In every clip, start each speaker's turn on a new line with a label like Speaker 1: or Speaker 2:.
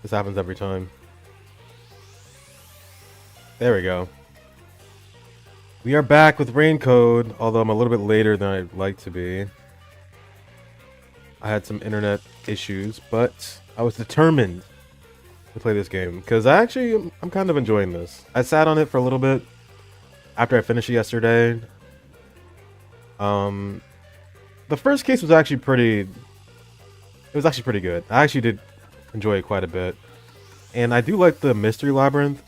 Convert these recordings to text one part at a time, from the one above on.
Speaker 1: This happens every time. There we go. We are back with Rain Code, although I'm a little bit later than I'd like to be. I had some internet issues, but I was determined to play this game because I'm kind of enjoying this. I sat on it for a little bit after I finished it yesterday. The first case was actually pretty good. I actually did enjoy it quite a bit. And I do like the Mystery Labyrinth.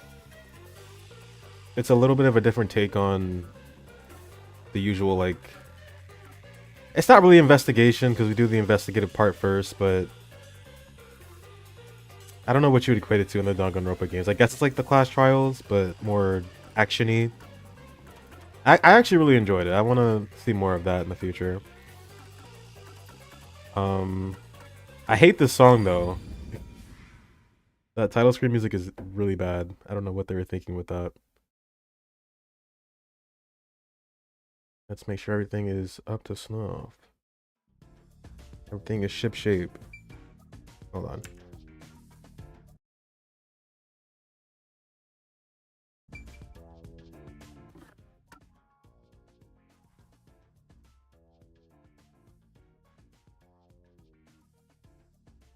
Speaker 1: It's a little bit of a different take on the usual, like... It's not really investigation, because we do the investigative part first, but... I don't know what you would equate it to in the Danganronpa games. I guess it's like the Clash Trials, but more action-y. I actually really enjoyed it. I want to see more of that in the future. I hate this song, though. That title screen music is really bad. I don't know what they were thinking with that. Let's make sure everything is up to snuff. Everything is ship-shape. Hold on.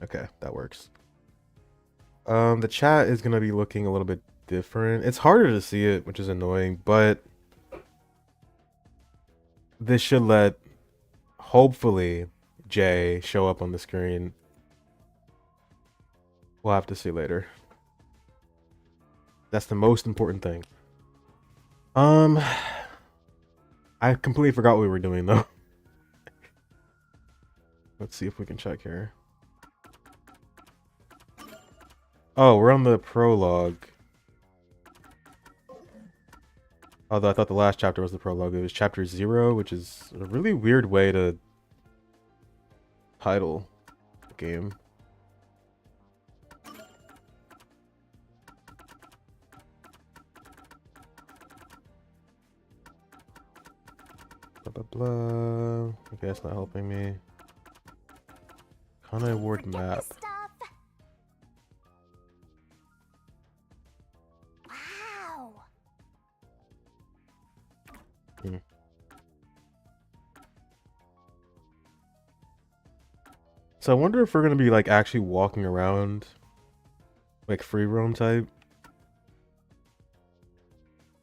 Speaker 1: Okay, that works. The chat is gonna be looking a little bit different. It's harder to see it, which is annoying, but this should let, hopefully, Jay show up on the screen. We'll have to see later. That's the most important thing. I completely forgot what we were doing, though. Let's see if we can check here. Oh, we're on the prologue. Although I thought the last chapter was the prologue. It was chapter 0, which is a really weird way to title the game. Blah, blah, blah. Okay, that's not helping me. Kana Award map.
Speaker 2: Wow.
Speaker 1: So I wonder if we're gonna be like actually walking around, like free roam type.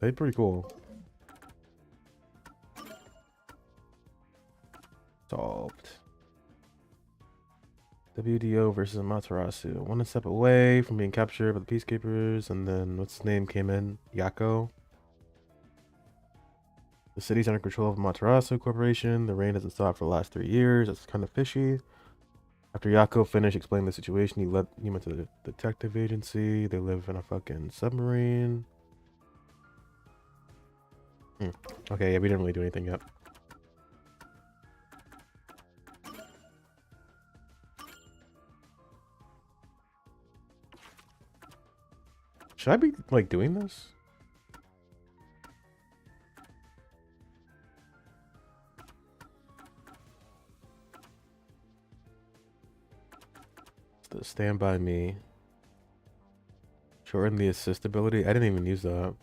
Speaker 1: That'd be pretty cool. Solved. WDO versus Amaterasu. One step away from being captured by the Peacekeepers, and then what's his name came in? Yako. The city's under control of Amaterasu Corporation. The rain hasn't stopped for the last 3 years. That's kind of fishy. After Yako finished explaining the situation, he went to the detective agency. They live in a fucking submarine. Okay, yeah, we didn't really do anything yet. Should I be, like, doing this? It's the Stand By Me. Shorten the assist ability. I didn't even use that.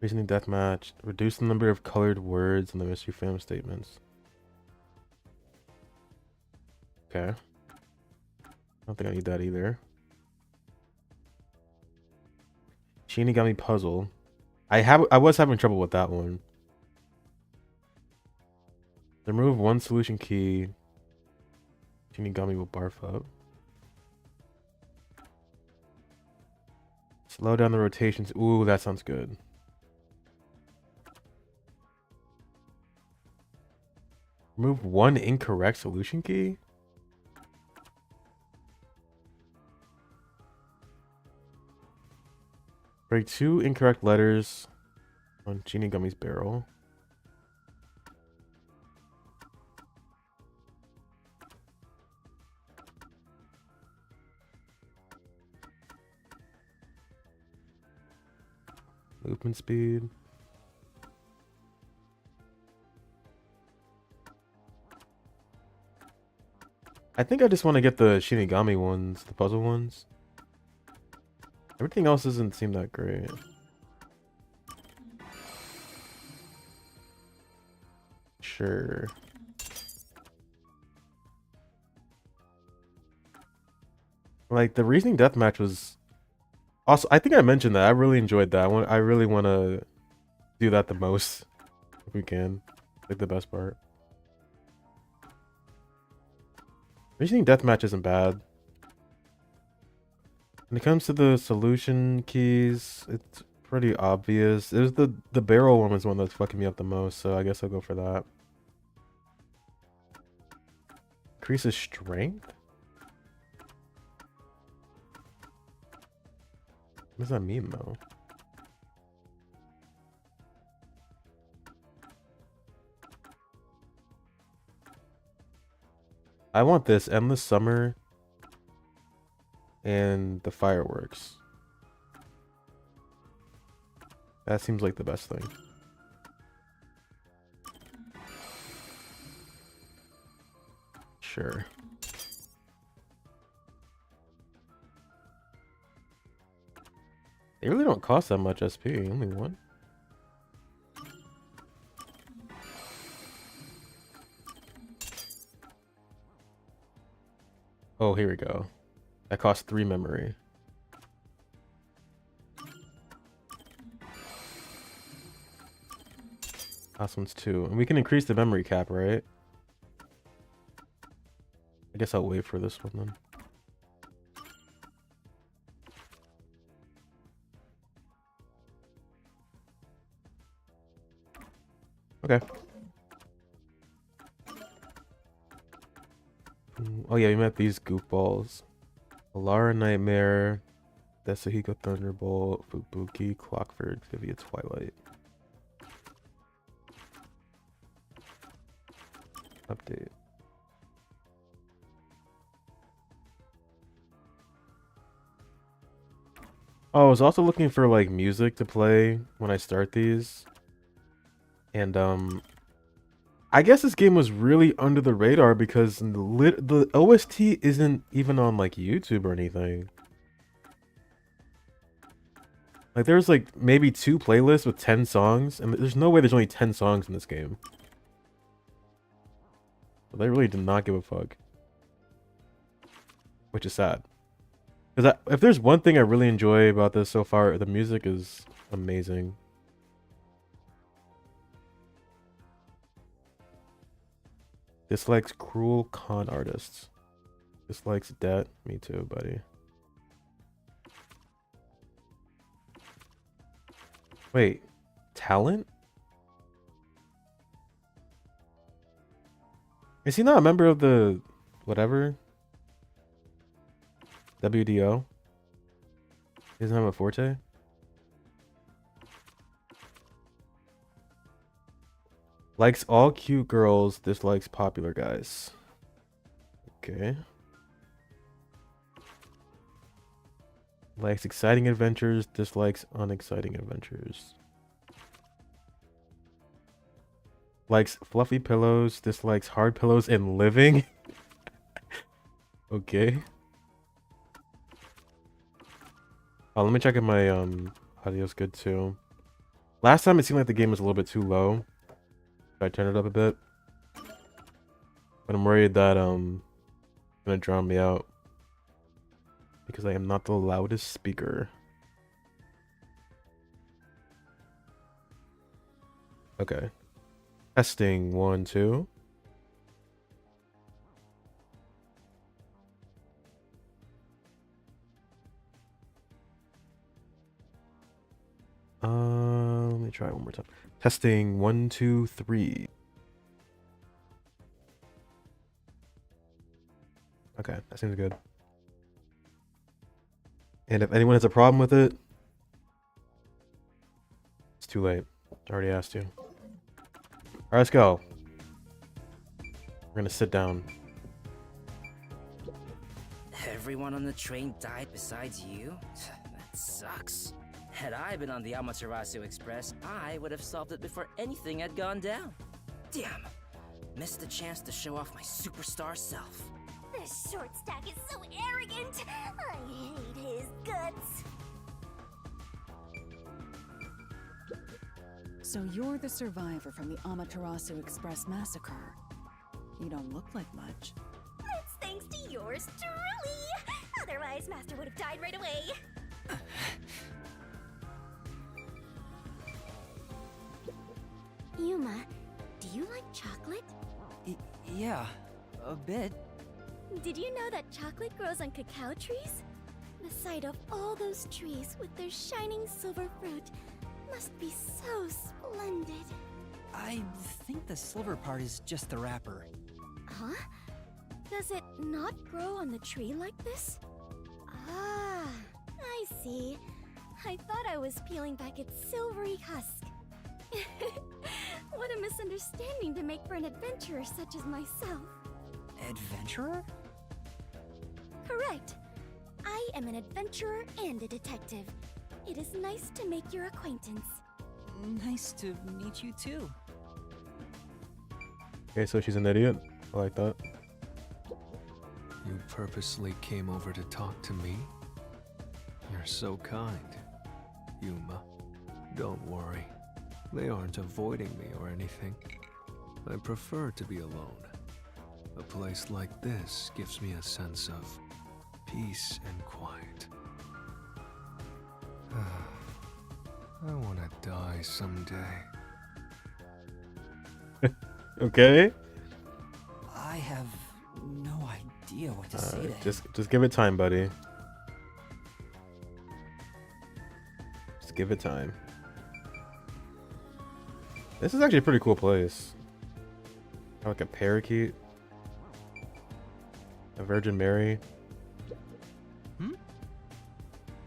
Speaker 1: Reasoning deathmatch. Reduce the number of colored words in the mystery film statements. Okay. I don't think I need that either. Shinigami puzzle. I was having trouble with that one. Remove one solution key. Shinigami will barf up. Slow down the rotations. Ooh, that sounds good. Remove one incorrect solution key? Break 2 incorrect letters on Shinigami's barrel. Movement speed. I think I just want to get the Shinigami ones, the puzzle ones. Everything else doesn't seem that great. Sure. Like the reasoning deathmatch was also. I think I mentioned that. I really enjoyed that. I really want to do that the most if we can. Like the best part. Reasoning deathmatch isn't bad. When it comes to the solution keys, it's pretty obvious. It was the barrel one was one that's fucking me up the most, so I guess I'll go for that. Increases strength? What does that mean though? I want this Endless Summer and the fireworks. That seems like the best thing. Sure. They really don't cost that much SP, only one. Oh, here we go. That costs 3 memory. Last one's 2. And we can increase the memory cap, right? I guess I'll wait for this one then. Okay. Oh yeah, we met these goofballs. Alara Nightmare, Desahiko Thunderbolt, Fubuki, Clockford, Vivia Twilight. Update. Oh, I was also looking for like music to play when I start these. And I guess this game was really under the radar because the OST isn't even on like YouTube or anything. Like there's like maybe 2 playlists with 10 songs, and there's no way there's only 10 songs in this game. But they really did not give a fuck. Which is sad. Because if there's one thing I really enjoy about this so far, the music is amazing. Dislikes cruel con artists. Dislikes debt. Me too, buddy. Wait, talent? Is he not a member of the whatever? WDO? He doesn't have a forte? Likes all cute girls, dislikes popular guys. Okay. Likes exciting adventures, dislikes unexciting adventures. Likes fluffy pillows, dislikes hard pillows and living. Okay. Oh, let me check if my audio's good too. Last time it seemed like the game was a little bit too low. Should I turn it up a bit? But I'm worried that it's gonna drown me out. Because I am not the loudest speaker. Okay. Testing 1, 2. Let me try one more time. Testing 1, 2, 3. Okay, that seems good. And if anyone has a problem with it, it's too late. I already asked you. Alright, let's go. We're gonna sit down.
Speaker 3: Everyone on the train died besides you? That sucks. Had I been on the Amaterasu Express, I would have solved it before anything had gone down. Damn. Missed the chance to show off my superstar self.
Speaker 2: This short stack is so arrogant. I hate his guts.
Speaker 4: So you're the survivor from the Amaterasu Express massacre. You don't look like much.
Speaker 2: That's thanks to yours truly. Otherwise, Master would have died right away. Yuma, do you like chocolate?
Speaker 5: Yeah, a bit.
Speaker 2: Did you know that chocolate grows on cacao trees? The sight of all those trees with their shining silver fruit must be so splendid.
Speaker 5: I think the silver part is just the wrapper.
Speaker 2: Huh? Does it not grow on the tree like this? Ah, I see. I thought I was peeling back its silvery husk. What a misunderstanding to make for an adventurer such as myself.
Speaker 5: Adventurer?
Speaker 2: Correct. I am an adventurer and a detective. It is nice to make your acquaintance.
Speaker 5: Nice to meet you too.
Speaker 1: Okay, so she's an idiot. I like that.
Speaker 6: You purposely came over to talk to me? You're so kind, Yuma. Don't worry. They aren't avoiding me or anything. I prefer to be alone. A place like this gives me a sense of peace and quiet. I want to die someday.
Speaker 1: Okay.
Speaker 5: I have no idea what to say to him.
Speaker 1: Just give it time, buddy. Just give it time. This is actually a pretty cool place. Like a parakeet. A Virgin Mary.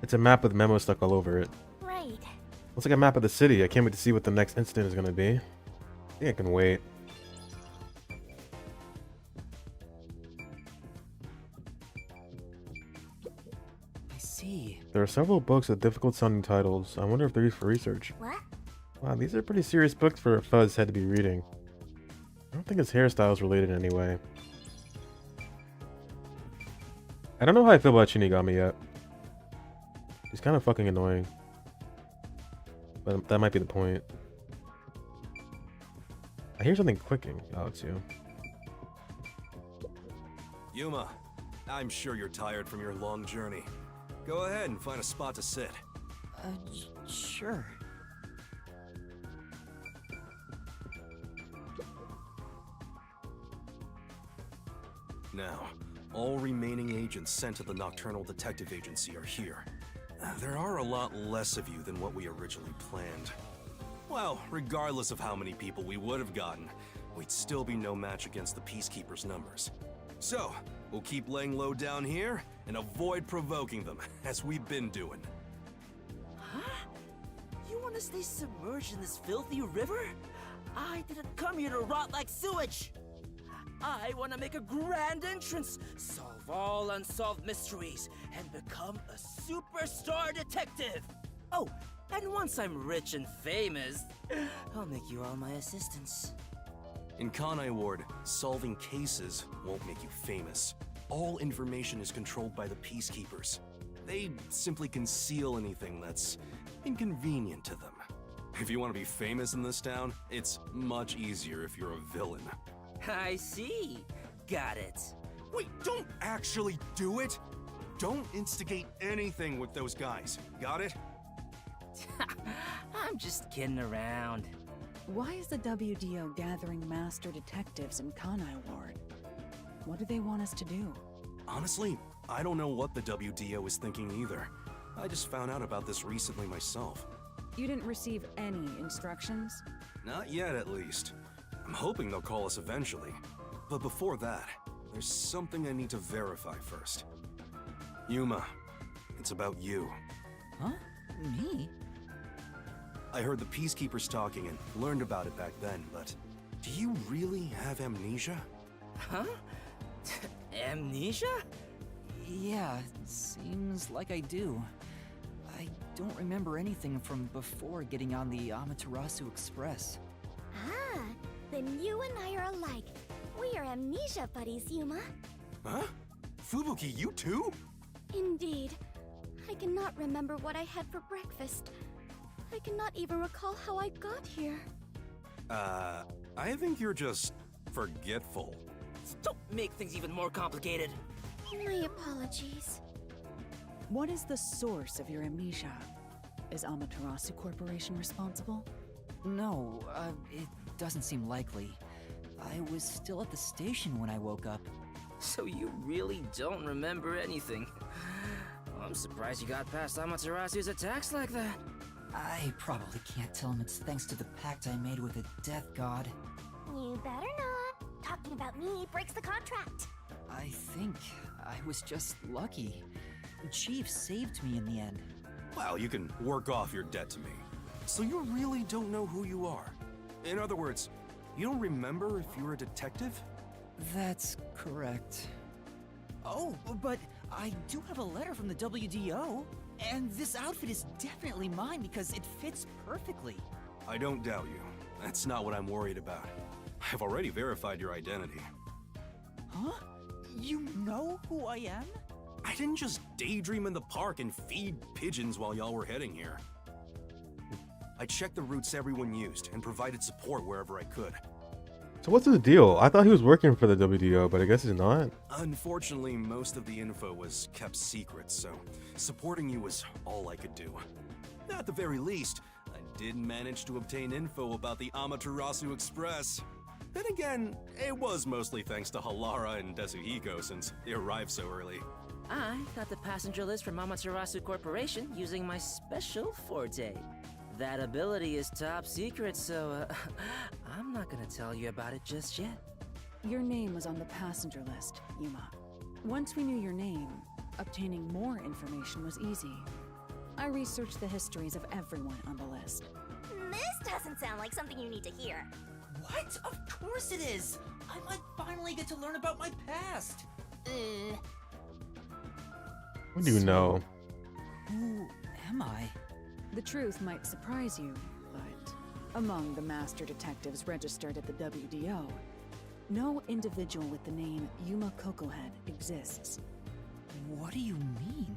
Speaker 1: It's a map with memos stuck all over it.
Speaker 2: Right.
Speaker 1: Looks like a map of the city. I can't wait to see what the next incident is going to be. I think I can wait.
Speaker 5: I see.
Speaker 1: There are several books with difficult sounding titles. I wonder if they're used for research.
Speaker 2: What?
Speaker 1: Wow, these are pretty serious books for a Fuzz head to be reading. I don't think his hairstyle is related in any way. I don't know how I feel about Shinigami yet. He's kind of fucking annoying. But that might be the point. I hear something clicking. Oh, it's you.
Speaker 7: Yuma, I'm sure you're tired from your long journey. Go ahead and find a spot to sit.
Speaker 5: Sure.
Speaker 7: Now, all remaining agents sent to the Nocturnal Detective Agency are here. There are a lot less of you than what we originally planned. Well, regardless of how many people we would have gotten, we'd still be no match against the Peacekeepers' numbers. So, we'll keep laying low down here and avoid provoking them, as we've been doing.
Speaker 3: Huh? You want to stay submerged in this filthy river? I didn't come here to rot like sewage! I want to make a grand entrance, solve all unsolved mysteries, and become a superstar detective! Oh, and once I'm rich and famous, I'll make you all my assistants.
Speaker 7: In Kanai Ward, solving cases won't make you famous. All information is controlled by the Peacekeepers. They simply conceal anything that's inconvenient to them. If you want to be famous in this town, it's much easier if you're a villain.
Speaker 3: I see. Got it.
Speaker 7: Wait, don't actually do it! Don't instigate anything with those guys. Got it?
Speaker 3: I'm just kidding around.
Speaker 4: Why is the WDO gathering master detectives in Kanai Ward? What do they want us to do?
Speaker 7: Honestly, I don't know what the WDO is thinking either. I just found out about this recently myself.
Speaker 4: You didn't receive any instructions?
Speaker 7: Not yet, at least. I'm hoping they'll call us eventually. But before that, there's something I need to verify first. Yuma, it's about you.
Speaker 5: Huh? Me?
Speaker 7: I heard the Peacekeepers talking and learned about it back then, but do you really have amnesia?
Speaker 3: Huh? Amnesia?
Speaker 5: Yeah, seems like I do. I don't remember anything from before getting on the Amaterasu Express.
Speaker 2: Ah, then you and I are alike. We are amnesia buddies, Yuma.
Speaker 7: Huh? Fubuki, you too?
Speaker 2: Indeed. I cannot remember what I had for breakfast. I cannot even recall how I got here.
Speaker 7: I think you're just forgetful.
Speaker 3: Don't make things even more complicated.
Speaker 2: My apologies.
Speaker 4: What is the source of your amnesia? Is Amaterasu Corporation responsible?
Speaker 5: No, it doesn't seem likely. I was still at the station when I woke up.
Speaker 3: So you really don't remember anything. I'm surprised you got past Amaterasu's attacks like that.
Speaker 5: I probably can't tell him it's thanks to the pact I made with the death god.
Speaker 2: You better not. Talking about me breaks the contract.
Speaker 5: I think I was just lucky. Chief saved me in the end.
Speaker 7: Well, you can work off your debt to me. So you really don't know who you are? In other words, you don't remember if you're a detective?
Speaker 5: That's correct. Oh, but I do have a letter from the WDO. And this outfit is definitely mine because it fits perfectly.
Speaker 7: I don't doubt you. That's not what I'm worried about. I've already verified your identity.
Speaker 5: Huh? You know who I am?
Speaker 7: I didn't just daydream in the park and feed pigeons while y'all were heading here. I checked the routes everyone used and provided support wherever I could.
Speaker 1: So what's his deal? I thought he was working for the WDO, but I guess he's not.
Speaker 7: Unfortunately, most of the info was kept secret, so supporting you was all I could do. At the very least, I did manage to obtain info about the Amaterasu Express. Then again, it was mostly thanks to Halara and Desuhiko since they arrived so early.
Speaker 3: I got the passenger list from Amaterasu Corporation using my special forte. That ability is top secret, so I'm not gonna tell you about it just yet.
Speaker 4: Your name was on the passenger list, Yuma. Once we knew your name, obtaining more information was easy. I researched the histories of everyone on the list.
Speaker 2: This doesn't sound like something you need to hear.
Speaker 5: What? Of course it is! I might finally get to learn about my past!
Speaker 1: What do you know?
Speaker 5: Who am I?
Speaker 4: The truth might surprise you, but among the master detectives registered at the WDO, no individual with the name Yuma Kokohead exists.
Speaker 5: What do you mean?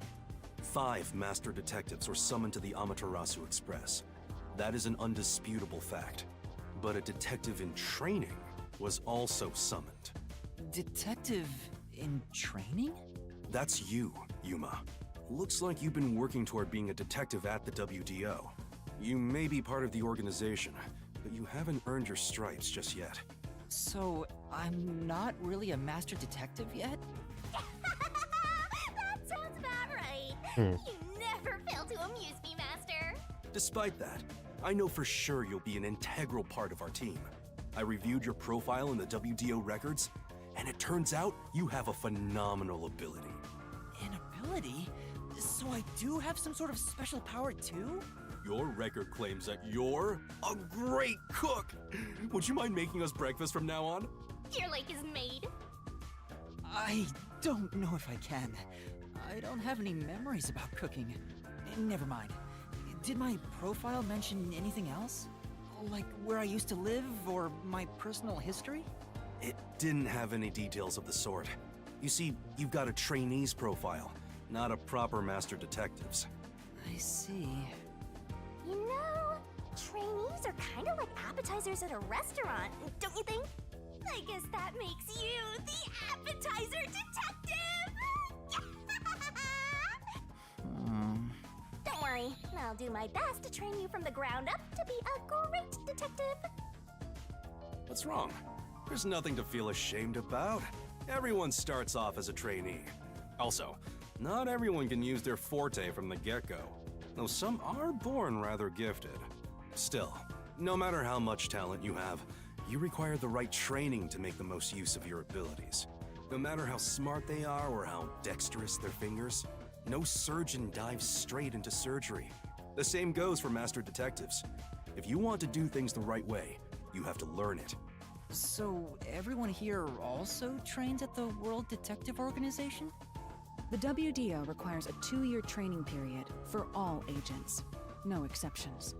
Speaker 7: 5 master detectives were summoned to the Amaterasu Express. That is an undisputable fact. But a detective in training was also summoned.
Speaker 5: Detective in training?
Speaker 7: That's you, Yuma. Looks like you've been working toward being a detective at the WDO. You may be part of the organization, but you haven't earned your stripes just yet.
Speaker 5: So, I'm not really a master detective yet?
Speaker 2: That sounds about right. You never fail to amuse me, Master.
Speaker 7: Despite that, I know for sure you'll be an integral part of our team. I reviewed your profile in the WDO records, and it turns out you have a phenomenal ability.
Speaker 5: An ability? So I do have some sort of special power too?
Speaker 7: Your record claims that you're a great cook. Would you mind making us breakfast from now on?
Speaker 2: Your lake is made.
Speaker 5: I don't know if I can. I don't have any memories about cooking. Never mind. Did my profile mention anything else? Like where I used to live or my personal history?
Speaker 7: It didn't have any details of the sort. You see, you've got a trainee's profile, not a proper master detective's.
Speaker 5: I see.
Speaker 2: You know, trainees are kind of like appetizers at a restaurant, don't you think? I guess that makes you the appetizer detective! Don't worry, I'll do my best to train you from the ground up to be a great detective.
Speaker 7: What's wrong? There's nothing to feel ashamed about. Everyone starts off as a trainee. Also, not everyone can use their forte from the get-go, though some are born rather gifted. Still, no matter how much talent you have, you require the right training to make the most use of your abilities. No matter how smart they are or how dexterous their fingers, no surgeon dives straight into surgery. The same goes for master detectives. If you want to do things the right way, you have to learn it.
Speaker 5: So everyone here also trains at the World Detective Organization?
Speaker 4: The WDO requires a 2-year training period for all agents, no exceptions.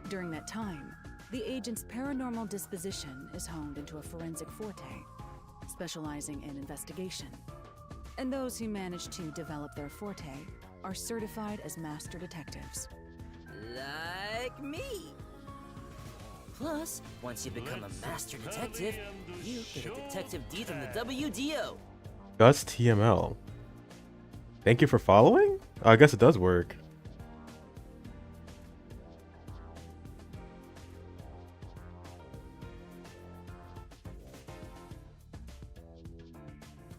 Speaker 4: During that time, the agent's paranormal disposition is honed into a forensic forte, specializing in investigation. And those who manage to develop their forte are certified as master detectives.
Speaker 3: Like me. Plus, once you become a master detective, you get a detective deed from the WDO.
Speaker 1: Gus TML. Thank you for following? Oh, I guess it does work.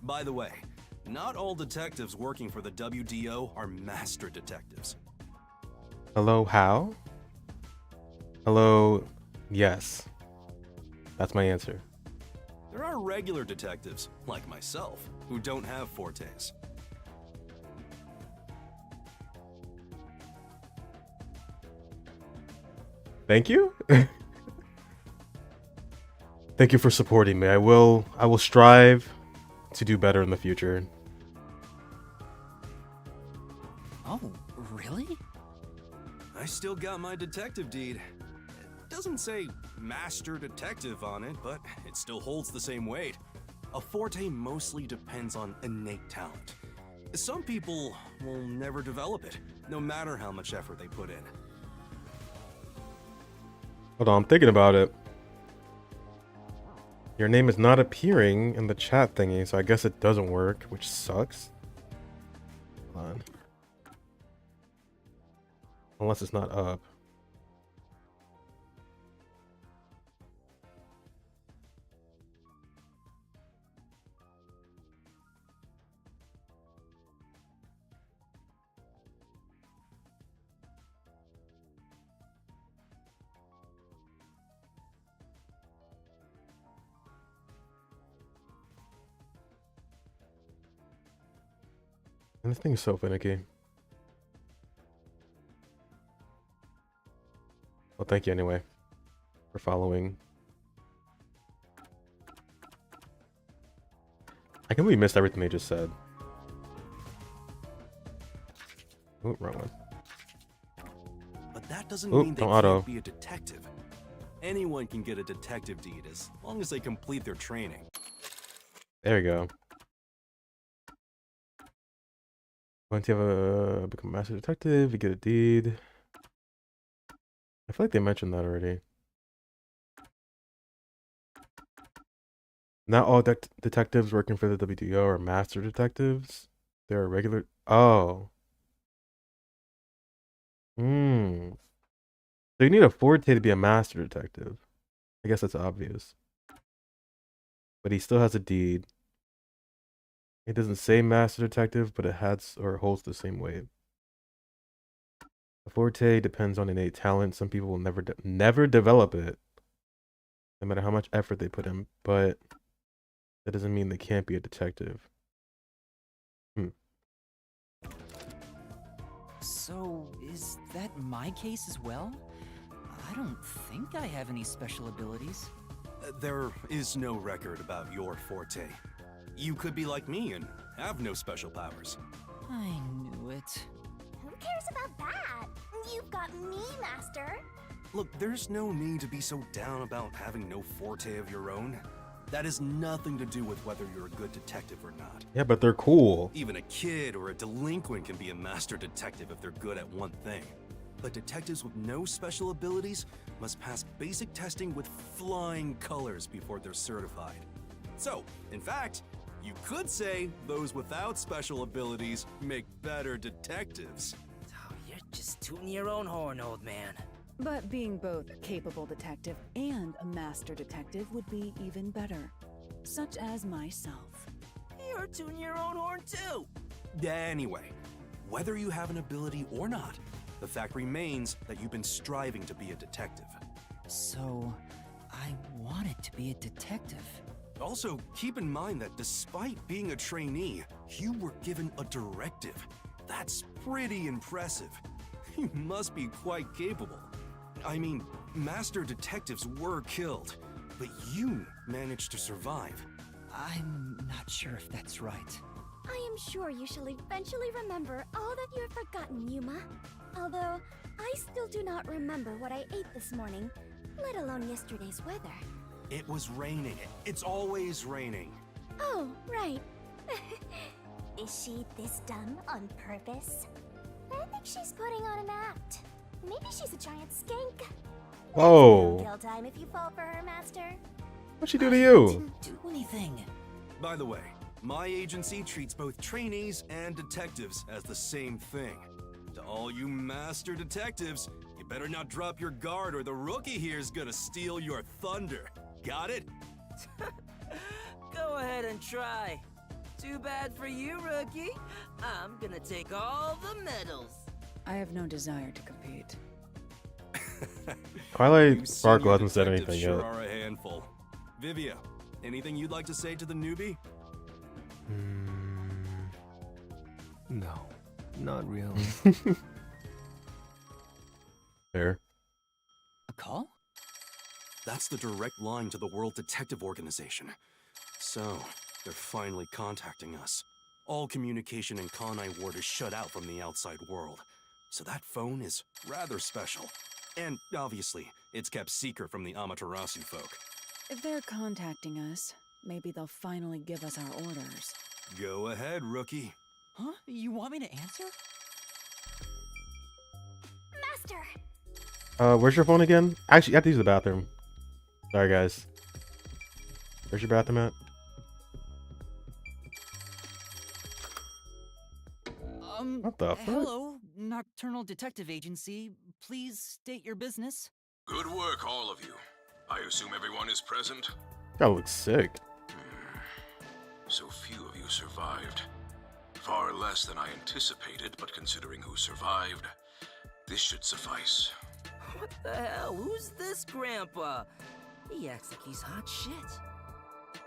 Speaker 7: By the way, not all detectives working for the WDO are master detectives.
Speaker 1: Hello, how? Hello, yes. That's my answer.
Speaker 7: There are regular detectives, like myself, who don't have fortes.
Speaker 1: Thank you. Thank you for supporting me. I will strive to do better in the future.
Speaker 5: Oh, really?
Speaker 7: I still got my detective deed. It doesn't say master detective on it, but it still holds the same weight. A forte mostly depends on innate talent. Some people will never develop it, no matter how much effort they put in.
Speaker 1: Hold on, I'm thinking about it. Your name is not appearing in the chat thingy, so I guess it doesn't work, which sucks. Hold on. Unless it's not up. And this thing is so finicky. Well, thank you anyway for following. I can believe we missed everything they just said. Oh, wrong one.
Speaker 7: But that doesn't
Speaker 1: Oop,
Speaker 7: mean they
Speaker 1: don't
Speaker 7: can't
Speaker 1: auto.
Speaker 7: be a detective. Anyone can get a detective deed as long as they complete their training.
Speaker 1: There you go. Once you have a become a master detective, you get a deed. I feel like they mentioned that already. Not all detectives working for the WDO are master detectives. They're regular. Oh. Hmm. So you need a forte to be a master detective. I guess that's obvious. But he still has a deed. It doesn't say master detective, but it has or holds the same weight. A forte depends on innate talent. Some people will never develop it, no matter how much effort they put in. But that doesn't mean they can't be a detective.
Speaker 5: So, is that my case as well? I don't think I have any special abilities.
Speaker 7: There is no record about your forte. You could be like me and have no special powers.
Speaker 5: I knew it.
Speaker 2: Who cares about that? You've got me, Master.
Speaker 7: Look, there's no need to be so down about having no forte of your own. That has nothing to do with whether you're a good detective or not.
Speaker 1: Yeah, but they're cool.
Speaker 7: Even a kid or a delinquent can be a master detective if they're good at one thing. But detectives with no special abilities must pass basic testing with flying colors before they're certified. So, in fact, you could say those without special abilities make better detectives.
Speaker 3: Oh, you're just tooting your own horn, old man.
Speaker 4: But being both a capable detective and a master detective would be even better. Such as myself.
Speaker 3: You're tooting your own horn too.
Speaker 7: Anyway, whether you have an ability or not, the fact remains that you've been striving to be a detective.
Speaker 5: So, I wanted to be a detective.
Speaker 7: Also, keep in mind that despite being a trainee, you were given a directive. That's pretty impressive. You must be quite capable. I mean, master detectives were killed, but you managed to survive.
Speaker 5: I'm not sure if that's right.
Speaker 2: I am sure you shall eventually remember all that you have forgotten, Yuma. Although, I still do not remember what I ate this morning, let alone yesterday's weather.
Speaker 7: It was raining. It's always raining.
Speaker 2: Oh, right. Is she this dumb on purpose? I think she's putting on an act. Maybe she's a giant skank.
Speaker 1: Whoa.
Speaker 2: Kill time if you fall for her, Master.
Speaker 1: What'd she do to you?
Speaker 5: Didn't do anything.
Speaker 7: By the way, my agency treats both trainees and detectives as the same thing. To all you master detectives, you better not drop your guard or the rookie here's gonna steal your thunder. Got it?
Speaker 3: Go ahead and try. Too bad for you, rookie. I'm gonna take all the medals.
Speaker 4: I have no desire to compete.
Speaker 1: Twilight
Speaker 7: You
Speaker 1: Sparkle
Speaker 7: senior
Speaker 1: hasn't said
Speaker 7: detectives
Speaker 1: anything
Speaker 7: sure
Speaker 1: yet.
Speaker 7: are a handful. Vivia, anything you'd like to say to the newbie?
Speaker 6: No, not really.
Speaker 1: Fair.
Speaker 5: A call?
Speaker 7: That's the direct line to the World Detective Organization. So, they're finally contacting us. All communication in Kanai Ward is shut out from the outside world. So that phone is rather special. And, obviously, it's kept secret from the Amaterasu folk.
Speaker 4: If they're contacting us, maybe they'll finally give us our orders.
Speaker 7: Go ahead, rookie.
Speaker 5: Huh? You want me to answer?
Speaker 2: Master!
Speaker 1: Where's your phone again? Actually, you have to use the bathroom. Sorry, guys. Where's your bathroom at? What the fuck?
Speaker 5: Hello, Nocturnal Detective Agency. Please state your business.
Speaker 8: Good work, all of you. I assume everyone is present?
Speaker 1: That looks sick.
Speaker 8: So few of you survived. Far less than I anticipated, but considering who survived, this should suffice.
Speaker 3: What the hell? Who's this grandpa? He acts like he's hot shit.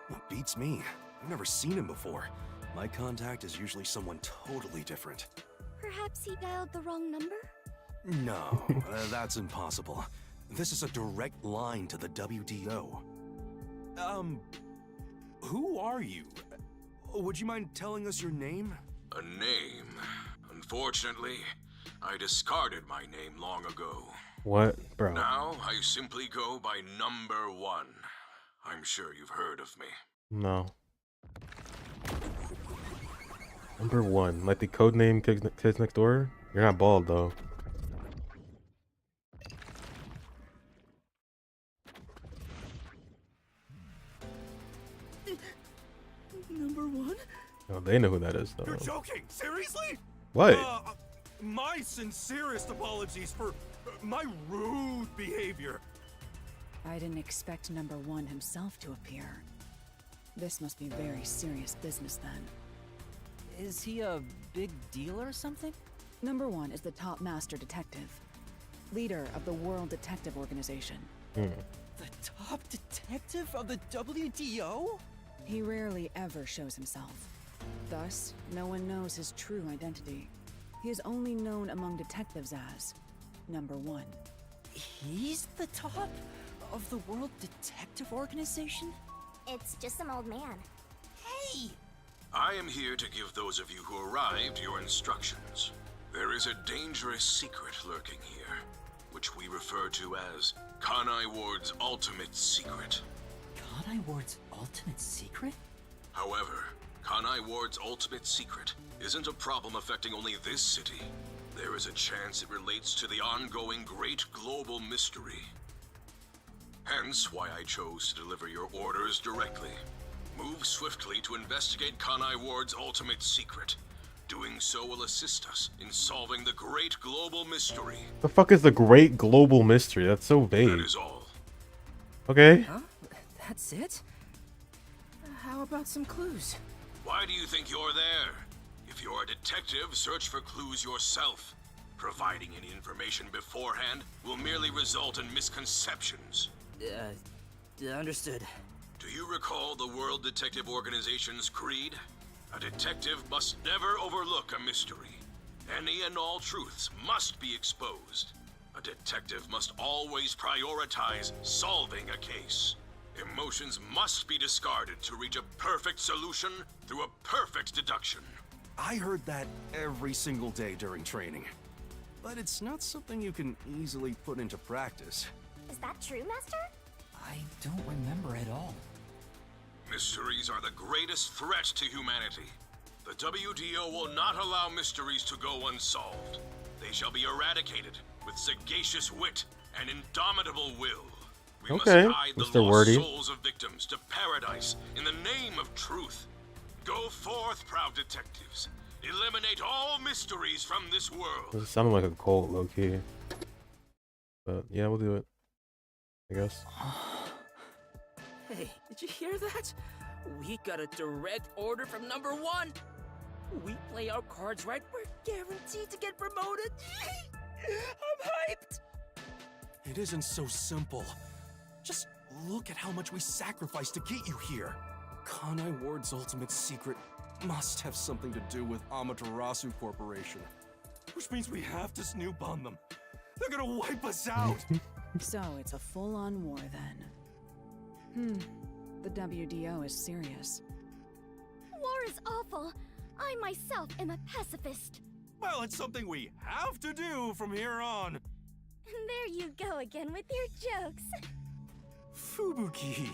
Speaker 7: What beats me? I've never seen him before. My contact is usually someone totally different.
Speaker 2: Perhaps he dialed the wrong number?
Speaker 7: No, that's impossible. This is a direct line to the WDO. Who are you? Would you mind telling us your name?
Speaker 8: A name? Unfortunately, I discarded my name long ago.
Speaker 1: What? Bro.
Speaker 8: Now, I simply go by Number 1. I'm sure you've heard of me.
Speaker 1: No. Number 1. Like the codename Kids Next Door? You're not bald, though.
Speaker 3: Number 1?
Speaker 1: Oh, they know who that is, though.
Speaker 7: You're joking? Seriously?
Speaker 1: What?
Speaker 7: My sincerest apologies for my rude behavior.
Speaker 4: I didn't expect number 1 himself to appear. This must be very serious business then.
Speaker 5: Is he a big deal or something?
Speaker 4: Number 1 is the top master detective, leader of the World Detective Organization.
Speaker 5: The top detective of the WDO?
Speaker 4: He rarely ever shows himself. Thus, no one knows his true identity. He is only known among detectives as Number 1.
Speaker 5: He's the top of the World Detective Organization?
Speaker 2: It's just some old man.
Speaker 5: Hey!
Speaker 8: I am here to give those of you who arrived your instructions. There is a dangerous secret lurking here, which we refer to as Kanai Ward's ultimate secret.
Speaker 5: Kanai Ward's ultimate secret?
Speaker 8: However, Kanai Ward's ultimate secret isn't a problem affecting only this city. There is a chance it relates to the ongoing great global mystery. Hence why I chose to deliver your orders directly. Move swiftly to investigate Kanai Ward's ultimate secret. Doing so will assist us in solving the great global mystery.
Speaker 1: The fuck is the great global mystery? That's so vague.
Speaker 8: That is all.
Speaker 1: Okay.
Speaker 3: Huh? That's it? How about some clues?
Speaker 8: Why do you think you're there? If you're a detective, search for clues yourself. Providing any information beforehand will merely result in misconceptions.
Speaker 3: Understood.
Speaker 8: Do you recall the World Detective Organization's creed? A detective must never overlook a mystery. Any and all truths must be exposed. A detective must always prioritize solving a case. Emotions must be discarded to reach a perfect solution through a perfect deduction.
Speaker 7: I heard that every single day during training. But it's not something you can easily put into practice.
Speaker 2: Is that true, Master?
Speaker 5: I don't remember at all.
Speaker 8: Mysteries are the greatest threat to humanity. The WDO will not allow mysteries to go unsolved. They shall be eradicated with sagacious wit and indomitable will. We
Speaker 1: Okay,
Speaker 8: must guide the
Speaker 1: Mr.
Speaker 8: lost
Speaker 1: Wordy.
Speaker 8: souls of victims to paradise in the name of truth. Go forth, proud detectives. Eliminate all mysteries from this world.
Speaker 1: This sounded like a cult, low key. But yeah, we'll do it, I guess.
Speaker 3: Hey, did you hear that? We got a direct order from number 1. We play our cards right, we're guaranteed to get promoted. I'm hyped.
Speaker 7: It isn't so simple. Just look at how much we sacrificed to get you here. Kanai Ward's ultimate secret must have something to do with Amaterasu Corporation. Which means we have to snoop on them. They're gonna wipe us out!
Speaker 4: So it's a full-on war then. The WDO is serious.
Speaker 2: War is awful. I myself am a pacifist.
Speaker 7: Well, it's something we have to do from here on.
Speaker 2: There you go again with your jokes.
Speaker 7: Fubuki,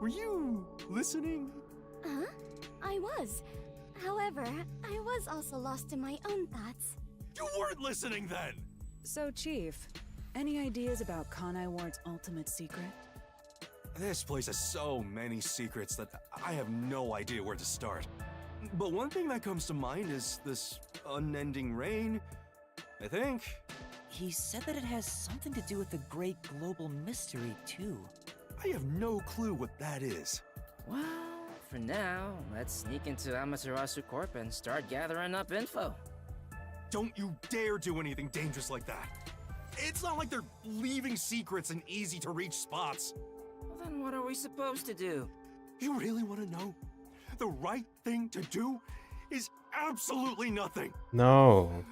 Speaker 7: were you listening?
Speaker 2: Huh? I was. However, I was also lost in my own thoughts.
Speaker 7: You weren't listening then!
Speaker 4: So, Chief, any ideas about Kanai Ward's ultimate secret?
Speaker 7: This place has so many secrets that I have no idea where to start. But one thing that comes to mind is this unending rain, I think.
Speaker 5: He said that it has something to do with the great global mystery, too.
Speaker 7: I have no clue what that is.
Speaker 3: Well, for now, let's sneak into Amaterasu Corp and start gathering up info.
Speaker 7: Don't you dare do anything dangerous like that. It's not like they're leaving secrets in easy-to-reach spots.
Speaker 3: Well, then what are we supposed to do?
Speaker 7: You really want to know? The right thing to do is absolutely nothing.
Speaker 1: No.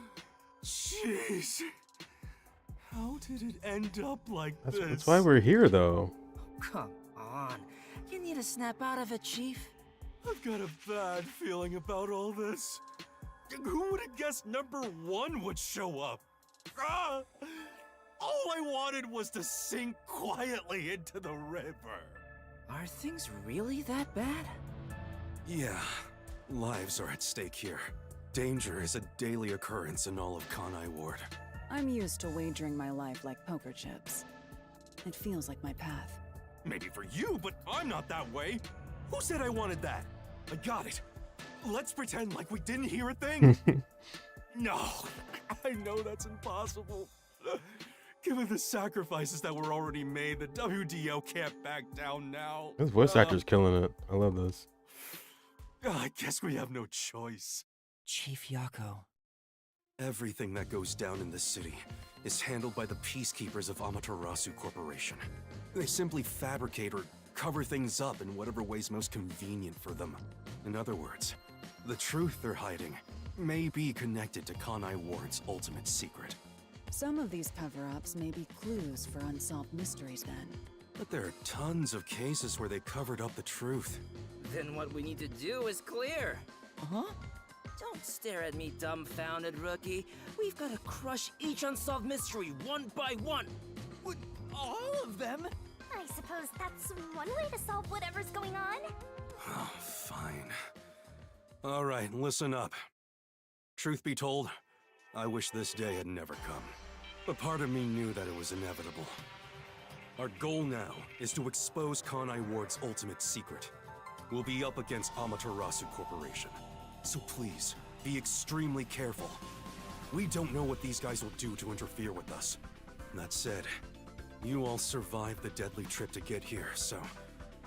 Speaker 7: Jeez. How did it end up like this?
Speaker 1: That's why we're here, though.
Speaker 3: Come on. You need to snap out of it, Chief.
Speaker 7: I've got a bad feeling about all this. Who would have guessed number 1 would show up? Ah! All I wanted was to sink quietly into the river.
Speaker 3: Are things really that bad?
Speaker 7: Yeah, lives are at stake here. Danger is a daily occurrence in all of Kanai Ward.
Speaker 4: I'm used to wagering my life like poker chips. It feels like my path.
Speaker 7: Maybe for you, but I'm not that way. Who said I wanted that? I got it. Let's pretend like we didn't hear a thing. No, I know that's impossible. Given the sacrifices that were already made, the WDO can't back down now.
Speaker 1: This voice actor's killing it. I love this.
Speaker 7: I guess we have no choice.
Speaker 5: Chief Yako.
Speaker 7: Everything that goes down in this city is handled by the peacekeepers of Amaterasu Corporation. They simply fabricate or cover things up in whatever way's most convenient for them. In other words, the truth they're hiding may be connected to Kanai Ward's ultimate secret.
Speaker 4: Some of these cover-ups may be clues for unsolved mysteries then.
Speaker 7: But there are tons of cases where they covered up the truth.
Speaker 3: Then what we need to do is clear.
Speaker 5: Huh?
Speaker 3: Don't stare at me, dumbfounded rookie. We've got to crush each unsolved mystery one by one.
Speaker 5: What, all of them?
Speaker 2: I suppose that's one way to solve whatever's going on.
Speaker 7: Oh, fine. All right, listen up. Truth be told, I wish this day had never come. But part of me knew that it was inevitable. Our goal now is to expose Kanai Ward's ultimate secret. We'll be up against Amaterasu Corporation. So please, be extremely careful. We don't know what these guys will do to interfere with us. That said, you all survived the deadly trip to get here, so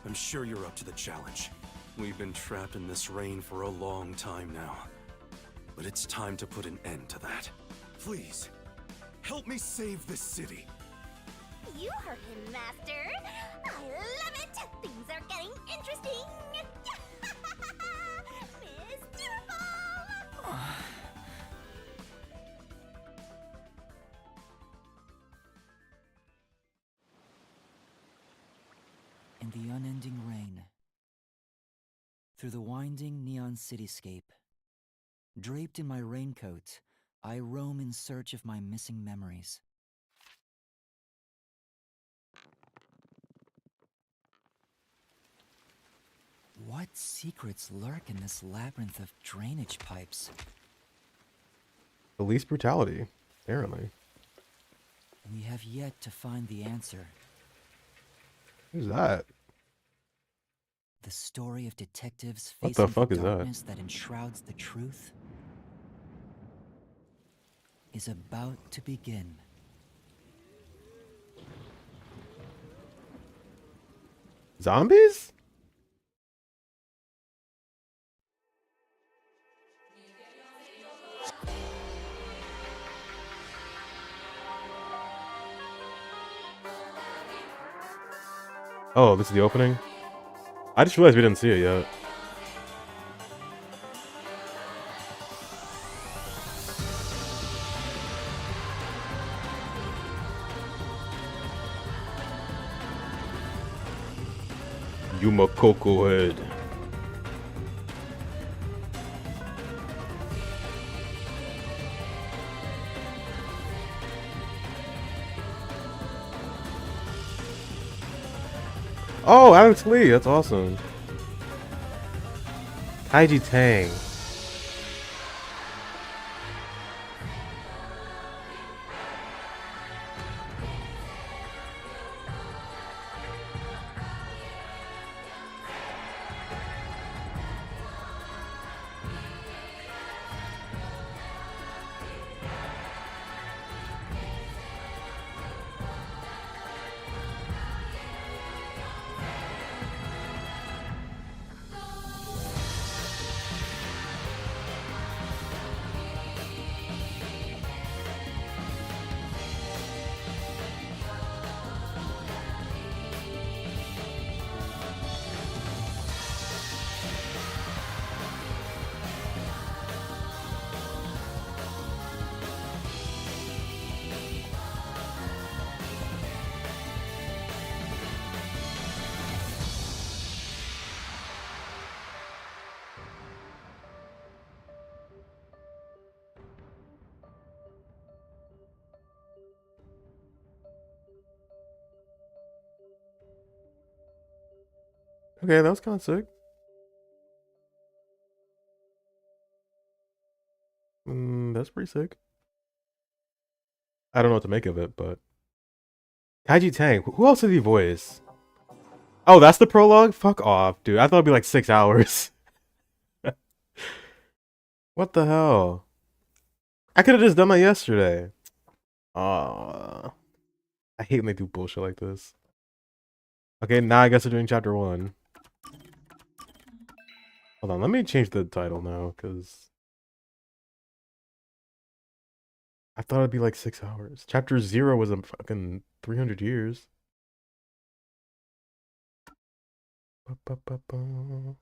Speaker 7: I'm sure you're up to the challenge. We've been trapped in this rain for a long time now. But it's time to put an end to that. Please, help me save this city.
Speaker 2: You heard him, Master. I love it. Things are getting interesting. Mystical.
Speaker 5: In the unending rain. Through the winding neon cityscape. Draped in my raincoat, I roam in search of my missing memories. What secrets lurk in this labyrinth of drainage pipes?
Speaker 1: Police brutality, apparently.
Speaker 5: We have yet to find the answer.
Speaker 1: Who's that?
Speaker 5: The story of detectives
Speaker 1: What the
Speaker 5: facing
Speaker 1: fuck
Speaker 5: the
Speaker 1: is that?
Speaker 5: darkness that enshrouds the truth is about to begin.
Speaker 1: Zombies? Oh, this is the opening? I just realized we didn't see it yet. Yuma Coco Head. Oh, Alex Lee, that's awesome. Taiji Tang. Okay, that was kind of sick. That's pretty sick. I don't know what to make of it, but Taiji Tang. Who else did he voice? Oh, that's the prologue? Fuck off, dude. I thought it'd be like 6 hours. What the hell? I could have just done that yesterday. I hate when they do bullshit like this. Okay, now I guess we're doing chapter 1. Hold on, let me change the title now, because I thought it'd be like 6 hours. Chapter 0 was a fucking 300 years. Ba-ba-ba-ba.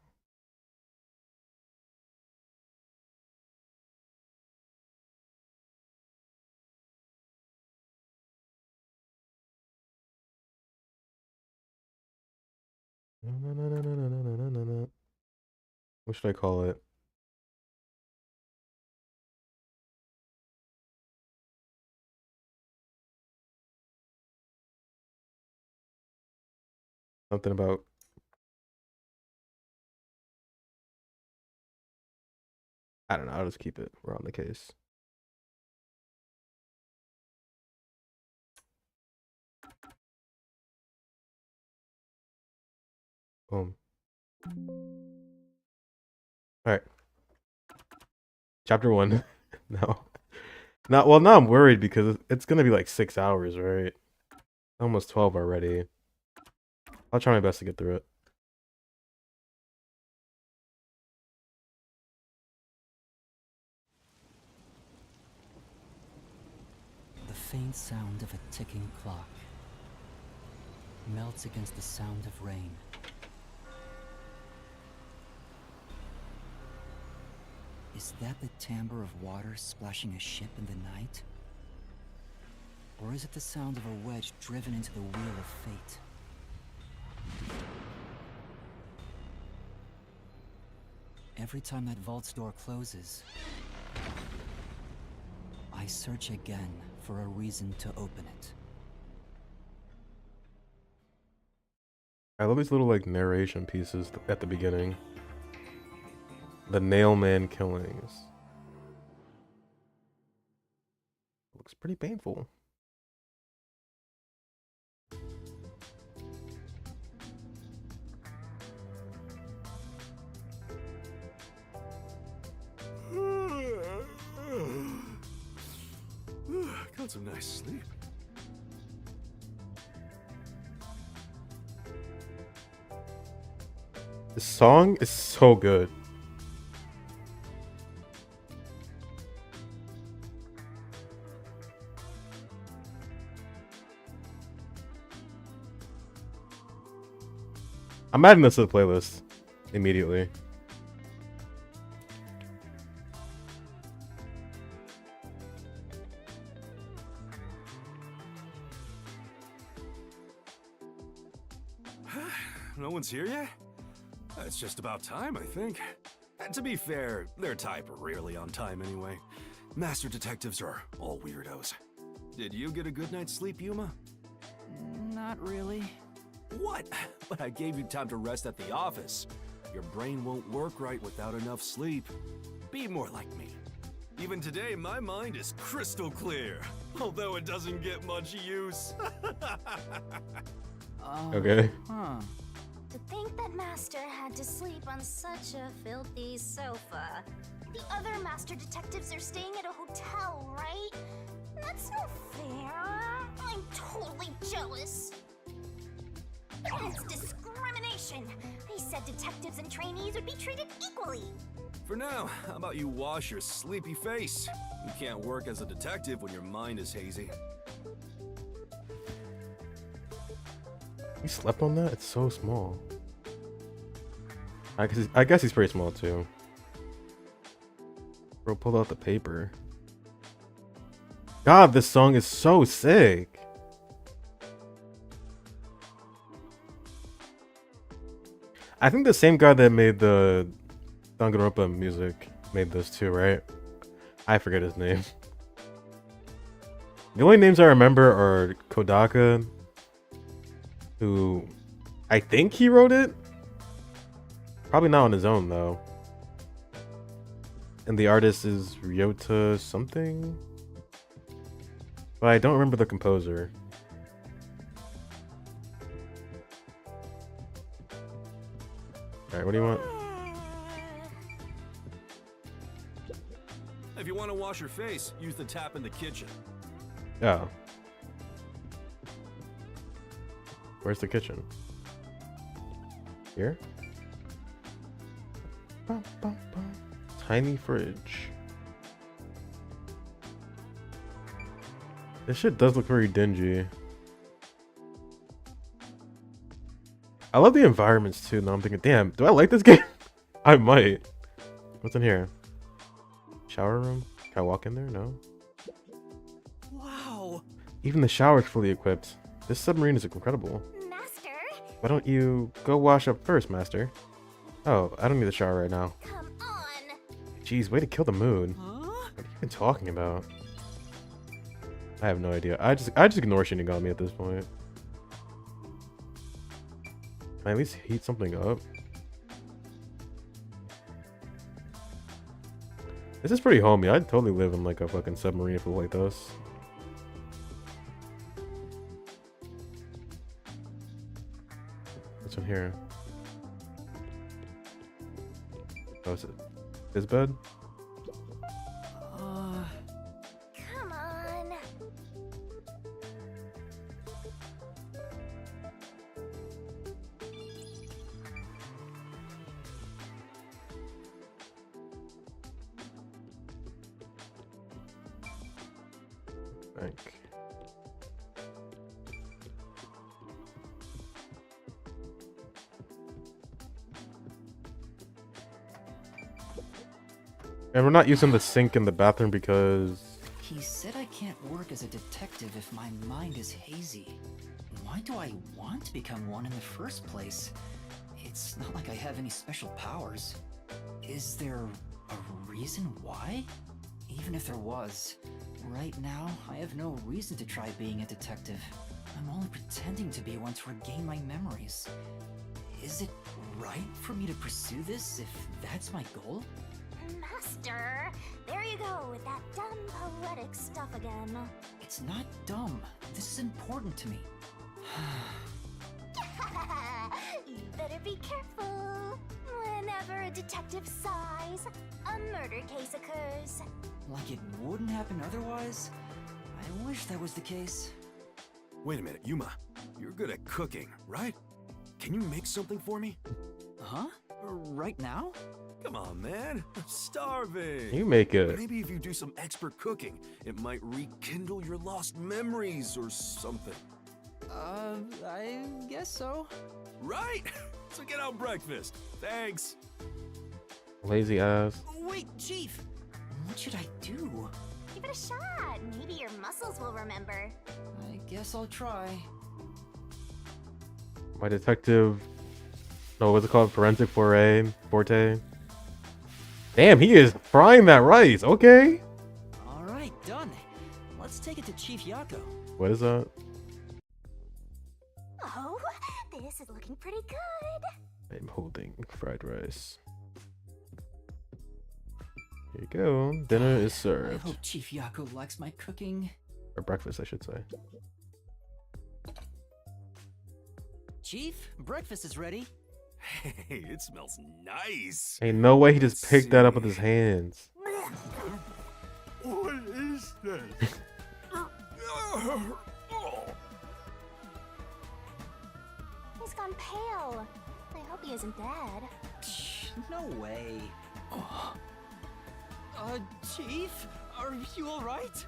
Speaker 1: Na-na-na-na-na-na-na-na-na. What should I call it? Something about... I don't know, I'll just keep it. We're on the case. Boom. Alright. Chapter 1. No. Not well, now I'm worried because it's gonna be like 6 hours, right? Almost 12 already. I'll try my best to get through it.
Speaker 5: The faint sound of a ticking clock melts against the sound of rain. Is that the timbre of water splashing a ship in the night? Or is it the sound of a wedge driven into the wheel of fate? Every time that vault's door closes, I search again for a reason to open it.
Speaker 1: I love these little like narration pieces at the beginning. The Nailman killings. Looks pretty painful.
Speaker 7: Got some nice sleep.
Speaker 1: The song is so good. I'm adding this to the playlist immediately.
Speaker 7: No one's here yet? It's just about time, I think. And to be fair, their type are rarely on time anyway. Master detectives are all weirdos. Did you get a good night's sleep, Yuma?
Speaker 5: Not really.
Speaker 7: What? But I gave you time to rest at the office. Your brain won't work right without enough sleep. Be more like me. Even today, my mind is crystal clear, although it doesn't get much use.
Speaker 1: Okay.
Speaker 5: Huh.
Speaker 2: To think that Master had to sleep on such a filthy sofa. The other Master Detectives are staying at a hotel, right? That's no fair. I'm totally jealous. It's discrimination. They said detectives and trainees would be treated equally.
Speaker 7: For now, how about you wash your sleepy face? You can't work as a detective when your mind is hazy.
Speaker 1: He slept on that? It's so small. I guess he's pretty small too. Bro, pulled out the paper. God, this song is so sick. I think the same guy that made the Danganronpa music made this too, right? I forget his name. The only names I remember are Kodaka, who I think he wrote it. Probably not on his own though. And the artist is Ryota something. But I don't remember the composer. Alright, what do you want?
Speaker 7: If you want to wash your face, use the tap in the kitchen.
Speaker 1: Oh. Where's the kitchen? Here? Bum, bum, bum. Tiny fridge. This shit does look very dingy. I love the environments too. Now I'm thinking, damn, do I like this game? I might. What's in here? Shower room? Can I walk in there? No.
Speaker 5: Wow.
Speaker 1: Even the shower is fully equipped. This submarine is incredible.
Speaker 2: Master,
Speaker 1: Why don't you go wash up first, Master? Oh, I don't need the shower right now.
Speaker 2: come on.
Speaker 1: Jeez, way to kill the mood.
Speaker 5: Huh?
Speaker 1: What are you even talking about? I have no idea. I just ignore Shinigami at this point. Can I at least heat something up? This is pretty homey. I'd totally live in like a fucking submarine if it was like this. What's in here? Oh, is it his bed?
Speaker 2: Come on.
Speaker 1: Like. And we're not using the sink in the bathroom because...
Speaker 5: He said I can't work as a detective if my mind is hazy. Why do I want to become one in the first place? It's not like I have any special powers. Is there a reason why? Even if there was, right now I have no reason to try being a detective. I'm only pretending to be one to regain my memories. Is it right for me to pursue this if that's my goal?
Speaker 2: Master, there you go with that dumb poetic stuff again.
Speaker 5: It's not dumb. This is important to me.
Speaker 2: You better be careful. Whenever a detective sighs, a murder case occurs.
Speaker 5: Like it wouldn't happen otherwise? I wish that was the case.
Speaker 7: Wait a minute, Yuma. You're good at cooking, right? Can you make something for me?
Speaker 5: Huh? Right now?
Speaker 7: Come on, man. I'm starving.
Speaker 1: You make it.
Speaker 7: Maybe if you do some expert cooking, it might rekindle your lost memories or something.
Speaker 5: I guess so.
Speaker 7: Right? So get out breakfast. Thanks.
Speaker 1: Lazy ass.
Speaker 5: Wait, Chief! What should I do?
Speaker 2: Give it a shot. Maybe your muscles will remember.
Speaker 5: I guess I'll try.
Speaker 1: My detective. No, what's it called? Forensic forte. Damn, he is frying that rice. Okay.
Speaker 5: Alright, done. Let's take it to Chief Yako.
Speaker 1: What is that?
Speaker 2: Oh, this is looking pretty good.
Speaker 1: I'm holding fried rice. Here you go. Dinner is
Speaker 5: I
Speaker 1: served.
Speaker 5: hope Chief Yako likes my cooking.
Speaker 1: Or breakfast, I should say.
Speaker 5: Chief, breakfast is ready.
Speaker 7: Hey, it smells nice.
Speaker 1: Ain't no way he just picked that up with his hands.
Speaker 7: What is this?
Speaker 2: He's gone pale. I hope he isn't dead.
Speaker 5: No way. Chief, are you alright?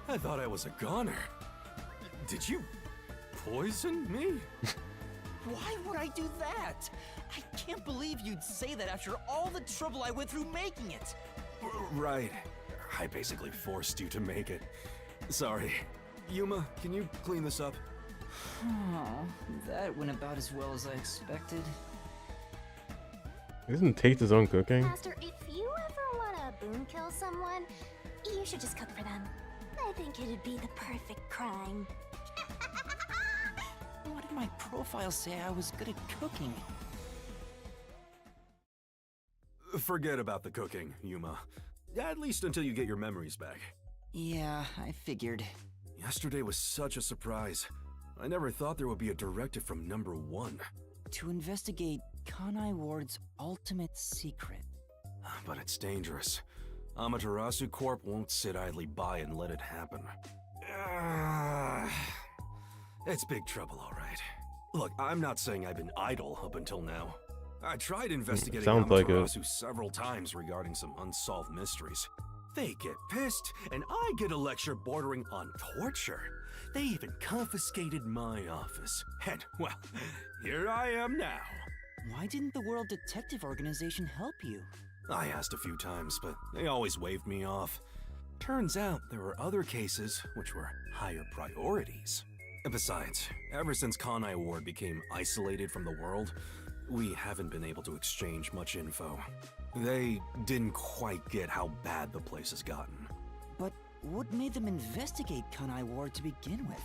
Speaker 7: I thought I was a goner. Did you poison me?
Speaker 5: Why would I do that? I can't believe you'd say that after all the trouble I went through making it.
Speaker 7: Right. I basically forced you to make it. Sorry. Yuma, can you clean this up?
Speaker 5: Oh, that went about as well as I expected.
Speaker 1: He doesn't taste his own cooking.
Speaker 2: Master, if you ever want to boon kill someone, you should just cook for them. I think it'd be the perfect crime.
Speaker 5: What did my profile say I was good at cooking?
Speaker 7: Forget about the cooking, Yuma. At least until you get your memories back.
Speaker 5: Yeah, I figured.
Speaker 7: Yesterday was such a surprise. I never thought there would be a directive from number 1.
Speaker 5: To investigate Kanai Ward's ultimate secret.
Speaker 7: But it's dangerous. Amaterasu Corp won't sit idly by and let it happen. It's big trouble, all right. Look, I'm not saying I've been idle up until now. I tried investigating
Speaker 1: Sounds like
Speaker 7: Amaterasu several times regarding some unsolved mysteries. They get pissed, and I get a lecture bordering on torture. They even confiscated my office. And, well, here I am now.
Speaker 5: Why didn't the World Detective Organization help you?
Speaker 7: I asked a few times, but they always waved me off. Turns out there were other cases which were higher priorities. And besides, ever since Kanai Ward became isolated from the world, we haven't been able to exchange much info. They didn't quite get how bad the place has gotten.
Speaker 5: But what made them investigate Kanai Ward to begin with?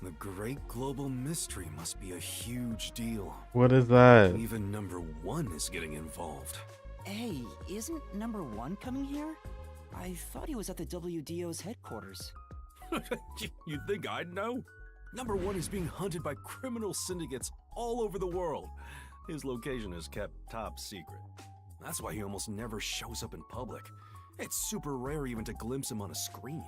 Speaker 7: The great global mystery must be a huge deal.
Speaker 1: What is that?
Speaker 7: Even number 1 is getting involved.
Speaker 5: Hey, isn't number 1 coming here? I thought he was at the WDO's headquarters.
Speaker 7: You think I'd know? Number 1 is being hunted by criminal syndicates all over the world. His location is kept top secret. That's why he almost never shows up in public. It's super rare even to glimpse him on a screen.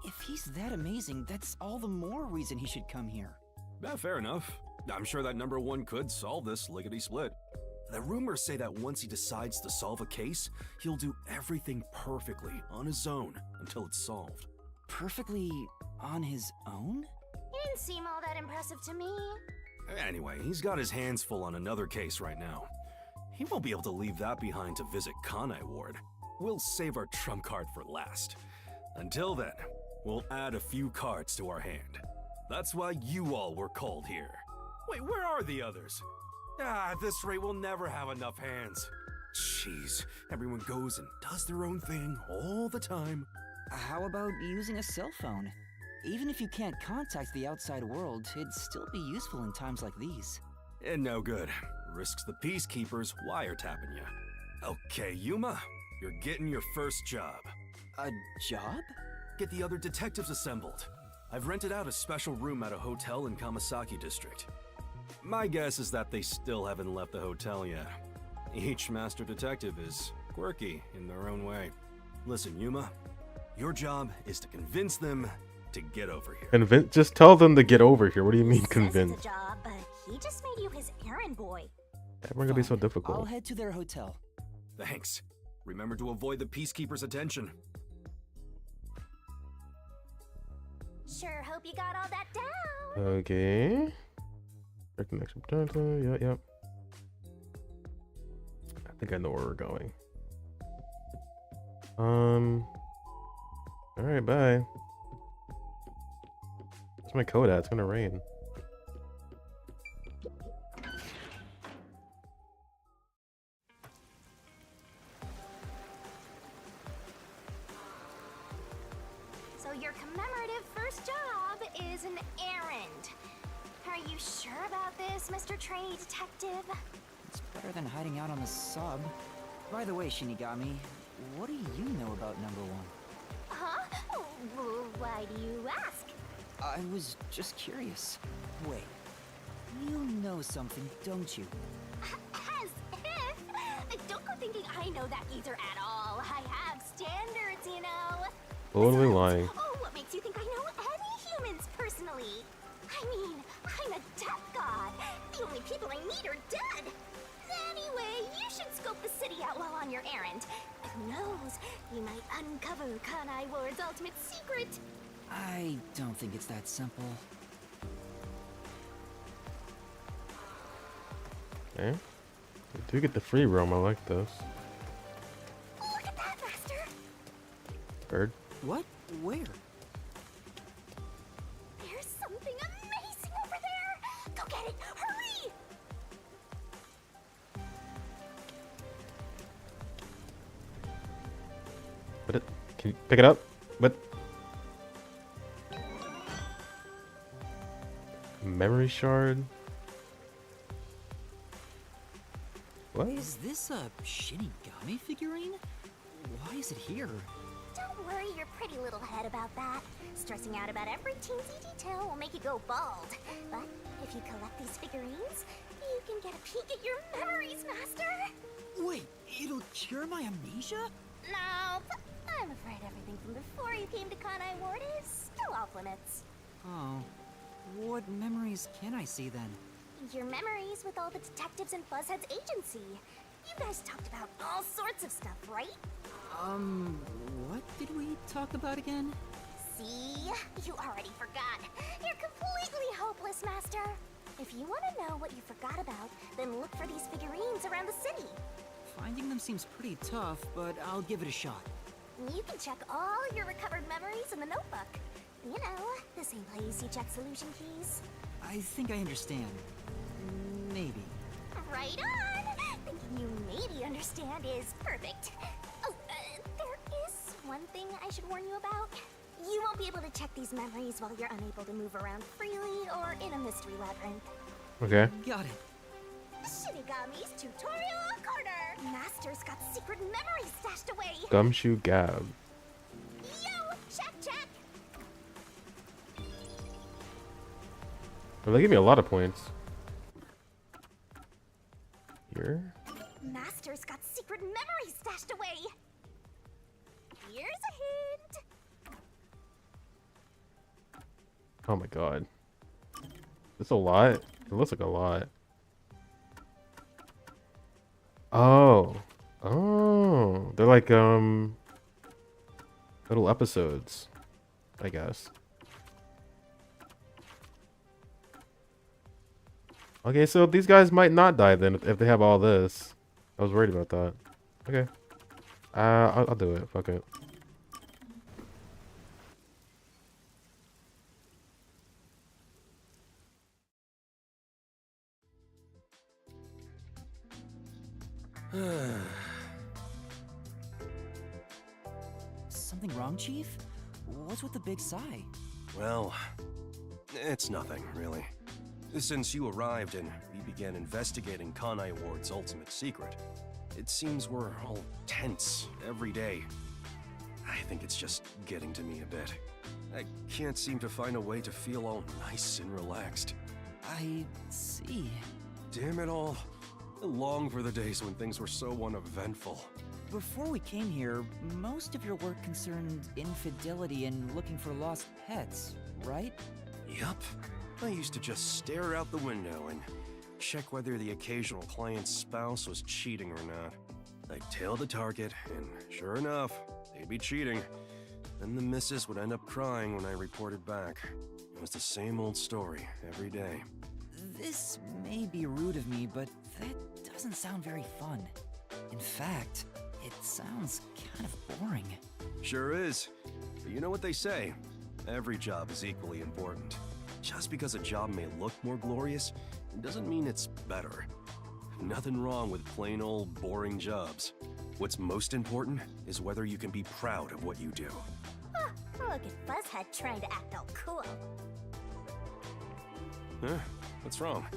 Speaker 5: If he's that amazing, that's all the more reason he should come here.
Speaker 7: Yeah, fair enough. I'm sure that number 1 could solve this lickety-split. The rumors say that once he decides to solve a case, he'll do everything perfectly on his own until it's solved.
Speaker 5: Perfectly on his own?
Speaker 2: He didn't seem all that impressive to me.
Speaker 7: Anyway, he's got his hands full on another case right now. He won't be able to leave that behind to visit Kanai Ward. We'll save our trump card for last. Until then, we'll add a few cards to our hand. That's why you all were called here. Wait, where are the others? At this rate, we'll never have enough hands. Jeez, everyone goes and does their own thing all the time.
Speaker 5: How about using a cell phone? Even if you can't contact the outside world, it'd still be useful in times like these.
Speaker 7: And no good. Risks the peacekeepers wiretapping you. Okay, Yuma, you're getting your first job.
Speaker 5: A job?
Speaker 7: Get the other detectives assembled. I've rented out a special room at a hotel in Kamasaki District. My guess is that they still haven't left the hotel yet. Each master detective is quirky in their own way. Listen, Yuma, your job is to convince them to get over here.
Speaker 1: Just tell them to get over here. What do you mean
Speaker 2: Says
Speaker 1: convince?
Speaker 2: it's a job, but he just made you his errand boy.
Speaker 1: Everyone gonna be so
Speaker 5: Fine. I'll
Speaker 1: difficult.
Speaker 5: head to their hotel.
Speaker 7: Thanks. Remember to avoid the peacekeepers' attention.
Speaker 2: Sure hope you got all that down.
Speaker 1: Okay. Check the next yep. I think I know where we're going. Alright, bye. Where's my code at? It's gonna rain.
Speaker 2: So your commemorative first job is an errand. Are you sure about this, Mr. Trainee Detective?
Speaker 5: It's better than hiding out on the sub. By the way, Shinigami, what do you know about number one?
Speaker 2: Huh? Why do you ask?
Speaker 5: I was just curious. Wait, you know something, don't you?
Speaker 2: As if! Don't go thinking I know that either at all. I have standards, you know.
Speaker 1: Totally
Speaker 2: Besides,
Speaker 1: lying.
Speaker 2: Oh, what makes you think I know any humans personally? I mean, I'm a death god. The only people I need are dead. Anyway, you should scope the city out while on your errand. Who knows? You might uncover Kanai Ward's ultimate secret.
Speaker 5: I don't think it's that simple.
Speaker 1: Okay. We do get the free roam. I like this.
Speaker 2: Look at that, Master.
Speaker 1: Bird.
Speaker 5: What? Where?
Speaker 2: There's something amazing over there. Go get it. Hurry.
Speaker 1: But it. Can you pick it up? What? Memory shard. What?
Speaker 5: Is this a Shinigami figurine? Why is it here?
Speaker 2: Don't worry your pretty little head about that. Stressing out about every teensy detail will make you go bald. But if you collect these figurines, you can get a peek at your memories, Master.
Speaker 5: Wait, it'll cure my amnesia?
Speaker 2: No, but I'm afraid everything from before you came to Kanai Ward is still off limits.
Speaker 5: Oh. What memories can I see then?
Speaker 2: Your memories with all the detectives in Buzzhead's agency. You guys talked about all sorts of stuff, right?
Speaker 5: What did we talk about again?
Speaker 2: See? You already forgot. You're completely hopeless, Master. If you want to know what you forgot about, then look for these figurines around the city.
Speaker 5: Finding them seems pretty tough, but I'll give it a shot.
Speaker 2: You can check all your recovered memories in the notebook. You know, the same place you check solution keys.
Speaker 5: I think I understand. Maybe.
Speaker 2: Right on! Thinking you maybe understand is perfect. Oh, there is one thing I should warn you about. You won't be able to check these memories while you're unable to move around freely or in a mystery labyrinth.
Speaker 1: Okay.
Speaker 5: Got it.
Speaker 2: Shinigami's Tutorial Corner! Master's got secret memories stashed away!
Speaker 1: Gumshoe Gab.
Speaker 2: Yo! Check, check!
Speaker 1: Well, they give me a lot of points. Here.
Speaker 2: Master's got secret memories stashed away! Here's a hint!
Speaker 1: Oh my god. It's a lot. It looks like a lot. Oh. Oh. They're like, little episodes, I guess. Okay, so these guys might not die then if they have all this. I was worried about that. Okay. I'll do it. Fuck it.
Speaker 5: something wrong, Chief? What's with the big sigh?
Speaker 7: Well, it's nothing, really. Since you arrived and we began investigating Kanai Ward's ultimate secret, it seems we're all tense every day. I think it's just getting to me a bit. I can't seem to find a way to feel all nice and relaxed.
Speaker 5: I see.
Speaker 7: Damn it all. I long for the days when things were so uneventful.
Speaker 5: Before we came here, most of your work concerned infidelity and looking for lost pets, right?
Speaker 7: Yup. I used to just stare out the window and check whether the occasional client's spouse was cheating or not. I'd tail the target, and sure enough, they'd be cheating. Then the missus would end up crying when I reported back. It was the same old story every day.
Speaker 5: This may be rude of me, but that doesn't sound very fun. In fact, it sounds kind of boring.
Speaker 7: Sure is. But you know what they say. Every job is equally important. Just because a job may look more glorious, it doesn't mean it's better. Nothing wrong with plain old boring jobs. What's most important is whether you can be proud of what you do.
Speaker 2: Huh, look at Buzzhead trying to act all cool.
Speaker 7: Huh? What's wrong?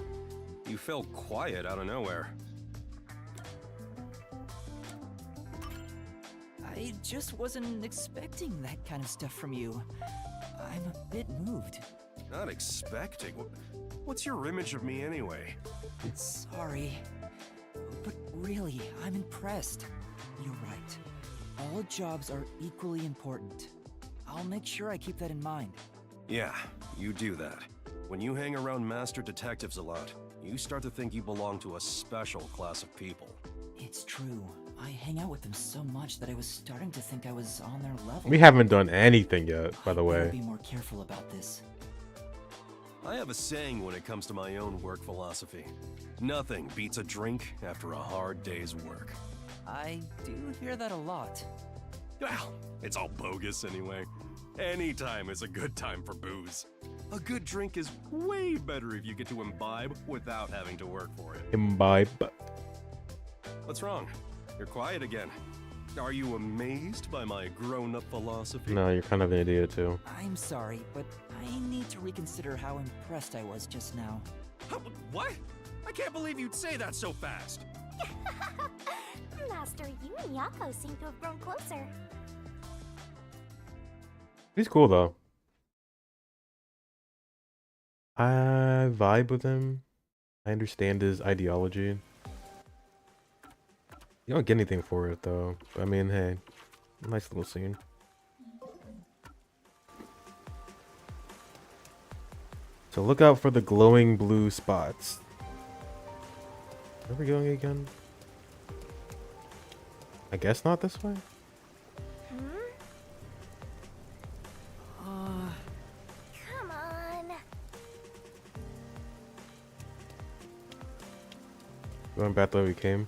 Speaker 7: You fell quiet out of nowhere.
Speaker 5: I just wasn't expecting that kind of stuff from you. I'm a bit moved.
Speaker 7: Not expecting? What's your image of me anyway?
Speaker 5: Sorry. But really, I'm impressed. You're right. All jobs are equally important. I'll make sure I keep that in mind.
Speaker 7: Yeah, you do that. When you hang around master detectives a lot, you start to think you belong to a special class of people.
Speaker 5: It's true. I hang out with them so much that I was starting to think I was on their level.
Speaker 1: We haven't done anything yet, by the
Speaker 5: I better
Speaker 1: way.
Speaker 5: be more careful about this.
Speaker 7: I have a saying when it comes to my own work philosophy. Nothing beats a drink after a hard day's work.
Speaker 5: I do hear that a lot.
Speaker 7: Well, it's all bogus anyway. Any time is a good time for booze. A good drink is way better if you get to imbibe without having to work for it.
Speaker 1: Imbibe.
Speaker 7: What's wrong? You're quiet again. Are you amazed by my grown-up philosophy?
Speaker 1: No, you're kind of an idiot too.
Speaker 5: I'm sorry, but I need to reconsider how impressed I was just now.
Speaker 7: What? I can't believe you'd say that so fast.
Speaker 2: Master, you and Yako seem to have grown closer.
Speaker 1: He's cool though. I vibe with him. I understand his ideology. You don't get anything for it though. I mean, hey, nice little scene. So look out for the glowing blue spots. Where are we going again? I guess not this way.
Speaker 2: Come on.
Speaker 1: Going back the way we came.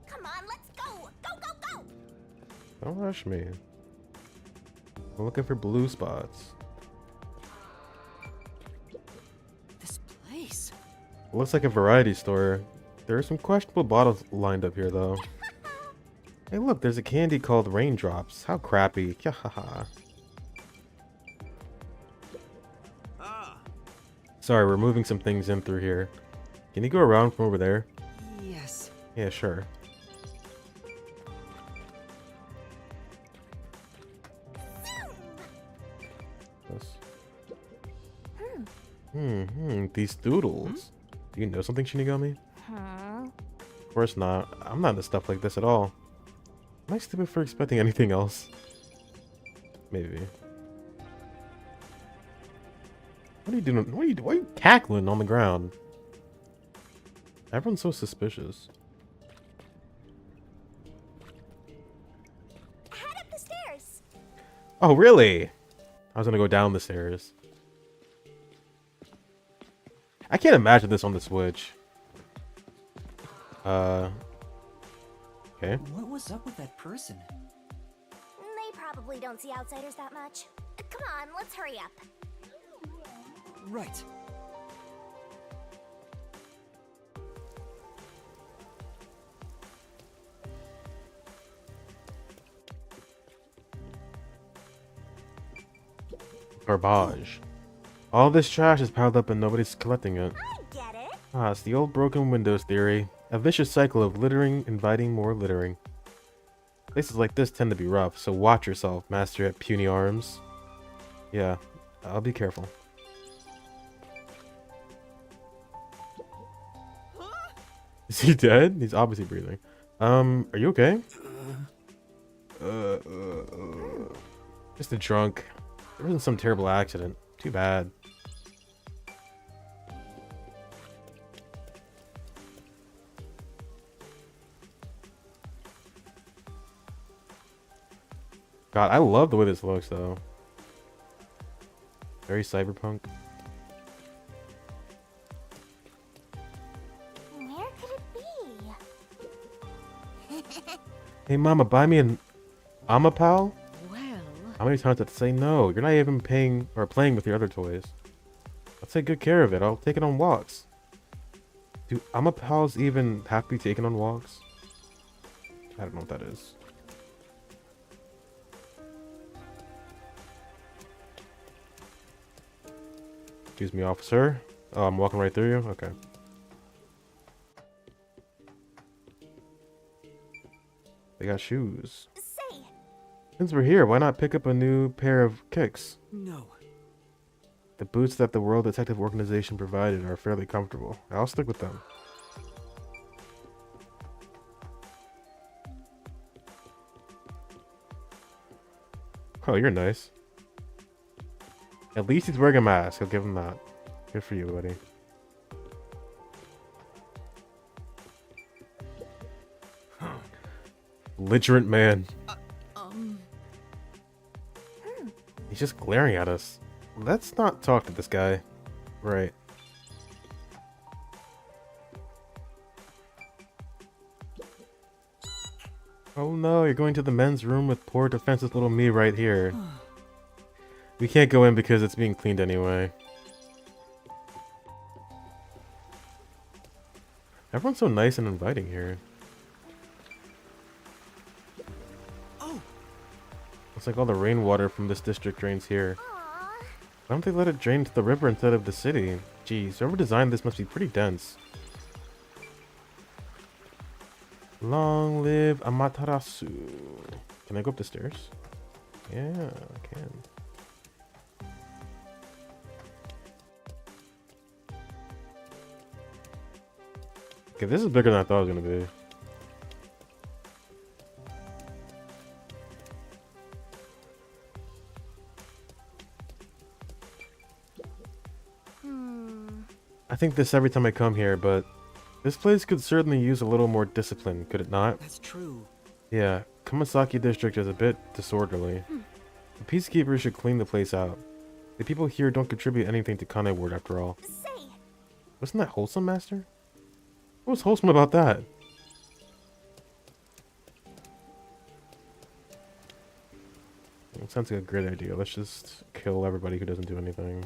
Speaker 2: Come on, let's go. Go, go, go.
Speaker 1: Don't rush me. I'm looking for blue spots.
Speaker 5: This place.
Speaker 1: It looks like a variety store. There are some questionable bottles lined up here though. Hey look, there's a candy called Raindrops. How crappy. Yahaha.
Speaker 7: Ah,
Speaker 1: Sorry, we're moving some things in through here. Can you go around from over there?
Speaker 5: Yes.
Speaker 1: Yeah, sure. These doodles. Do you know something, Shinigami?
Speaker 2: Huh?
Speaker 1: Of course not. I'm not into stuff like this at all. Am I stupid for expecting anything else? Maybe. What are you doing? Why are you cackling on the ground? Everyone's so suspicious.
Speaker 2: Head up the stairs.
Speaker 1: Oh, really? I was gonna go down the stairs. I can't imagine this on the Switch. Okay.
Speaker 5: What was up with that person?
Speaker 2: probably don't see outsiders that much. Come on, let's hurry up.
Speaker 5: Right.
Speaker 1: Garbage. All this trash is piled up and nobody's collecting it.
Speaker 2: I get it.
Speaker 1: Ah, it's the old broken windows theory. A vicious cycle of littering inviting more littering. Places like this tend to be rough, so watch yourself, Master at Puny Arms. Yeah, I'll be careful. Is he dead? He's obviously breathing. Are you okay? Just a drunk. There wasn't some terrible accident. Too bad. God, I love the way this looks, though. Very cyberpunk.
Speaker 2: Where could it be?
Speaker 1: Hey, Mama, buy me an Amapal?
Speaker 4: Well,
Speaker 1: How many times do I have to say no? You're not even paying or playing with your other toys. I'll take good care of it. I'll take it on walks. Do Amapals even have to be taken on walks? I don't know what that is. Excuse me, officer. Oh, I'm walking right through you? Okay. They got shoes.
Speaker 2: Say,
Speaker 1: Since we're here, why not pick up a new pair of kicks?
Speaker 5: No.
Speaker 1: The boots that the World Detective Organization provided are fairly comfortable. I'll stick with them. Oh, you're nice. At least he's wearing a mask. I'll give him that. Good for you, buddy. Belligerent man. He's just glaring at us. Let's not talk to this guy. Right. Oh no, you're going to the men's room with poor defenseless little me right here. We can't go in because it's being cleaned anyway. Everyone's so nice and inviting here.
Speaker 5: Oh,
Speaker 1: Looks like all the rainwater from this district drains here.
Speaker 2: aw,
Speaker 1: Why don't they let it drain to the river instead of the city? Geez, whoever designed this must be pretty dense. Long live Amaterasu. Can I go up the stairs? Yeah, I can. Okay, this is bigger than I thought it was gonna be. I think this every time I come here, but this place could certainly use a little more discipline, could it not?
Speaker 5: that's true.
Speaker 1: Yeah, Kamasaki district is a bit disorderly. The peacekeepers should clean the place out. The people here don't contribute anything to Kanai Ward after all.
Speaker 2: say,
Speaker 1: Wasn't that wholesome, Master? What was wholesome about that? It sounds like a great idea. Let's just kill everybody who doesn't do anything.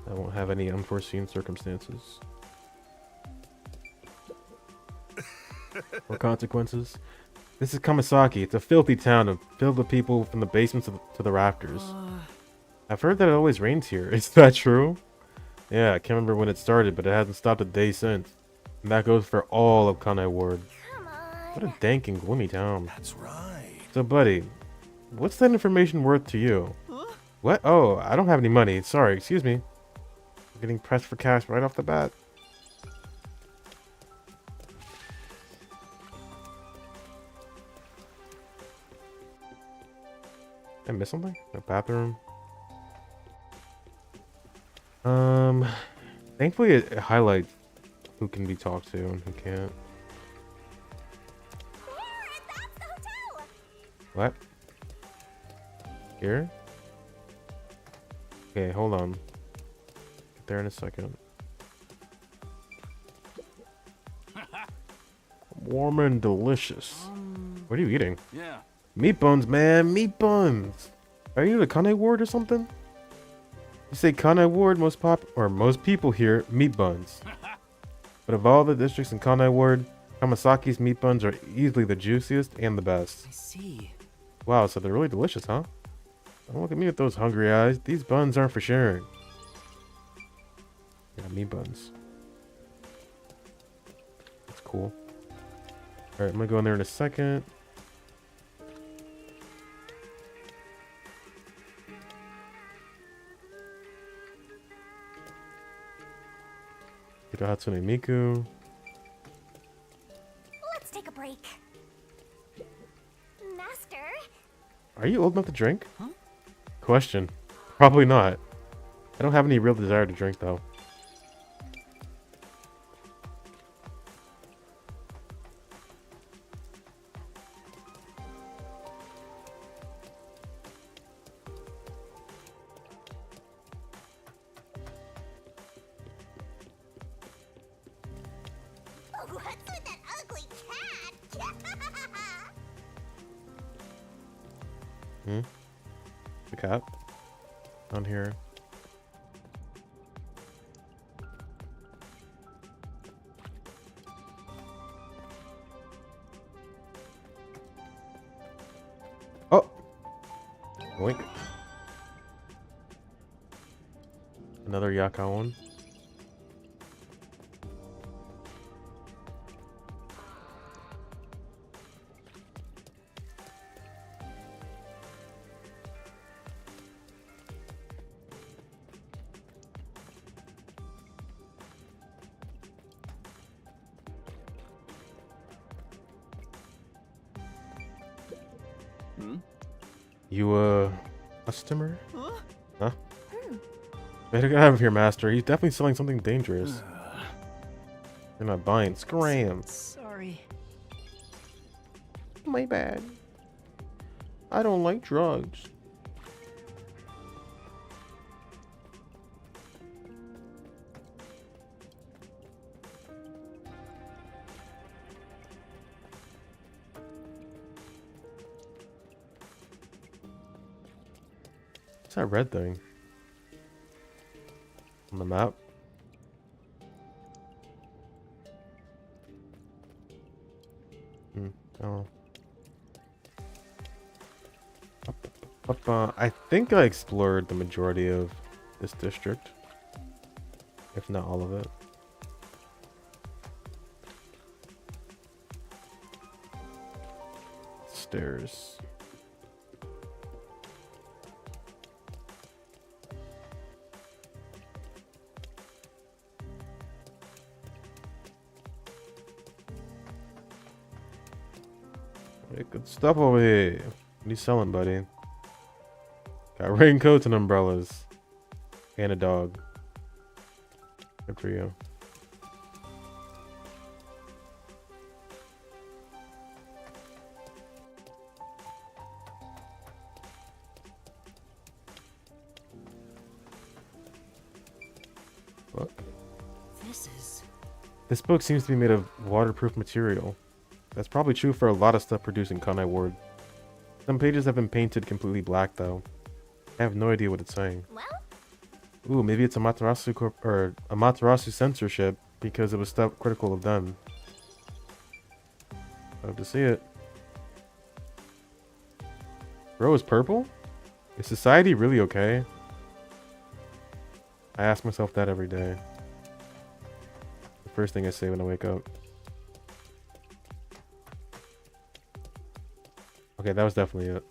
Speaker 1: I won't have any unforeseen circumstances. Or consequences. This is Kamasaki. It's a filthy town filled with people from the basements to the rafters. I've heard that it always rains here. Is that true? Yeah, I can't remember when it started, but it hasn't stopped a day since. And that goes for all of Kanai Ward.
Speaker 2: come on.
Speaker 1: What a dank and gloomy town.
Speaker 7: That's right.
Speaker 1: So, buddy, what's that information worth to you? What? Oh, I don't have any money. Sorry, excuse me. I'm getting pressed for cash right off the bat. Did I miss something? A bathroom? Thankfully it highlights who can be talked to and who can't.
Speaker 2: There, that's the hotel.
Speaker 1: What? Here? Okay, hold on. Get there in a second. Warm and delicious. What are you eating?
Speaker 3: Yeah.
Speaker 1: Meat buns, man. Meat buns. Are you the Kane Ward or something? You say Kane Ward, most people here, meat buns. But of all the districts in Kane Ward, Kamasaki's meat buns are easily the juiciest and the best.
Speaker 5: I see.
Speaker 1: Wow, so they're really delicious, huh? Don't look at me with those hungry eyes. These buns aren't for sharing. Yeah, meat buns. That's cool. Alright, I'm gonna go in there in a second. Get a Hatsune Miku.
Speaker 2: Let's take a break. Master?
Speaker 1: Are you old enough to drink?
Speaker 5: Huh?
Speaker 1: Question. Probably not. I don't have any real desire to drink, though.
Speaker 2: What's with that ugly cat?
Speaker 1: Hmm? The cat? Down here. Oh! Wink. Another Yaka one. You, customer? Huh? Better get out of here, master. He's definitely selling something dangerous. You're not buying. Scram.
Speaker 5: Sorry.
Speaker 1: My bad. I don't like drugs. What's that red thing? On the map? Oh. I think I explored the majority of this district. If not all of it. Stairs. Hey, good stuff over here. What are you selling, buddy? Got raincoats and umbrellas. And a dog. Good for you. What? This book seems to be made of waterproof material. That's probably true for a lot of stuff produced in Kanai Ward. Some pages have been painted completely black, though. I have no idea what it's saying.
Speaker 2: Well?
Speaker 1: Ooh, maybe it's a Amaterasu censorship because it was stuff critical of them. Love to see it. Bro is purple? Is society really okay? I ask myself that every day. The first thing I say when I wake up. Okay, that was definitely it.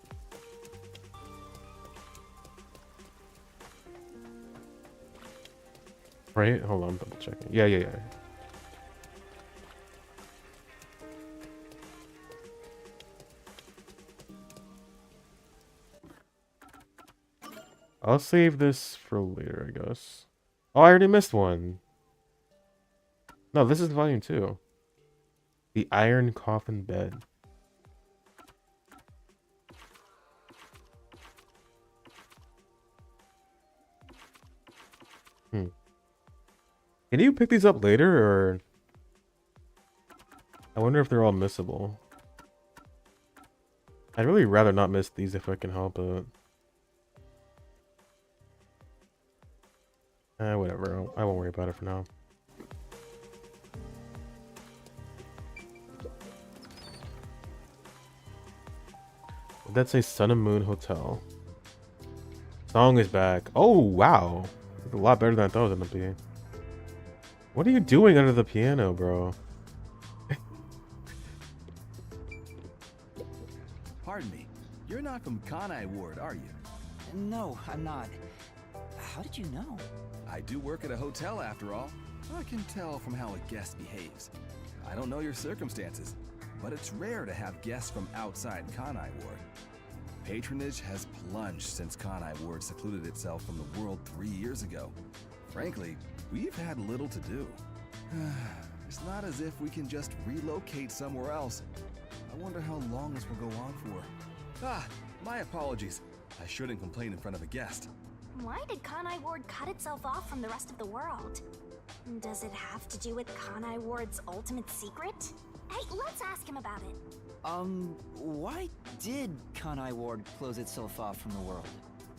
Speaker 1: Right? Hold on, I'm double checking. Yeah. I'll save this for later, I guess. Oh, I already missed one. No, this is volume 2. The Iron Coffin Bed. Can you pick these up later, or... I wonder if they're all missable. I'd really rather not miss these if I can help it. Whatever. I won't worry about it for now. Let's say Sun and Moon Hotel. Song is back. Oh, wow. It's a lot better than I thought it was going to be. What are you doing under the piano, bro?
Speaker 9: Pardon me. You're not from Kanai Ward, are you?
Speaker 5: No, I'm not. How did you know?
Speaker 9: I do work at a hotel after all. I can tell from how a guest behaves. I don't know your circumstances, but it's rare to have guests from outside Kanai Ward. Patronage has plunged since Kanai Ward secluded itself from the world 3 years ago. Frankly, we've had little to do. It's not as if we can just relocate somewhere else. I wonder how long this will go on for. My apologies. I shouldn't complain in front of a guest.
Speaker 2: Why did Kanai Ward cut itself off from the rest of the world? Does it have to do with Kanai Ward's ultimate secret? Hey, let's ask him about it.
Speaker 5: Why did Kanai Ward close itself off from the world?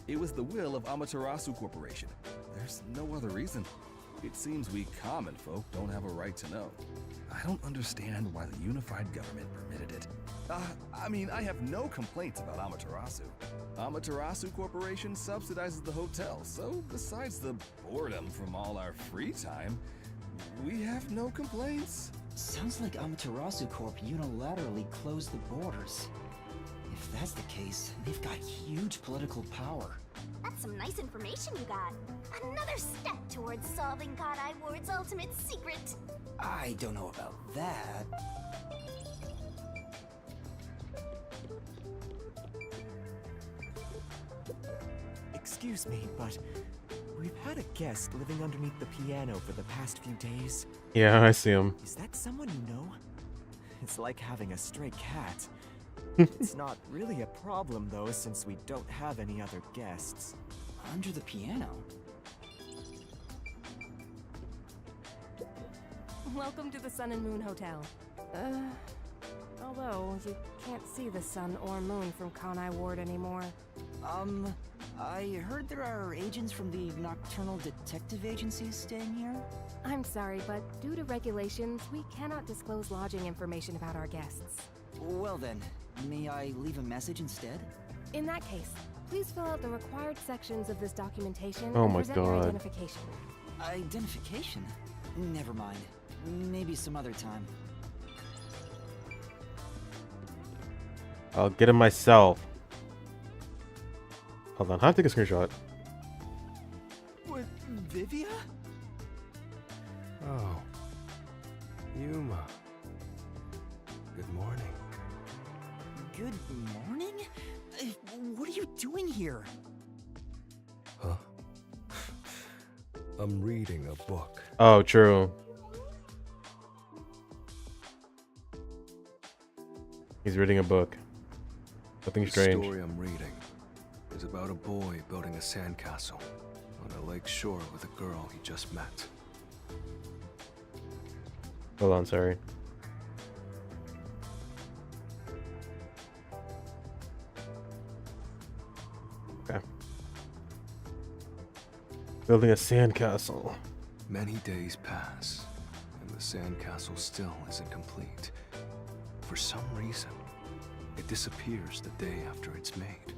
Speaker 9: It was the will of Amaterasu Corporation. There's no other reason. It seems we common folk don't have a right to know. I don't understand why the unified government permitted it. I have no complaints about Amaterasu. Amaterasu Corporation subsidizes the hotel, so besides the boredom from all our free time, we have no complaints.
Speaker 5: Sounds like Amaterasu Corp unilaterally closed the borders. If that's the case, they've got huge political power.
Speaker 2: That's some nice information you got. Another step towards solving Kanai Ward's ultimate secret.
Speaker 5: I don't know about that.
Speaker 10: Excuse me, but we've had a guest living underneath the piano for the past few days.
Speaker 1: Yeah, I see him.
Speaker 10: Is that someone you know? It's like having a stray cat. It's not really a problem though, since we don't have any other guests.
Speaker 5: Under the piano?
Speaker 11: Welcome to the Sun and Moon Hotel. Although you can't see the sun or moon from Kanai Ward anymore.
Speaker 5: I heard there are agents from the Nocturnal Detective Agency staying here?
Speaker 11: I'm sorry, but due to regulations, we cannot disclose lodging information about our guests.
Speaker 5: Well then, may I leave a message instead?
Speaker 11: In that case, please fill out the required sections of this documentation
Speaker 1: Oh
Speaker 11: and
Speaker 1: my
Speaker 11: present your
Speaker 1: God.
Speaker 11: identification.
Speaker 5: Identification? Never mind. Maybe some other time.
Speaker 1: I'll get him myself. Hold on, I have to take a screenshot.
Speaker 10: What, Vivia?
Speaker 6: Oh. Yuma. Good morning.
Speaker 5: Good morning? What are you doing here?
Speaker 6: Huh? I'm reading a book.
Speaker 1: Oh, true. He's reading a book. Nothing
Speaker 6: The
Speaker 1: strange.
Speaker 6: story I'm reading is about a boy building a sandcastle on a lake shore with a girl he just met.
Speaker 1: Hold on, sorry. Okay. Building a sandcastle.
Speaker 6: Many days pass, and the sandcastle still isn't complete. For some reason, it disappears the day after it's made.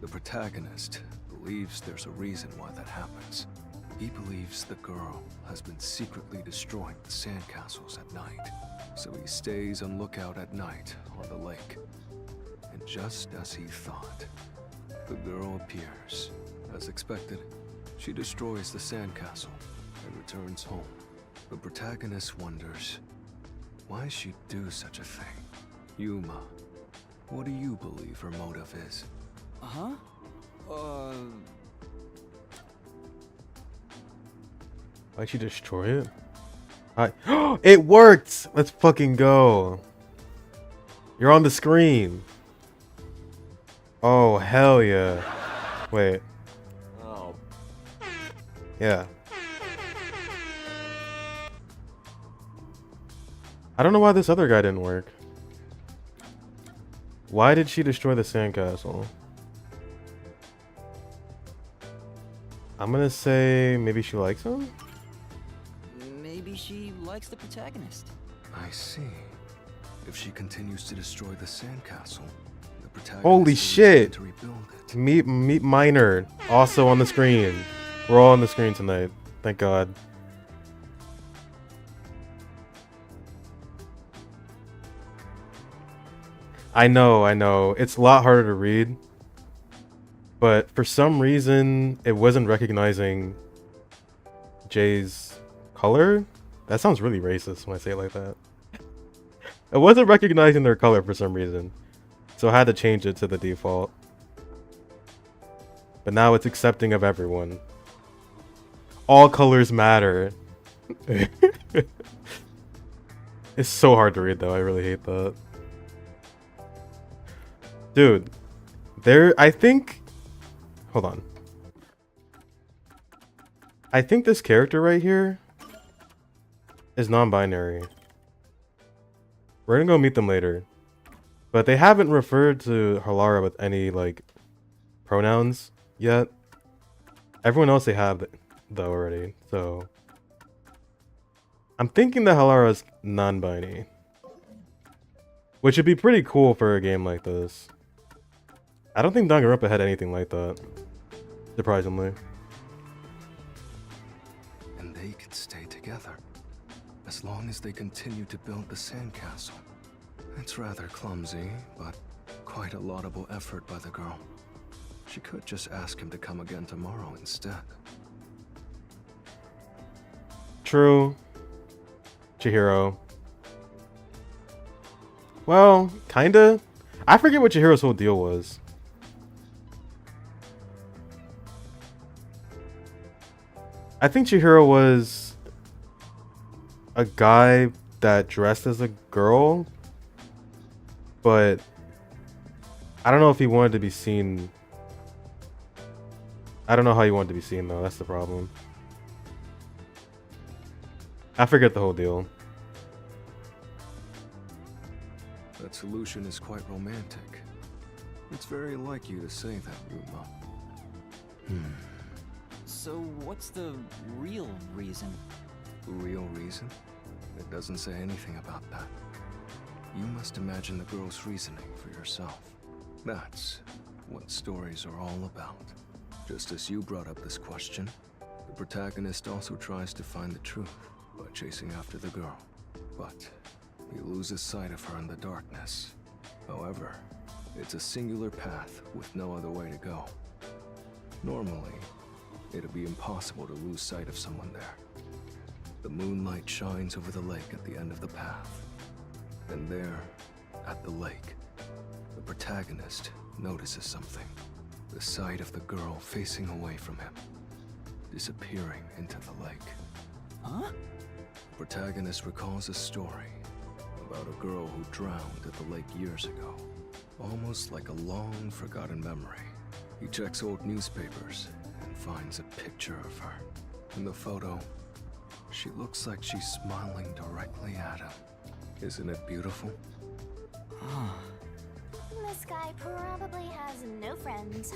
Speaker 6: The protagonist believes there's a reason why that happens. He believes the girl has been secretly destroying the sandcastles at night, so he stays on lookout at night on the lake. And just as he thought, the girl appears. As expected, she destroys the sandcastle and returns home. The protagonist wonders why she'd do such a thing. Yuma, what do you believe her motive is?
Speaker 5: Huh?
Speaker 1: Why'd she destroy it? It worked! Let's fucking go. You're on the screen. Oh, hell yeah. Wait.
Speaker 10: Oh.
Speaker 1: Yeah. I don't know why this other guy didn't work. Why did she destroy the sandcastle? I'm gonna say maybe she likes him?
Speaker 5: Maybe she likes the protagonist.
Speaker 6: I see. If she continues to destroy the sandcastle, the protagonist
Speaker 1: Holy
Speaker 6: will return
Speaker 1: shit!
Speaker 6: to rebuild it.
Speaker 1: Meet Minor also on the screen. We're all on the screen tonight. Thank God. I know. It's a lot harder to read. But for some reason, it wasn't recognizing Jay's color. That sounds really racist when I say it like that. It wasn't recognizing their color for some reason. So I had to change it to the default. But now it's accepting of everyone. All colors matter. It's so hard to read though, I really hate that. Dude, I think... Hold on. I think this character right here is non-binary. We're gonna go meet them later. But they haven't referred to Halara with any, like, pronouns yet. Everyone else they have, though, already, so... I'm thinking that Halara is non-binary. Which would be pretty cool for a game like this. I don't think Danganronpa had anything like that. Surprisingly.
Speaker 6: And they can stay together. As long as they continue to build the sandcastle. It's rather clumsy, but quite a laudable effort by the girl. She could just ask him to come again tomorrow instead.
Speaker 1: True. Chihiro. Well, kinda. I forget what Chihiro's whole deal was. I think Chihiro was a guy that dressed as a girl, but I don't know if he wanted to be seen. I don't know how he wanted to be seen though, that's the problem. I forget the whole deal.
Speaker 6: That solution is quite romantic. It's very like you to say that, Yuma.
Speaker 5: So what's the real reason?
Speaker 6: Real reason? It doesn't say anything about that. You must imagine the girl's reasoning for yourself. That's what stories are all about. Just as you brought up this question, the protagonist also tries to find the truth by chasing after the girl. But he loses sight of her in the darkness. However, it's a singular path with no other way to go. Normally, it'd be impossible to lose sight of someone there. The moonlight shines over the lake at the end of the path. And there, at the lake, the protagonist notices something. The sight of the girl facing away from him, disappearing into the lake.
Speaker 5: Huh?
Speaker 6: The protagonist recalls a story about a girl who drowned at the lake years ago. Almost like a long forgotten memory. He checks old newspapers and finds a picture of her. In the photo, she looks like she's smiling directly at him. Isn't it beautiful?
Speaker 2: This guy probably has no friends.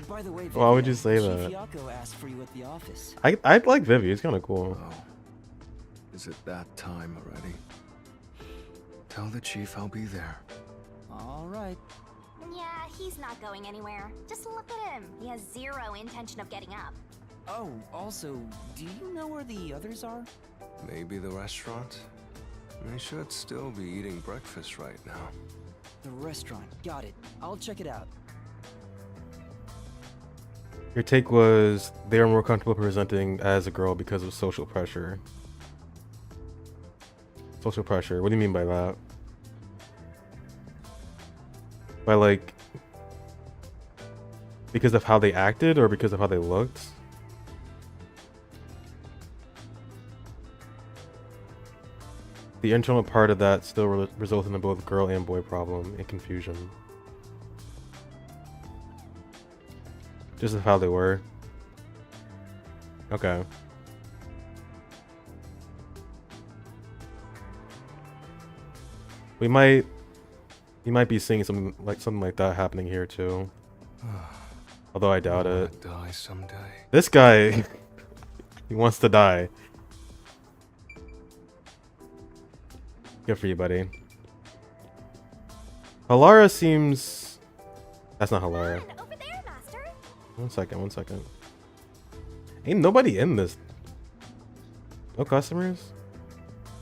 Speaker 5: By the way,
Speaker 1: Why would you say
Speaker 5: Chief
Speaker 1: that?
Speaker 5: Yako asked for you at the office.
Speaker 1: I'd like Vivi, it's kinda cool.
Speaker 6: Oh. Is it that time already? Tell the chief I'll be there.
Speaker 5: All right.
Speaker 2: Yeah, he's not going anywhere. Just look at him. He has zero intention of getting up.
Speaker 5: Oh, also, do you know where the others are?
Speaker 6: Maybe the restaurant? They should still be eating breakfast right now.
Speaker 5: The restaurant. Got it. I'll check it out.
Speaker 1: Your take was they are more comfortable presenting as a girl because of social pressure. Social pressure, what do you mean by that? By like, because of how they acted or because of how they looked? The internal part of that still resulted in both girl and boy problem and confusion. Just of how they were. Okay. We might You might be seeing something like that happening here too. Although I doubt
Speaker 6: I'll
Speaker 1: it.
Speaker 6: die someday.
Speaker 1: This guy, he wants to die. Good for you, buddy. Halara seems... That's not Halara.
Speaker 2: Over there, Master.
Speaker 1: One second. Ain't nobody in this. No customers?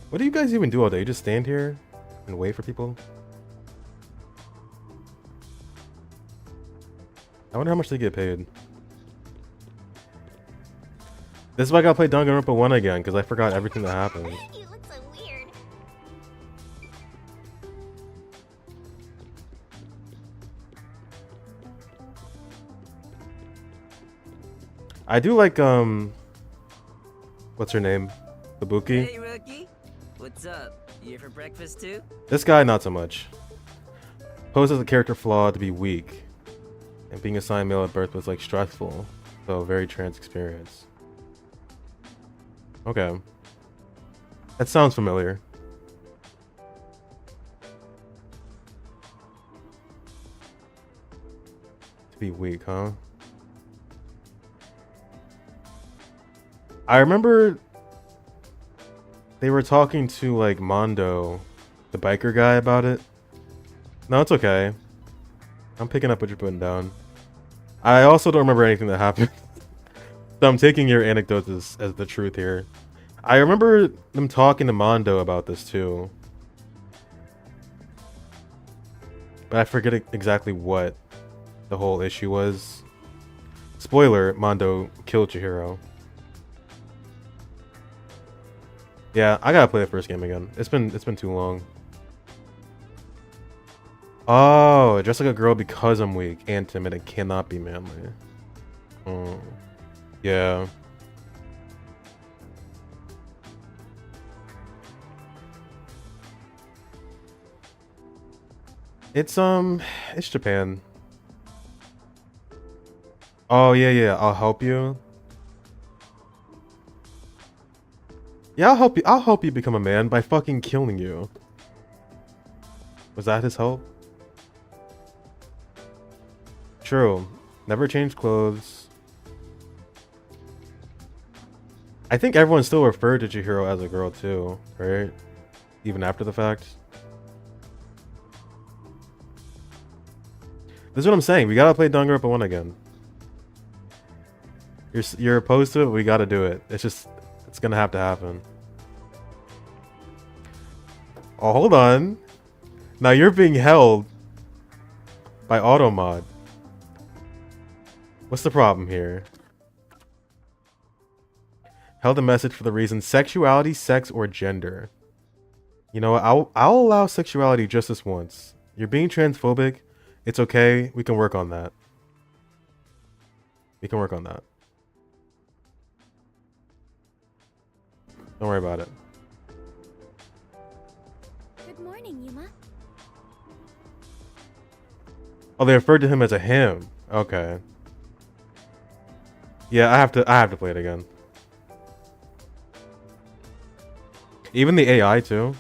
Speaker 1: What do you guys even do all day? You just stand here and wait for people? I wonder how much they get paid. This is why I gotta play Danganronpa 1 again, because I forgot everything that happened.
Speaker 2: You look so weird.
Speaker 1: I do like, what's her name? Kabuki?
Speaker 3: Hey, rookie. What's up? You here for breakfast too?
Speaker 1: This guy, not so much. Poses a character flaw to be weak. And being assigned male at birth was like stressful. So a very trans experience. Okay. That sounds familiar. To be weak, huh? I remember they were talking to like Mondo, the biker guy, about it. No, it's okay. I'm picking up what you're putting down. I also don't remember anything that happened. So I'm taking your anecdotes as the truth here. I remember them talking to Mondo about this too. But I forget exactly what the whole issue was. Spoiler, Mondo killed Chihiro. Yeah, I gotta play the first game again. It's been too long. Oh, dress like a girl because I'm weak and timid and cannot be manly. Oh, yeah. It's Japan. Oh yeah, I'll help you. Yeah, I'll help you become a man by fucking killing you. Was that his hope? True. Never change clothes. I think everyone still referred to Chihiro as a girl too, right? Even after the fact. This is what I'm saying. We gotta play Danganronpa 1 again. You're opposed to it, but we gotta do it. It's gonna have to happen. Oh, hold on. Now you're being held by Automod. What's the problem here? Held a message for the reason sexuality, sex, or gender. You know what? I'll allow sexuality just this once. You're being transphobic. It's okay. We can work on that. We can work on that. Don't worry about it.
Speaker 2: Good morning, Yuma.
Speaker 1: Oh, they referred to him as a him. Okay. Yeah, I have to play it again. Even the AI too.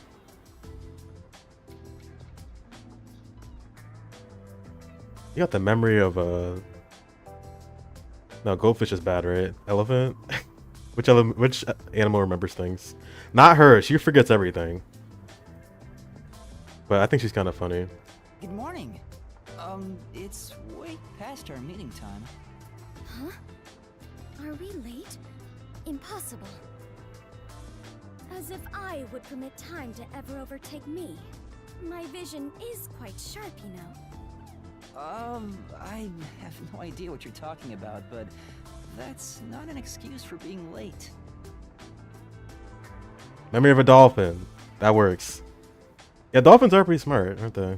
Speaker 1: You got the memory of a... No, goldfish is bad, right? Elephant? Which animal remembers things? Not her. She forgets everything. But I think she's kind of funny.
Speaker 5: Good morning. It's way past our meeting time.
Speaker 2: Huh? Are we late? Impossible. As if I would permit time to ever overtake me. My vision is quite sharp, you know.
Speaker 5: I have no idea what you're talking about, but that's not an excuse for being late.
Speaker 1: Memory of a dolphin. That works. Yeah, dolphins are pretty smart, aren't they?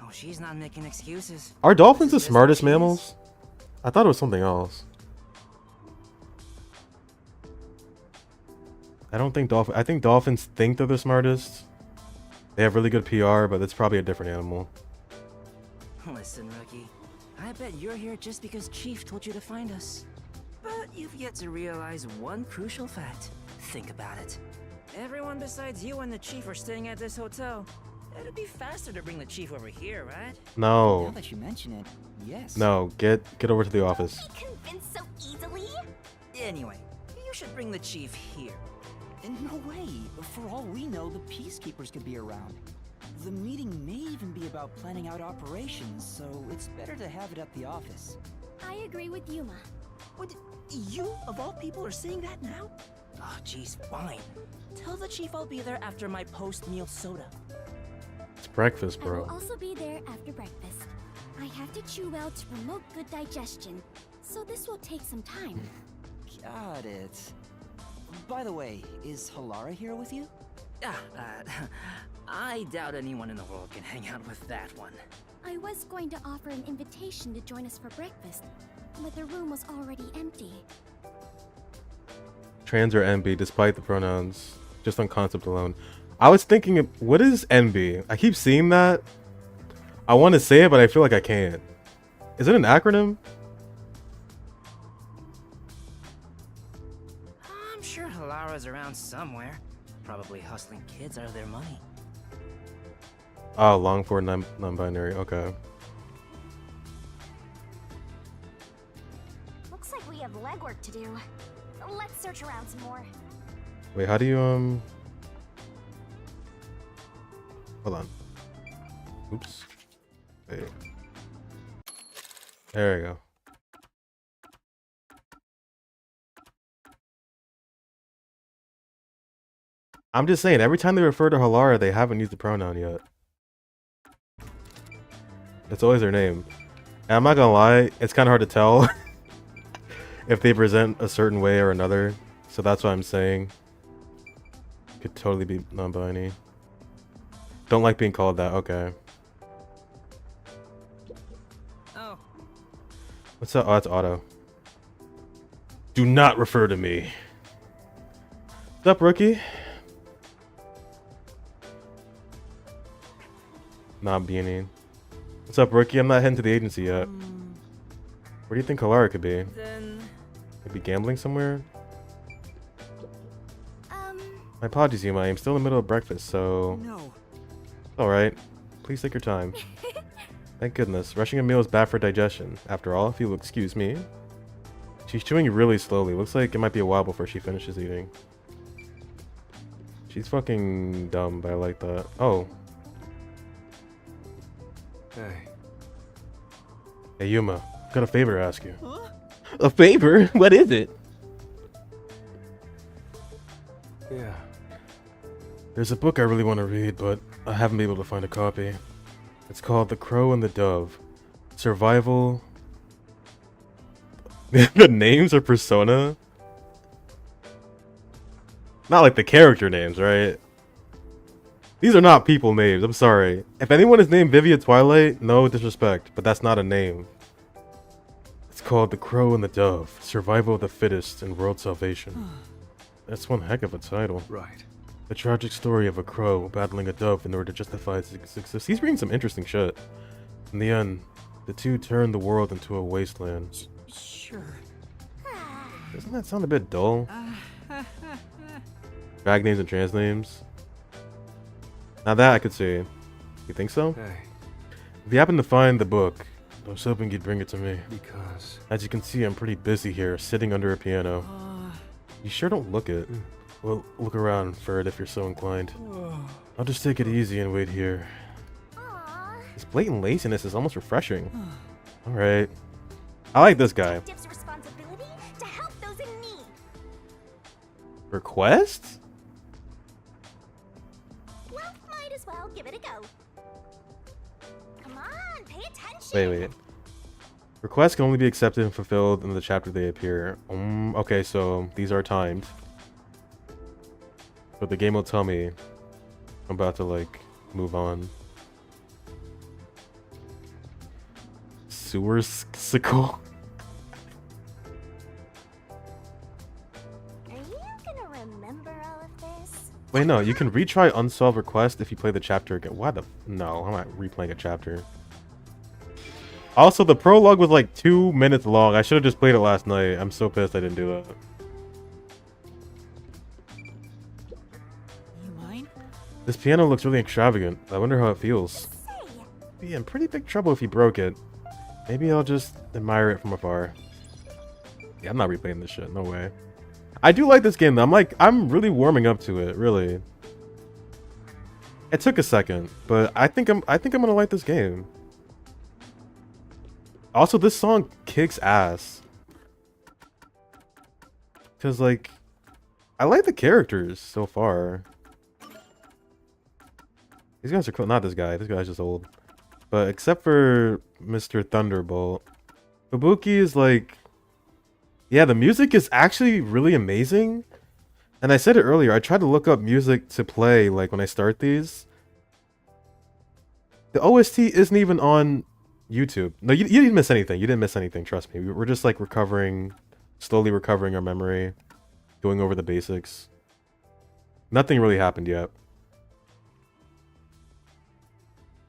Speaker 3: Oh, she's not making excuses.
Speaker 1: Are dolphins the
Speaker 3: This is
Speaker 1: smartest
Speaker 3: what she is.
Speaker 1: mammals? I thought it was something else. I think dolphins think they're the smartest. They have really good PR, but it's probably a different animal.
Speaker 3: Listen, rookie. I bet you're here just because Chief told you to find us. But you've yet to realize one crucial fact. Think about it. Everyone besides you and the Chief are staying at this hotel. It'd be faster to bring the chief over here, right?
Speaker 5: Now
Speaker 1: No.
Speaker 5: that you mention it, yes.
Speaker 1: No, get over to the office.
Speaker 2: Be convinced so easily?
Speaker 3: Anyway, you should bring the chief here.
Speaker 5: No way. For all we know, the peacekeepers could be around. The meeting may even be about planning out operations, so it's better to have it at the office.
Speaker 2: I agree with Yuma.
Speaker 3: What? You, of all people, are saying that now? Oh, jeez, fine. Tell the chief I'll be there after my post-meal soda.
Speaker 1: It's breakfast,
Speaker 2: I will
Speaker 1: bro.
Speaker 2: also be there after breakfast. I have to chew well to promote good digestion, so this will take some time.
Speaker 5: Got it. By the way, is Halara here with you?
Speaker 3: I doubt anyone in the world can hang out with that one.
Speaker 2: I was going to offer an invitation to join us for breakfast, but the room was already empty.
Speaker 1: Trans or NB, despite the pronouns, just on concept alone. I was thinking, what is NB? I keep seeing that. I want to say it, but I feel like I can't. Is it an acronym?
Speaker 3: I'm sure Halara's around somewhere. Probably hustling kids out of their money.
Speaker 1: Oh, long for non-binary. Okay.
Speaker 2: Looks like we have legwork to do. Let's search around some more.
Speaker 1: Wait, how do you Hold on. Oops. Wait. There we go. I'm just saying, every time they refer to Halara, they haven't used the pronoun yet. It's always their name. And I'm not gonna lie, it's kind of hard to tell if they present a certain way or another. So that's what I'm saying. Could totally be non-binary. Don't like being called that, okay.
Speaker 3: Oh.
Speaker 1: What's that? Oh, that's Otto. Do not refer to me. What's up, rookie? Not being. What's up, rookie? I'm not heading to the agency yet. Where do you think Halara could be?
Speaker 3: Then...
Speaker 1: Maybe gambling somewhere? My apologies, Yuma. I'm still in the middle of breakfast, so...
Speaker 5: No.
Speaker 1: Alright. Please take your time. Thank goodness. Rushing a meal is bad for digestion. After all, if you'll excuse me. She's chewing really slowly. Looks like it might be a while before she finishes eating. She's fucking dumb, but I like that. Oh.
Speaker 6: Hey,
Speaker 1: Hey, Yuma. I've got a favor to ask you.
Speaker 5: Huh?
Speaker 1: A favor? What is it?
Speaker 6: yeah.
Speaker 1: There's a book I really want to read, but I haven't been able to find a copy. It's called The Crow and the Dove. Survival... The names are Persona? Not like the character names, right? These are not people names, I'm sorry. If anyone is named Vivia Twilight, no disrespect, but that's not a name. It's called The Crow and the Dove. Survival of the Fittest and World Salvation. That's one heck of a title.
Speaker 6: Right.
Speaker 1: The tragic story of a crow battling a dove in order to justify its existence. He's reading some interesting shit. In the end, the two turned the world into a wasteland.
Speaker 5: Sure.
Speaker 1: Doesn't that sound a bit dull? Drag names and trans names? Now that I could see. You think so?
Speaker 6: Hey,
Speaker 1: If you happen to find the book, I was hoping you'd bring it to me.
Speaker 6: because...
Speaker 1: As you can see, I'm pretty busy here, sitting under a piano. You sure don't look it. Well, look around for it if you're so inclined. I'll just take it easy and wait here.
Speaker 2: Aww.
Speaker 1: This blatant laziness is almost refreshing. Alright. I like this guy.
Speaker 2: Detective's responsibility to help those in need.
Speaker 1: Request?
Speaker 2: Well, might as well give it a go. Come on, pay attention.
Speaker 1: Wait. Requests can only be accepted and fulfilled in the chapter they appear. Okay, so these are timed. But the game will tell me I'm about to, like, move on. Sewersicle?
Speaker 2: Are you gonna remember all of this?
Speaker 1: Wait, no, you can retry unsolved request if you play the chapter again. Why the... No, I'm not replaying a chapter. Also, the prologue was like 2 minutes long. I should have just played it last night. I'm so pissed I didn't do that.
Speaker 5: You mind?
Speaker 1: This piano looks really extravagant. I wonder how it feels. Be in pretty big trouble if he broke it. Maybe I'll just admire it from afar. Yeah, I'm not replaying this shit. No way. I do like this game though. I'm really warming up to it. Really. It took a second, but I think I'm gonna like this game. Also, this song kicks ass. Cause like, I like the characters so far. These guys are cool. Not this guy. This guy's just old. But except for Mr. Thunderbolt, Fubuki is like, yeah, the music is actually really amazing. And I said it earlier, I tried to look up music to play like when I start these. The OST isn't even on YouTube. No, you didn't miss anything. You didn't miss anything, trust me. We're just like slowly recovering our memory, going over the basics. Nothing really happened yet.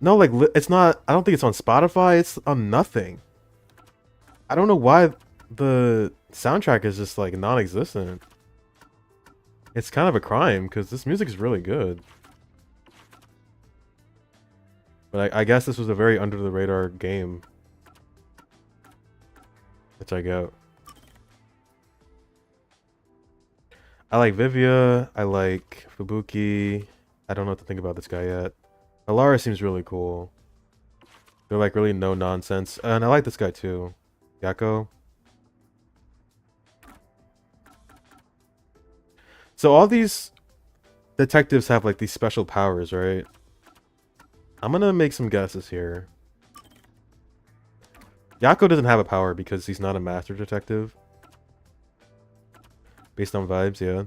Speaker 1: No, like, it's not, I don't think it's on Spotify, it's on nothing. I don't know why the soundtrack is just like non-existent. It's kind of a crime, because this music is really good. But I guess this was a very under-the-radar game. Which I get. I like Vivia, I like Fubuki. I don't know what to think about this guy yet. Alara seems really cool. They're like really no nonsense. And I like this guy too. Yakko. So all these detectives have like these special powers, right? I'm gonna make some guesses here. Yakko doesn't have a power because he's not a master detective. Based on vibes, yeah.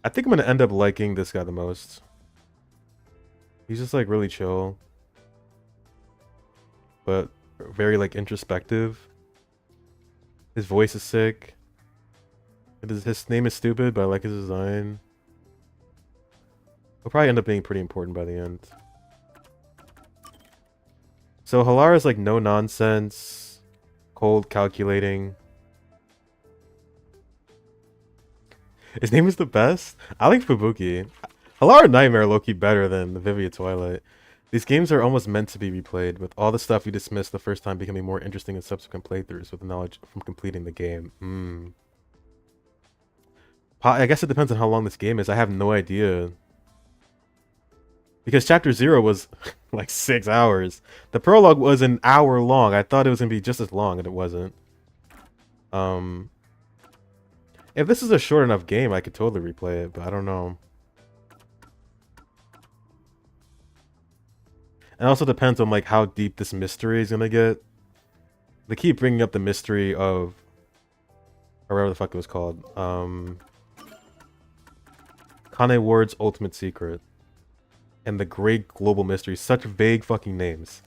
Speaker 1: I think I'm gonna end up liking this guy the most. He's just like really chill. But very like introspective. His voice is sick. His name is stupid, but I like his design. He'll probably end up being pretty important by the end. So Halara is like no nonsense, cold, calculating. His name is the best. I like Fubuki. Halara Nightmare low-key better than the Vivia Twilight. These games are almost meant to be replayed, with all the stuff you dismissed the first time becoming more interesting in subsequent playthroughs with the knowledge from completing the game. I guess it depends on how long this game is. I have no idea. Because Chapter 0 was like 6 hours. The prologue was an hour long. I thought it was going to be just as long, and it wasn't. If this is a short enough game, I could totally replay it, but I don't know. It also depends on like how deep this mystery is gonna get. They keep bringing up the mystery of, or whatever the fuck it was called, Kane Ward's ultimate secret, and the great global mystery. Such vague fucking names.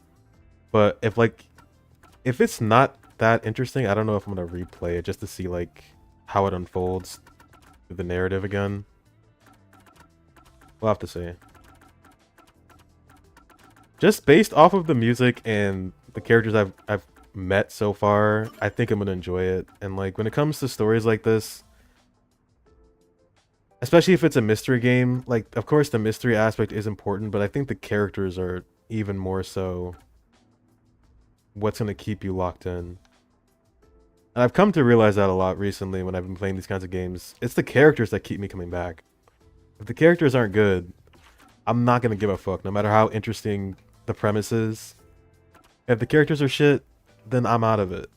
Speaker 1: But if it's not that interesting, I don't know if I'm gonna replay it just to see like how it unfolds through the narrative again. We'll have to see. Just based off of the music and the characters I've met so far, I think I'm gonna enjoy it. And like when it comes to stories like this, especially if it's a mystery game, like of course the mystery aspect is important, but I think the characters are even more so what's gonna keep you locked in. And I've come to realize that a lot recently when I've been playing these kinds of games. It's the characters that keep me coming back. If the characters aren't good, I'm not gonna give a fuck, no matter how interesting the premise is. If the characters are shit, then I'm out of it.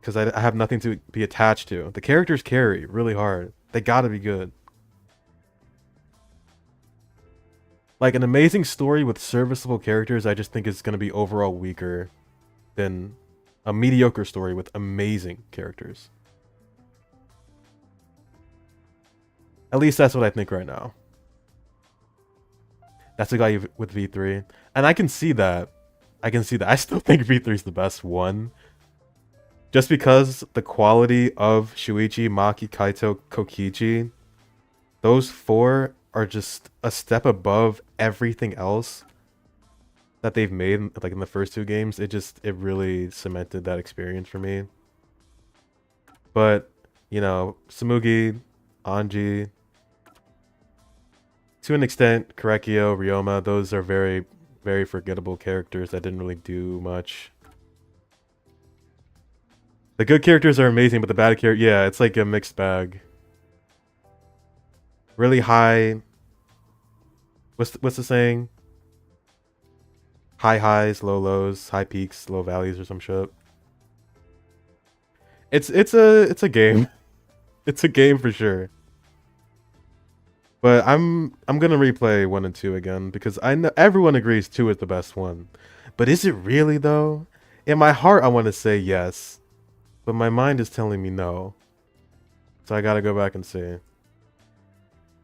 Speaker 1: Because I have nothing to be attached to. The characters carry really hard. They gotta be good. Like, an amazing story with serviceable characters, I just think is gonna be overall weaker than a mediocre story with amazing characters. At least that's what I think right now. That's the guy with V3. And I can see that. I can see that. I still think V3 is the best one. Just because the quality of Shuichi, Maki, Kaito, Kokichi, those four are just a step above everything else that they've made, like in the first two games. It really cemented that experience for me. But, you know, Tsumugi, Anji, to an extent, Korekio, Ryoma, those are very, very forgettable characters that didn't really do much. The good characters are amazing, but the bad character, yeah, it's like a mixed bag. Really high. What's the saying? High highs, low lows, high peaks, low valleys, or some shit. It's a game. It's a game for sure. But I'm gonna replay 1 and 2 again because I know everyone agrees 2 is the best one. But is it really though? In my heart I want to say yes, but my mind is telling me no. So I gotta go back and see.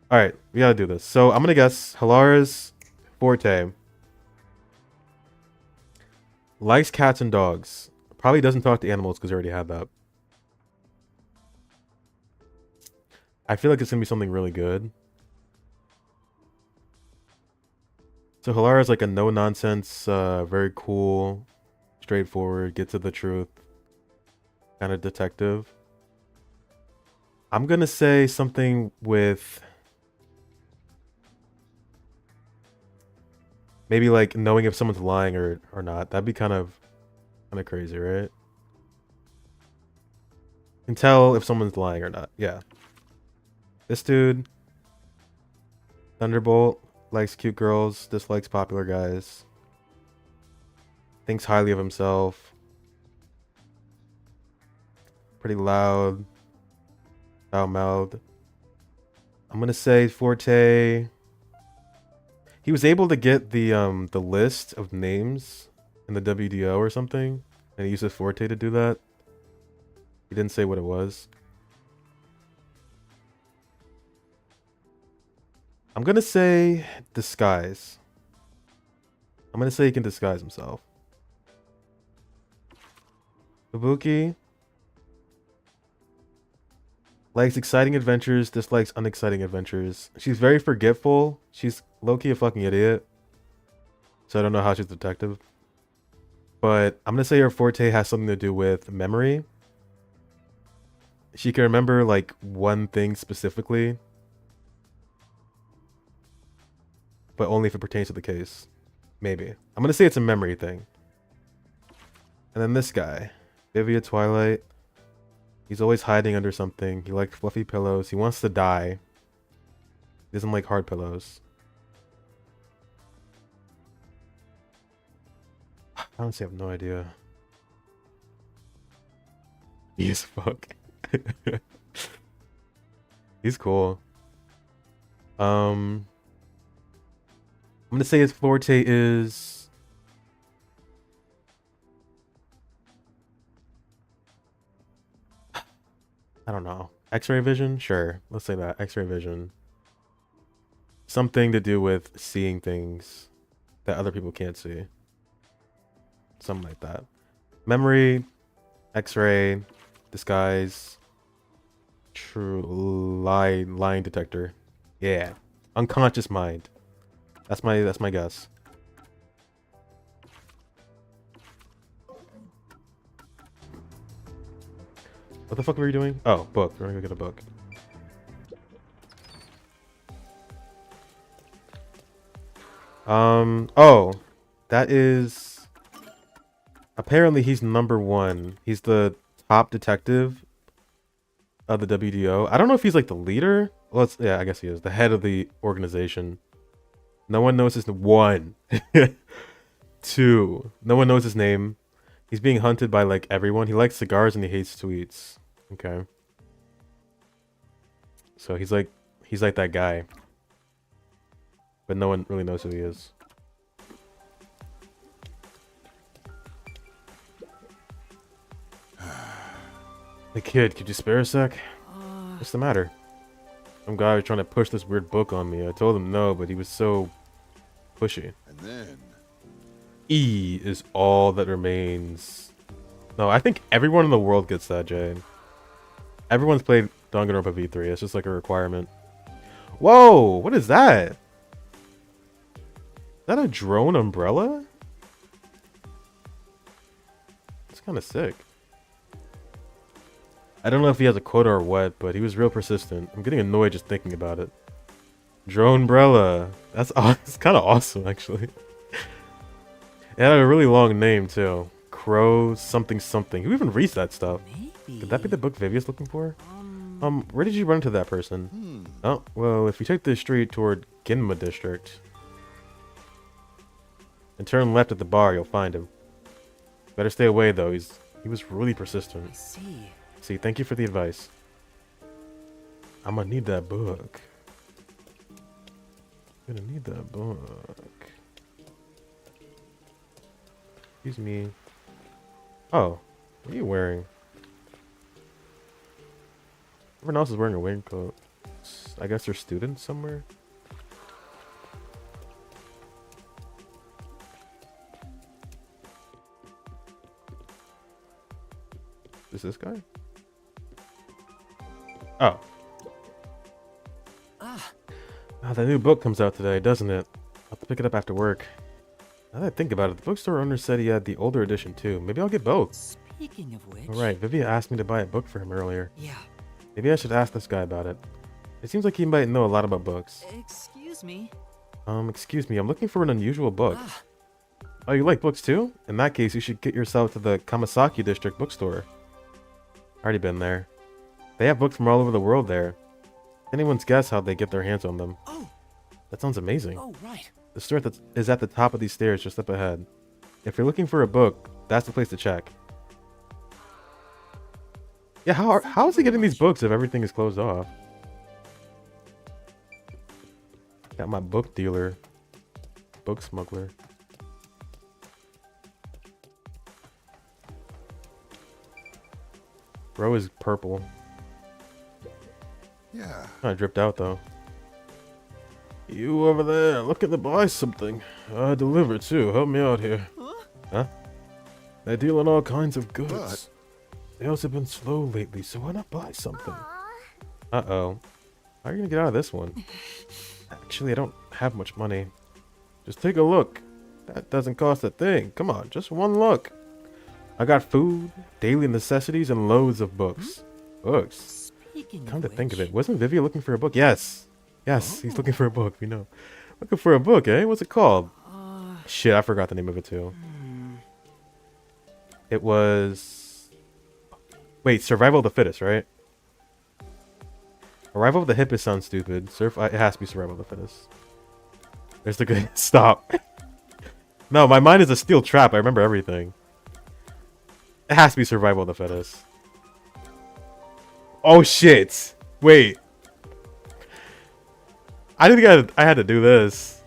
Speaker 1: Alright, we gotta do this. So I'm gonna guess Halara's forte. Likes cats and dogs. Probably doesn't talk to animals because I already had that. I feel like it's gonna be something really good. So Halara is like a no-nonsense, very cool, straightforward, get to the truth kind of detective. I'm gonna say something with maybe like knowing if someone's lying or not. That'd be kind of crazy, right? Can tell if someone's lying or not. Yeah. This dude, Thunderbolt, likes cute girls, dislikes popular guys, thinks highly of himself, pretty loud, foul-mouthed. I'm gonna say forte. He was able to get the list of names in the WDO or something, and he used his forte to do that. He didn't say what it was. I'm gonna say disguise. I'm gonna say he can disguise himself. Ibuki likes exciting adventures, dislikes unexciting adventures. She's very forgetful. She's low-key a fucking idiot. So I don't know how she's a detective. But I'm gonna say her forte has something to do with memory. She can remember like one thing specifically, but only if it pertains to the case. Maybe. I'm gonna say it's a memory thing. And then this guy, Vivia Twilight. He's always hiding under something. He likes fluffy pillows. He wants to die. He doesn't like hard pillows. I honestly have no idea. He is fuck. He's cool. I'm gonna say his forte is I don't know. X-ray vision? Sure. Let's say that. X-ray vision. Something to do with seeing things that other people can't see. Something like that. Memory, X-ray, disguise, true lying detector. Yeah. Unconscious mind. That's my guess. What the fuck were you doing? Oh, book. We're gonna go get a book. Oh, that is apparently he's #1. He's the top detective of the WDO. I don't know if he's like the leader. Well, yeah, I guess he is the head of the organization. No one knows his 1. 2. No one knows his name. He's being hunted by like everyone. He likes cigars and he hates sweets. Okay. So he's like that guy. But no one really knows who he is. Hey kid, could you spare a sec? What's the matter? Some guy was trying to push this weird book on me. I told him no, but he was so pushy.
Speaker 12: And then
Speaker 1: E is all that remains. No, I think everyone in the world gets that, Jay. Everyone's played Danganronpa V3. It's just like a requirement. Whoa, what is that? Is that a drone umbrella? It's kind of sick. I don't know if he has a quota or what, but he was real persistent. I'm getting annoyed just thinking about it. Dronebrella. That's it's kind of awesome, actually. It had a really long name, too. Crow something something. Who even reads that stuff?
Speaker 3: Maybe.
Speaker 1: Could that be the book Vivia's looking for? Where did you run into that person? Oh, well, if you take the street toward Ginma District and turn left at the bar, you'll find him. Better stay away, though. He was really persistent.
Speaker 3: I see.
Speaker 1: See, thank you for the advice. I'm gonna need that book. Gonna need that book. Excuse me. Oh, what are you wearing? Everyone else is wearing a raincoat. I guess they're students somewhere. Is this guy? Oh. Ah, that new book comes out today, doesn't it? I'll have to pick it up after work. Now that I think about it, the bookstore owner said he had the older edition too. Maybe I'll get both.
Speaker 3: Speaking of which...
Speaker 1: Alright, Vivia asked me to buy a book for him earlier.
Speaker 3: Yeah.
Speaker 1: Maybe I should ask this guy about it. It seems like he might know a lot about books.
Speaker 3: Excuse me.
Speaker 1: Excuse me, I'm looking for an unusual book. Oh, you like books too? In that case, you should get yourself to the Kamasaki District bookstore. Already been there. They have books from all over the world there. Anyone's guess how they get their hands on them.
Speaker 3: Oh.
Speaker 1: That sounds amazing.
Speaker 3: Oh, right.
Speaker 1: The store is at the top of these stairs just up ahead. If you're looking for a book, that's the place to check. Yeah, how is he getting these books if everything is closed off? Got my book dealer. Book smuggler. Bro is purple.
Speaker 12: Yeah.
Speaker 1: Kinda dripped out though. You over there, looking to buy something. I deliver too. Help me out here. Huh? They deal in all kinds of goods. Sales have been slow lately, so why not buy something? Uh-oh. How are you gonna get out of this one? Actually, I don't have much money. Just take a look. That doesn't cost a thing. Come on, just one look. I got food, daily necessities, and loads of books. Books? Come to think of it, wasn't Vivia looking for a book? Yes. Yes, he's looking for a book, we know. Looking for a book, eh? What's it called? Shit, I forgot the name of it too. It was... Wait, Survival of the Fittest, right? Arrival of the Hippest sounds stupid. It has to be Survival of the Fittest. There's the good... Stop. No, my mind is a steel trap. I remember everything. It has to be Survival of the Fittest. Oh, shit. Wait. I didn't think I had to do this.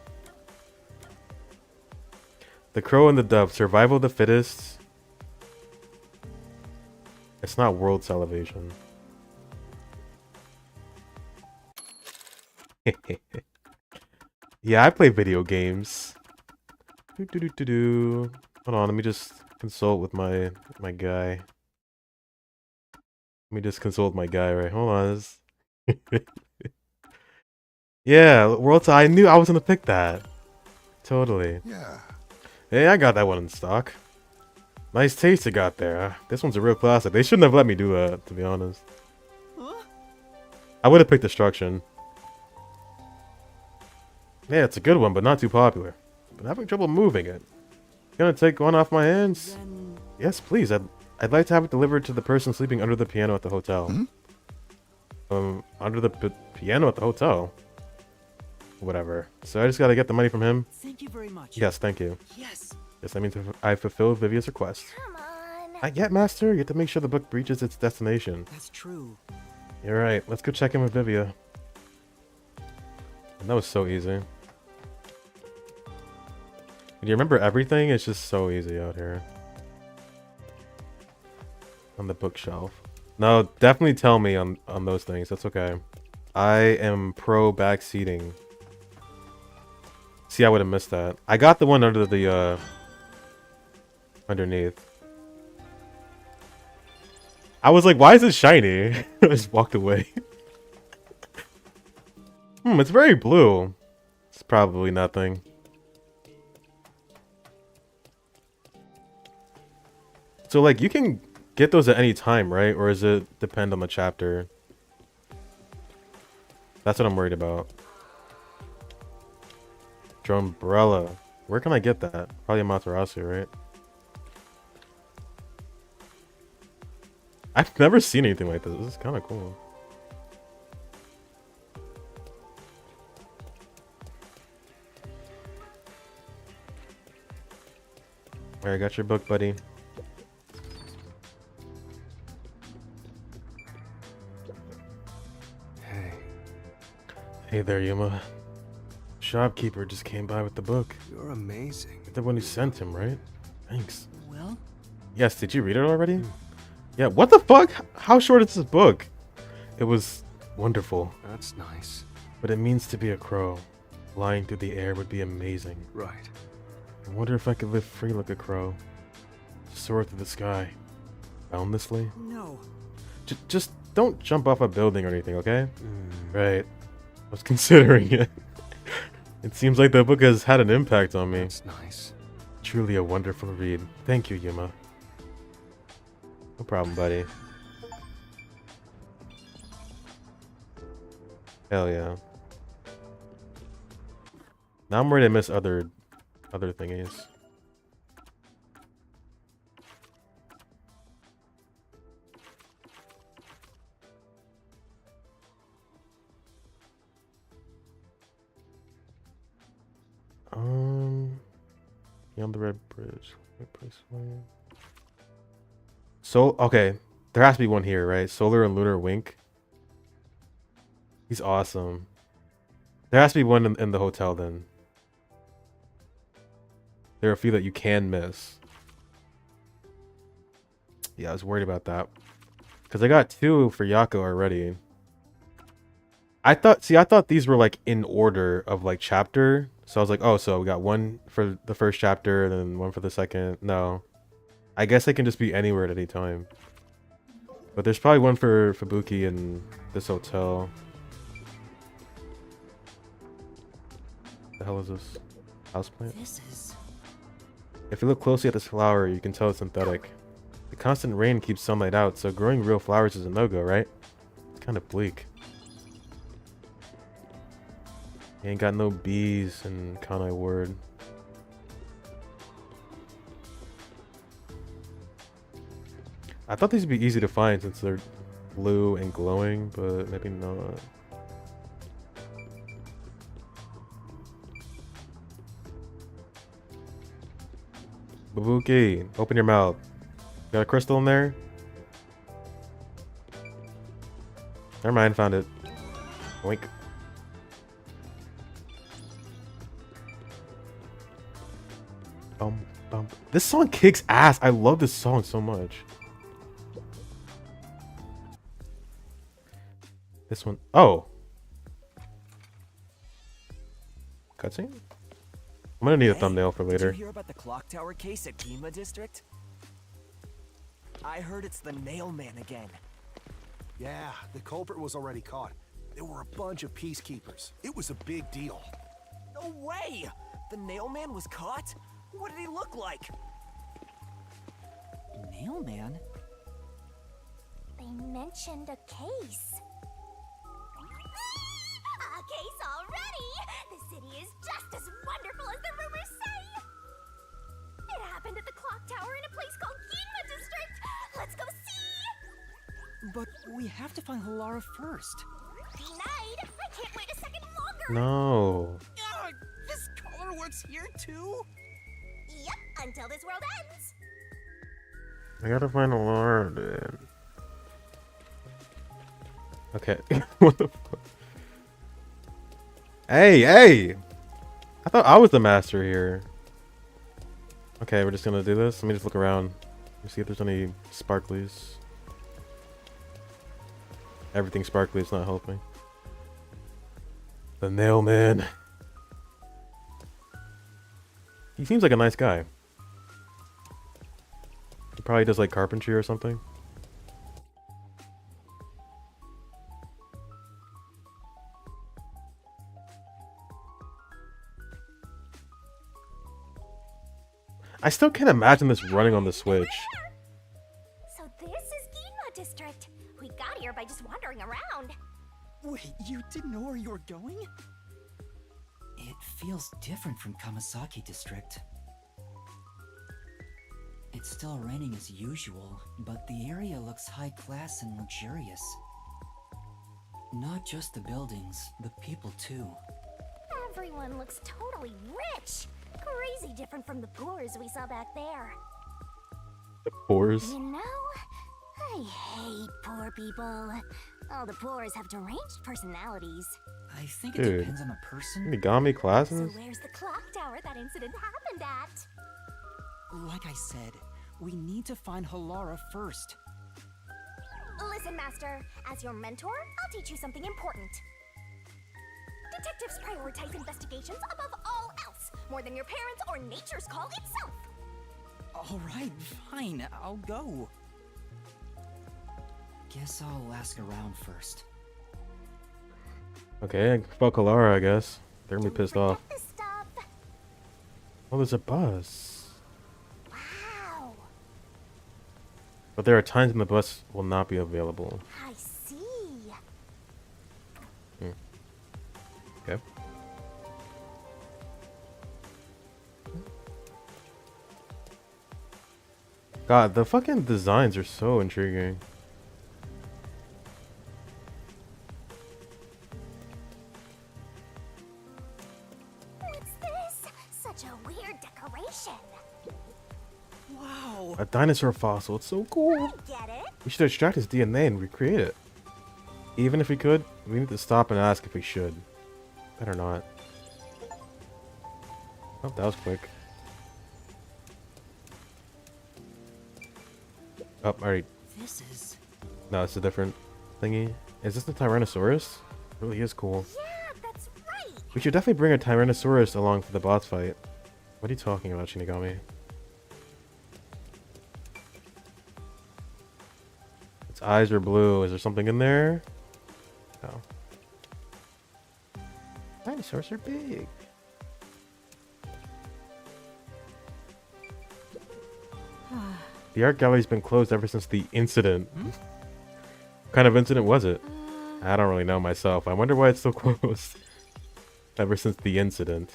Speaker 1: The Crow and the Dove. Survival of the Fittest. It's not World Salvation. Yeah, I play video games. Hold on, let me just consult with my guy. Let me just consult my guy, right? Hold on. Yeah, I knew I was gonna pick that. Totally.
Speaker 12: Yeah.
Speaker 1: Hey, I got that one in stock. Nice taste you got there. This one's a real classic. They shouldn't have let me do that, to be honest. I would have picked Destruction. Yeah, it's a good one, but not too popular. Been having trouble moving it. Gonna take one off my hands? Yes, please. I'd like to have it delivered to the person sleeping under the piano at the hotel. Under the piano at the hotel? Whatever. So I just gotta get the money from him?
Speaker 3: Thank you very much.
Speaker 1: Yes, thank you.
Speaker 3: Yes.
Speaker 1: Yes, that means I fulfilled Vivia's request.
Speaker 2: Come on.
Speaker 1: I get, Master. You have to make sure the book reaches its destination.
Speaker 3: That's true.
Speaker 1: You're right. Let's go check in with Vivia. And that was so easy. When you remember everything, it's just so easy out here. On the bookshelf. No, definitely tell me on those things. That's okay. I am pro backseating. See, I would have missed that. I got the one under the, underneath. I was like, why is it shiny? I just walked away. It's very blue. It's probably nothing. So, like, you can get those at any time, right? Or does it depend on the chapter? That's what I'm worried about. Drumbrella. Where can I get that? Probably in Matarasu, right? I've never seen anything like this. This is kind of cool. Alright, got your book, buddy.
Speaker 6: Hey,
Speaker 1: Hey there, Yuma. Shopkeeper just came by with the book.
Speaker 6: you're amazing.
Speaker 1: You're the one who sent him, right? Thanks.
Speaker 5: Well,
Speaker 1: Yes, did you read it already? Yeah, what the fuck? How short is this book? It was wonderful,
Speaker 6: That's nice.
Speaker 1: but it means to be a crow. Flying through the air would be amazing.
Speaker 6: Right.
Speaker 1: I wonder if I could live free like a crow. Soar through the sky. Boundlessly?
Speaker 5: no.
Speaker 1: Just don't jump off a building or anything, okay? Right. I was considering it. It seems like the book has had an impact on me.
Speaker 6: That's nice.
Speaker 1: Truly a wonderful read. Thank you, Yuma. No problem, buddy. Hell yeah. Now I'm ready to miss other thingies. Beyond the Red Bridge. So, okay. There has to be one here, right? Solar and Lunar Wink. He's awesome. There has to be one in the hotel then. There are a few that you can miss. Yeah, I was worried about that. Because I got 2 for Yako already. I thought these were like in order of like chapter. So I was like, oh, so we got 1 for the first chapter and then 1 for the second. No. I guess they can just be anywhere at any time. But there's probably 1 for Fubuki in this hotel. The hell is this? Houseplant?
Speaker 5: This is...
Speaker 1: If you look closely at this flower, you can tell it's synthetic. The constant rain keeps sunlight out, so growing real flowers is a no-go, right? It's kind of bleak. You ain't got no bees in Kanai Ward. I thought these would be easy to find since they're blue and glowing, but maybe not. Babuki, open your mouth. Got a crystal in there? Never mind, found it. Oink. Bum. This song kicks ass. I love this song so much. This one. Oh. Cutscene? I'm gonna need a thumbnail for later.
Speaker 10: Did you hear about the clock tower case at Gima District? I heard it's the nail man again.
Speaker 7: Yeah, the culprit was already caught. There were a bunch of peacekeepers. It was a big deal.
Speaker 10: No way! The nail man was caught? What did he look like?
Speaker 5: Nail man?
Speaker 2: They mentioned a case. A case already! The city is just as wonderful as the rumors say! It happened at the clock tower in a place called Ginma District! Let's go see!
Speaker 5: But we have to find Halara first.
Speaker 2: Denied! I can't wait a second longer!
Speaker 1: No.
Speaker 3: This color works here too?
Speaker 2: Yep, until this world ends!
Speaker 1: I gotta find a Laura, dude. Okay. What the fuck? Hey! I thought I was the master here. Okay, we're just gonna do this. Let me just look around. Let me see if there's any sparklies. Everything sparkly is not helping. The nail man. He seems like a nice guy. He probably does like carpentry or something. I still can't imagine this running on the Switch.
Speaker 2: So this is Ginma District. We got here by just wandering around.
Speaker 5: Wait, you didn't know where you were going? It feels different from Kamasaki District. It's still raining as usual, but the area looks high class and luxurious. Not just the buildings, the people too.
Speaker 2: Everyone looks totally rich. Crazy different from the poors we saw back there.
Speaker 1: The pores.
Speaker 2: You know, I hate poor people. All the poors have deranged personalities.
Speaker 5: I think it
Speaker 1: Dude.
Speaker 5: depends on the person.
Speaker 1: Origami
Speaker 2: So
Speaker 1: classes?
Speaker 2: where's the clock tower that incident happened at?
Speaker 5: Like I said, we need to find Halara first.
Speaker 2: Listen, Master. As your mentor, I'll teach you something important. Detectives prioritize investigations above all else, more than your parents or nature's call itself.
Speaker 5: Alright, fine, I'll go. Guess I'll ask around first.
Speaker 1: Okay, fuck Alara, I guess. They're gonna be pissed off.
Speaker 2: Forget the stuff.
Speaker 1: Oh, there's a bus.
Speaker 2: Wow.
Speaker 1: But there are times when the bus will not be available.
Speaker 2: I see.
Speaker 1: Okay. God, the fucking designs are so intriguing.
Speaker 2: What's this? Such a weird decoration.
Speaker 5: Wow!
Speaker 1: A dinosaur fossil. It's so cool.
Speaker 2: I get it.
Speaker 1: We should extract his DNA and recreate it. Even if we could, we need to stop and ask if we should. Better not. Oh, that was quick. Oh, alright.
Speaker 5: This is...
Speaker 1: No, it's a different thingy. Is this the Tyrannosaurus? It really is cool.
Speaker 2: Yeah, that's right.
Speaker 1: We should definitely bring a Tyrannosaurus along for the boss fight. What are you talking about, Shinigami? Its eyes are blue. Is there something in there? No. Dinosaurs are big. The art gallery's been closed ever since the incident. What kind of incident was it? I don't really know myself. I wonder why it's still closed. Ever since the incident.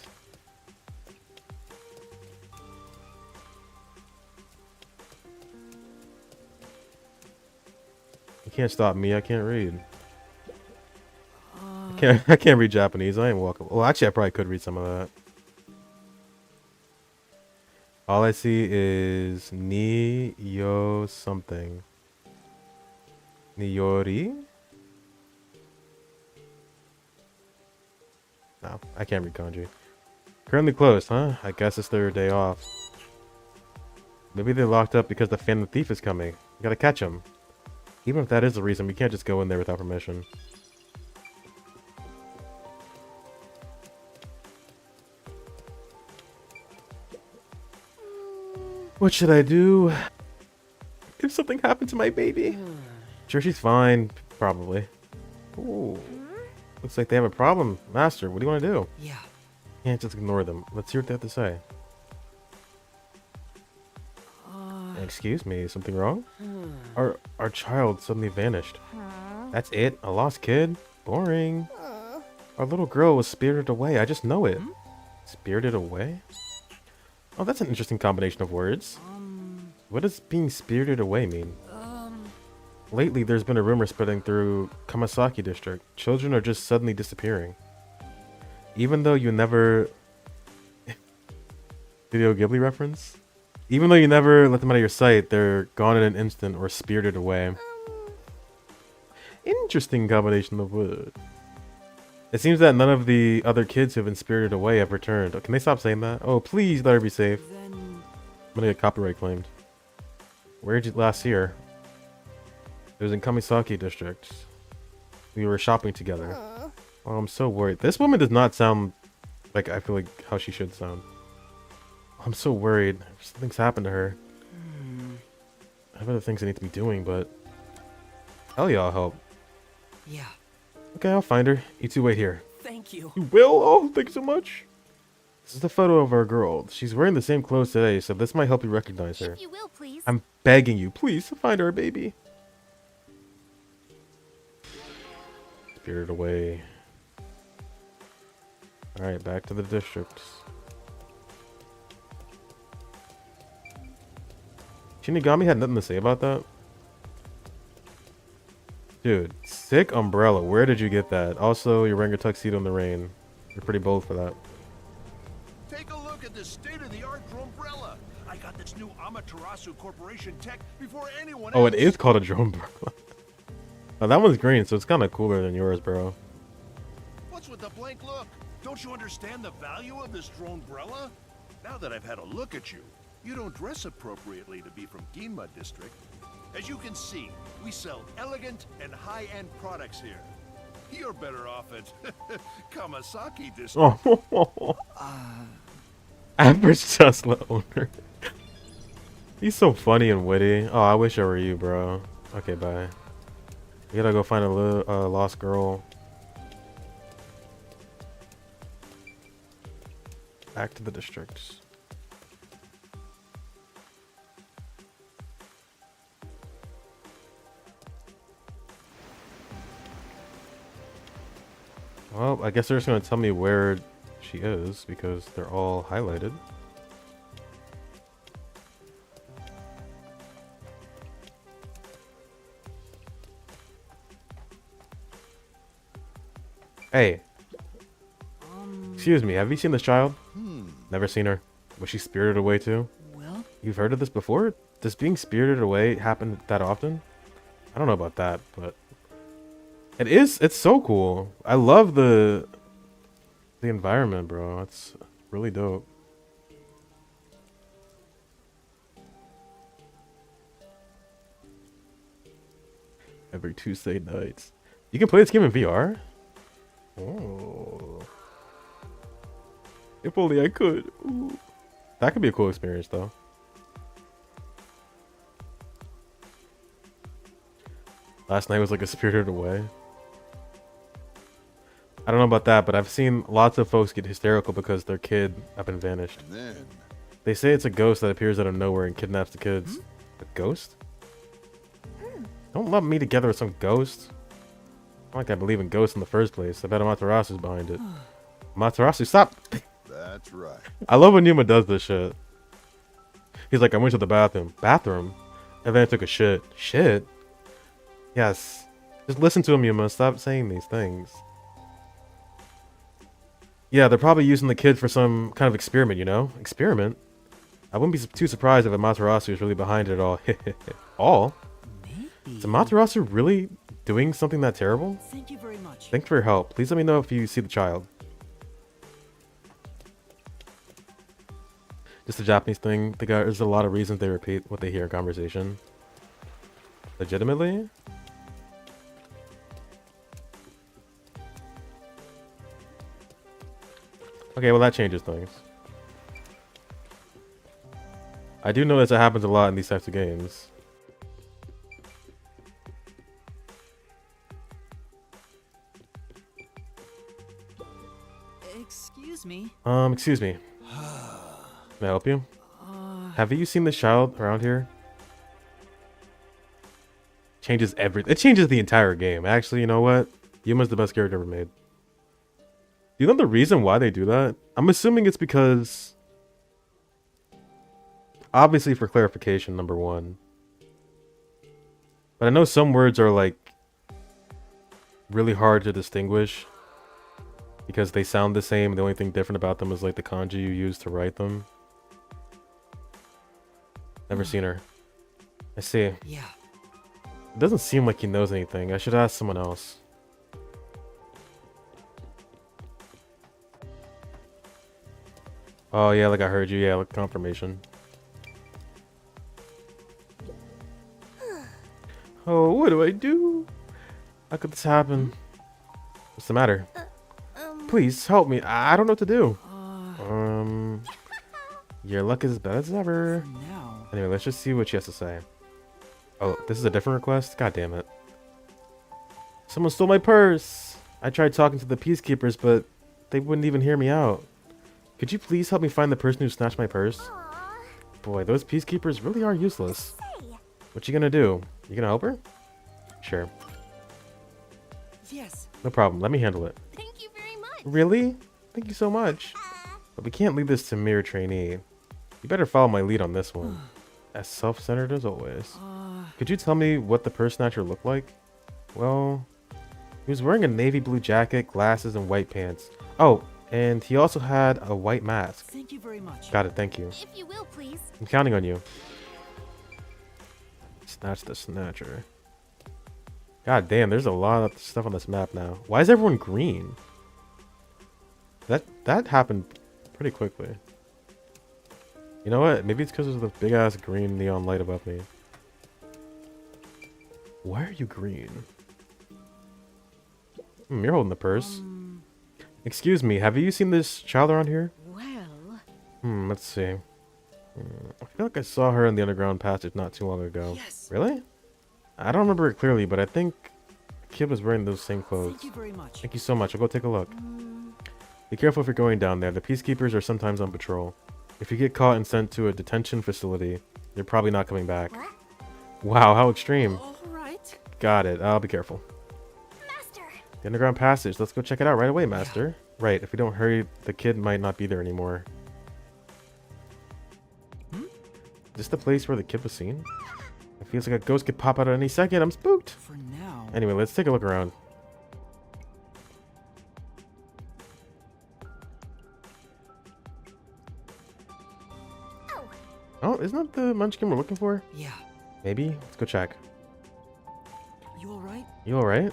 Speaker 1: You can't stop me. I can't read. I can't read Japanese. I ain't walkable. Well, actually, I probably could read some of that. All I see is ni yo something. Niyori? No, I can't read kanji. Currently closed, huh? I guess it's their day off. Maybe they're locked up because the Phantom Thief is coming. We gotta catch him. Even if that is the reason, we can't just go in there without permission. What should I do if something happened to my baby? Sure, she's fine. Probably. Ooh. Looks like they have a problem. Master, what do you want to do?
Speaker 5: Yeah.
Speaker 1: Can't just ignore them. Let's hear what they have to say. Excuse me, is something wrong? Our child suddenly vanished. That's it? A lost kid? Boring. Our little girl was spirited away. I just know it. Spirited away? Oh, that's an interesting combination of words. What does being spirited away mean? Lately, there's been a rumor spreading through Kamasaki District. Children are just suddenly disappearing. Even though you never... Studio Ghibli reference? Even though you never let them out of your sight, they're gone in an instant or spirited away. Interesting combination of words. It seems that none of the other kids who have been spirited away have returned. Oh, can they stop saying that? Oh, please let her be safe.
Speaker 5: Then...
Speaker 1: I'm gonna get copyright claimed. Where did you last see her? It was in Kamisaki District. We were shopping together. Oh, I'm so worried. This woman does not sound like I feel like how she should sound. I'm so worried. Something's happened to her. I have other things I need to be doing, but... Hell yeah, I'll help.
Speaker 5: Yeah.
Speaker 1: Okay, I'll find her. You two wait here.
Speaker 5: Thank you.
Speaker 1: You will? Oh, thank you so much. This is the photo of our girl. She's wearing the same clothes today, so this might help you recognize her.
Speaker 2: If you will, please.
Speaker 1: I'm begging you, please, find our baby. Spirited away. Alright, back to the districts. Shinigami had nothing to say about that? Dude, sick umbrella. Where did you get that? Also, you're wearing a tuxedo in the rain. You're pretty bold for that.
Speaker 12: Take a look at this state-of-the-art umbrella. I got this new Amaterasu Corporation tech before anyone else.
Speaker 1: Oh, it is called a drone umbrella. Oh, that one's green, so it's kind of cooler than yours, bro.
Speaker 12: What's with the blank look? Don't you understand the value of this drone umbrella? Now that I've had a look at you, you don't dress appropriately to be from Ginma District. As you can see, we sell elegant and high-end products here. You're better off at Kamasaki District.
Speaker 1: Oh, average Tesla owner. He's so funny and witty. Oh, I wish I were you, bro. Okay, bye. We gotta go find a lost girl. Back to the districts. Well, I guess they're just gonna tell me where she is because they're all highlighted. Hey. Excuse me, have you seen this child? Never seen her. Was she spirited away too?
Speaker 5: Well,
Speaker 1: You've heard of this before? Does being spirited away happen that often? I don't know about that, but it's so cool. I love the environment, bro. It's really dope. Every Tuesday nights. You can play this game in VR? Oh. If only I could. Ooh. That could be a cool experience, though. Last night was like a Spirited Away. I don't know about that, but I've seen lots of folks get hysterical because their kid up and vanished. They say it's a ghost that appears out of nowhere and kidnaps the kids. A ghost? Don't lump me together with some ghost. Not like I believe in ghosts in the first place. I bet Amaterasu's behind it. Amaterasu, stop!
Speaker 12: That's right.
Speaker 1: I love when Yuma does this shit. He's like, I went to the bathroom. Bathroom? And then I took a shit. Shit? Yes. Just listen to him, Yuma. Stop saying these things. Yeah, they're probably using the kid for some kind of experiment, you know? Experiment? I wouldn't be too surprised if Amaterasu is really behind it all. All?
Speaker 5: maybe.
Speaker 1: Is Amaterasu really doing something that terrible?
Speaker 5: Thank you very much.
Speaker 1: Thanks for your help. Please let me know if you see the child. Just a Japanese thing. There's a lot of reasons they repeat what they hear in conversation. Legitimately? Okay, well that changes things. I do notice that happens a lot in these types of games.
Speaker 5: Excuse me.
Speaker 1: Excuse me. May I help you? Have you seen this child around here? Changes everything. It changes the entire game. Actually, you know what? Yuma's the best character ever made. Do you know the reason why they do that? I'm assuming it's because... Obviously for clarification, number one. But I know some words are like... really hard to distinguish. Because they sound the same. The only thing different about them is like the kanji you use to write them. Never seen her. I see.
Speaker 5: Yeah.
Speaker 1: It doesn't seem like he knows anything. I should ask someone else. Oh yeah, like I heard you. Yeah, like confirmation. Oh, what do I do? How could this happen? What's the matter? Please help me. I don't know what to do. Your luck is as bad as ever.
Speaker 5: Now.
Speaker 1: Anyway, let's just see what she has to say. Oh, this is a different request? God damn it. Someone stole my purse. I tried talking to the peacekeepers, but they wouldn't even hear me out. Could you please help me find the person who snatched my purse? Boy, those peacekeepers really are useless. What you gonna do? You gonna help her? Sure.
Speaker 5: Yes.
Speaker 1: No problem. Let me handle it.
Speaker 2: Thank you very much.
Speaker 1: Really? Thank you so much. But we can't leave this to mere trainee. You better follow my lead on this one. As self-centered as always. Could you tell me what the person actor looked like? Well, he was wearing a navy blue jacket, glasses, and white pants. Oh, and he also had a white mask.
Speaker 5: Thank you very much.
Speaker 1: Got it, thank you.
Speaker 2: If you will, please.
Speaker 1: I'm counting on you. Snatch the Snatcher. God damn, there's a lot of stuff on this map now. Why is everyone green? That happened pretty quickly. You know what? Maybe it's because of the big ass green neon light above me. Why are you green? You're holding the purse. Excuse me, have you seen this child around here?
Speaker 11: Well...
Speaker 1: Let's see. I feel like I saw her in the underground passage not too long ago.
Speaker 5: Yes.
Speaker 1: Really? I don't remember it clearly, but I think the kid was wearing those same clothes.
Speaker 5: Thank you very much.
Speaker 1: Thank you so much. I'll go take a look. Be careful if you're going down there. The peacekeepers are sometimes on patrol. If you get caught and sent to a detention facility, you're probably not coming back.
Speaker 2: What?
Speaker 1: Wow, how extreme.
Speaker 5: All right.
Speaker 1: Got it. I'll be careful.
Speaker 2: Master!
Speaker 1: The underground passage. Let's go check it out right away, Master. Right, if we don't hurry, the kid might not be there anymore. Is this the place where the kid was seen? It feels like a ghost could pop out at any second. I'm spooked.
Speaker 5: For now.
Speaker 1: Anyway, let's take a look around. Oh, isn't that the munchkin we're looking for?
Speaker 5: Yeah.
Speaker 1: Maybe? Let's go check.
Speaker 5: You alright?
Speaker 1: You alright?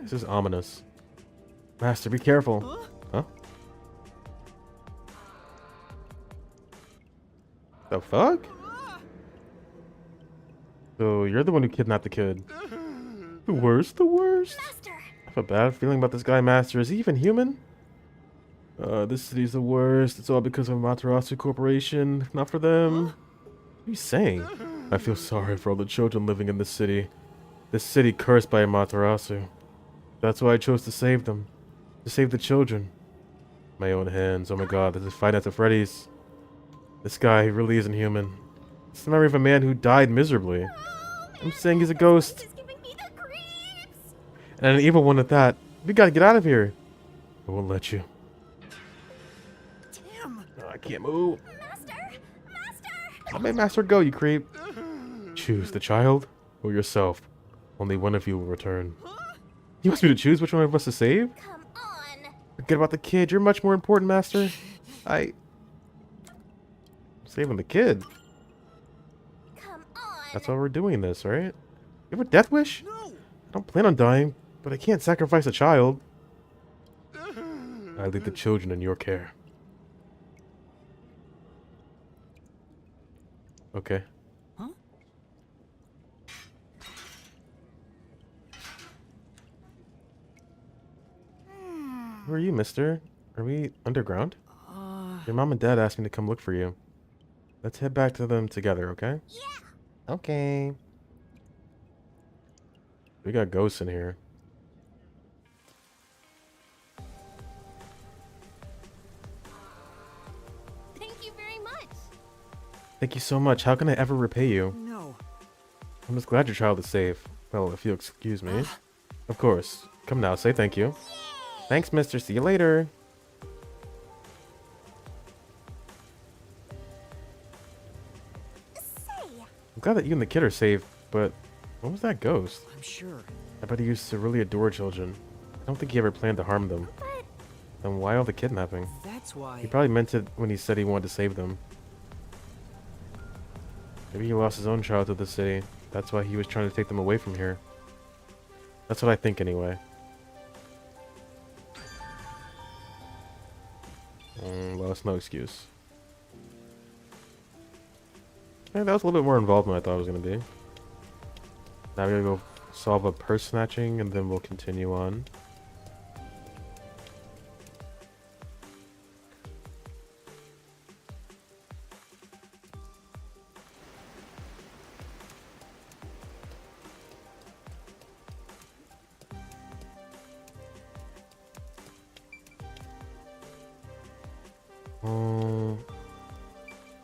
Speaker 1: This is ominous. Master, be careful. Huh? The fuck? So, you're the one who kidnapped the kid. The worst, the worst.
Speaker 2: Master!
Speaker 1: I have a bad feeling about this guy, Master. Is he even human? This city's the worst. It's all because of Amaterasu Corporation. If not for them. What are you saying? I feel sorry for all the children living in this city. This city cursed by Amaterasu. That's why I chose to save them. To save the children. My own hands. Oh my god, this is Five Nights at Freddy's. This guy, he really isn't human. It's the memory of a man who died miserably. I'm saying he's a ghost.
Speaker 2: He's giving me the creeps!
Speaker 1: And an evil one at that. We gotta get out of here. I won't let you.
Speaker 5: Tim!
Speaker 1: Oh, I can't move.
Speaker 2: Master! Master!
Speaker 1: Let my master go, you creep. Choose the child or yourself. Only one of you will return. He wants me to choose which one of us to save?
Speaker 2: Come on!
Speaker 1: Forget about the kid. You're much more important, Master. I'm saving the kid.
Speaker 2: Come on!
Speaker 1: That's why we're doing this, right? You have a death wish?
Speaker 5: No!
Speaker 1: I don't plan on dying, but I can't sacrifice a child. I leave the children in your care. Okay.
Speaker 5: Huh?
Speaker 1: Who are you, mister? Are we underground? Your mom and dad asked me to come look for you. Let's head back to them together, okay?
Speaker 2: Yeah!
Speaker 1: Okay. We got ghosts in here.
Speaker 2: Thank you very much!
Speaker 1: Thank you so much. How can I ever repay you?
Speaker 5: No.
Speaker 1: I'm just glad your child is safe. Well, if you'll excuse me. Of course. Come now, say thank you. Thanks, mister. See you later.
Speaker 2: Say!
Speaker 1: I'm glad that you and the kid are safe, but what was that ghost?
Speaker 5: I'm sure.
Speaker 1: I bet he used to really adore children. I don't think he ever planned to harm them.
Speaker 2: But...
Speaker 1: Then why all the kidnapping?
Speaker 5: That's why.
Speaker 1: He probably meant it when he said he wanted to save them. Maybe he lost his own child to the city. That's why he was trying to take them away from here. That's what I think anyway. Well, it's no excuse. Hey, that was a little bit more involved than I thought it was going to be. Now we're going to go solve a purse snatching and then we'll continue on.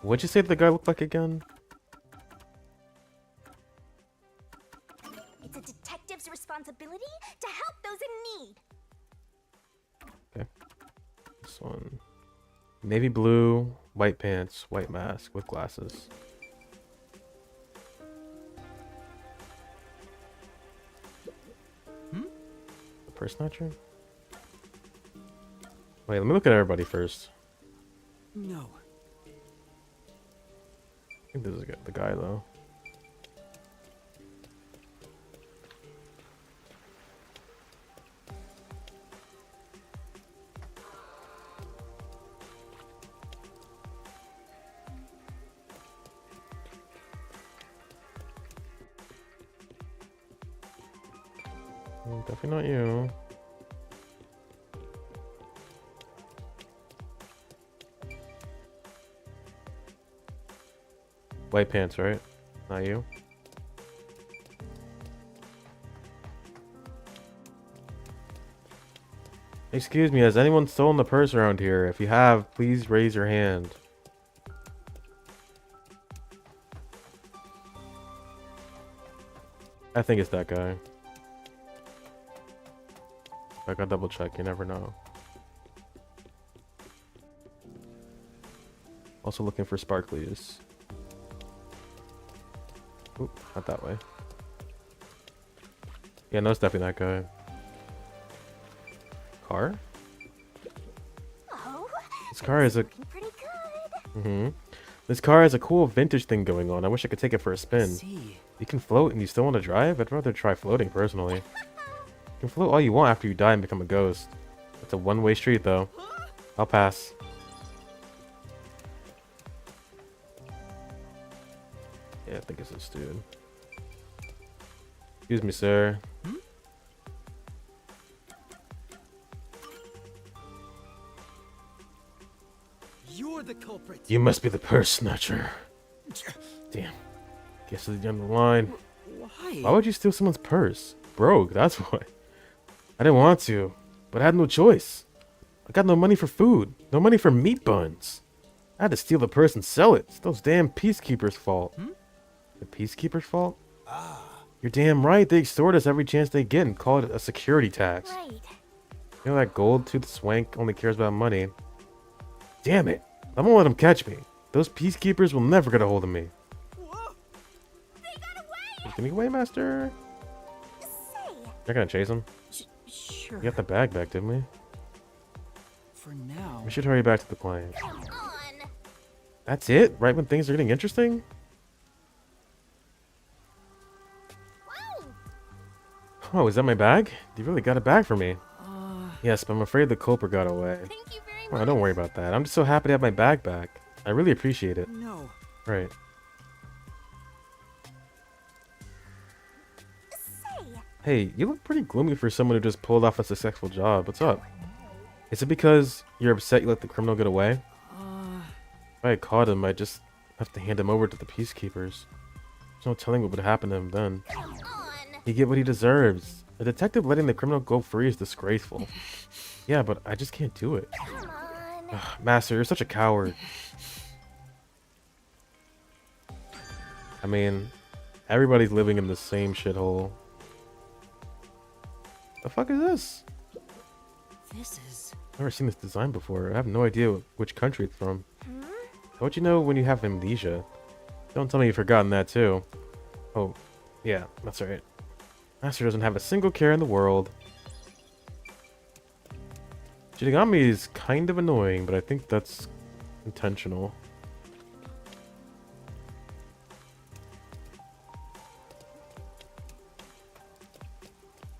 Speaker 1: What'd you say the guy looked like again?
Speaker 2: It's a detective's responsibility to help those in need.
Speaker 1: this one? Navy blue, white pants, white mask with glasses. The purse snatcher? Wait, let me look at everybody first.
Speaker 3: No.
Speaker 1: I think this is the guy though. Definitely not you. White pants, right? Not you. Excuse me, has anyone stolen the purse around here? If you have, please raise your hand. I think it's that guy. I gotta double check, you never know. Also looking for sparklies. Oop, not that way. Yeah, no, it's definitely that guy. Car?
Speaker 2: Oh,
Speaker 1: This car is a...
Speaker 2: looking pretty good.
Speaker 1: Mm-hmm. This car has a cool vintage thing going on. I wish I could take it for a spin.
Speaker 3: See.
Speaker 1: You can float and you still want to drive? I'd rather try floating, personally. You can float all you want after you die and become a ghost. It's a one-way street, though. I'll pass. Yeah, I think it's this dude. Excuse me, sir.
Speaker 3: You're the culprit.
Speaker 1: You must be the purse snatcher. Damn. Guess it's the end of the line.
Speaker 3: Why?
Speaker 1: Why would you steal someone's purse? Broke, that's why. I didn't want to, but I had no choice. I got no money for food, no money for meat buns. I had to steal the purse and sell it. It's those damn peacekeepers' fault. The peacekeepers' fault? You're damn right. They extort us every chance they get and call it a security tax.
Speaker 2: Right.
Speaker 1: You know that gold-toothed swank only cares about money. Damn it. I'm gonna let them catch me. Those peacekeepers will never get a hold of me.
Speaker 3: Whoa.
Speaker 2: They got away!
Speaker 1: Give me away, master.
Speaker 2: Say,
Speaker 1: You're gonna chase him?
Speaker 3: Sure.
Speaker 1: We got the bag back, didn't we?
Speaker 3: For now.
Speaker 1: We should hurry back to the plane.
Speaker 2: come on.
Speaker 1: That's it? Right when things are getting interesting?
Speaker 2: Wow.
Speaker 1: Oh, is that my bag? You really got a bag for me. Yes, but I'm afraid the culprit got away.
Speaker 2: Thank you very
Speaker 1: Oh,
Speaker 2: much.
Speaker 1: don't worry about that. I'm just so happy to have my bag back. I really appreciate it.
Speaker 3: No.
Speaker 1: Right.
Speaker 2: Say,
Speaker 1: Hey, you look pretty gloomy for someone who just pulled off a successful job. What's up? Is it because you're upset you let the criminal get away? If I had caught him, I'd just have to hand him over to the peacekeepers. There's no telling what would happen to him then.
Speaker 2: come on.
Speaker 1: He get what he deserves. A detective letting the criminal go free is disgraceful. Yeah, but I just can't do it.
Speaker 2: Come on.
Speaker 1: Ugh, Master, you're such a coward. I mean, everybody's living in the same shithole. The fuck is this?
Speaker 3: This is.
Speaker 1: Never seen this design before. I have no idea which country it's from. How would you know when you have amnesia? Don't tell me you've forgotten that too. Oh, yeah, that's right. Master doesn't have a single care in the world. Shinigami is kind of annoying, but I think that's intentional.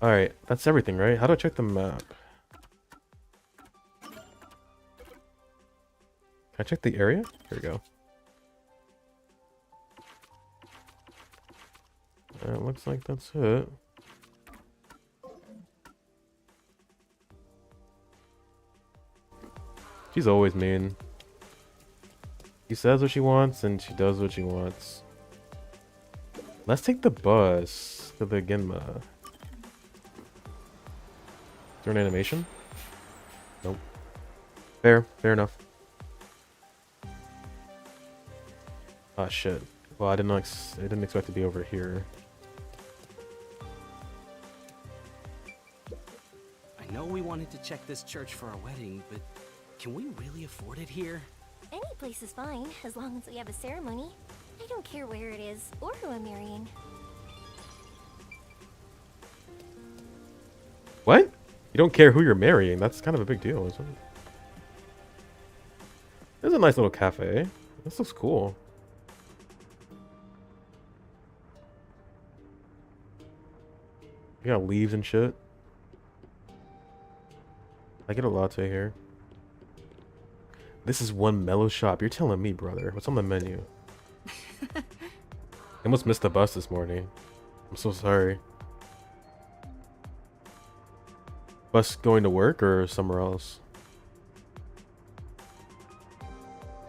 Speaker 1: Alright, that's everything, right? How do I check the map? Can I check the area? Here we go. Looks like that's it. She's always mean. She says what she wants and she does what she wants. Let's take the bus to the Ginma. Is there an animation? Nope. Fair enough. Ah, shit. Well, I didn't expect to be over here.
Speaker 3: I know we wanted to check this church for our wedding, but Can we really afford it here?
Speaker 2: Any place is fine, as long as we have a ceremony. I don't care where it is, or who I'm marrying.
Speaker 1: What? You don't care who you're marrying? That's kind of a big deal, isn't it? There's a nice little cafe. This looks cool. You got leaves and shit. I get a latte here. This is one mellow shop. You're telling me, brother. What's on the menu? I almost missed the bus this morning. I'm so sorry. Bus going to work or somewhere else?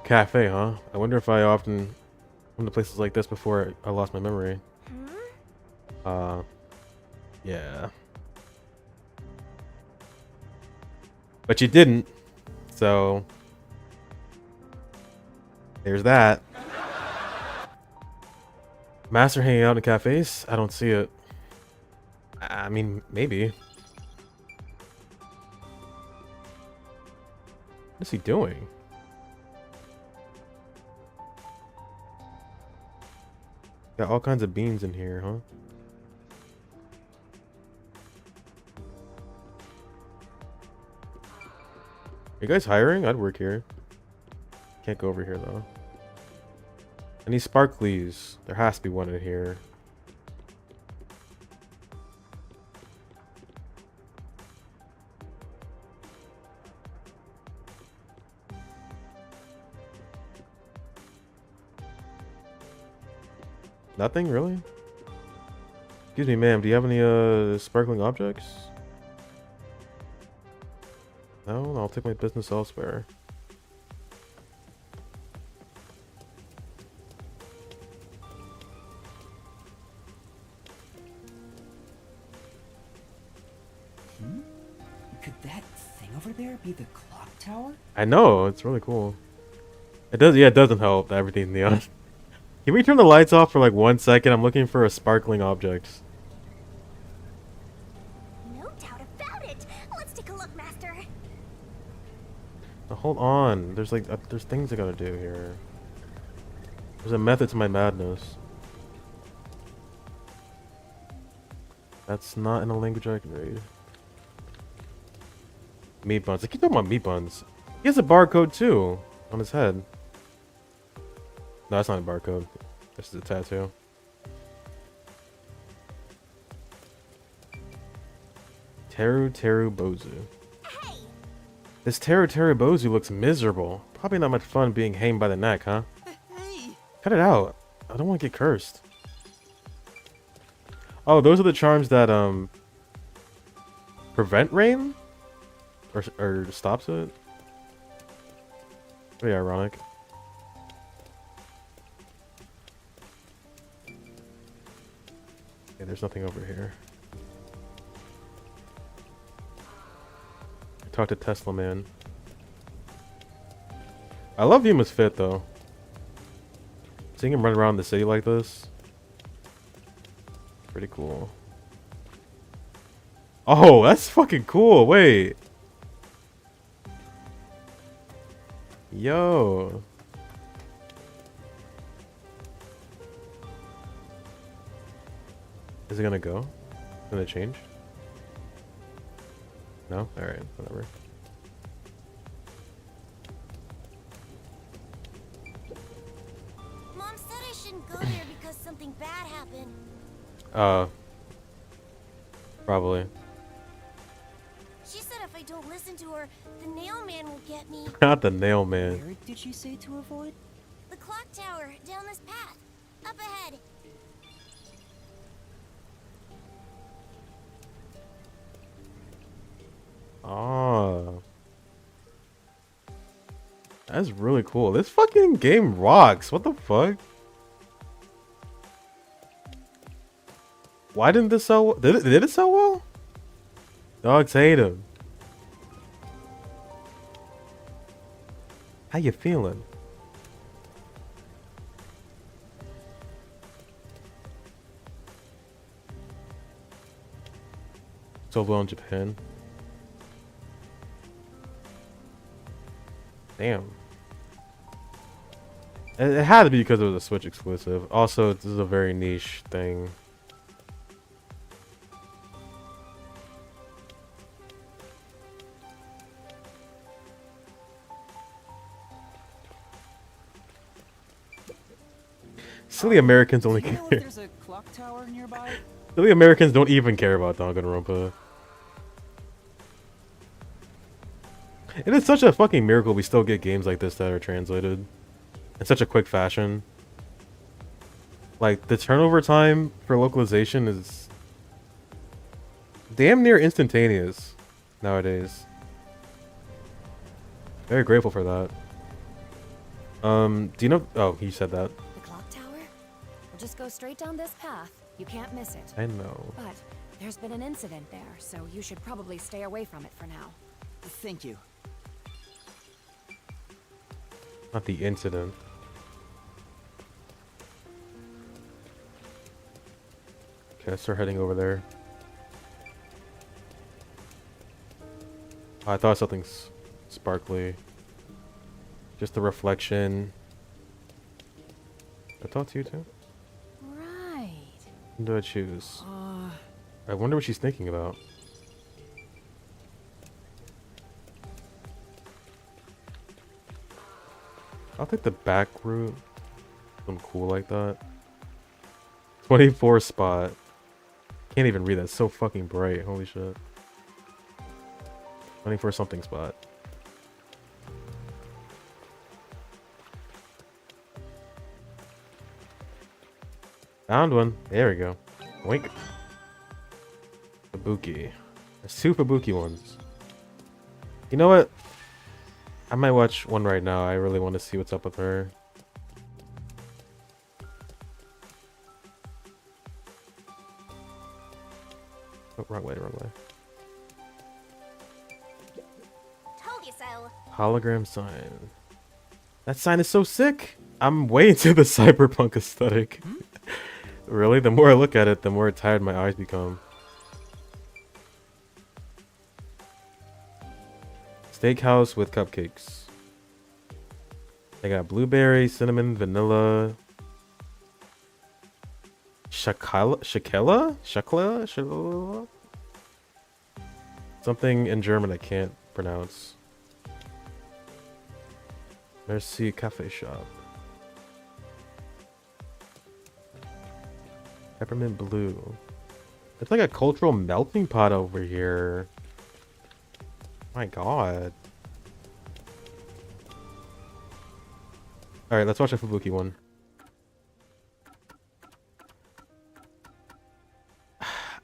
Speaker 1: Cafe, huh? I wonder if I often come to places like this before I lost my memory. Yeah. But you didn't. So there's that. Master hanging out in cafes? I don't see it. I mean, maybe. What is he doing? Got all kinds of beans in here, huh? Are you guys hiring? I'd work here. Can't go over here though. Any sparklies? There has to be one in here. Nothing really? Excuse me, ma'am. Do you have any sparkling objects? No, I'll take my business elsewhere.
Speaker 3: Could that thing over there be the clock tower?
Speaker 1: I know, it's really cool. It does, yeah, it doesn't help that everything's neon. Can we turn the lights off for like 1 second? I'm looking for a sparkling object.
Speaker 2: No doubt about it. Let's take a look, Master.
Speaker 1: Now, hold on. There's like there's things I gotta do here. There's a method to my madness. That's not in a language I can read. Meat buns. I keep talking about meat buns. He has a barcode too on his head. No, that's not a barcode. This is a tattoo. Teru Teru Bozu.
Speaker 2: Hey!
Speaker 1: This Teru Teru Bozu looks miserable. Probably not much fun being hanged by the neck, huh?
Speaker 3: Hey!
Speaker 1: Cut it out. I don't want to get cursed. Oh, those are the charms that prevent rain? Or stops it? Pretty ironic. Okay, there's nothing over here. I talked to Tesla Man. I love Yuma's fit though. Seeing him run around the city like this, pretty cool. Oh, that's fucking cool. Wait. Yo. Is it gonna go? Gonna change? No? Alright, whatever.
Speaker 2: Mom said I shouldn't go there because something bad happened.
Speaker 1: Probably.
Speaker 2: She said if I don't listen to her, the nail man will get me.
Speaker 1: Not the nail man.
Speaker 3: Where did she say to avoid?
Speaker 2: The clock tower, down this path. Up ahead.
Speaker 1: Oh. That's really cool. This fucking game rocks. What the fuck? Why didn't this sell well? Did it sell well? Dogs hate him. How you feeling? Sold well in Japan. Damn. It had to be because it was a Switch exclusive. Also, this is a very niche thing. Silly Americans only
Speaker 5: Do you know if
Speaker 1: care.
Speaker 5: there's a clock tower nearby?
Speaker 1: Silly Americans don't even care about Danganronpa. It is such a fucking miracle we still get games like this that are translated in such a quick fashion. Like, the turnover time for localization is damn near instantaneous nowadays. Very grateful for that. Do you know? Oh, he said that.
Speaker 11: The clock tower? We'll just go straight down this path. You can't miss it.
Speaker 1: I know.
Speaker 11: But there's been an incident there, so you should probably stay away from it for now.
Speaker 5: Thank you.
Speaker 1: Not the incident. Okay, let's start heading over there. Oh, I thought something's sparkly. Just the reflection. I thought to you too.
Speaker 11: Right.
Speaker 1: What do I choose? I wonder what she's thinking about. I'll take the back route. Something cool like that. 24 spot. Can't even read that. It's so fucking bright. Holy shit. 24 something spot. Found one. There we go. Wink. Kabuki. There's 2 Kabuki ones. You know what? I might watch one right now. I really want to see what's up with her. Oh, wrong way, wrong way.
Speaker 2: Told you so.
Speaker 1: Hologram sign. That sign is so sick. I'm way into the cyberpunk aesthetic. Really? The more I look at it, the more tired my eyes become. Steakhouse with cupcakes. They got blueberry, cinnamon, vanilla. Shakela? Something in German I can't pronounce. Merci Cafe Shop. Peppermint blue. It's like a cultural melting pot over here. My god. Alright, let's watch a Fubuki one.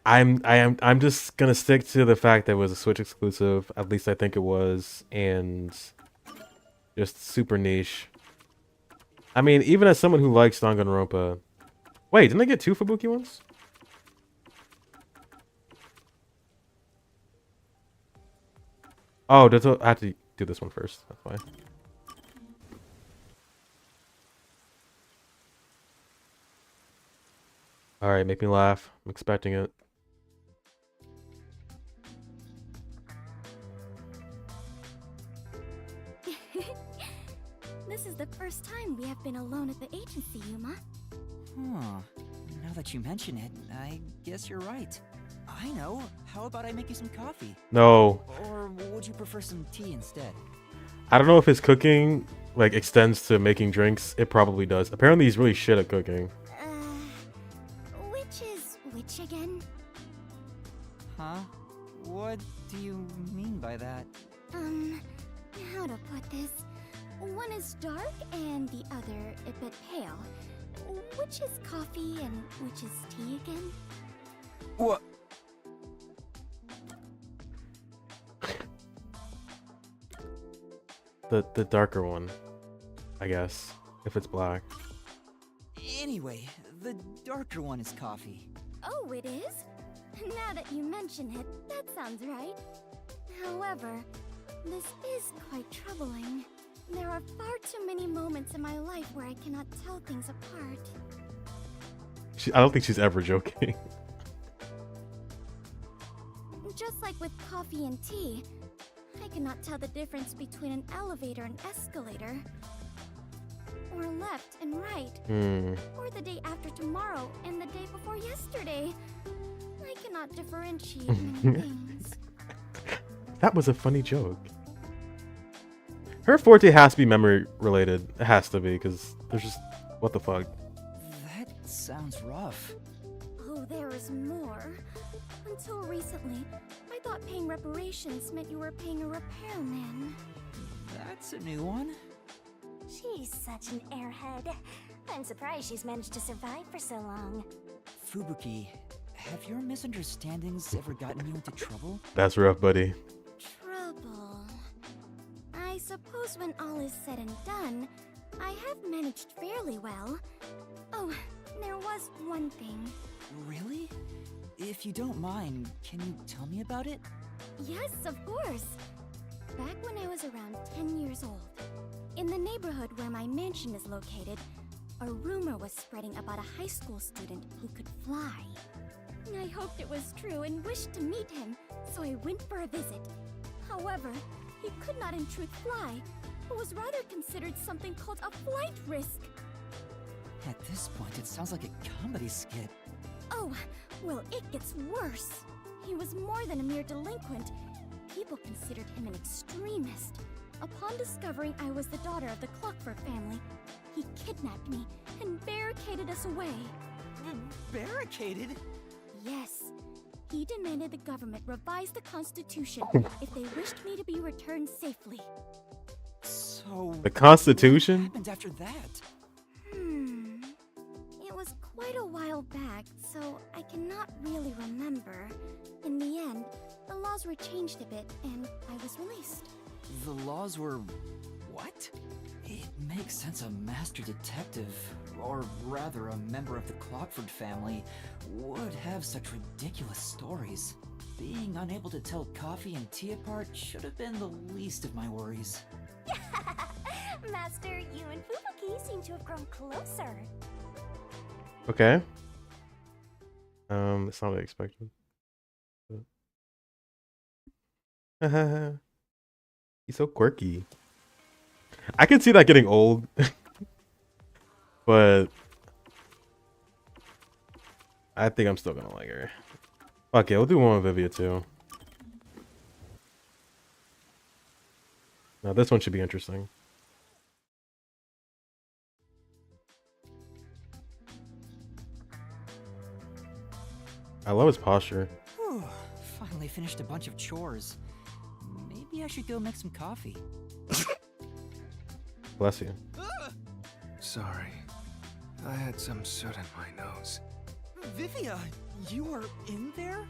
Speaker 1: I'm just gonna stick to the fact that it was a Switch exclusive. At least I think it was, and just super niche. I mean, even as someone who likes Danganronpa. Wait, didn't I get 2 Fubuki ones? Oh, I have to do this one first. That's why. Alright, make me laugh. I'm expecting it.
Speaker 2: This is the first time we have been alone at the agency, Yuma.
Speaker 5: Huh. Now that you mention it, I guess you're right. I know. How about I make you some coffee?
Speaker 1: No.
Speaker 5: Or would you prefer some tea instead?
Speaker 1: I don't know if his cooking like extends to making drinks. It probably does. Apparently he's really shit at cooking.
Speaker 2: Which is which again?
Speaker 5: Huh? What do you mean by that?
Speaker 2: How to put this? One is dark and the other a bit pale. Which is coffee and which is tea again?
Speaker 5: What?
Speaker 1: The darker one, I guess, if it's black.
Speaker 5: Anyway, the darker one is coffee.
Speaker 2: Oh, it is? Now that you mention it, that sounds right. However, this is quite troubling. There are far too many moments in my life where I cannot tell things apart.
Speaker 1: I don't think she's ever joking.
Speaker 2: Just like with coffee and tea, I cannot tell the difference between an elevator and escalator. Or left and right. Or the day after tomorrow and the day before yesterday. I cannot differentiate many things.
Speaker 1: That was a funny joke. Her forte has to be memory related. It has to be, because there's just... What the fuck?
Speaker 5: That sounds rough.
Speaker 2: Oh, there is more. Until recently, I thought paying reparations meant you were paying a repairman.
Speaker 5: That's a new one.
Speaker 2: She's such an airhead. I'm surprised she's managed to survive for so long.
Speaker 5: Fubuki, have your misunderstandings ever gotten you into trouble?
Speaker 1: That's rough, buddy.
Speaker 2: Trouble. I suppose when all is said and done, I have managed fairly well. Oh, there was one thing.
Speaker 5: Really? If you don't mind, can you tell me about it?
Speaker 2: Yes, of course. Back when I was around 10 years old, in the neighborhood where my mansion is located, a rumor was spreading about a high school student who could fly. I hoped it was true and wished to meet him, so I went for a visit. However, he could not in truth fly, but was rather considered something called a flight risk.
Speaker 5: At this point, it sounds like a comedy skit.
Speaker 2: Oh, well, it gets worse. He was more than a mere delinquent. People considered him an extremist. Upon discovering I was the daughter of the Clockford family, he kidnapped me and barricaded us away.
Speaker 5: Barricaded?
Speaker 2: Yes. He demanded the government revise the Constitution if they wished me to be returned safely.
Speaker 5: So...
Speaker 1: The Constitution?
Speaker 5: What happened after that?
Speaker 2: It was quite a while back, so I cannot really remember. In the end, the laws were changed a bit, and I was released.
Speaker 5: The laws were... what? It makes sense a master detective, or rather a member of the Clockford family, would have such ridiculous stories. Being unable to tell coffee and tea apart should have been the least of my worries.
Speaker 2: Master, you and Fubuki seem to have grown closer.
Speaker 1: Okay. It's not what I expected. He's so quirky. I can see that getting old. But I think I'm still gonna like her. Okay, we'll do one with Vivia too. Now this one should be interesting. I love his posture.
Speaker 5: Whew, finally finished a bunch of chores. Maybe I should go make some coffee.
Speaker 1: Bless you.
Speaker 6: Sorry. I had some soot in my nose.
Speaker 5: Vivia, you were in there?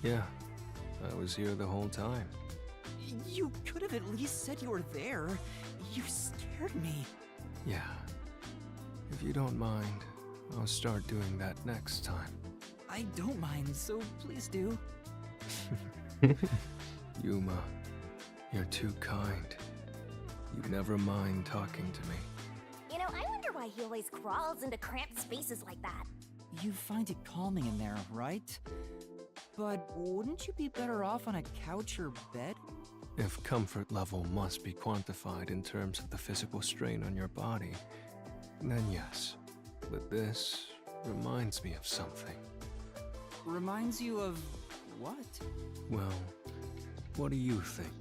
Speaker 6: Yeah, I was here the whole time.
Speaker 5: You could have at least said you were there. You scared me.
Speaker 6: Yeah. If you don't mind, I'll start doing that next time.
Speaker 5: I don't mind, so please do.
Speaker 6: Yuma, you're too kind. You never mind talking to me.
Speaker 2: You know, I wonder why he always crawls into cramped spaces like that.
Speaker 5: You find it calming in there, right? But wouldn't you be better off on a couch or bed?
Speaker 6: If comfort level must be quantified in terms of the physical strain on your body, then yes. But this reminds me of something.
Speaker 5: Reminds you of what?
Speaker 6: Well, what do you think?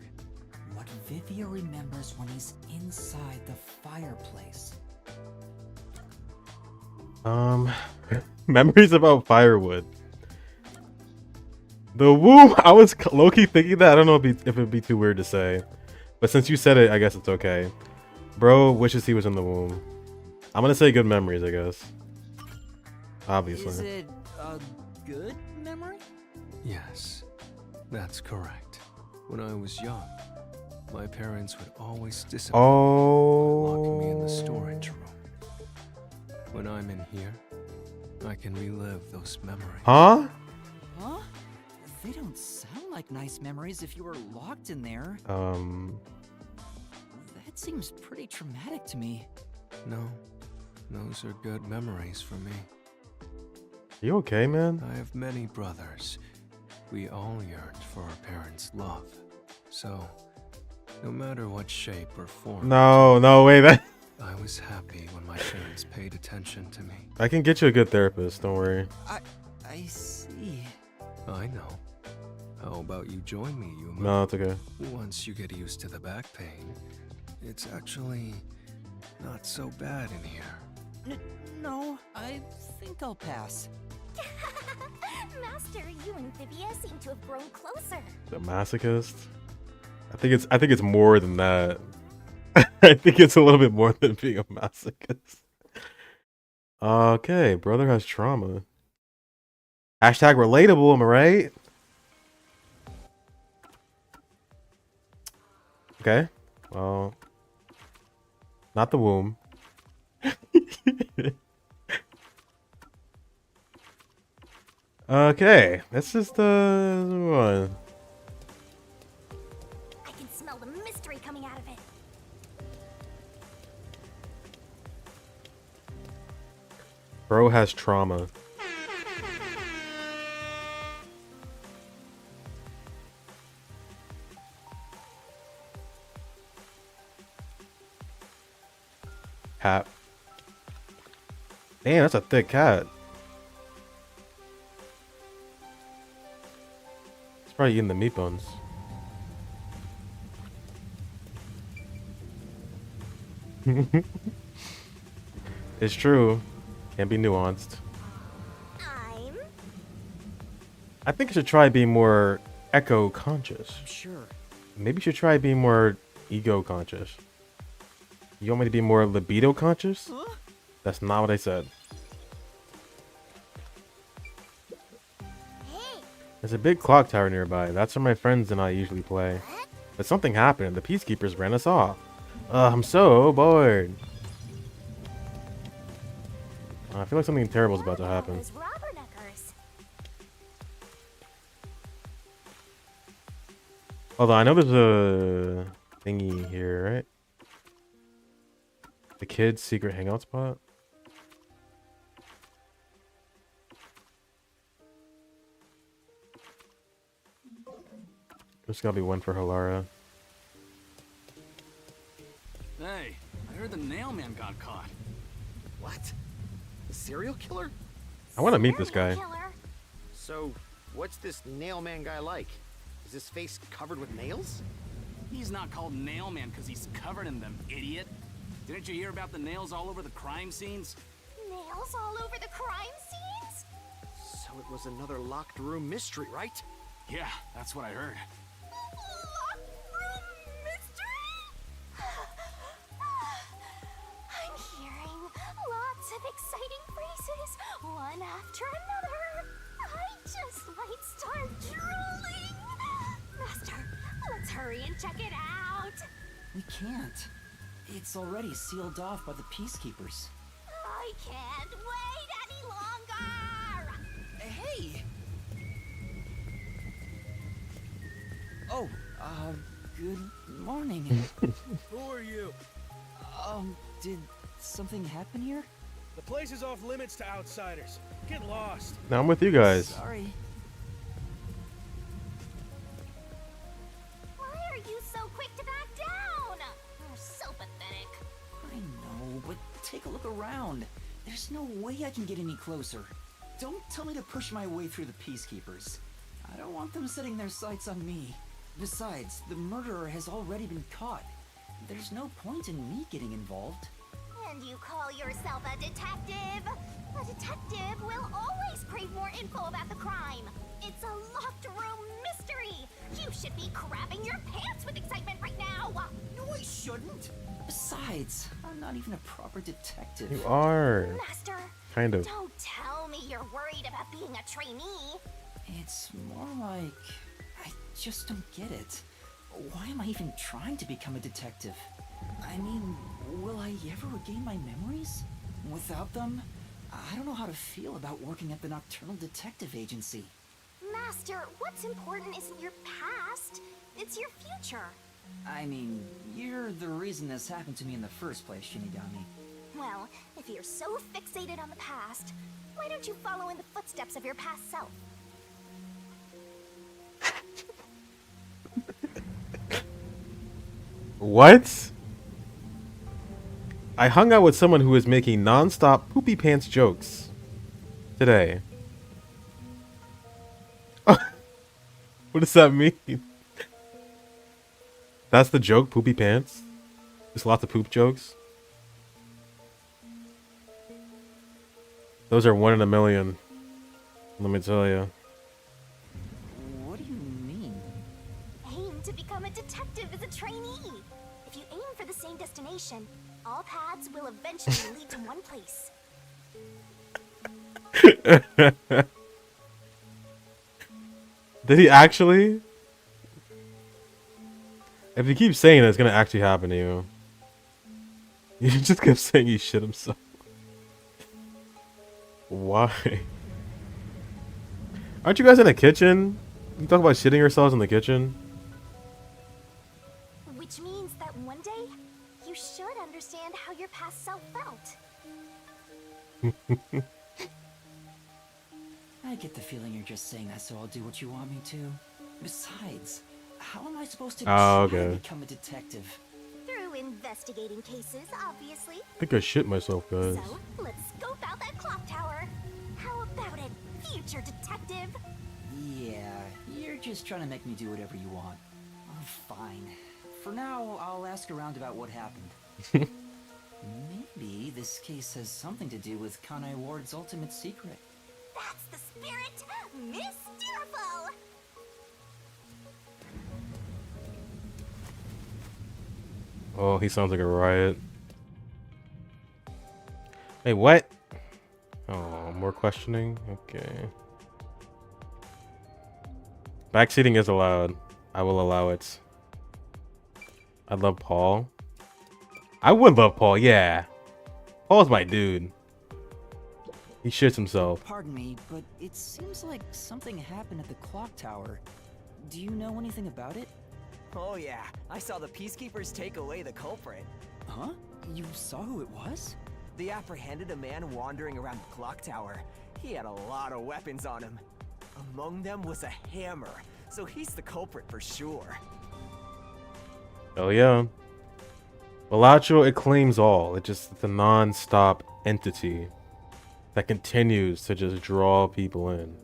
Speaker 5: What Vivia remembers when he's inside the fireplace.
Speaker 1: Memories about firewood. The womb. I was low-key thinking that. I don't know if it'd be too weird to say, but since you said it, I guess it's okay. Bro wishes he was in the womb. I'm gonna say good memories, I guess. Obviously.
Speaker 5: Is it a good memory?
Speaker 6: Yes, that's correct. When I was young, my parents would always discipline me by locking me in the storage room. When I'm in here, I can relive those memories.
Speaker 1: Huh?
Speaker 5: Huh? They don't sound like nice memories if you were locked in there. That seems pretty traumatic to me.
Speaker 6: No, those are good memories for me.
Speaker 1: You okay, man?
Speaker 6: I have many brothers. We all yearned for our parents' love. So, No matter what shape or form.
Speaker 1: No, no, wait, that
Speaker 6: I was happy when my parents paid attention to me.
Speaker 1: I can get you a good therapist, don't worry.
Speaker 5: I see.
Speaker 6: I know. How about you join me, Yuma?
Speaker 1: No, it's okay.
Speaker 6: Once you get used to the back pain, it's actually not so bad in here.
Speaker 5: No, I think I'll pass.
Speaker 2: Master, you and Vivia seem to have grown closer.
Speaker 1: The masochist? I think it's more than that. I think it's a little bit more than being a masochist. Okay, brother has trauma. Hashtag relatable, am I right? Okay. Well, not the womb. Okay, let's just move on.
Speaker 2: I can smell the mystery coming out of it.
Speaker 1: Bro has trauma. Cat. Damn, that's a thick cat. It's probably eating the meat bones. It's true. Can't be nuanced. I think you should try being more eco-conscious.
Speaker 5: Sure.
Speaker 1: Maybe you should try being more ego-conscious. You want me to be more libido-conscious?
Speaker 5: Huh?
Speaker 1: That's not what I said. There's a big clock tower nearby. That's where my friends and I usually play. But something happened. The peacekeepers ran us off. I'm so bored. I feel like something terrible is about to happen. Although I know there's a thingy here, right? The kids' secret hangout spot. There's gotta be one for Halara.
Speaker 13: Hey, I heard the nail man got caught.
Speaker 14: What? The serial killer?
Speaker 1: I want to meet this guy.
Speaker 14: So, what's this nail man guy like? Is his face covered with nails?
Speaker 13: He's not called nail man because he's covered in them, idiot. Didn't you hear about the nails all over the crime scenes?
Speaker 2: Nails all over the crime scenes?
Speaker 14: So it was another locked room mystery, right?
Speaker 13: Yeah, that's what I heard.
Speaker 2: Locked room mystery? I'm hearing lots of exciting phrases, one after another. I just might start drooling. Master, let's hurry and check it out.
Speaker 5: We can't. It's already sealed off by the peacekeepers.
Speaker 2: I can't wait any longer.
Speaker 5: Hey! Oh, good morning.
Speaker 15: Who are you?
Speaker 5: Did something happen here?
Speaker 15: The place is off limits to outsiders. Get lost.
Speaker 1: Now I'm with you guys.
Speaker 5: Sorry.
Speaker 2: Why are you so quick to back down? You're so pathetic.
Speaker 5: I know, but take a look around. There's no way I can get any closer. Don't tell me to push my way through the peacekeepers. I don't want them setting their sights on me. Besides, the murderer has already been caught. There's no point in me getting involved.
Speaker 2: And you call yourself a detective? A detective will always crave more info about the crime. It's a locked room mystery. You should be crapping your pants with excitement right now.
Speaker 5: No, I shouldn't. Besides, I'm not even a proper detective.
Speaker 1: You are.
Speaker 2: Master,
Speaker 1: Kind of.
Speaker 2: don't tell me you're worried about being a trainee.
Speaker 5: It's more like I just don't get it. Why am I even trying to become a detective? I mean, will I ever regain my memories? Without them, I don't know how to feel about working at the Nocturnal Detective Agency.
Speaker 2: Master, what's important isn't your past, it's your future.
Speaker 5: I mean, you're the reason this happened to me in the first place, Shinigami.
Speaker 2: Well, if you're so fixated on the past, why don't you follow in the footsteps of your past self?
Speaker 1: What? I hung out with someone who was making non-stop poopy pants jokes today. What does that mean? That's the joke, poopy pants? Just lots of poop jokes? Those are 1 in a million. Let me tell you.
Speaker 5: What do you mean?
Speaker 2: Aim to become a detective as a trainee. If you aim for the same destination, all paths will eventually lead to one place.
Speaker 1: Did he actually? If you keep saying it, it's gonna actually happen to you. You just kept saying he shit himself. Why? Aren't you guys in the kitchen? You talk about shitting yourselves in the kitchen?
Speaker 2: Which means that one day, you should understand how your past self felt.
Speaker 5: I get the feeling you're just saying that so I'll do what you want me to. Besides, how am I supposed to try to become a detective?
Speaker 2: Through investigating cases, obviously.
Speaker 1: I think I shit myself, guys.
Speaker 2: So, let's scope out that clock tower. How about it, future detective?
Speaker 5: Yeah, you're just trying to make me do whatever you want. Oh, fine. For now, I'll ask around about what happened. Maybe this case has something to do with Kanai Ward's ultimate secret.
Speaker 2: That's the spirit, Miss Tearful!
Speaker 1: Oh, he sounds like a riot. Hey, what? Oh, more questioning? Okay. Backseating is allowed. I will allow it. I love Paul. I would love Paul, yeah. Paul's my dude. He shits himself.
Speaker 5: Pardon me, but it seems like something happened at the clock tower. Do you know anything about it?
Speaker 10: Oh yeah, I saw the Peacekeepers take away the culprit.
Speaker 5: Huh? You saw who it was?
Speaker 10: They apprehended a man wandering around the clock tower. He had a lot of weapons on him. Among them was a hammer, so he's the culprit for sure.
Speaker 1: Oh yeah. Bellagio, it claims all. It's a non-stop entity that continues to just draw people in.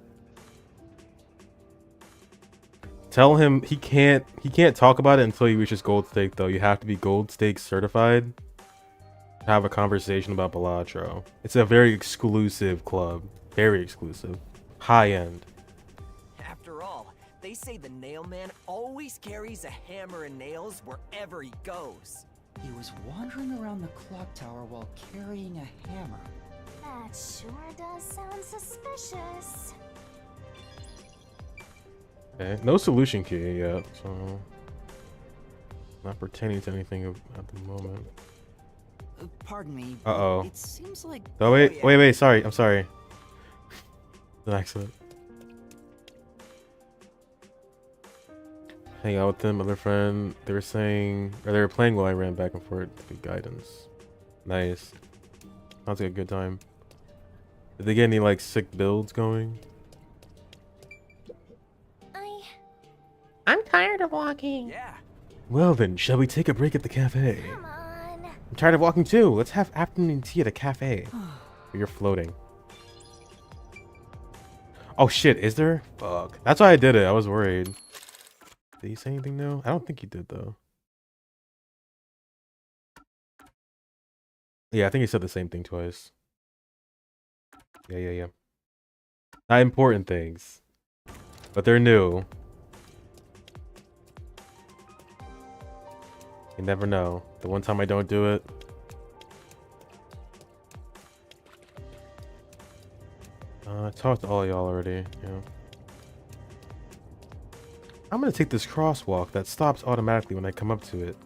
Speaker 1: Tell him he can't talk about it until he reaches gold stake though. You have to be gold stake certified to have a conversation about Bellagio. It's a very exclusive club. Very exclusive. High end.
Speaker 10: After all, they say the nail man always carries a hammer and nails wherever he goes.
Speaker 5: He was wandering around the clock tower while carrying a hammer.
Speaker 2: That sure does sound suspicious.
Speaker 1: Okay, no solution key yet, so not pertaining to anything at the moment.
Speaker 5: Pardon me.
Speaker 1: Uh-oh.
Speaker 5: It seems like...
Speaker 1: Oh, wait, sorry. I'm sorry. An accident. Hang out with them, other friend. They were saying, or they were playing while I ran back and forth to get guidance. Nice. Sounds like a good time. Did they get any, like, sick builds going?
Speaker 11: I'm tired of walking.
Speaker 10: Yeah.
Speaker 1: Well then, shall we take a break at the cafe?
Speaker 2: Come on.
Speaker 1: I'm tired of walking too. Let's have afternoon tea at a cafe. You're floating. Oh shit, is there? Fuck. That's why I did it. I was worried. Did he say anything now? I don't think he did though. Yeah, I think he said the same thing twice. Yeah. Not important things. But they're new. You never know. The one time I don't do it. I talked to all y'all already. Yeah. I'm gonna take this crosswalk that stops automatically when I come up to it.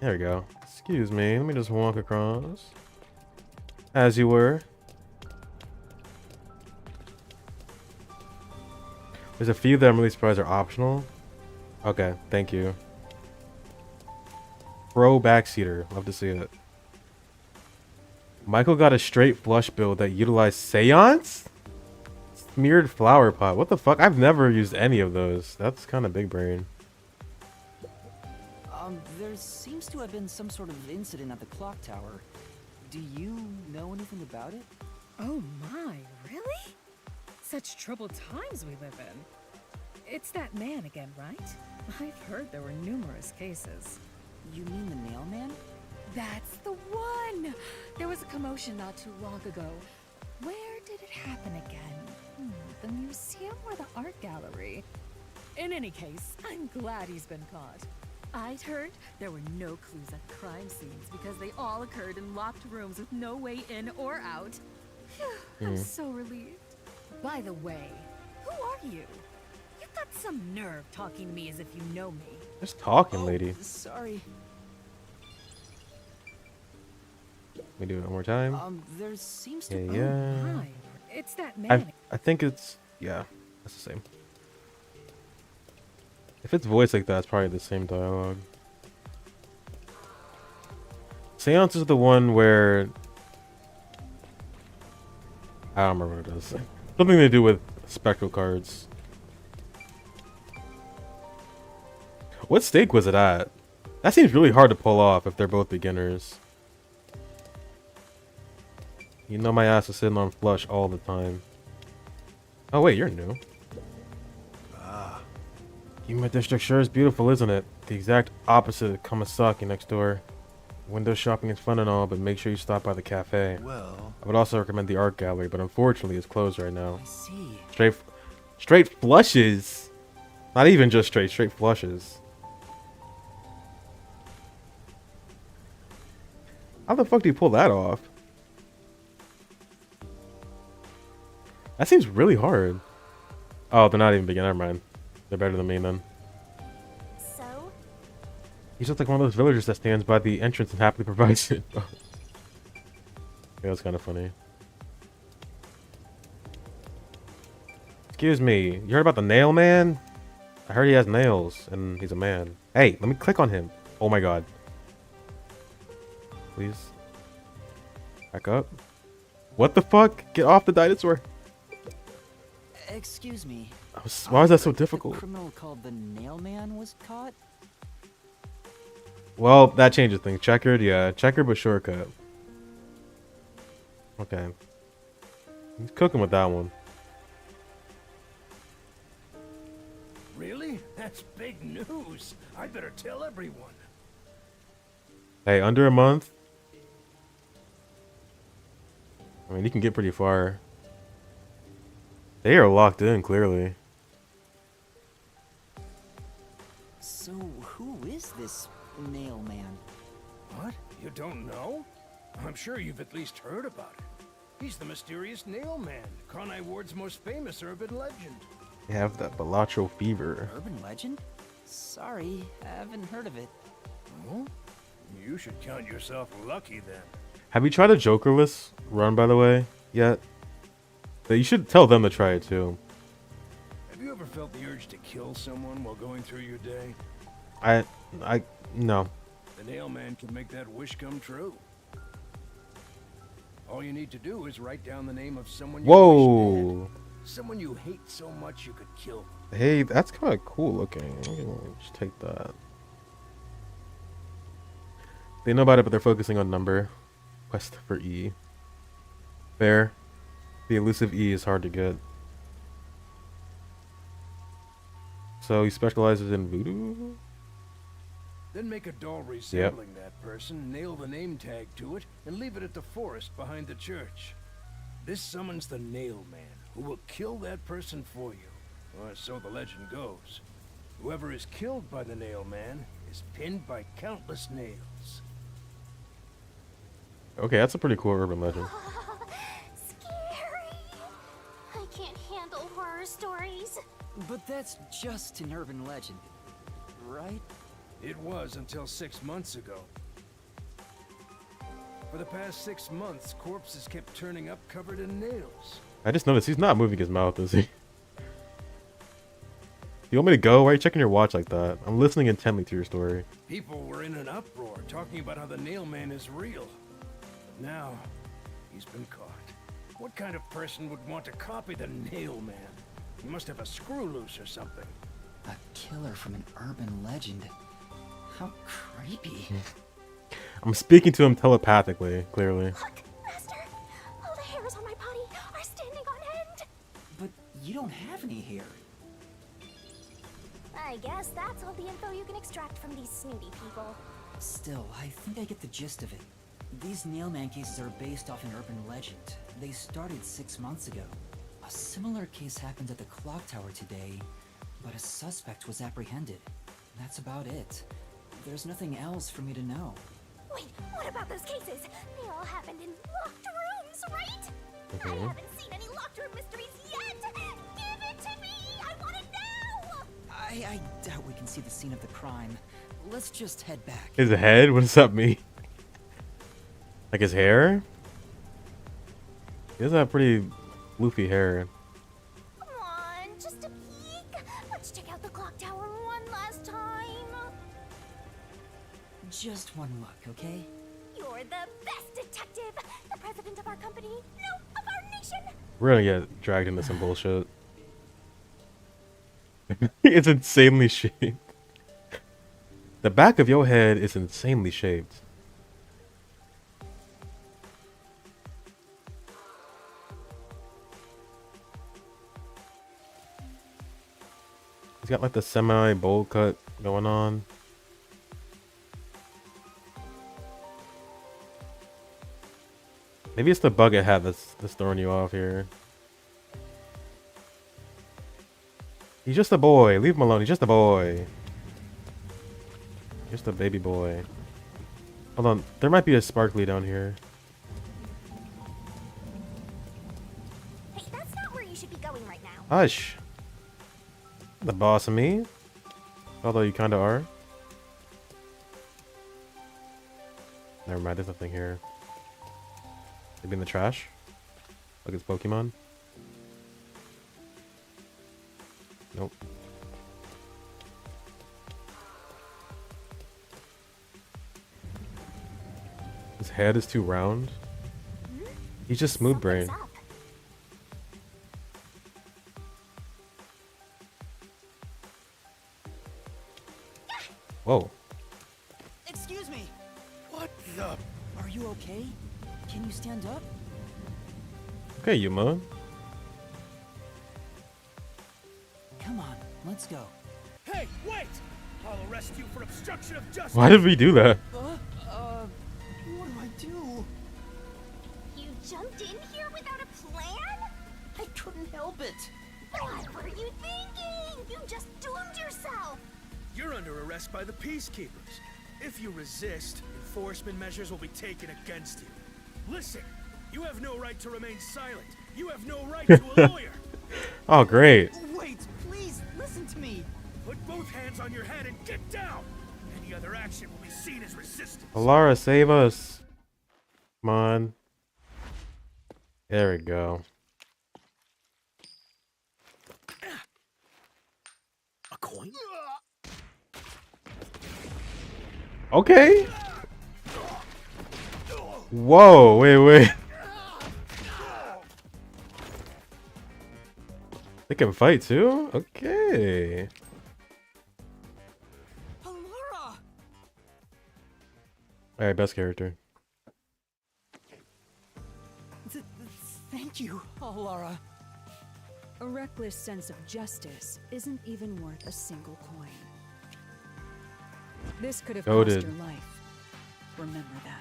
Speaker 1: There we go. Excuse me. Let me just walk across. As you were. There's a few that I'm really surprised are optional. Okay, thank you. Pro backseater. Love to see it. Michael got a straight flush build that utilized seance? Smeared flower pot. What the fuck? I've never used any of those. That's kind of big brain.
Speaker 5: There seems to have been some sort of incident at the clock tower. Do you know anything about it?
Speaker 16: Oh my, really? Such troubled times we live in. It's that man again, right? I've heard there were numerous cases.
Speaker 5: You mean the nail man?
Speaker 16: That's the one! There was a commotion not too long ago. Where did it happen again? The museum or the art gallery? In any case, I'm glad he's been caught. I'd heard there were no clues at crime scenes because they all occurred in locked rooms with no way in or out. Phew, I'm so relieved. By the way, who are you? You've got some nerve talking to me as if you know me.
Speaker 1: Just talking, lady.
Speaker 5: Sorry.
Speaker 1: Let me do it one more time.
Speaker 5: There seems to
Speaker 1: Yeah,
Speaker 5: be...
Speaker 1: yeah.
Speaker 16: Hi, it's that man.
Speaker 1: I think it's, yeah, that's the same. If it's voiced like that, it's probably the same dialogue. Seance is the one where I don't remember what it is. Something to do with spectral cards. What stake was it at? That seems really hard to pull off if they're both beginners. You know my ass is sitting on flush all the time. Oh wait, you're new. My district sure is beautiful, isn't it? The exact opposite of Kamasaki next door. Window shopping is fun and all, but make sure you stop by the cafe.
Speaker 12: Well,
Speaker 1: I would also recommend the art gallery, but unfortunately it's closed right now.
Speaker 5: I see.
Speaker 1: Straight flushes. Not even just straight flushes. How the fuck do you pull that off? That seems really hard. Oh, they're not even beginner. Never mind. They're better than me then.
Speaker 2: So?
Speaker 1: He's just like one of those villagers that stands by the entrance and happily provides it. Yeah, that's kind of funny. Excuse me, you heard about the nail man? I heard he has nails and he's a man. Hey, let me click on him. Oh my god. Please. Back up. What the fuck? Get off the dinosaur.
Speaker 5: Excuse me.
Speaker 1: Why was that so difficult?
Speaker 5: The criminal called the Nail Man was caught?
Speaker 1: Well, that changes things. Checkered, yeah. Checkered but shortcut. Okay. He's cooking with that one.
Speaker 12: really? That's big news. I better tell everyone.
Speaker 1: Hey, under a month? I mean, you can get pretty far. They are locked in, clearly.
Speaker 5: So, who is this Nail Man?
Speaker 12: What? You don't know? I'm sure you've at least heard about it. He's the mysterious Nail Man, Conai Ward's most famous urban legend.
Speaker 1: They have that Balatro fever.
Speaker 5: Urban legend? Sorry, I haven't heard of it.
Speaker 12: Oh? You should count yourself lucky then.
Speaker 1: Have you tried a Jokerless run, by the way, yet? You should tell them to try it, too.
Speaker 12: Have you ever felt the urge to kill someone while going through your day?
Speaker 1: No.
Speaker 12: The Nail Man can make that wish come true. All you need to do is write down the name of someone you wish dead. Someone you hate so much you could kill them.
Speaker 1: Hey, that's kind of cool looking. Just take that. They know about it, but they're focusing on number. Quest for E. Fair. The elusive E is hard to get. So he specializes in voodoo?
Speaker 12: Then make a doll resembling that person, nail the name tag to it, and leave it at the forest behind the church. This summons the Nail Man, who will kill that person for you. Or so the legend goes. Whoever is killed by the Nail Man is pinned by countless nails.
Speaker 1: Okay, that's a pretty cool urban legend.
Speaker 2: Scary. I can't handle horror stories.
Speaker 5: But that's just an urban legend, right?
Speaker 12: It was until 6 months ago. For the past 6 months, corpses kept turning up covered in nails.
Speaker 1: I just noticed he's not moving his mouth, is he? You want me to go? Why are you checking your watch like that? I'm listening intently to your story.
Speaker 12: People were in an uproar, talking about how the Nail Man is real. But now, he's been caught. What kind of person would want to copy the Nail Man? He must have a screw loose or something.
Speaker 5: A killer from an urban legend. How creepy.
Speaker 1: I'm speaking to him telepathically, clearly.
Speaker 2: Look, Master! All the hairs on my body are standing on end!
Speaker 5: But you don't have any hair.
Speaker 2: I guess that's all the info you can extract from these snooty people.
Speaker 5: Still, I think I get the gist of it. These Nailman cases are based off an urban legend. They started 6 months ago. A similar case happened at the clock tower today, but a suspect was apprehended. That's about it. There's nothing else for me to know.
Speaker 2: Wait, what about those cases? They all happened in locked rooms, right? I haven't seen any locked room mysteries yet! Give it to me! I want it now!
Speaker 5: I doubt we can see the scene of the crime. Let's just head back.
Speaker 1: His head? What does that mean? Like his hair? He does have pretty floofy hair.
Speaker 2: Come on, just a peek. Let's check out the clock tower one last time.
Speaker 5: Just one look, okay?
Speaker 2: You're the best detective, the president of our company, no, of our nation.
Speaker 1: We're gonna get dragged into some bullshit. It's insanely shaped. The back of your head is insanely shaped. He's got like the semi-bowl cut going on. Maybe it's the bucket hat that's throwing you off here. He's just a boy. Leave him alone. He's just a boy. Just a baby boy. Hold on. There might be a sparkly down here.
Speaker 2: Hey, that's not where you should be going right now.
Speaker 1: Hush. The boss of me. Although you kind of are. Never mind. There's nothing here. Maybe in the trash? Like it's Pokemon? Nope. His head is too round. He's just smooth brain. Whoa.
Speaker 5: Excuse me.
Speaker 12: What the?
Speaker 5: Are you okay? Can you stand up?
Speaker 1: Okay, Yuma.
Speaker 5: Come on, let's go.
Speaker 15: Hey, wait! I'll arrest you for obstruction of justice.
Speaker 1: Why did we do that?
Speaker 5: What do I do?
Speaker 2: You jumped in here without a plan?
Speaker 5: I couldn't help it.
Speaker 2: What were you thinking? You just doomed yourself.
Speaker 15: You're under arrest by the Peacekeepers. If you resist, enforcement measures will be taken against you. Listen, you have no right to remain silent. You have no right to a lawyer.
Speaker 1: Oh, great.
Speaker 5: Wait, please, listen to me.
Speaker 15: Put both hands on your head and get down. Any other action will be seen as resistance.
Speaker 1: Alara, save us. Come on. There we go.
Speaker 15: A coin?
Speaker 1: Okay. Whoa, wait. They can fight too? Okay.
Speaker 5: Alara!
Speaker 1: Alright, best character.
Speaker 5: Thank you, Alara.
Speaker 4: A reckless sense of justice isn't even worth a single coin. This could have cost
Speaker 1: Noted.
Speaker 4: your life. Remember that.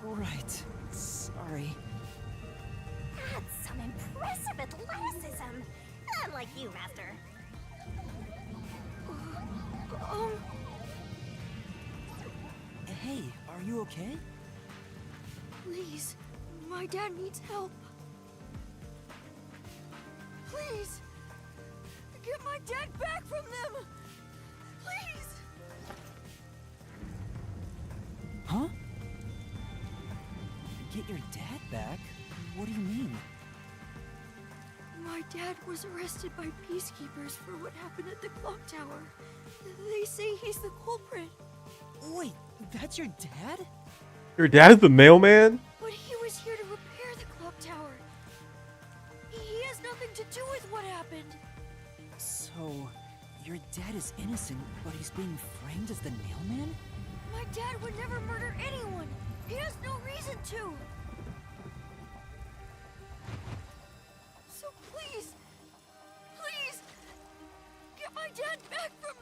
Speaker 5: Right. Sorry.
Speaker 2: That's some impressive athleticism. Unlike you, Master.
Speaker 5: Hey, are you okay?
Speaker 16: Please, my dad needs help. Please, get my dad back from them. Please.
Speaker 5: Huh? Get your dad back? What do you mean?
Speaker 16: My dad was arrested by peacekeepers for what happened at the clock tower. They say he's the culprit.
Speaker 5: Wait, that's your dad?
Speaker 1: Your dad's the mailman?
Speaker 16: But he was here to repair the clock tower. He has nothing to do with what happened.
Speaker 5: So, Your dad is innocent, but he's being framed as the nailman?
Speaker 17: My dad would never murder anyone. He has no reason to. So please, please, get my dad back from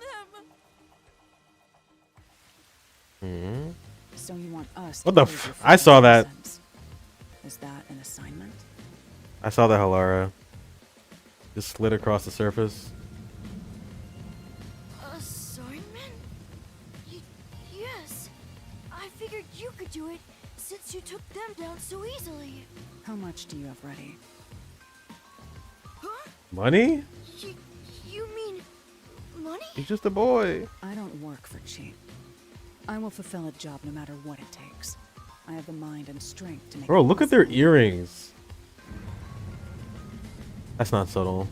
Speaker 17: them.
Speaker 1: Hmm.
Speaker 4: So you want us
Speaker 1: What
Speaker 4: to
Speaker 1: the
Speaker 4: prove your
Speaker 1: I saw that.
Speaker 4: innocence. Was that an assignment?
Speaker 1: I saw that Halara just slid across the surface.
Speaker 17: Assignment? Yes. I figured you could do it since you took them down so easily.
Speaker 4: How much do you have ready?
Speaker 17: Huh?
Speaker 1: Money?
Speaker 17: You mean money?
Speaker 1: He's just a boy.
Speaker 4: I don't work for cheap. I will fulfill a job no matter what it takes. I have the mind and strength to make
Speaker 1: Bro,
Speaker 4: it
Speaker 1: look at their
Speaker 4: possible.
Speaker 1: earrings. That's not subtle.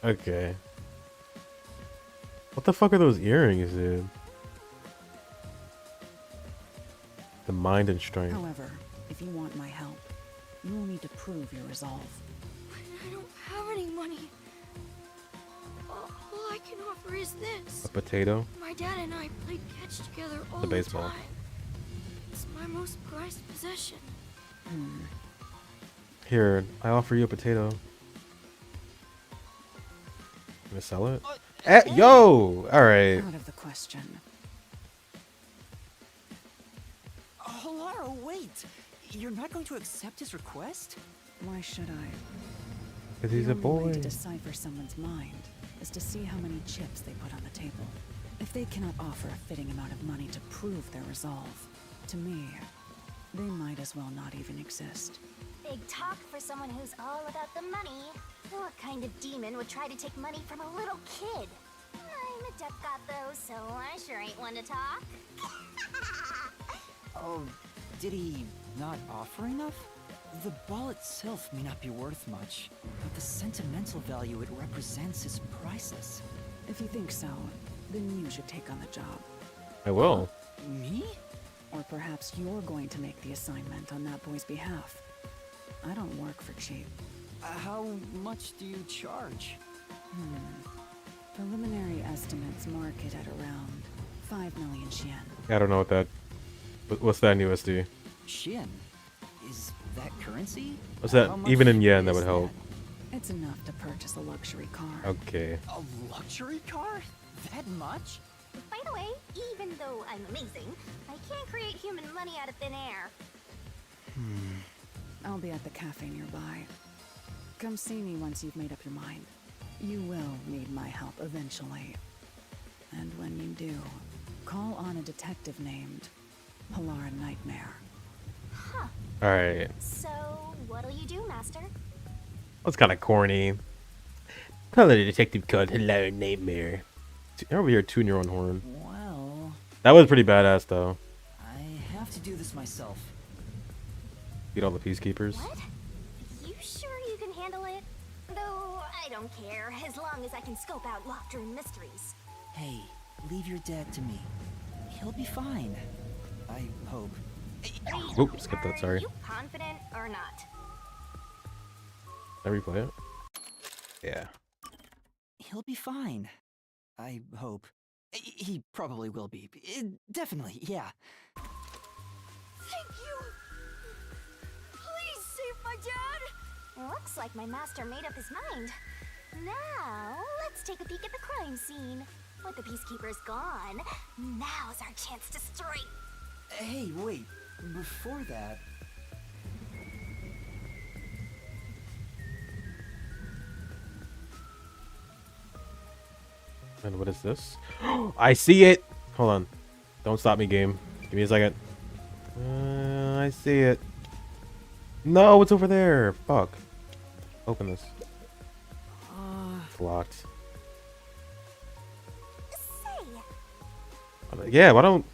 Speaker 1: Okay. What the fuck are those earrings, dude? The mind and strength.
Speaker 4: However, if you want my help, you will need to prove your resolve.
Speaker 17: I don't have any money. All I can offer is this.
Speaker 1: A potato.
Speaker 17: My dad and I played catch together all
Speaker 1: The baseball.
Speaker 17: time. It's my most prized possession.
Speaker 1: Here, I offer you a potato. Gonna sell it? Yo! Alright.
Speaker 4: Out of the question.
Speaker 5: Halara, wait! You're not going to accept his request?
Speaker 4: Why should I?
Speaker 1: Because he's
Speaker 4: The
Speaker 1: a
Speaker 4: only way
Speaker 1: boy.
Speaker 4: to decipher someone's mind is to see how many chips they put on the table. If they cannot offer a fitting amount of money to prove their resolve, to me, they might as well not even exist.
Speaker 2: Big talk for someone who's all about the money. What kind of demon would try to take money from a little kid? I'm a duck god though, so I sure ain't one to talk.
Speaker 5: Oh, did he not offer enough? The ball itself may not be worth much, but the sentimental value it represents is priceless.
Speaker 4: If you think so, then you should take on the job.
Speaker 1: I will.
Speaker 5: Me?
Speaker 4: Or perhaps you're going to make the assignment on that boy's behalf. I don't work for cheap.
Speaker 5: How much do you charge?
Speaker 4: Preliminary estimates mark it at around 5 million yen.
Speaker 1: I don't know what that... What's that in USD?
Speaker 5: Shin? Is that currency?
Speaker 1: What's that?
Speaker 5: How much
Speaker 1: Even in yen, that
Speaker 5: is
Speaker 1: would help.
Speaker 4: It's enough to purchase a luxury car.
Speaker 1: Okay.
Speaker 5: A luxury car? That much?
Speaker 2: By the way, even though I'm amazing, I can't create human money out of thin air.
Speaker 4: I'll be at the cafe nearby. Come see me once you've made up your mind. You will need my help eventually. And when you do, call on a detective named Halara Nightmare.
Speaker 2: Huh.
Speaker 1: Alright.
Speaker 2: So, what'll you do, Master?
Speaker 1: That's kind of corny. Call it a detective called Hello Nightmare. You're over here tooting your own horn.
Speaker 5: Well,
Speaker 1: That was pretty badass, though.
Speaker 5: I have to do this myself.
Speaker 1: Beat all the peacekeepers.
Speaker 2: What? You sure you can handle it? Though, I don't care, as long as I can scope out locked room mysteries.
Speaker 5: Hey, leave your dad to me. He'll be fine. I hope.
Speaker 1: Oop, skip that, sorry.
Speaker 2: Are you confident or not?
Speaker 1: Did I replay it? Yeah.
Speaker 5: He'll be fine. I hope. He probably will be. Definitely, yeah.
Speaker 17: Thank you. Please save my dad.
Speaker 2: Looks like my master made up his mind. Now, let's take a peek at the crime scene. With the peacekeepers gone, now's our chance to strike.
Speaker 5: Hey, wait. Before that...
Speaker 1: And what is this? I see it! Hold on. Don't stop me, game. Give me a second. I see it. No, it's over there. Fuck. Open this. It's locked. Yeah, why don't...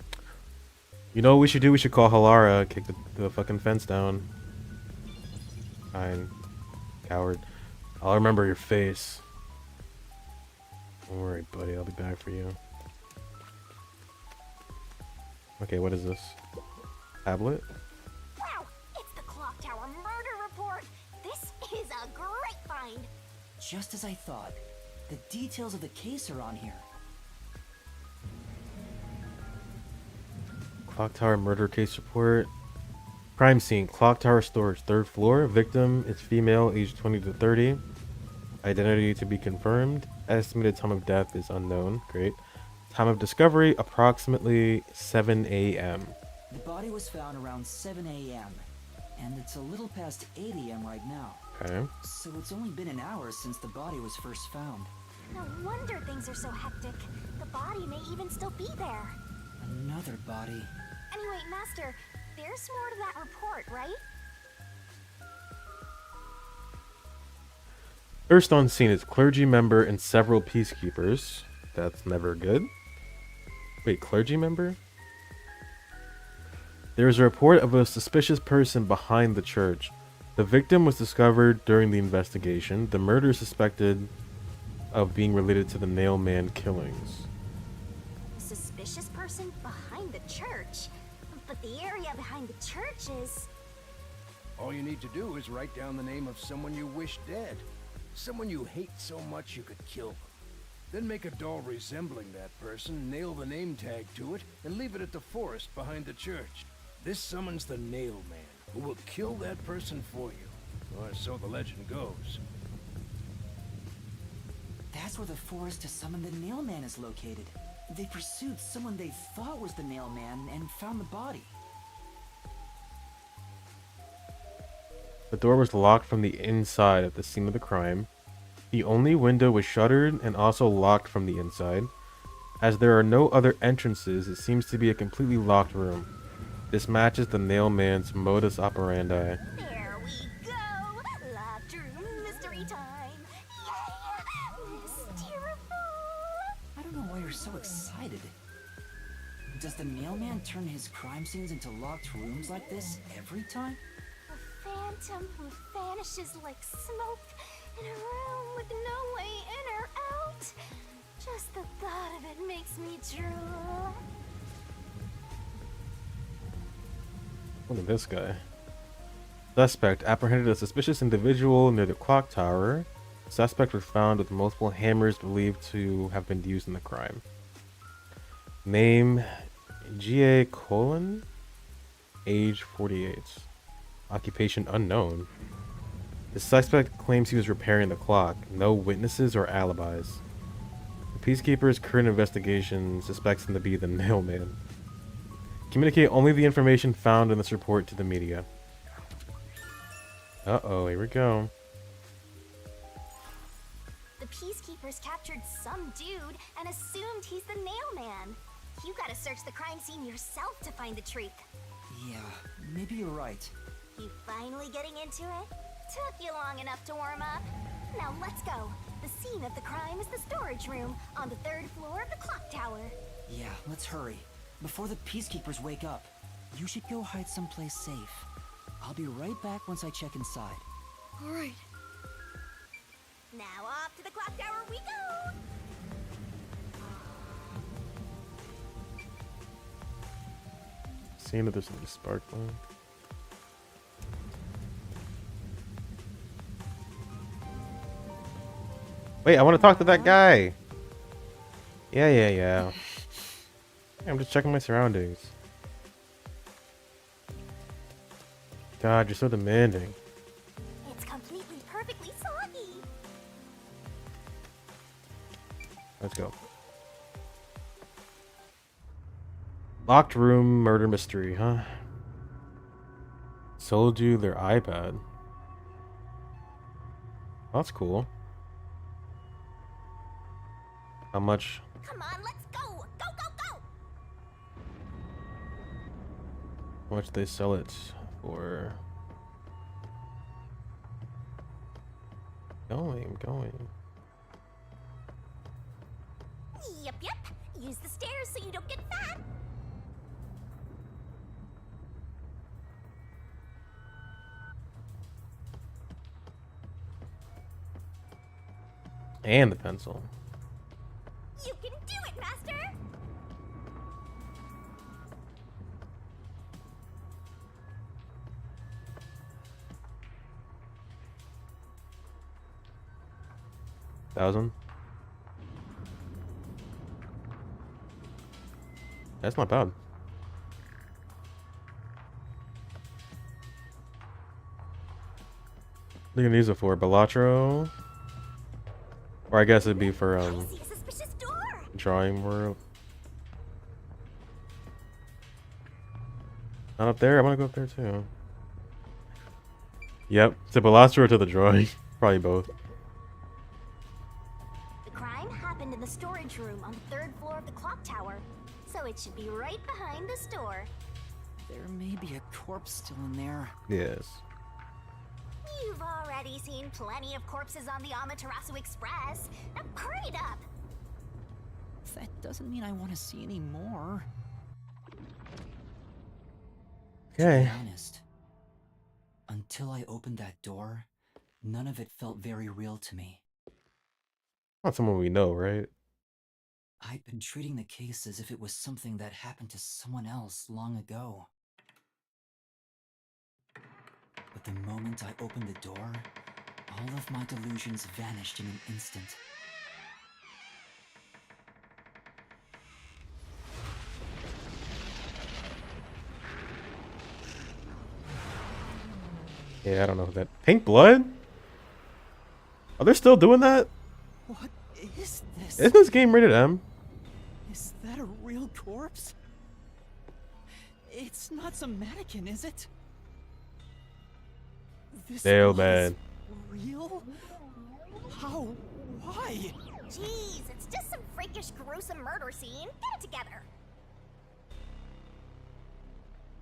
Speaker 1: You know what we should do? We should call Halara, kick the fucking fence down. Fine. Coward. I'll remember your face. Don't worry, buddy. I'll be back for you. Okay, what is this? Tablet?
Speaker 2: Wow, it's the Clock Tower murder report. This is a
Speaker 3: Just as I thought. The details of the case are on here.
Speaker 1: Clock Tower murder case report. Crime scene. Clock Tower storage. 3rd floor. Victim is female, aged 20 to 30. Identity to be confirmed. Estimated time of death is unknown. Great. Time of discovery, approximately 7 a.m.
Speaker 3: The body was found around 7 a.m. And it's a little past 8 a.m. right now.
Speaker 1: Okay.
Speaker 3: So it's only been an hour since the body was first found.
Speaker 2: No wonder things are so hectic. The body may even still be there.
Speaker 3: Another body.
Speaker 2: Anyway, Master, there's more to that report, right?
Speaker 1: First on scene is clergy member and several peacekeepers. That's never good. Wait, clergy member? There is a report of a suspicious person behind the church. The victim was discovered during the investigation. The murder is suspected of being related to the Nailman killings.
Speaker 2: A suspicious person behind the church? But the area behind the church is...
Speaker 18: All you need to do is write down the name of someone you wish dead. Someone you hate so much you could kill them. Then make a doll resembling that person, nail the name tag to it, and leave it at the forest behind the church. This summons the Nailman, who will kill that person for you. Or so the legend goes.
Speaker 3: That's where the forest to summon the Nailman is located. They pursued someone they thought was the Nailman and found the body.
Speaker 1: The door was locked from the inside at the scene of the crime. The only window was shuttered and also locked from the inside. As there are no other entrances, it seems to be a completely locked room. This matches the Nailman's modus operandi.
Speaker 2: There we go! Locked room mystery time! Yay! Mysteriful!
Speaker 3: I don't know why you're so excited. Does the Nailman turn his crime scenes into locked rooms like this every time?
Speaker 2: A phantom who vanishes like smoke in a room with no way in or out. Just the thought of it makes me drool.
Speaker 1: Look at this guy. Suspect apprehended a suspicious individual near the clock tower. Suspect was found with multiple hammers believed to have been used in the crime. Name G.A. Colon. Age 48. Occupation unknown. The suspect claims he was repairing the clock. No witnesses or alibis. The peacekeeper's current investigation suspects him to be the Nailman. Communicate only the information found in this report to the media. Uh-oh, here we go.
Speaker 2: The peacekeepers captured some dude and assumed he's the Nailman. You gotta search the crime scene yourself to find the truth.
Speaker 3: Yeah, maybe you're right.
Speaker 2: You finally getting into it? Took you long enough to warm up. Now let's go. The scene of the crime is the storage room on the 3rd floor of the clock tower.
Speaker 3: Yeah, let's hurry. Before the peacekeepers wake up, you should go hide someplace safe. I'll be right back once I check inside.
Speaker 17: All right.
Speaker 2: Now off to the clock tower we go!
Speaker 1: Seeing that there's something sparkling. Wait, I want to talk to that guy. Yeah. I'm just checking my surroundings. God, you're so demanding.
Speaker 2: It's completely, perfectly soggy.
Speaker 1: Let's go. Locked room murder mystery, huh? Sold you their iPad. That's cool. How much?
Speaker 2: Come on, let's go! Go, go, go!
Speaker 1: How much they sell it for? Going.
Speaker 2: Yep. Use the stairs so you don't get fat.
Speaker 1: And the pencil.
Speaker 2: You can do it, Master!
Speaker 1: 1,000. That's not bad. What are you gonna use it for? Balatro? Or I guess it'd be for drawing world. Not up there. I want to go up there too. Yep, to Balatro or to the drawing. Probably both.
Speaker 2: The crime happened in the storage room on the 3rd floor of the clock tower, so it should be right behind the store.
Speaker 5: There may be a corpse still in there.
Speaker 1: Yes.
Speaker 2: You've already seen plenty of corpses on the Amaterasu Express. Now hurry it up.
Speaker 5: That doesn't mean I want to see any more.
Speaker 1: Okay.
Speaker 5: To be honest, until I opened that door, none of it felt very real to me.
Speaker 1: Not someone we know, right?
Speaker 5: I'd been treating the case as if it was something that happened to someone else long ago. But the moment I opened the door, all of my delusions vanished in an instant.
Speaker 1: Yeah, I don't know who that. Pink blood? Are they still doing that?
Speaker 5: What is this?
Speaker 1: Isn't this game rated M?
Speaker 5: Is that a real corpse? It's not some mannequin, is it? This
Speaker 1: Damn,
Speaker 5: was
Speaker 1: man.
Speaker 5: real? How? Why?
Speaker 2: Jeez, it's just some freakish, gruesome murder scene. Get it together.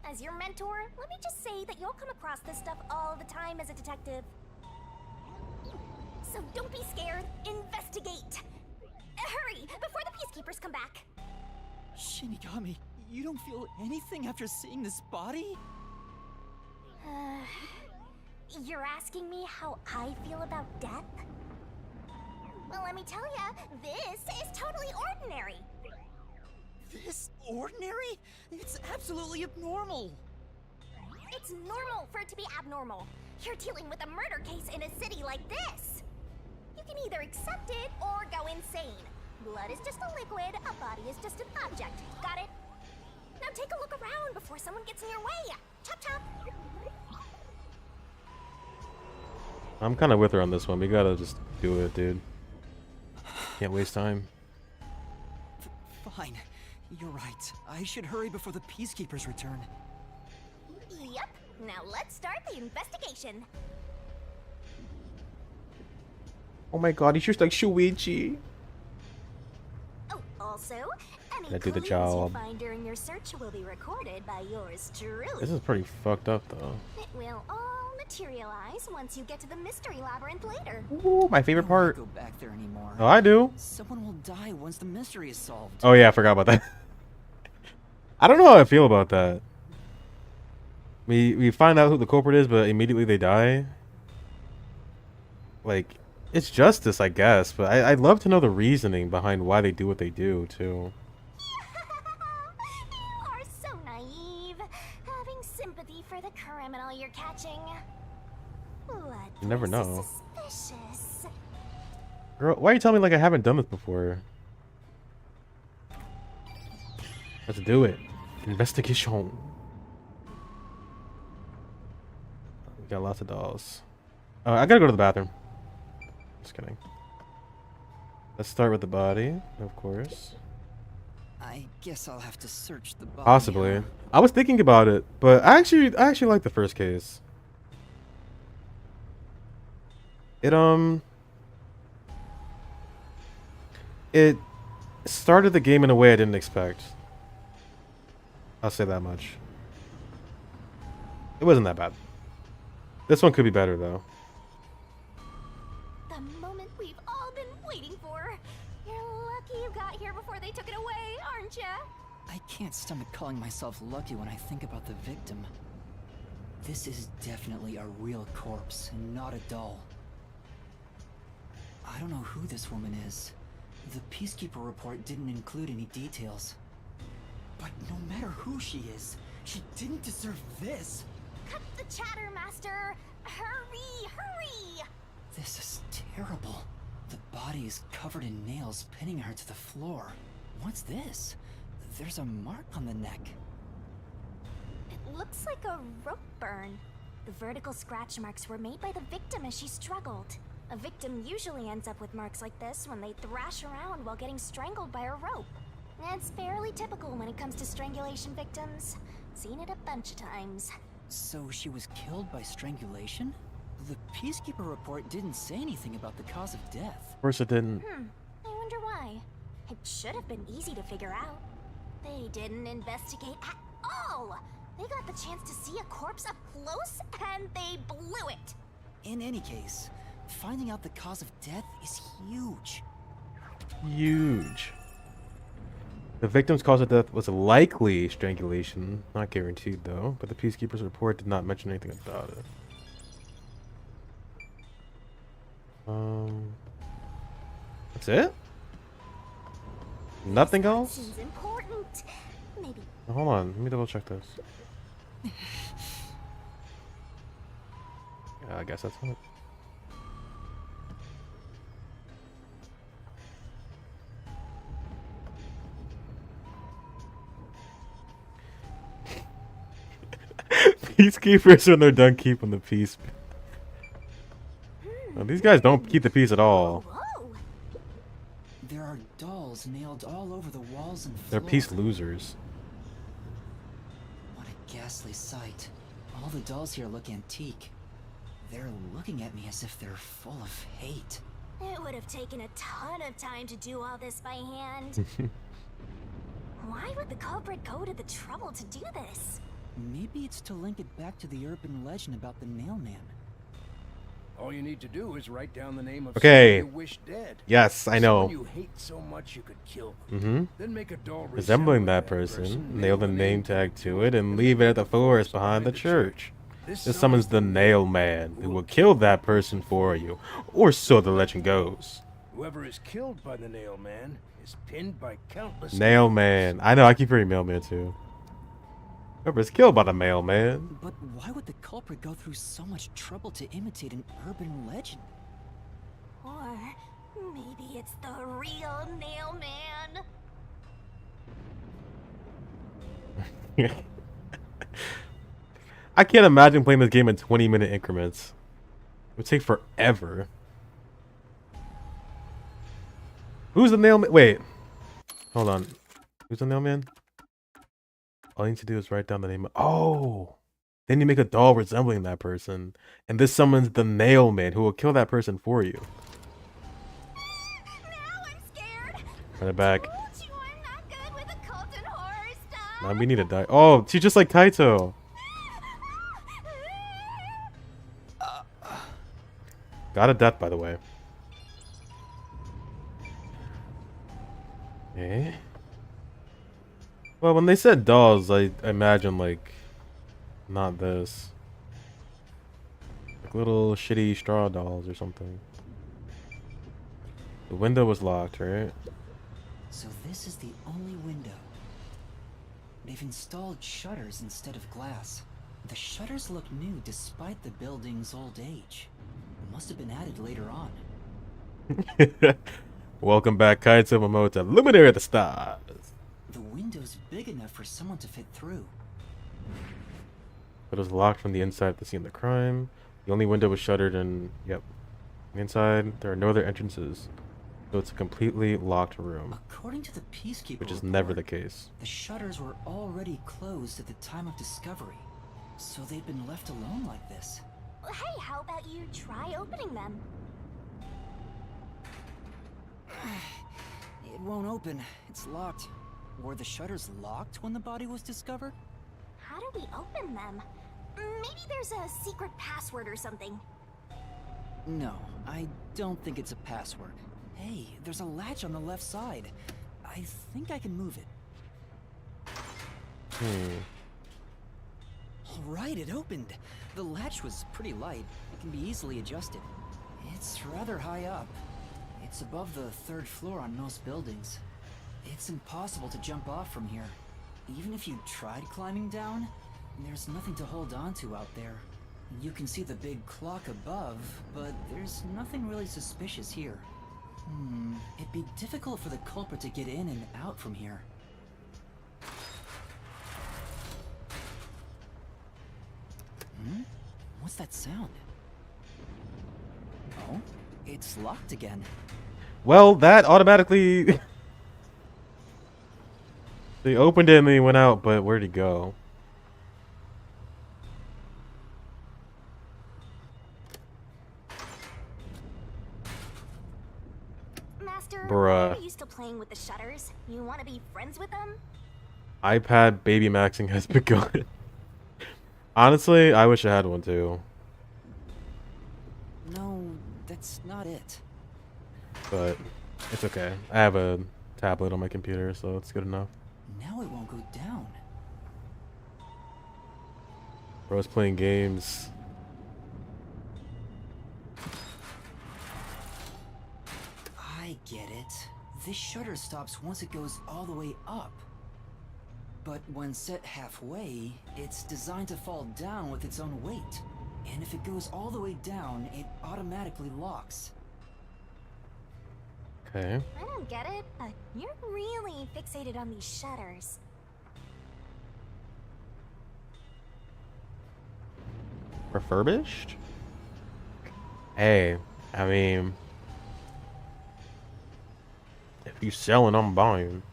Speaker 2: As your mentor, let me just say that you'll come across this stuff all the time as a detective. So don't be scared. Investigate. Hurry, before the peacekeepers come back.
Speaker 5: Shinigami, you don't feel anything after seeing this body?
Speaker 2: You're asking me how I feel about death? Well, let me tell ya, this is totally ordinary.
Speaker 5: This ordinary? It's absolutely abnormal.
Speaker 2: It's normal for it to be abnormal. You're dealing with a murder case in a city like this. You can either accept it or go insane. Blood is just a liquid, a body is just an object. Got it? Now take a look around before someone gets in your way. Chop chop.
Speaker 1: I'm kind of with her on this one. We gotta just do it, dude. Can't waste time.
Speaker 5: Fine. You're right. I should hurry before the peacekeepers return.
Speaker 2: Yep. Now let's start the investigation.
Speaker 1: Oh my god, he's just like Shuichi.
Speaker 2: Oh, also, any
Speaker 1: Gotta do the
Speaker 2: clues
Speaker 1: job.
Speaker 2: you find during your search will be recorded by yours truly.
Speaker 1: This is pretty fucked up, though.
Speaker 2: It will all materialize once you get to the mystery labyrinth later.
Speaker 1: Ooh, my favorite part.
Speaker 5: Go back there anymore.
Speaker 1: Oh, I do.
Speaker 5: Someone will die once the mystery is solved.
Speaker 1: Oh yeah, I forgot about that. I don't know how I feel about that. We find out who the culprit is, but immediately they die. Like, it's justice, I guess, but I'd love to know the reasoning behind why they do what they do, too.
Speaker 2: You are so naive, having sympathy for the criminal you're catching. What?
Speaker 1: You never
Speaker 2: this is
Speaker 1: know.
Speaker 2: Suspicious.
Speaker 1: Girl, why are you telling me like I haven't done this before? Let's do it. Investigation. We got lots of dolls. I gotta go to the bathroom. Just kidding. Let's start with the body, of course.
Speaker 5: I guess I'll have to search the body.
Speaker 1: Possibly. I was thinking about it, but I actually like the first case. It started the game in a way I didn't expect. I'll say that much. It wasn't that bad. This one could be better, though.
Speaker 2: The moment we've all been waiting for. You're lucky you got here before they took it away, aren't ya?
Speaker 5: I can't stomach calling myself lucky when I think about the victim. This is definitely a real corpse and not a doll. I don't know who this woman is. The Peacekeeper report didn't include any details. But no matter who she is, she didn't deserve this.
Speaker 2: Cut the chatter, Master. Hurry, hurry.
Speaker 5: This is terrible. The body is covered in nails pinning her to the floor. What's this? There's a mark on the neck.
Speaker 2: It looks like a rope burn. The vertical scratch marks were made by the victim as she struggled. A victim usually ends up with marks like this when they thrash around while getting strangled by a rope. It's fairly typical when it comes to strangulation victims. Seen it a bunch of times.
Speaker 5: So she was killed by strangulation? The Peacekeeper report didn't say anything about the cause of death.
Speaker 1: Of course it didn't.
Speaker 2: I wonder why. It should have been easy to figure out. They didn't investigate at all! They got the chance to see a corpse up close, and they blew it!
Speaker 5: In any case, finding out the cause of death is huge.
Speaker 1: Huge. The victim's cause of death was likely strangulation, not guaranteed though, but the Peacekeeper's report did not mention anything about it. That's it? Nothing else?
Speaker 2: Seems important. Maybe.
Speaker 1: Hold on, let me double check this. I guess that's it. Peacekeepers when they're done keeping the peace. Well, these guys don't keep the peace at all.
Speaker 5: There are dolls nailed all over the walls and floor.
Speaker 1: They're peace losers.
Speaker 5: What a ghastly sight. All the dolls here look antique. They're looking at me as if they're full of hate.
Speaker 2: It would have taken a ton of time to do all this by hand. Why would the culprit go to the trouble to do this?
Speaker 5: Maybe it's to link it back to the urban legend about the Nailman.
Speaker 18: All you need to do is write down the name of
Speaker 1: Okay.
Speaker 18: someone you wish dead.
Speaker 1: Yes, I know.
Speaker 18: Someone you hate so much you could kill them. Then make a doll
Speaker 1: Resembling that person, nail the name tag to it, and leave it at the forest behind the church. This summons the Nail Man, who will kill that person for you, or so the legend goes.
Speaker 18: Whoever is killed by the Nail Man is pinned by countless
Speaker 1: Nail Man. I know, I keep hearing Mailman too. Whoever is killed by the Mailman.
Speaker 5: But why would the culprit go through so much trouble to imitate an urban legend?
Speaker 2: Or maybe it's the real Nail Man.
Speaker 1: I can't imagine playing this game in 20-minute increments. It would take forever. Who's the Nailman? Wait. Hold on. Who's the Nailman? All you need to do is write down the name. Oh! Then you make a doll resembling that person. And this summons the Nailman, who will kill that person for you.
Speaker 2: Now I'm scared.
Speaker 1: Run it back.
Speaker 2: Told you I'm not good with occult and horror stuff.
Speaker 1: Now we need to die. Oh, she's just like Kaito. Got a death, by the way. Eh? Well, when they said dolls, I imagine, like, not this. Like little shitty straw dolls or something. The window was locked, right?
Speaker 5: So this is the only window. They've installed shutters instead of glass. The shutters look new despite the building's old age. Must have been added later on.
Speaker 1: Welcome back, Kaito Momoto, Luminary of the Stars.
Speaker 5: The window's big enough for someone to fit through.
Speaker 1: It was locked from the inside at the scene of the crime. The only window was shuttered and, yep. On the inside, there are no other entrances. So it's a completely locked room.
Speaker 5: According to the Peacekeeper
Speaker 1: Which is
Speaker 5: report,
Speaker 1: never the case.
Speaker 5: the shutters were already closed at the time of discovery. So they'd been left alone like this.
Speaker 2: Hey, how about you try opening them?
Speaker 5: It won't open. It's locked. Were the shutters locked when the body was discovered?
Speaker 2: How do we open them? Maybe there's a secret password or something.
Speaker 5: No, I don't think it's a password. Hey, there's a latch on the left side. I think I can move it. Alright, it opened. The latch was pretty light. It can be easily adjusted. It's rather high up. It's above the 3rd floor on most buildings. It's impossible to jump off from here. Even if you tried climbing down, there's nothing to hold on to out there. You can see the big clock above, but there's nothing really suspicious here.
Speaker 3: It'd be difficult for the culprit to get in and out from here. What's that sound? Oh, it's locked again.
Speaker 1: Well, that automatically... They opened it and they went out, but where'd he go?
Speaker 2: Master,
Speaker 1: Bruh.
Speaker 2: you're used to playing with the shutters. You want to be friends with them?
Speaker 1: iPad baby maxing has begun. Honestly, I wish I had one too.
Speaker 3: No, that's not it.
Speaker 1: But it's okay. I have a tablet on my computer, so it's good enough.
Speaker 3: Now it won't go down.
Speaker 1: Bro's playing games.
Speaker 3: I get it. This shutter stops once it goes all the way up. But when set halfway, it's designed to fall down with its own weight. And if it goes all the way down, it automatically locks.
Speaker 1: Okay.
Speaker 2: I don't get it, but you're really fixated on these shutters.
Speaker 1: Refurbished? Hey, I mean... If you selling, I'm buying.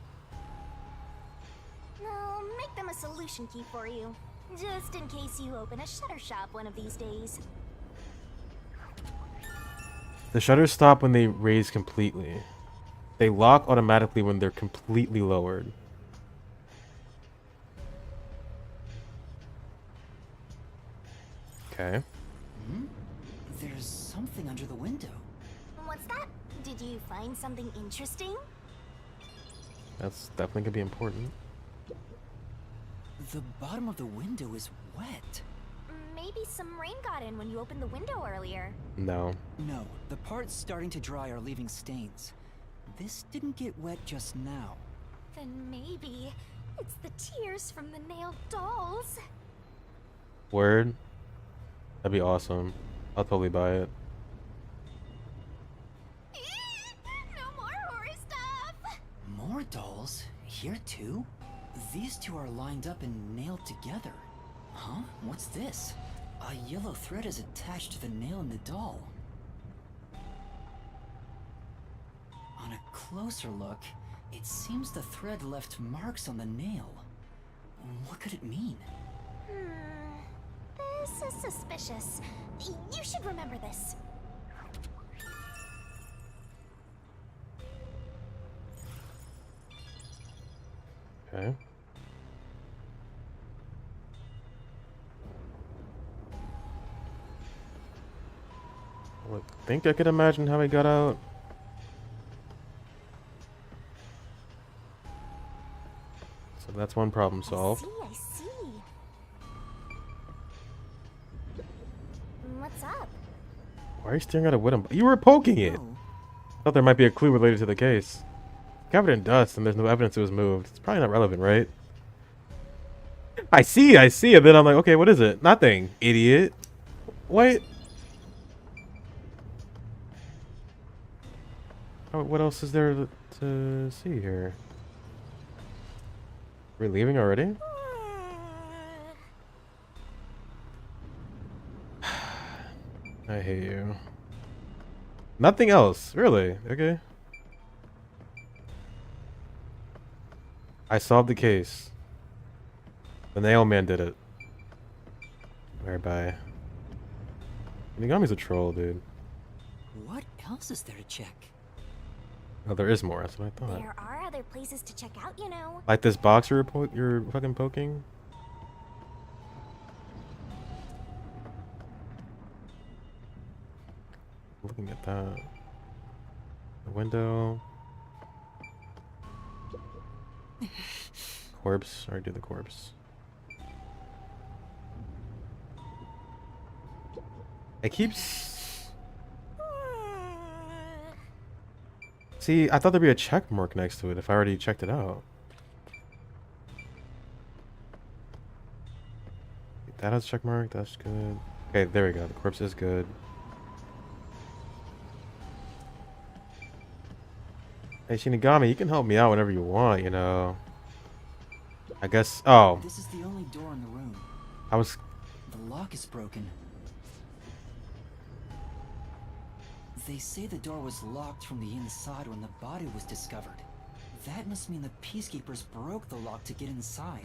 Speaker 2: I'll make them a solution key for you, just in case you open a shutter shop one of these days.
Speaker 1: The shutters stop when they raise completely. They lock automatically when they're completely lowered. Okay.
Speaker 3: There's something under the window.
Speaker 2: What's that? Did you find something interesting?
Speaker 1: That's definitely gonna be important.
Speaker 3: The bottom of the window is wet.
Speaker 2: Maybe some rain got in when you opened the window earlier.
Speaker 1: No.
Speaker 3: No, the parts starting to dry are leaving stains. This didn't get wet just now.
Speaker 2: Then maybe it's the tears from the nailed dolls.
Speaker 1: Word? That'd be awesome. I'll totally buy it.
Speaker 2: No more horror stuff!
Speaker 3: More dolls? Here too? These two are lined up and nailed together. Huh? What's this? A yellow thread is attached to the nail in the doll. On a closer look, it seems the thread left marks on the nail. What could it mean?
Speaker 2: This is suspicious. You should remember this.
Speaker 1: Okay. I think I could imagine how he got out. So that's one problem solved.
Speaker 2: I see. What's up?
Speaker 1: Why are you staring at a wooden... You were poking it! Thought there might be a clue related to the case. Covered in dust and there's no evidence it was moved. It's probably not relevant, right? I see, and then I'm like, okay, what is it? Nothing, idiot. Wait. Oh, what else is there to see here? We're leaving already? I hate you. Nothing else, really? Okay. I solved the case. The nail man did it. Whereby Inigami's a troll, dude.
Speaker 3: What else is there to check?
Speaker 1: Oh, there is more. That's what I thought.
Speaker 2: There are other places to check out, you know.
Speaker 1: Like this box you're fucking poking. Looking at that. The window. Corpse. Already do the corpse. It keeps... See, I thought there'd be a check mark next to it if I already checked it out. That has a check mark. That's good. Okay, there we go. The corpse is good. Hey, Shinigami, you can help me out whenever you want, you know. I guess... Oh.
Speaker 5: This is the only door in the room.
Speaker 1: I was...
Speaker 5: The lock is broken. They say the door was locked from the inside when the body was discovered. That must mean the Peacekeepers broke the lock to get inside.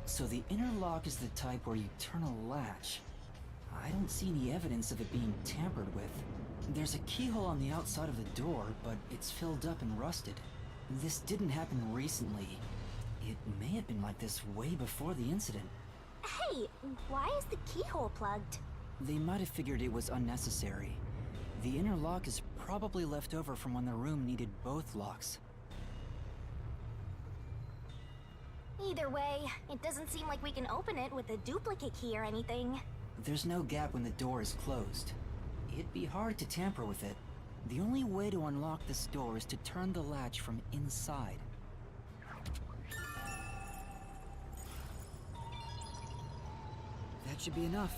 Speaker 5: So the inner lock is the type where you turn a latch. I don't see any evidence of it being tampered with. There's a keyhole on the outside of the door, but it's filled up and rusted. This didn't happen recently. It may have been like this way before the incident.
Speaker 2: Hey, why is the keyhole plugged?
Speaker 5: They might have figured it was unnecessary. The inner lock is probably left over from when the room needed both locks.
Speaker 2: Either way, it doesn't seem like we can open it with a duplicate key or anything.
Speaker 5: There's no gap when the door is closed. It'd be hard to tamper with it. The only way to unlock this door is to turn the latch from inside. That should be enough.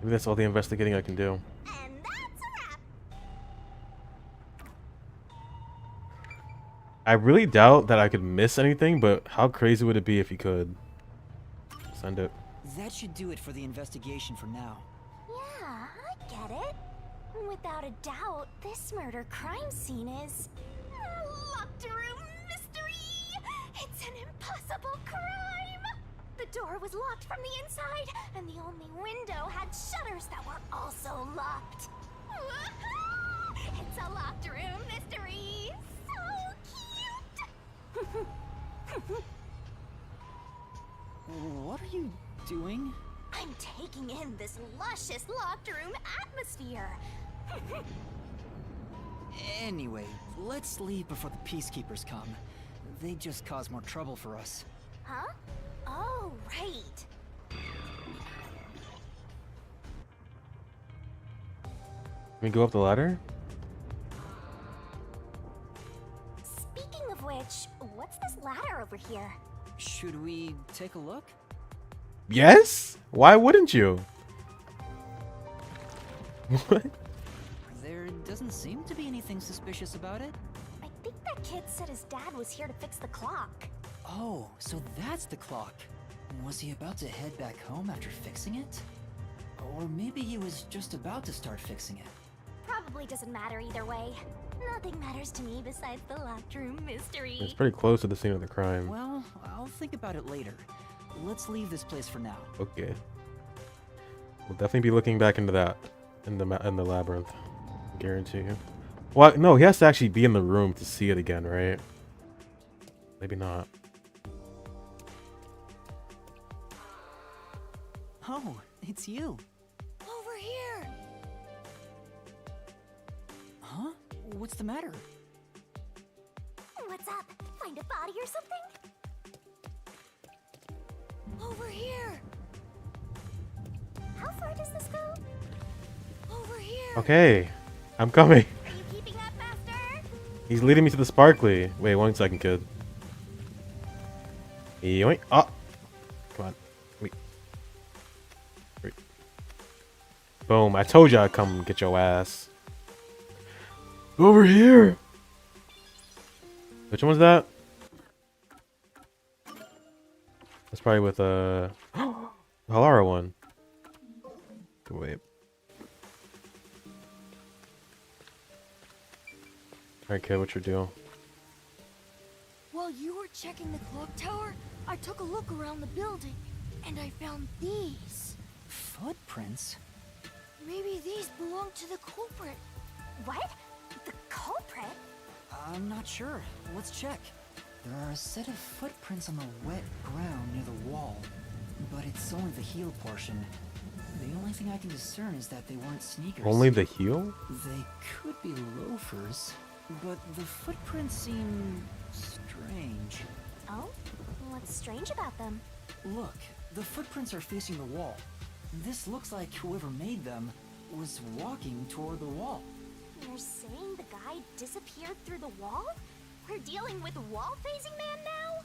Speaker 1: Maybe that's all the investigating I can do.
Speaker 2: And that's a wrap.
Speaker 1: I really doubt that I could miss anything, but how crazy would it be if you could? Send it.
Speaker 5: That should do it for the investigation for now.
Speaker 2: Yeah, I get it. Without a doubt, this murder crime scene is a locked room mystery. It's an impossible crime. The door was locked from the inside, and the only window had shutters that were also locked. It's a locked room mystery. So cute.
Speaker 5: What are you doing?
Speaker 2: I'm taking in this luscious locked room atmosphere.
Speaker 5: Anyway, let's leave before the Peacekeepers come. They just cause more trouble for us.
Speaker 2: Huh? Oh, right.
Speaker 1: Can we go up the ladder?
Speaker 2: Speaking of which, what's this ladder over here?
Speaker 5: Should we take a look?
Speaker 1: Yes? Why wouldn't you? What?
Speaker 5: There doesn't seem to be anything suspicious about it.
Speaker 2: I think that kid said his dad was here to fix the clock.
Speaker 5: Oh, so that's the clock. Was he about to head back home after fixing it? Or maybe he was just about to start fixing it.
Speaker 2: Probably doesn't matter either way. Nothing matters to me besides the locked room mystery.
Speaker 1: It's pretty close to the scene of the crime.
Speaker 5: Well, I'll think about it later. Let's leave this place for now.
Speaker 1: Okay. We'll definitely be looking back into that in the labyrinth. Guarantee you. Well, no, he has to actually be in the room to see it again, right? Maybe not.
Speaker 5: Oh, it's you.
Speaker 17: Over here!
Speaker 5: Huh? What's the matter?
Speaker 2: What's up? Find a body or something?
Speaker 17: Over here!
Speaker 2: How far does this go?
Speaker 17: Over here!
Speaker 1: Okay. I'm coming.
Speaker 2: Are you keeping up, Master?
Speaker 1: He's leading me to the sparkly. Wait, 1 second, kid. Yoink. Oh. Come on. Wait. Boom. I told you I'd come get your ass. Over here. Which one was that? That's probably with the Halara one. Wait. Alright, kid, what's your deal?
Speaker 17: While you were checking the clock tower, I took a look around the building, and I found these.
Speaker 5: Footprints?
Speaker 17: Maybe these belong to the culprit.
Speaker 2: What? The culprit?
Speaker 5: I'm not sure. Let's check. There are a set of footprints on the wet ground near the wall, but it's only the heel portion. The only thing I can discern is that they weren't sneakers.
Speaker 1: Only the heel?
Speaker 5: They could be loafers, but the footprints seem strange.
Speaker 2: Oh? What's strange about them?
Speaker 5: Look, the footprints are facing the wall. This looks like whoever made them was walking toward the wall.
Speaker 2: You're saying the guy disappeared through the wall? We're dealing with wall-facing man now?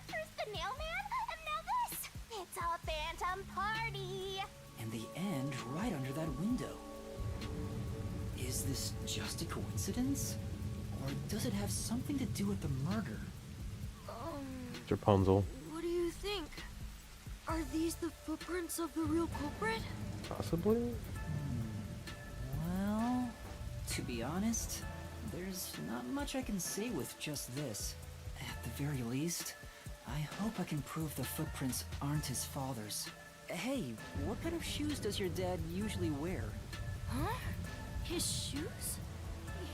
Speaker 2: First the nail man, and now this! It's a phantom party!
Speaker 5: And the end right under that window. Is this just a coincidence? Or Or does it have something to do with the murder?
Speaker 1: It's Rapunzel.
Speaker 17: What do you think? Are these the footprints of the real culprit?
Speaker 1: Possibly?
Speaker 5: Well, to be honest, there's not much I can say with just this. At the very least, I hope I can prove the footprints aren't his father's. Hey, what kind of shoes does your dad usually wear?
Speaker 17: Huh? His shoes?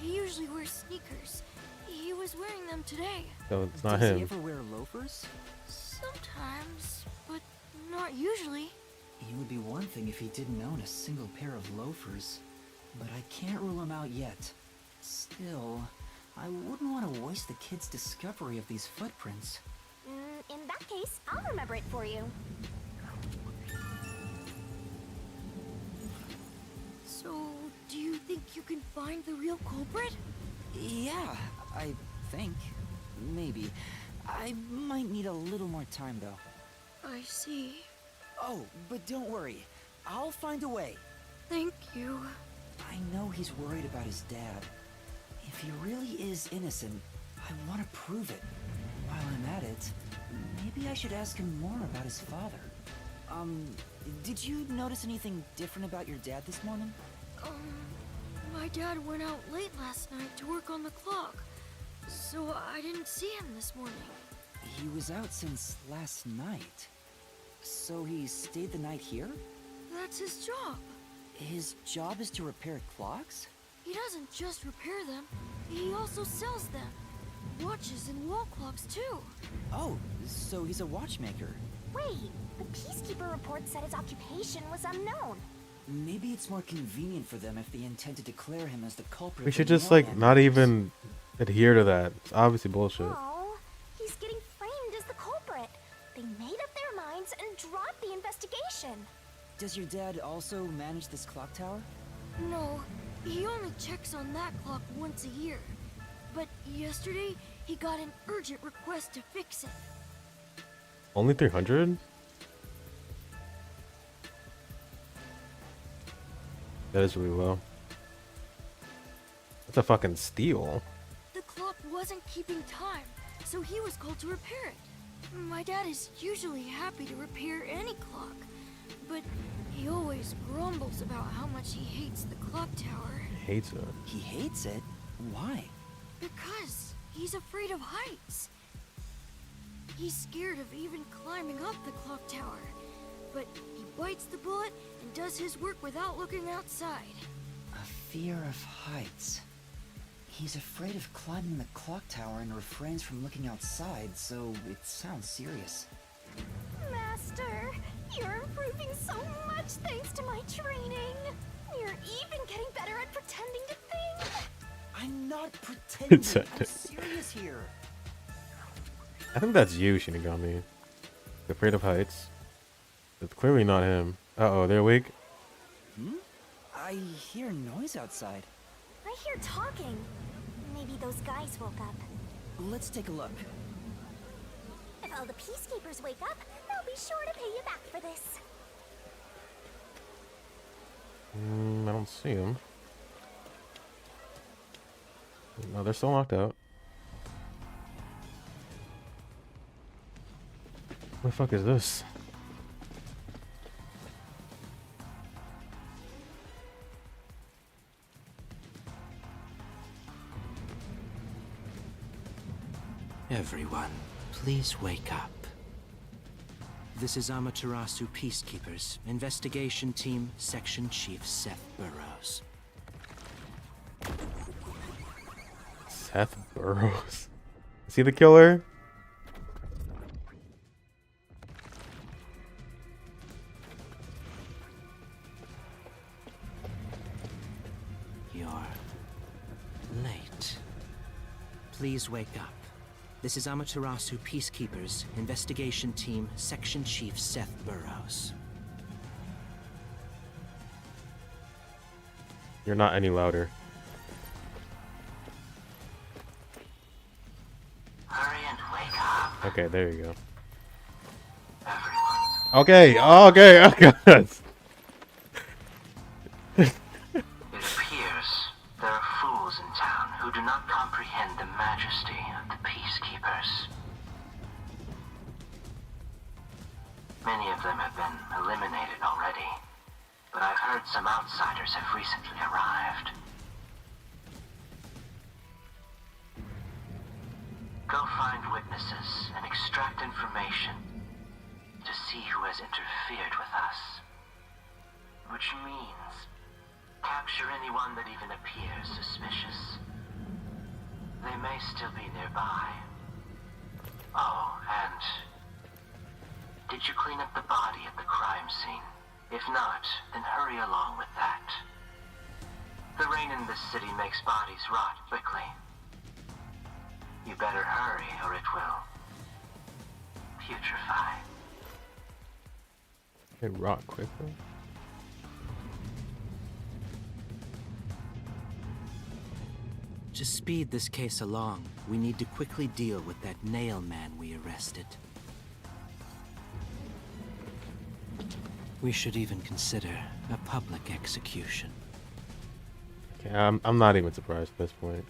Speaker 17: He usually wears sneakers. He was wearing them today.
Speaker 1: No, it's not
Speaker 5: Does
Speaker 1: him.
Speaker 5: he ever wear loafers?
Speaker 17: Sometimes, but not usually.
Speaker 5: It would be one thing if he didn't own a single pair of loafers, but I can't rule him out yet. Still, I wouldn't want to waste the kid's discovery of these footprints.
Speaker 2: In that case, I'll remember it for you.
Speaker 17: So, do you think you can find the real culprit?
Speaker 5: Yeah, I think. Maybe. I might need a little more time, though.
Speaker 17: I see.
Speaker 5: Oh, but don't worry. I'll find a way.
Speaker 17: Thank you.
Speaker 5: I know he's worried about his dad. If he really is innocent, I want to prove it. While I'm at it, maybe I should ask him more about his father. Did you notice anything different about your dad this morning?
Speaker 17: My dad went out late last night to work on the clock, so I didn't see him this morning.
Speaker 5: He was out since last night. So he stayed the night here?
Speaker 17: That's his job.
Speaker 5: His job is to repair clocks?
Speaker 17: He doesn't just repair them, he also sells them. Watches and wall clocks, too.
Speaker 5: Oh, so he's a watchmaker.
Speaker 2: Wait, the Peacekeeper report said his occupation was unknown.
Speaker 5: Maybe it's more convenient for them if they intend to declare him as the culprit.
Speaker 1: We should
Speaker 5: of the
Speaker 1: just, like,
Speaker 5: Mailman
Speaker 1: not
Speaker 5: murders.
Speaker 1: even adhere to that. It's obviously bullshit.
Speaker 2: Oh, he's getting framed as the culprit. They made up their minds and dropped the investigation.
Speaker 5: Does your dad also manage this clock tower?
Speaker 17: No, he only checks on that clock once a year. But yesterday, he got an urgent request to fix it.
Speaker 1: Only 300? That is really low. That's a fucking steal.
Speaker 17: The clock wasn't keeping time, so he was called to repair it. My dad is usually happy to repair any clock, but he always grumbles about how much he hates the clock tower.
Speaker 1: Hates it.
Speaker 5: He hates it? Why?
Speaker 17: Because he's afraid of heights. He's scared of even climbing up the clock tower, but he bites the bullet and does his work without looking outside.
Speaker 5: A fear of heights. He's afraid of climbing the clock tower and refrains from looking outside, so it sounds serious.
Speaker 2: Master, you're improving so much thanks to my training. You're even getting better at pretending to think.
Speaker 5: I'm not pretending.
Speaker 1: It's a-
Speaker 5: I'm serious here.
Speaker 1: I think that's you, Shinigami. Afraid of heights. It's clearly not him. Uh-oh, they're awake?
Speaker 5: I hear noise outside.
Speaker 2: I hear talking. Maybe those guys woke up.
Speaker 5: Let's take a look.
Speaker 2: If all the Peacekeepers wake up, they'll be sure to pay you back for this.
Speaker 1: I don't see them. No, they're still locked out. What the fuck is this?
Speaker 3: Everyone, please wake up. This is Amaterasu Peacekeepers, Investigation Team, Section Chief Seth Burrows.
Speaker 1: Seth Burrows. Is he the killer?
Speaker 3: You're late. Please wake up. This is Amaterasu Peacekeepers, Investigation Team, Section Chief Seth Burrows.
Speaker 1: You're not any louder.
Speaker 3: Hurry and wake up.
Speaker 1: Okay, there you go. Okay, okay, okay.
Speaker 3: It appears
Speaker 19: There are fools in town who do not comprehend the majesty of the Peacekeepers. Many of them have been eliminated already, but I've heard some outsiders have recently arrived. Go find witnesses and extract information to see who has interfered with us. Which means capture anyone that even appears suspicious. They may still be nearby. Oh, and did you clean up the body at the crime scene? If not, then hurry along with that. The rain in this city makes bodies rot quickly. You better hurry or it will putrefy.
Speaker 1: It rot quickly.
Speaker 3: To speed this case along, we need to quickly deal with that nail man we arrested. We should even consider a public execution.
Speaker 1: Okay, I'm not even surprised at this point.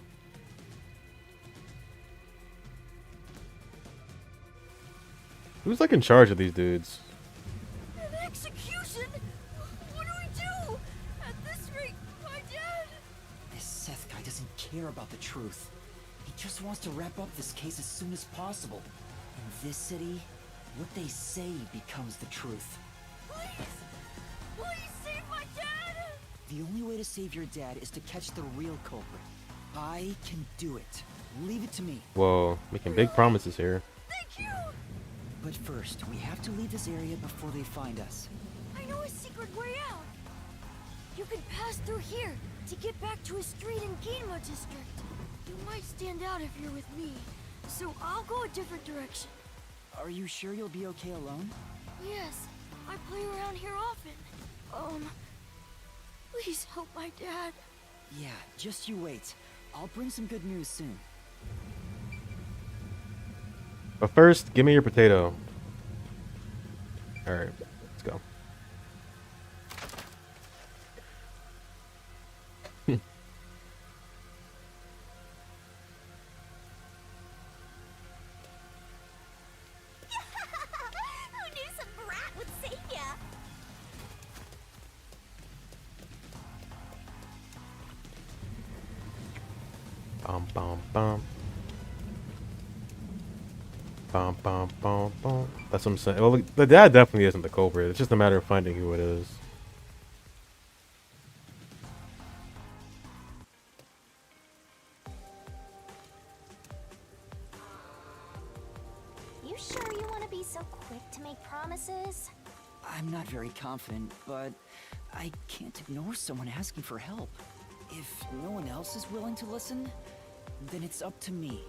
Speaker 1: Who's like in charge of these dudes?
Speaker 17: An execution? What do we do? At this rate, my dad...
Speaker 5: This Seth guy doesn't care about the truth. He just wants to wrap up this case as soon as possible. In this city, what they say becomes the truth.
Speaker 17: Please! Please save my dad!
Speaker 5: The only way to save your dad is to catch the real culprit. I can do it. Leave it to me.
Speaker 1: Whoa, making big promises here.
Speaker 17: Thank you!
Speaker 5: But first, we have to leave this area before they find us.
Speaker 17: I know a secret way out. You can pass through here to get back to a street in Ginma district. You might stand out if you're with me, so I'll go a different direction.
Speaker 5: Are you sure you'll be okay alone?
Speaker 17: Yes, I play around here often. Please help my dad.
Speaker 5: Yeah, just you wait. I'll bring some good news soon.
Speaker 1: But first, give me your potato. Alright, let's go.
Speaker 2: Who knew some brat would save ya?
Speaker 1: Bum bum bum. Bum bum bum bum. That's what I'm saying. Well, the dad definitely isn't the culprit. It's just a matter of finding who it is.
Speaker 2: You sure you want to be so quick to make promises?
Speaker 5: I'm not very confident, but I can't ignore someone asking for help. If no one else is willing to listen, then it's up to me.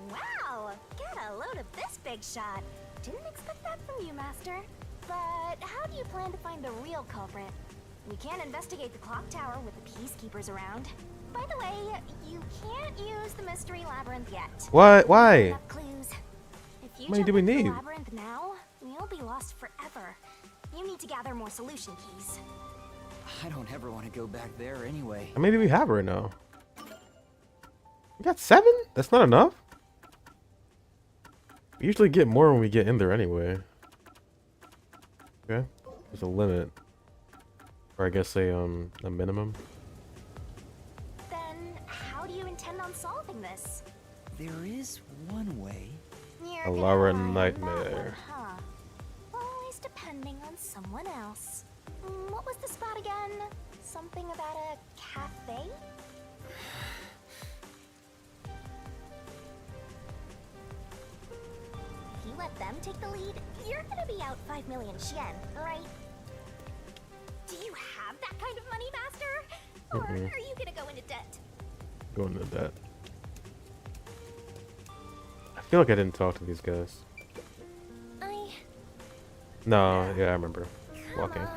Speaker 2: Wow! Get a load of this big shot. Didn't expect that from you, Master. But how do you plan to find the real culprit? We can't investigate the clock tower with the peacekeepers around. By the way, you can't use the mystery labyrinth yet.
Speaker 1: What? Why?
Speaker 2: Enough clues. If you
Speaker 1: How many
Speaker 2: jump
Speaker 1: do we
Speaker 2: into the
Speaker 1: need?
Speaker 2: labyrinth now, we'll be lost forever. You need to gather more solution keys.
Speaker 5: I don't ever want to go back there anyway.
Speaker 1: How many do we have right now? We got 7? That's not enough? We usually get more when we get in there anyway. Okay. There's a limit. Or I guess a minimum.
Speaker 2: Then how do you intend on solving this?
Speaker 5: There is one way.
Speaker 2: You're
Speaker 1: A
Speaker 2: gonna
Speaker 1: Lara
Speaker 2: rely on that
Speaker 1: nightmare.
Speaker 2: one, huh? Always depending on someone else. What was the spot again? Something about a cafe? If you let them take the lead, you're gonna be out 5 million yen, right? Do you have that kind of money, Master? Or are you gonna go into debt?
Speaker 1: Going into that. I feel like I didn't talk to these guys. No, yeah, I remember. Walking.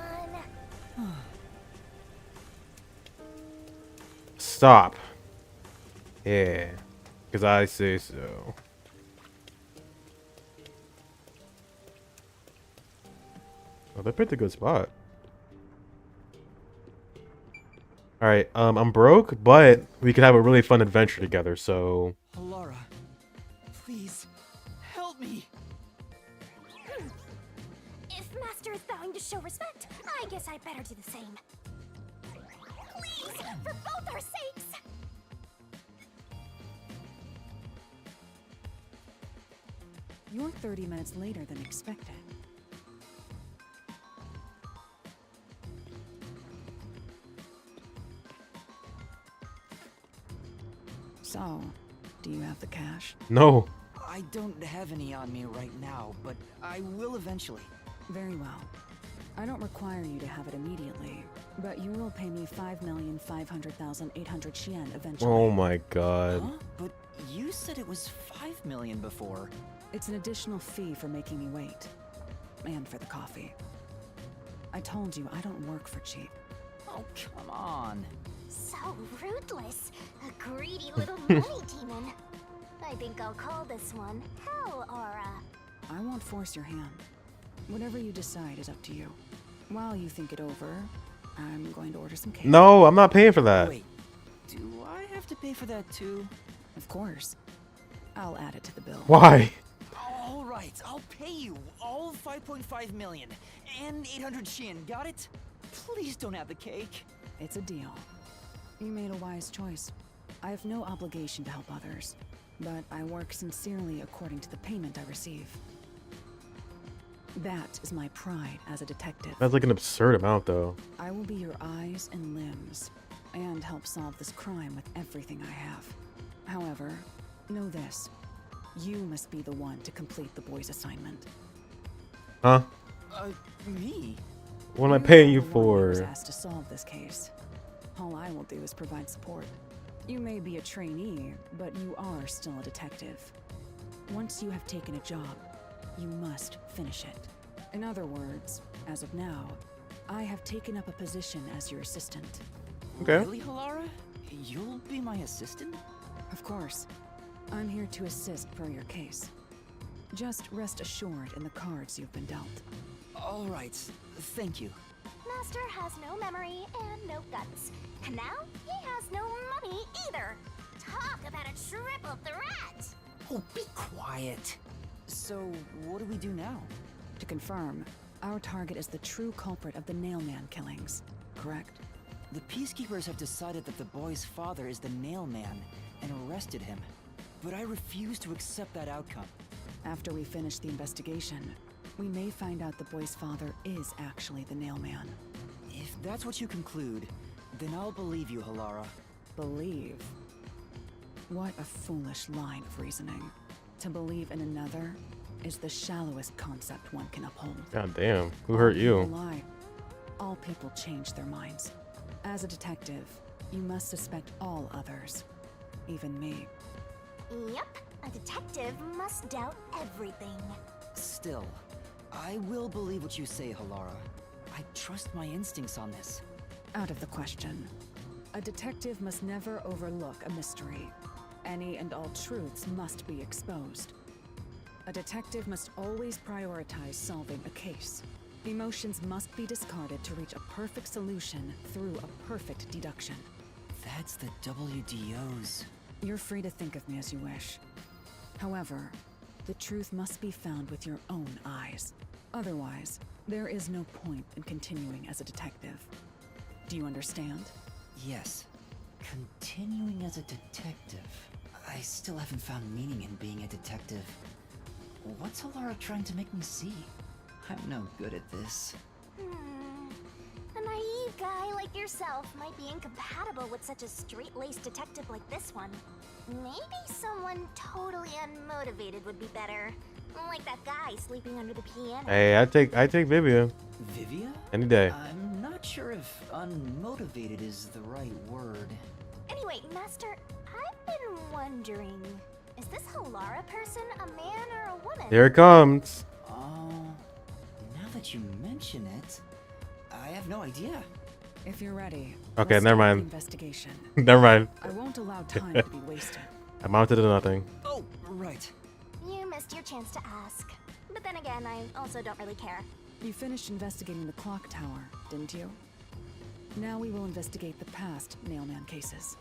Speaker 1: Stop. Yeah. Because I say so. Oh, they picked a good spot. All right, I'm broke, but we could have a really fun adventure together. So.
Speaker 3: Laura, please help me.
Speaker 2: If Master is vowing to show respect, I guess I better do the same. Please, for both our sakes!
Speaker 4: You're 30 minutes later than expected. So, do you have the cash?
Speaker 1: No.
Speaker 5: I don't have any on me right now, but I will eventually.
Speaker 4: Very well. I don't require you to have it immediately, but you will pay me 5,500,800 Yen eventually.
Speaker 1: Oh my god.
Speaker 5: Huh? But you said it was 5 million before.
Speaker 4: It's an additional fee for making me wait. And for the coffee. I told you I don't work for cheap.
Speaker 5: Oh, come on.
Speaker 2: So ruthless. A greedy little money demon. I think I'll call this one Hell Aura.
Speaker 4: I won't force your hand. Whatever you decide is up to you. While you think it over, I'm going to order some cake.
Speaker 1: No, I'm not paying for that.
Speaker 5: Wait, do I have to pay for that too?
Speaker 4: Of course. I'll add it to the bill.
Speaker 1: Why?
Speaker 5: All right, I'll pay you all 5.5 million and 800 Yen. Got it? Please don't have the cake.
Speaker 4: It's a deal. You made a wise choice. I have no obligation to help others, but I work sincerely according to the payment I receive. That is my pride as a detective.
Speaker 1: That's like an absurd amount, though.
Speaker 4: I will be your eyes and limbs, and help solve this crime with everything I have. However, know this. You must be the one to complete the boy's assignment.
Speaker 1: Huh?
Speaker 5: Me?
Speaker 1: What am I paying you
Speaker 4: You're the one who was
Speaker 1: for?
Speaker 4: asked to solve this case. All I will do is provide support. You may be a trainee, but you are still a detective. Once you have taken a job, you must finish it. In other words, as of now, I have taken up a position as your assistant.
Speaker 1: Okay.
Speaker 5: Really, Halara? You'll be my assistant?
Speaker 4: Of course. I'm here to assist per your case. Just rest assured in the cards you've been dealt.
Speaker 5: All right, thank you.
Speaker 2: Master has no memory and no guts. And now he has no money either. Talk about a triple threat!
Speaker 5: Oh, be quiet. So, what do we do now?
Speaker 4: To confirm, our target is the true culprit of the Nailman killings, correct?
Speaker 5: The Peacekeepers have decided that the boy's father is the Nailman and arrested him. But I refuse to accept that outcome.
Speaker 4: After we finish the investigation, we may find out the boy's father is actually the Nailman.
Speaker 5: If that's what you conclude, then I'll believe you, Halara.
Speaker 4: Believe? What a foolish line of reasoning. To believe in another is the shallowest concept one can uphold.
Speaker 1: God damn. Who hurt you?
Speaker 4: All people lie. All people change their minds. As a detective, you must suspect all others. Even me.
Speaker 2: Yep, a detective must doubt everything.
Speaker 5: Still, I will believe what you say, Halara. I trust my instincts on this.
Speaker 4: Out of the question. A detective must never overlook a mystery. Any and all truths must be exposed. A detective must always prioritize solving a case. Emotions must be discarded to reach a perfect solution through a perfect deduction.
Speaker 5: That's the WDO's.
Speaker 4: You're free to think of me as you wish. However, the truth must be found with your own eyes. Otherwise, there is no point in continuing as a detective. Do you understand?
Speaker 5: Yes. Continuing as a detective. I still haven't found meaning in being a detective. What's Halara trying to make me see? I'm no good at this.
Speaker 2: A naive guy like yourself might be incompatible with such a straight-laced detective like this one. Maybe someone totally unmotivated would be better. Like that guy sleeping under the piano.
Speaker 1: Hey, I take Vivia.
Speaker 5: Vivia?
Speaker 1: Any day.
Speaker 5: I'm not sure if unmotivated is the right word.
Speaker 2: Anyway, Master, I've been wondering, is this Halara person a man or a woman?
Speaker 1: Here it comes.
Speaker 5: Now that you mention it, I have no idea.
Speaker 4: If you're ready.
Speaker 1: Okay,
Speaker 4: let's
Speaker 1: never
Speaker 4: start the
Speaker 1: mind.
Speaker 4: Investigation.
Speaker 1: Never mind.
Speaker 4: I won't allow time to be wasted.
Speaker 1: I mounted to nothing.
Speaker 5: Oh, right.
Speaker 2: You missed your chance to ask. But then again, I also don't really care.
Speaker 4: You finished investigating the clock tower, didn't you? Now we will investigate the past Nailman cases.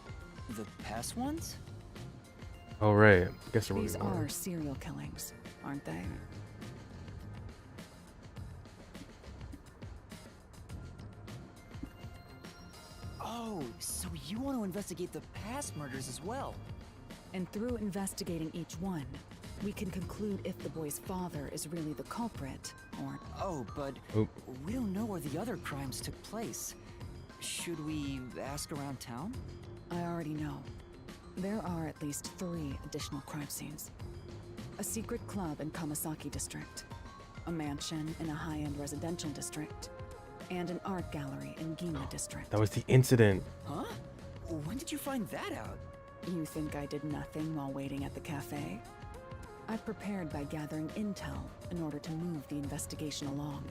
Speaker 5: The past ones?
Speaker 1: Oh, right. I guess there will
Speaker 4: These
Speaker 1: be more.
Speaker 4: are serial killings, aren't they?
Speaker 5: Oh, so you want to investigate the past murders as well?
Speaker 4: And through investigating each one, we can conclude if the boy's father is really the culprit, or...
Speaker 5: Oh, but
Speaker 1: Oop.
Speaker 5: we don't know where the other crimes took place. Should we ask around town?
Speaker 4: I already know. There are at least 3 additional crime scenes. A secret club in Kamasaki district, a mansion in a high-end residential district, and an art gallery in Gima district.
Speaker 1: That was the incident.
Speaker 5: Huh? When did you find that out?
Speaker 4: You think I did nothing while waiting at the cafe? I prepared by gathering intel in order to move the investigation along.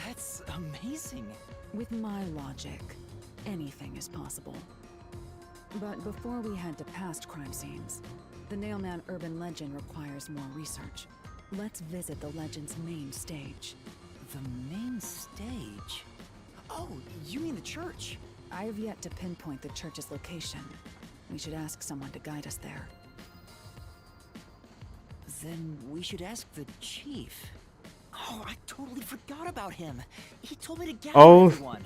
Speaker 5: That's amazing.
Speaker 4: With my logic, anything is possible. But before we head to past crime scenes, the Nailman urban legend requires more research. Let's visit the legend's main stage.
Speaker 5: The main stage? Oh, you mean the church?
Speaker 4: I have yet to pinpoint the church's location. We should ask someone to guide us there.
Speaker 5: Then we should ask the chief. Oh, I totally forgot about him. He told me to gather everyone.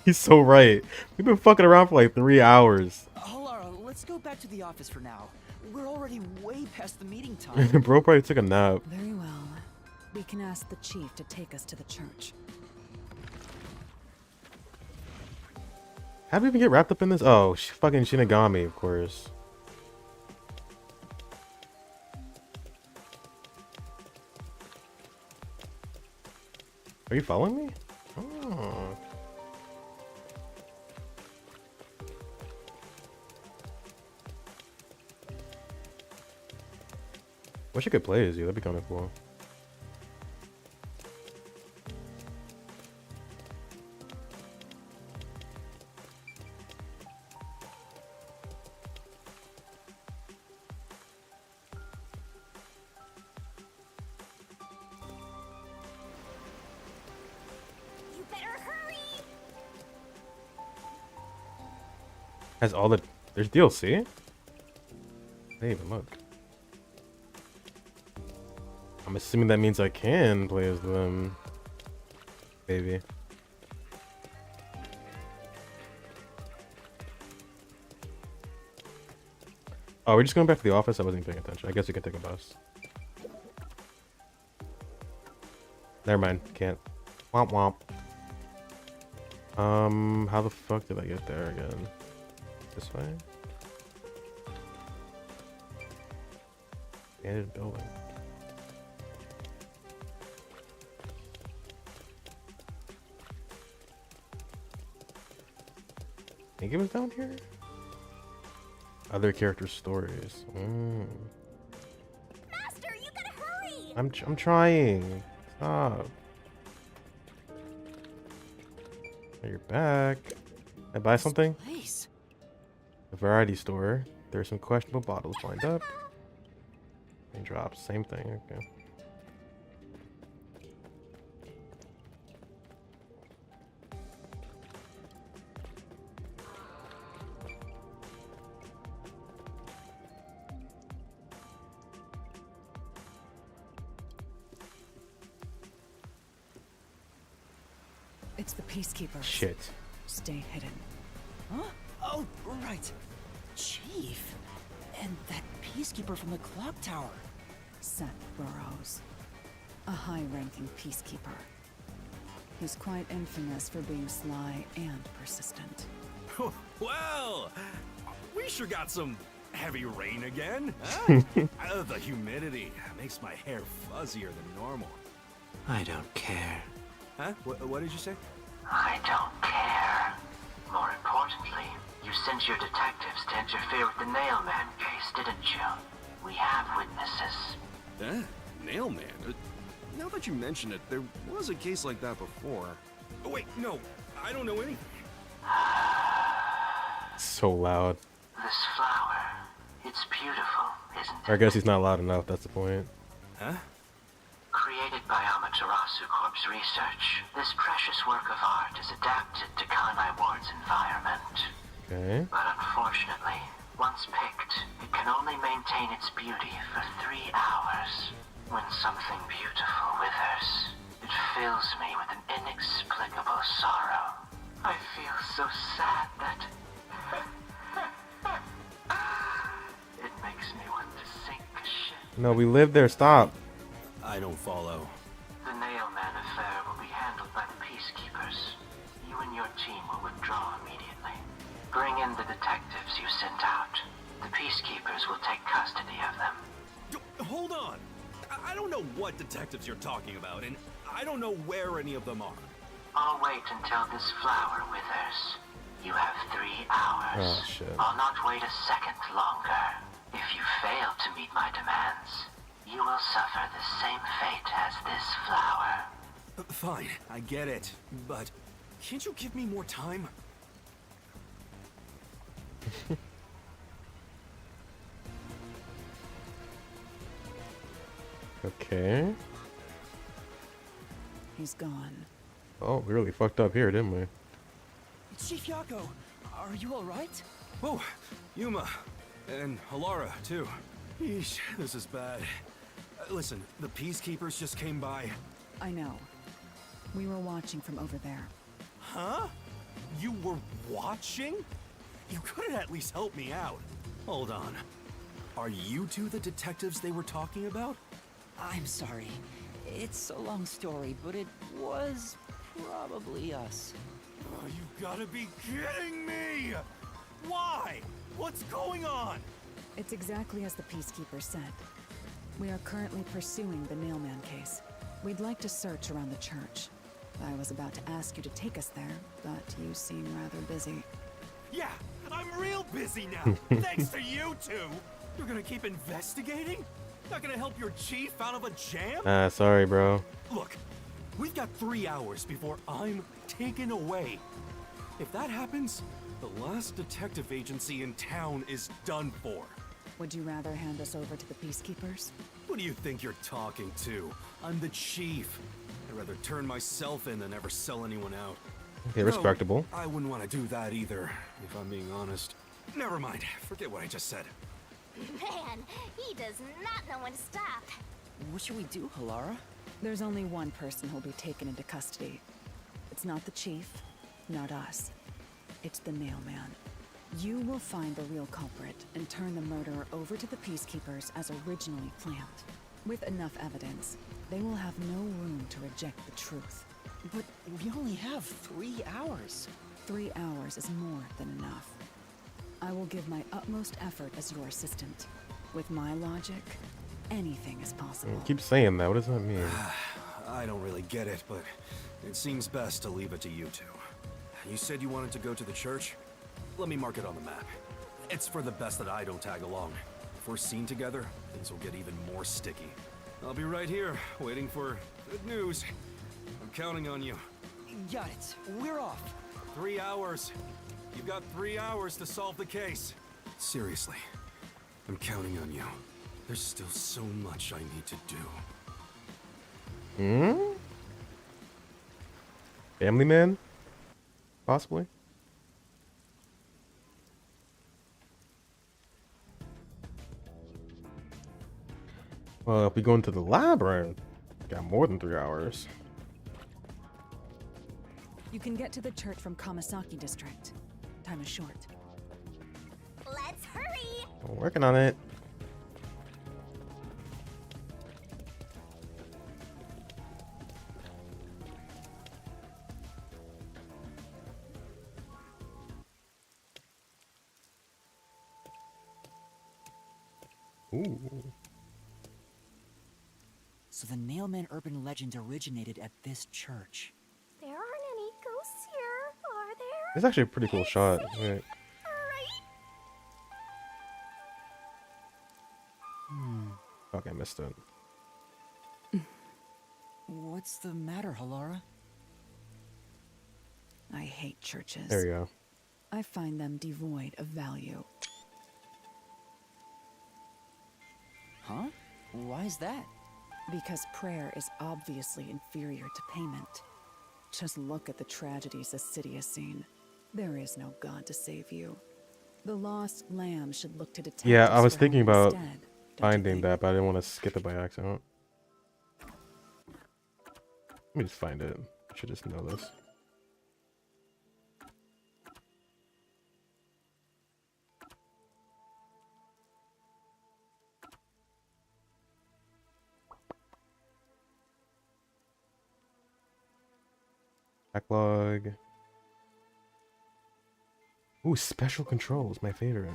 Speaker 1: He's so right. We've been fucking around for like 3 hours.
Speaker 5: Lara, let's go back to the office for now. We're already way past the meeting time.
Speaker 1: Bro probably took a nap.
Speaker 4: Very well. We can ask the chief to take us to the church.
Speaker 1: How did we even get wrapped up in this? Oh, fucking Shinigami, of course. Are you following me? Oh. Wish I could play as you. That'd be kind of cool.
Speaker 2: You better hurry!
Speaker 1: Has all the... There's DLC? I didn't even look. I'm assuming that means I can play as them. Maybe. Oh, we're just going back to the office? I wasn't paying attention. I guess we can take a bus. Never mind. Can't. Womp womp. How the fuck did I get there again? This way? Abandoned building. I think it was down here? Other characters' stories.
Speaker 2: Master, you gotta hurry!
Speaker 1: I'm trying. Stop. Oh, you're back. I buy something?
Speaker 5: Place.
Speaker 1: A variety store. There's some questionable bottles lined up. And drops. Same thing. Okay.
Speaker 4: It's the Peacekeepers.
Speaker 1: Shit.
Speaker 4: Stay hidden.
Speaker 5: Huh? Oh, right. Chief. And that peacekeeper from the clock tower.
Speaker 4: Seth Burrows. A high-ranking peacekeeper. He's quite infamous for being sly and persistent.
Speaker 7: Well, we sure got some heavy rain again. Huh? The humidity makes my hair fuzzier than normal.
Speaker 19: I don't care.
Speaker 7: Huh? What did you say?
Speaker 19: I don't care. More importantly, you sent your detectives to interfere with the Nailman case, didn't you? We have witnesses.
Speaker 7: Nailman? Now that you mention it, there was a case like that before. Oh, wait, no. I don't know anything.
Speaker 1: So loud.
Speaker 19: This flower, it's beautiful, isn't it?
Speaker 1: Or I guess he's not loud enough, that's the point.
Speaker 7: Huh?
Speaker 19: Created by Amaterasu Corp detectives' research. This precious work of art is adapted to Kanai Ward's environment.
Speaker 1: Okay.
Speaker 19: But unfortunately, once picked, it can only maintain its beauty for 3 hours. When something beautiful withers, it fills me with an inexplicable sorrow. I feel so sad that it makes me want to sink a ship.
Speaker 1: No, we live there. Stop.
Speaker 7: I don't follow.
Speaker 19: The Nailman affair will be handled by the Peacekeepers. You and your team will withdraw immediately. Bring in the detectives you sent out. The Peacekeepers will take custody of them.
Speaker 7: Hold on! I don't know what detectives you're talking about, and I don't know where any of them are.
Speaker 19: I'll wait until this flower withers. You have 3 hours.
Speaker 1: Oh, shit.
Speaker 19: I'll not wait a second longer. If you fail to meet my demands, you will suffer the same fate as this flower.
Speaker 7: Fine, I get it, but can't you give me more time?
Speaker 1: Okay.
Speaker 4: He's gone.
Speaker 1: Oh, we really fucked up here, didn't we?
Speaker 3: Chief Yako, are you alright?
Speaker 7: Oh, Yuma. And Halara, too. Yeesh, this is bad. Listen, the Peacekeepers just came by.
Speaker 4: I know. We were watching from over there.
Speaker 7: Huh? You were watching? You could have at least helped me out. Hold on. Are you two the detectives they were talking about?
Speaker 5: I'm sorry. It's a long story, but it was probably us.
Speaker 7: Oh, you gotta be kidding me! Why? What's going on?
Speaker 4: It's exactly as the Peacekeeper said. We are currently pursuing the Nailman case. We'd like to search around the church. I was about to ask you to take us there, but you seem rather busy.
Speaker 7: Yeah, I'm real busy now, thanks to you two! You're gonna keep investigating? Not gonna help your chief out of a jam?
Speaker 1: Sorry, bro.
Speaker 7: Look, we've got 3 hours before I'm taken away. If that happens, the last detective agency in town is done for.
Speaker 4: Would you rather hand us over to the Peacekeepers?
Speaker 7: Who do you think you're talking to? I'm the chief. I'd rather turn myself in than ever sell anyone out.
Speaker 1: Okay, respectable.
Speaker 7: No, I wouldn't want to do that either, if I'm being honest. Never mind, forget what I just said.
Speaker 2: Man, he does not know when to stop.
Speaker 5: What should we do, Halara?
Speaker 4: There's only one person who'll be taken into custody. It's not the chief, not us. It's the Nailman. You will find the real culprit and turn the murderer over to the Peacekeepers as originally planned. With enough evidence, they will have no room to reject the truth.
Speaker 5: But we only have 3 hours.
Speaker 4: 3 hours is more than enough. I will give my utmost effort as your assistant. With my logic, anything is possible.
Speaker 1: Keep saying that. What does that mean?
Speaker 7: I don't really get it, but it seems best to leave it to you two. You said you wanted to go to the church? Let me mark it on the map. It's for the best that I don't tag along. If we're seen together, things will get even more sticky. I'll be right here, waiting for good news. I'm counting on you.
Speaker 5: Got it. We're off.
Speaker 7: 3 hours. You've got 3 hours to solve the case. Seriously, I'm counting on you. There's still so much I need to do.
Speaker 1: Family man? Possibly? Well, if we go into the labyrinth, got more than 3 hours.
Speaker 4: You can get to the church from Kamasaki District. Time is short.
Speaker 2: Let's hurry!
Speaker 1: I'm working on it. Ooh.
Speaker 5: So the Nailman urban legend originated at this church.
Speaker 2: There aren't any ghosts here, are there?
Speaker 1: It's actually a pretty cool shot. Right. Fuck, I missed it.
Speaker 5: What's the matter, Halara?
Speaker 4: I hate churches.
Speaker 1: There you go.
Speaker 4: I find them devoid of value.
Speaker 5: Huh? Why is that?
Speaker 4: Because prayer is obviously inferior to payment. Just look at the tragedies the city has seen. There is no God to save you. The lost lamb should look to detectives.
Speaker 1: Yeah, I was
Speaker 4: for
Speaker 1: thinking
Speaker 4: help
Speaker 1: about
Speaker 4: instead, don't you
Speaker 1: finding
Speaker 4: think?
Speaker 1: that, but I didn't want to skip it by accident. Let me just find it. I should just know this. Backlog. Ooh, special controls, my favorite.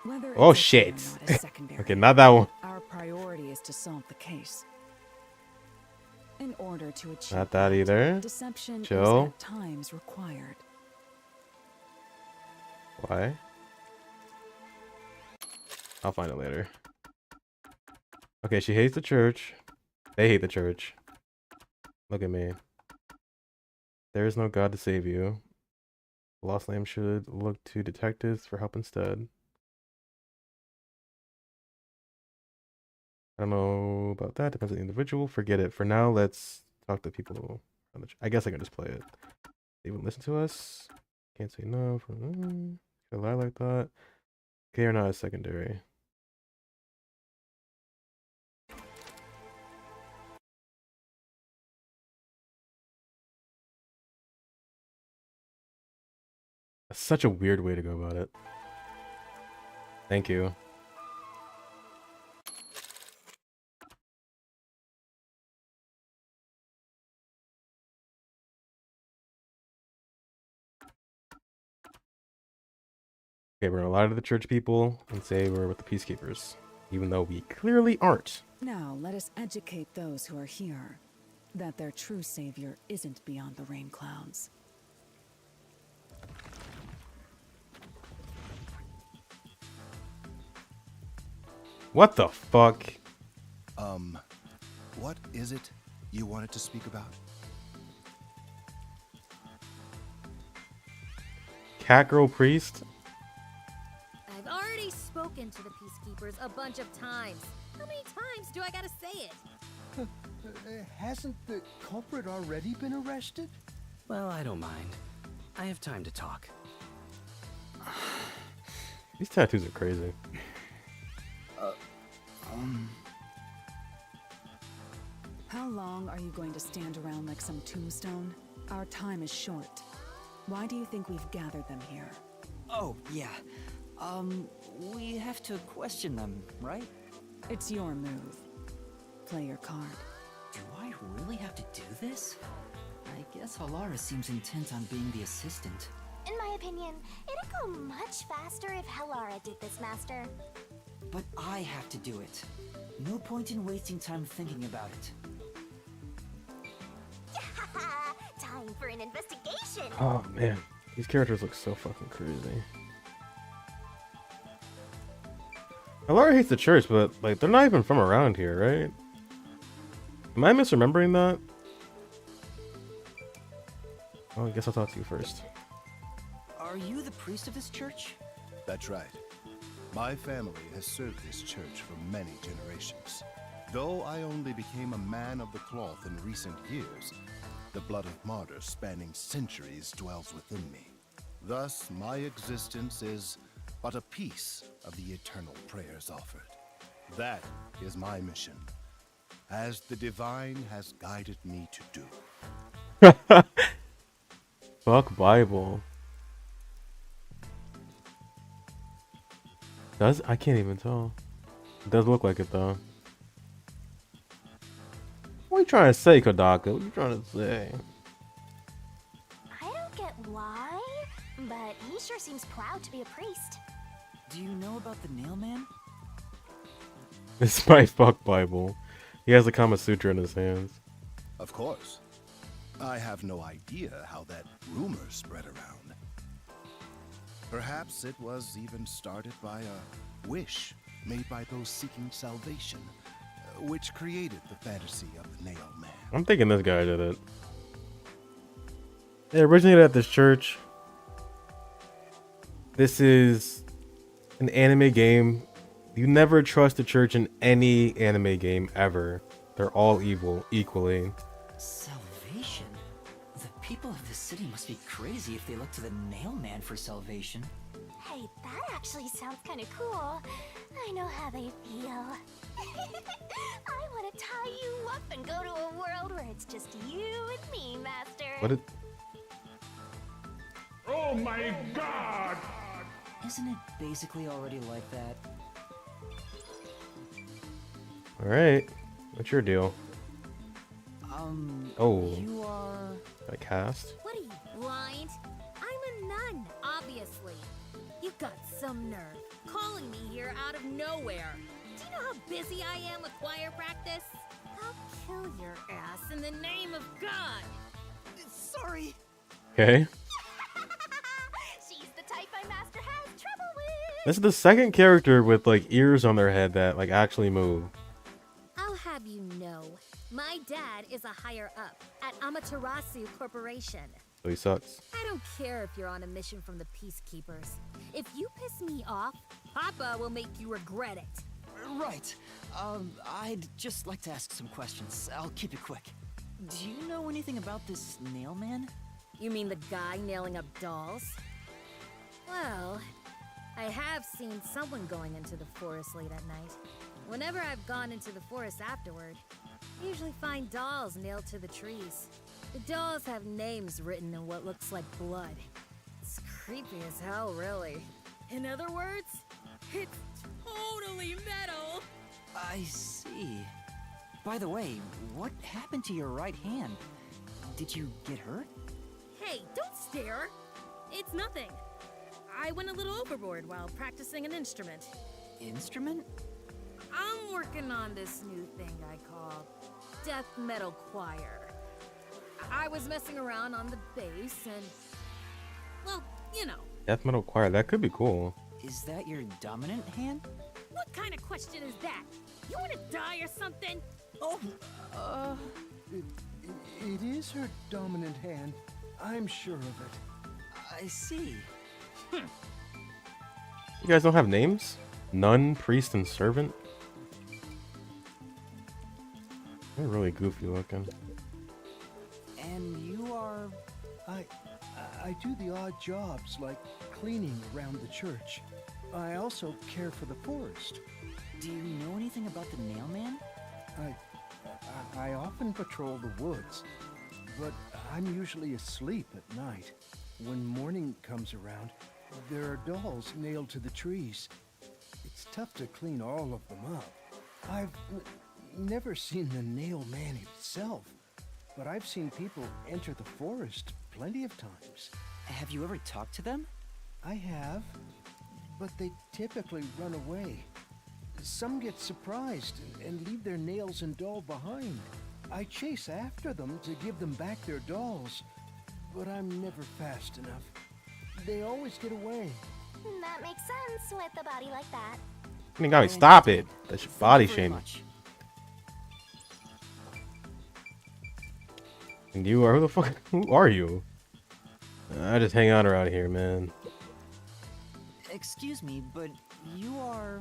Speaker 4: Whether
Speaker 1: Oh
Speaker 4: it's okay or
Speaker 1: shit.
Speaker 4: not is secondary.
Speaker 1: Okay, not that one.
Speaker 4: Our priority is to solve the case. In order to achieve
Speaker 1: Not that either.
Speaker 4: deception is
Speaker 1: Chill.
Speaker 4: at times required.
Speaker 1: Why? I'll find it later. Okay, she hates the church. They hate the church. Look at me. There is no God to save you. The lost lamb should look to detectives for help instead. I don't know about that. Depends on the individual. Forget it. For now, let's talk to people. I guess I can just play it. They won't listen to us. Can't say no. Can I lie like that? Okay or not is secondary. That's such a weird way to go about it. Thank you. Okay, we're gonna lie to the church people and say we're with the peacekeepers, even though we clearly aren't.
Speaker 4: Now let us educate those who are here that their true savior isn't beyond the rain clouds.
Speaker 1: What the fuck?
Speaker 12: What is it you wanted to speak about?
Speaker 1: Cat girl priest?
Speaker 11: I've already spoken to the peacekeepers a bunch of times. How many times do I gotta say it?
Speaker 18: Hasn't the culprit already been arrested?
Speaker 13: Well, I don't mind. I have time to talk.
Speaker 1: These tattoos are crazy.
Speaker 4: How long are you going to stand around like some tombstone? Our time is short. Why do you think we've gathered them here?
Speaker 5: Oh, yeah. We have to question them, right?
Speaker 4: It's your move. Play your card.
Speaker 5: Do I really have to do this? I guess Halara seems intent on being the assistant.
Speaker 2: In my opinion, it'd go much faster if Helara did this, Master.
Speaker 5: But I have to do it. No point in wasting time thinking about it.
Speaker 2: Time for an investigation.
Speaker 1: Oh man, these characters look so fucking crazy. Alara hates the church, but like they're not even from around here, right? Am I misremembering that? Oh, I guess I'll talk to you first.
Speaker 5: Are you the priest of this church?
Speaker 12: That's right. My family has served this church for many generations. Though I only became a man of the cloth in recent years, the blood of martyrs spanning centuries dwells within me. Thus, my existence is but a piece of the eternal prayers offered. That is my mission, as the divine has guided me to do.
Speaker 1: Fuck Bible. I can't even tell. It does look like it though. What are you trying to say, Kodaka? What are you trying to say?
Speaker 2: I don't get why, but he sure seems proud to be a priest.
Speaker 5: Do you know about the nail man?
Speaker 1: This is my fuck Bible. He has the Kama Sutra in his hands.
Speaker 12: Of course. I have no idea how that rumor spread around. Perhaps it was even started by a wish made by those seeking salvation, which created the fantasy of the Nail Man.
Speaker 1: I'm thinking this guy did it. It originated at this church. This is an anime game You never trust the church in any anime game ever. They're all evil equally.
Speaker 5: Salvation? The people of this city must be crazy if they look to the Nailman for salvation.
Speaker 2: Hey, that actually sounds kind of cool. I know how they feel. I want to tie you up and go to a world where it's just you and me, Master.
Speaker 1: What did...
Speaker 18: Oh my god!
Speaker 5: Isn't it basically already like that?
Speaker 1: Alright. What's your deal? Oh.
Speaker 5: You are...
Speaker 1: I cast?
Speaker 11: What are you, blind? I'm a nun, obviously. You've got some nerve calling me here out of nowhere. Do you know how busy I am with choir practice? I'll kill your ass in the name of God.
Speaker 3: Sorry.
Speaker 1: Okay.
Speaker 2: She's the type my master has trouble with.
Speaker 1: This is the second character with like ears on their head that like actually move.
Speaker 11: I'll have you know, my dad is a higher up at Amaterasu Corporation.
Speaker 1: So he sucks.
Speaker 11: I don't care if you're on a mission from the Peacekeepers. If you piss me off, Papa will make you regret it.
Speaker 5: Right. I'd just like to ask some questions. I'll keep it quick. Do you know anything about this Nailman?
Speaker 11: You mean the guy nailing up dolls? Well, I have seen someone going into the forest late at night. Whenever I've gone into the forest afterward, I usually find dolls nailed to the trees. The dolls have names written in what looks like blood. It's creepy as hell, really. In other words, it's totally metal.
Speaker 5: I see. By the way, what happened to your right hand? Did you get hurt?
Speaker 11: Hey, don't stare. It's nothing. I went a little overboard while practicing an instrument.
Speaker 5: Instrument?
Speaker 11: I'm working on this new thing I call death metal choir. I was messing around on the bass and, well, you know.
Speaker 1: Death metal choir, that could be cool.
Speaker 5: Is that your dominant hand?
Speaker 11: What kind of question is that? You want to die or something?
Speaker 5: Oh,
Speaker 18: It is her dominant hand. I'm sure of it.
Speaker 5: I see.
Speaker 1: You guys don't have names? Nun, priest, and servant? They're really goofy looking.
Speaker 5: And you are...
Speaker 18: I do the odd jobs like cleaning around the church. I also care for the forest.
Speaker 5: Do you know anything about the Nailman?
Speaker 18: I often patrol the woods, but I'm usually asleep at night. When morning comes around, there are dolls nailed to the trees. It's tough to clean all of them up. I've never seen the Nail Man himself, but I've seen people enter the forest plenty of times.
Speaker 5: Have you ever talked to them?
Speaker 18: I have, but they typically run away. Some get surprised and leave their nails and doll behind. I chase after them to give them back their dolls, but I'm never fast enough. They always get away.
Speaker 2: That makes sense with a body like that.
Speaker 1: I mean, gotta stop it. That's body shaming. And you are, who the fuck, who are you? I just hang out around here, man.
Speaker 5: Excuse me, but you are...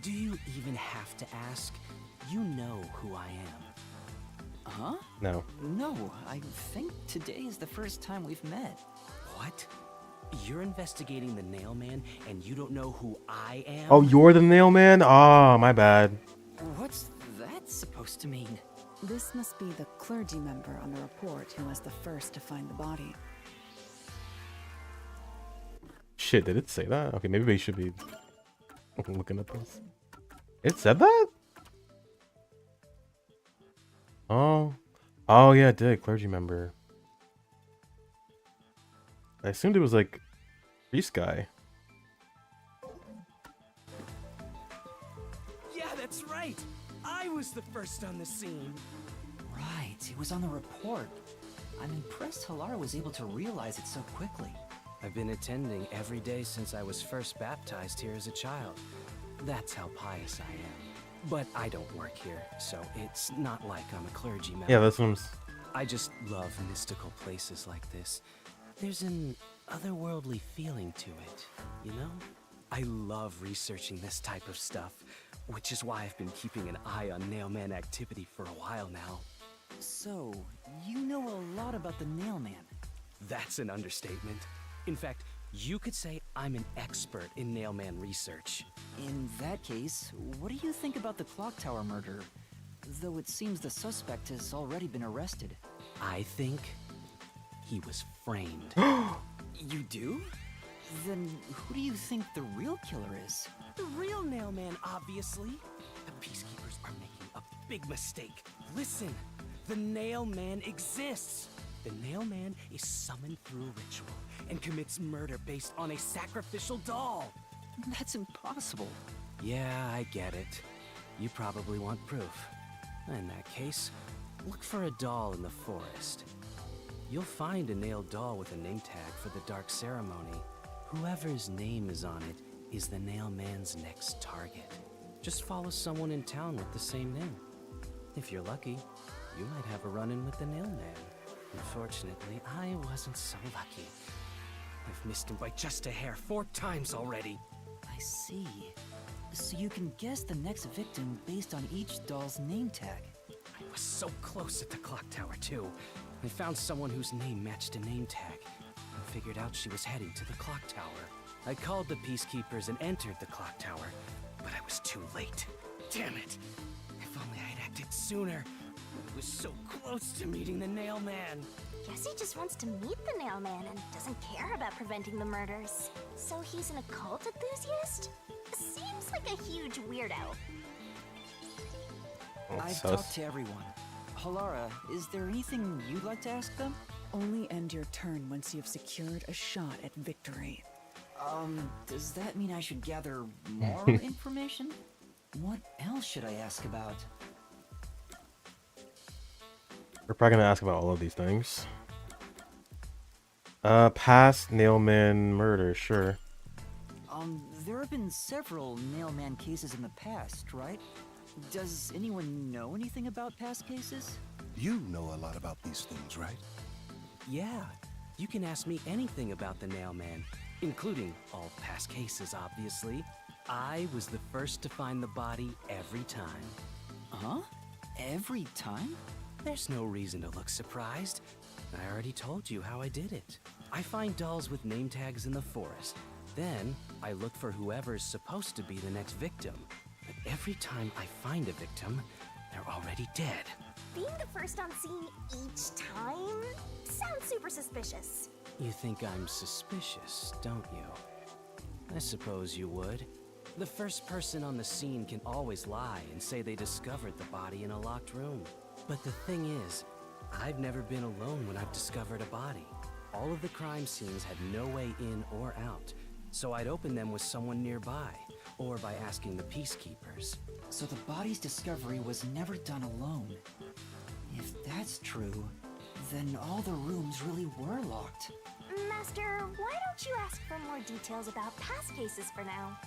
Speaker 3: Do you even have to ask? You know who I am.
Speaker 5: Huh?
Speaker 1: No.
Speaker 5: No, I think today is the first time we've met.
Speaker 3: What? You're investigating the Nailman and you don't know who I am?
Speaker 1: Oh, you're the nail man? Oh, my bad.
Speaker 5: What's that supposed to mean?
Speaker 4: This must be the clergy member on the report who was the first to find the body.
Speaker 1: Shit, did it say that? Okay, maybe we should be looking at this. It said that? Oh. Oh, yeah, it did. Clergy member. I assumed it was like priest guy.
Speaker 3: Yeah, that's right. I was the first on the scene.
Speaker 5: Right, it was on the report. I'm impressed Halara was able to realize it so quickly.
Speaker 3: I've been attending every day since I was first baptized here as a child. That's how pious I am. But I don't work here, so it's not like I'm a clergyman.
Speaker 1: Yeah, that's what I'm...
Speaker 3: I just love mystical places like this. There's an otherworldly feeling to it, you know? I love researching this type of stuff, which is why I've been keeping an eye on Nailman activity for a while now.
Speaker 5: So, you know a lot about the Nailman.
Speaker 3: That's an understatement. In fact, you could say I'm an expert in Nailman research.
Speaker 5: In that case, what do you think about the clock tower murder? Though it seems the suspect has already been arrested.
Speaker 3: I think he was framed.
Speaker 5: You do? Then who do you think the real killer is?
Speaker 3: The real Nailman, obviously. The Peacekeepers are making a big mistake. Listen, the Nailman exists. The Nailman is summoned through a ritual and commits murder based on a sacrificial doll.
Speaker 5: That's impossible.
Speaker 3: Yeah, I get it. You probably want proof. In that case, look for a doll in the forest. You'll find a nailed doll with a name tag for the Dark Ceremony. Whoever's name is on it is the Nailman's next target. Just follow someone in town with the same name. If you're lucky, you might have a run-in with the Nailman. Unfortunately, I wasn't so lucky. I've missed him by just a hair 4 times already.
Speaker 5: I see. So you can guess the next victim based on each doll's name tag.
Speaker 3: I was so close at the clock tower, too. I found someone whose name matched a name tag and figured out she was heading to the clock tower. I called the Peacekeepers and entered the clock tower, but I was too late. Damn it! If only I had acted sooner. I was so close to meeting the Nailman.
Speaker 2: Guess he just wants to meet the Nailman and doesn't care about preventing the murders. So he's an occult enthusiast? Seems like a huge weirdo.
Speaker 5: I've talked to everyone. Halara, is there anything you'd like to ask them?
Speaker 4: Only end your turn once you've secured a shot at victory.
Speaker 5: Does that mean I should gather more information? What else should I ask about?
Speaker 1: We're probably gonna ask about all of these things. Past Nailman murder, sure.
Speaker 5: There have been several Nailman cases in the past, right? Does anyone know anything about past cases?
Speaker 12: You know a lot about these things, right?
Speaker 3: Yeah, you can ask me anything about the Nailman, including all past cases, obviously. I was the first to find the body every time.
Speaker 5: Huh? Every time?
Speaker 3: There's no reason to look surprised. I already told you how I did it. I find dolls with name tags in the forest. Then, I look for whoever's supposed to be the next victim. But every time I find a victim, they're already dead.
Speaker 2: Being the first on scene each time sounds super suspicious.
Speaker 3: You think I'm suspicious, don't you? I suppose you would. The first person on the scene can always lie and say they discovered the body in a locked room. But the thing is, I've never been alone when I've discovered a body. All of the crime scenes had no way in or out, so I'd open them with someone nearby, or by asking the Peacekeepers.
Speaker 5: So the body's discovery was never done alone. If that's true, then all the rooms really were locked.
Speaker 2: Master, why don't you ask for more details about past cases for now?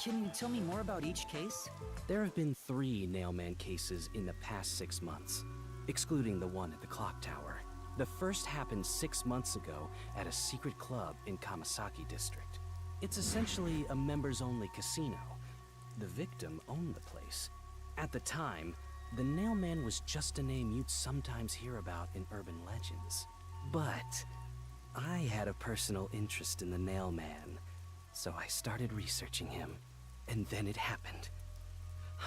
Speaker 5: Can you tell me more about each case?
Speaker 3: There have been 3 Nailman cases in the past 6 months, excluding the one at the clock tower. The first happened 6 months ago at a secret club in Kamasaki District. It's essentially a members-only casino. The victim owned the place. At the time, the Nailman was just a name you'd sometimes hear about in urban legends. But I had a personal interest in the Nailman, so I started researching him. And then it happened.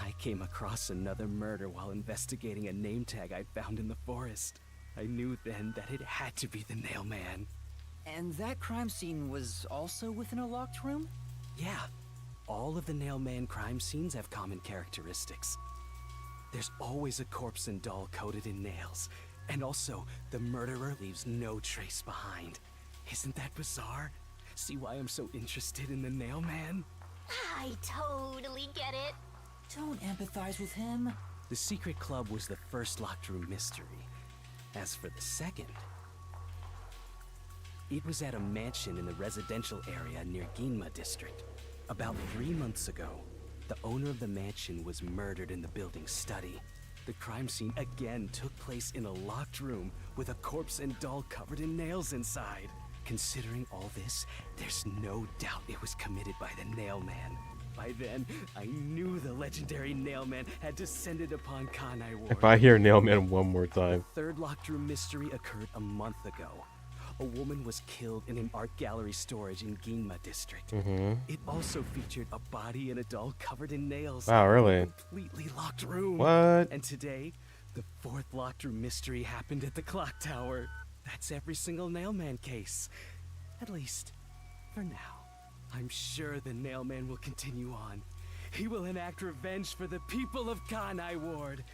Speaker 3: I came across another murder while investigating a name tag I'd found in the forest. I knew then that it had to be the Nailman.
Speaker 5: And that crime scene was also within a locked room?
Speaker 3: Yeah. All of the Nailman crime scenes have common characteristics. There's always a corpse and doll coated in nails. And also, the murderer leaves no trace behind. Isn't that bizarre? See why I'm so interested in the Nailman?
Speaker 2: I totally get it.
Speaker 5: Don't empathize with him.
Speaker 3: The secret club was the first locked room mystery. As for the second, it was at a mansion in the residential area near Ginma District. About 3 months ago, the owner of the mansion was murdered in the building's study. The crime scene again took place in a locked room with a corpse and doll covered in nails inside. Considering all this, there's no doubt it was committed by the Nailman. By then, I knew the legendary Nailman had descended upon Kanai Ward.
Speaker 1: If I hear Nailman one more time.
Speaker 3: The third locked room mystery occurred a month ago. A woman was killed in an art gallery storage in Ginma district. It also featured a body and a doll covered in nails.
Speaker 1: Wow, really?
Speaker 3: A completely locked room.
Speaker 1: What?
Speaker 3: And today, the fourth locked room mystery happened at the clock tower. That's every single Nailman case. At least, for now. I'm sure the Nailman will continue on. He will enact revenge for the people of Kanai Ward.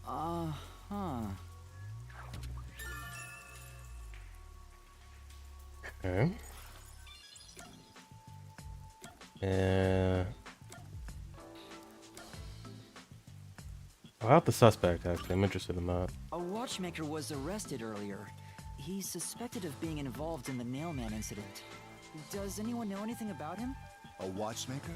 Speaker 5: Uh-huh.
Speaker 1: Okay. About the suspect, actually. I'm interested in that.
Speaker 5: A watchmaker was arrested earlier. He's suspected of being involved in the Nailman incident. Does anyone know anything about him?
Speaker 9: A watchmaker?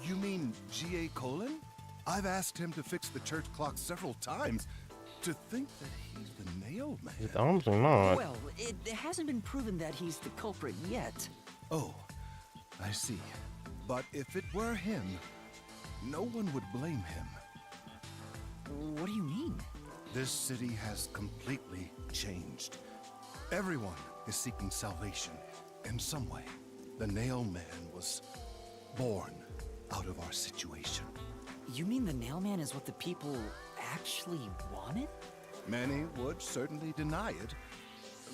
Speaker 9: You mean G.A. Colon? I've asked him to fix the church clock several times. To think that he's the Nailman.
Speaker 1: It's honestly not.
Speaker 5: Well, it hasn't been proven that he's the culprit yet.
Speaker 9: Oh, I see. But if it were him, no one would blame him.
Speaker 5: What do you mean?
Speaker 9: This city has completely changed. Everyone is seeking salvation in some way. The Nailman was born out of our situation.
Speaker 5: You mean the Nailman is what the people actually wanted?
Speaker 9: Many would certainly deny it,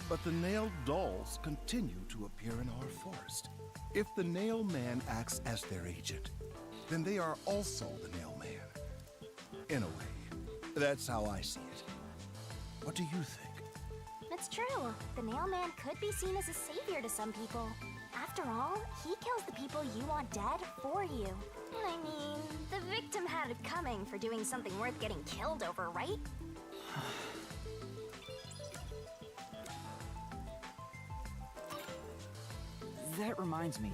Speaker 9: but the nailed dolls continue to appear in our forest. If the Nailman acts as their agent, then they are also the Nailman. In a way, that's how I see it. What do you think?
Speaker 2: It's true. The Nailman could be seen as a savior to some people. After all, he kills the people you want dead for you. I mean, the victim had it coming for doing something worth getting killed over, right?
Speaker 5: That reminds me,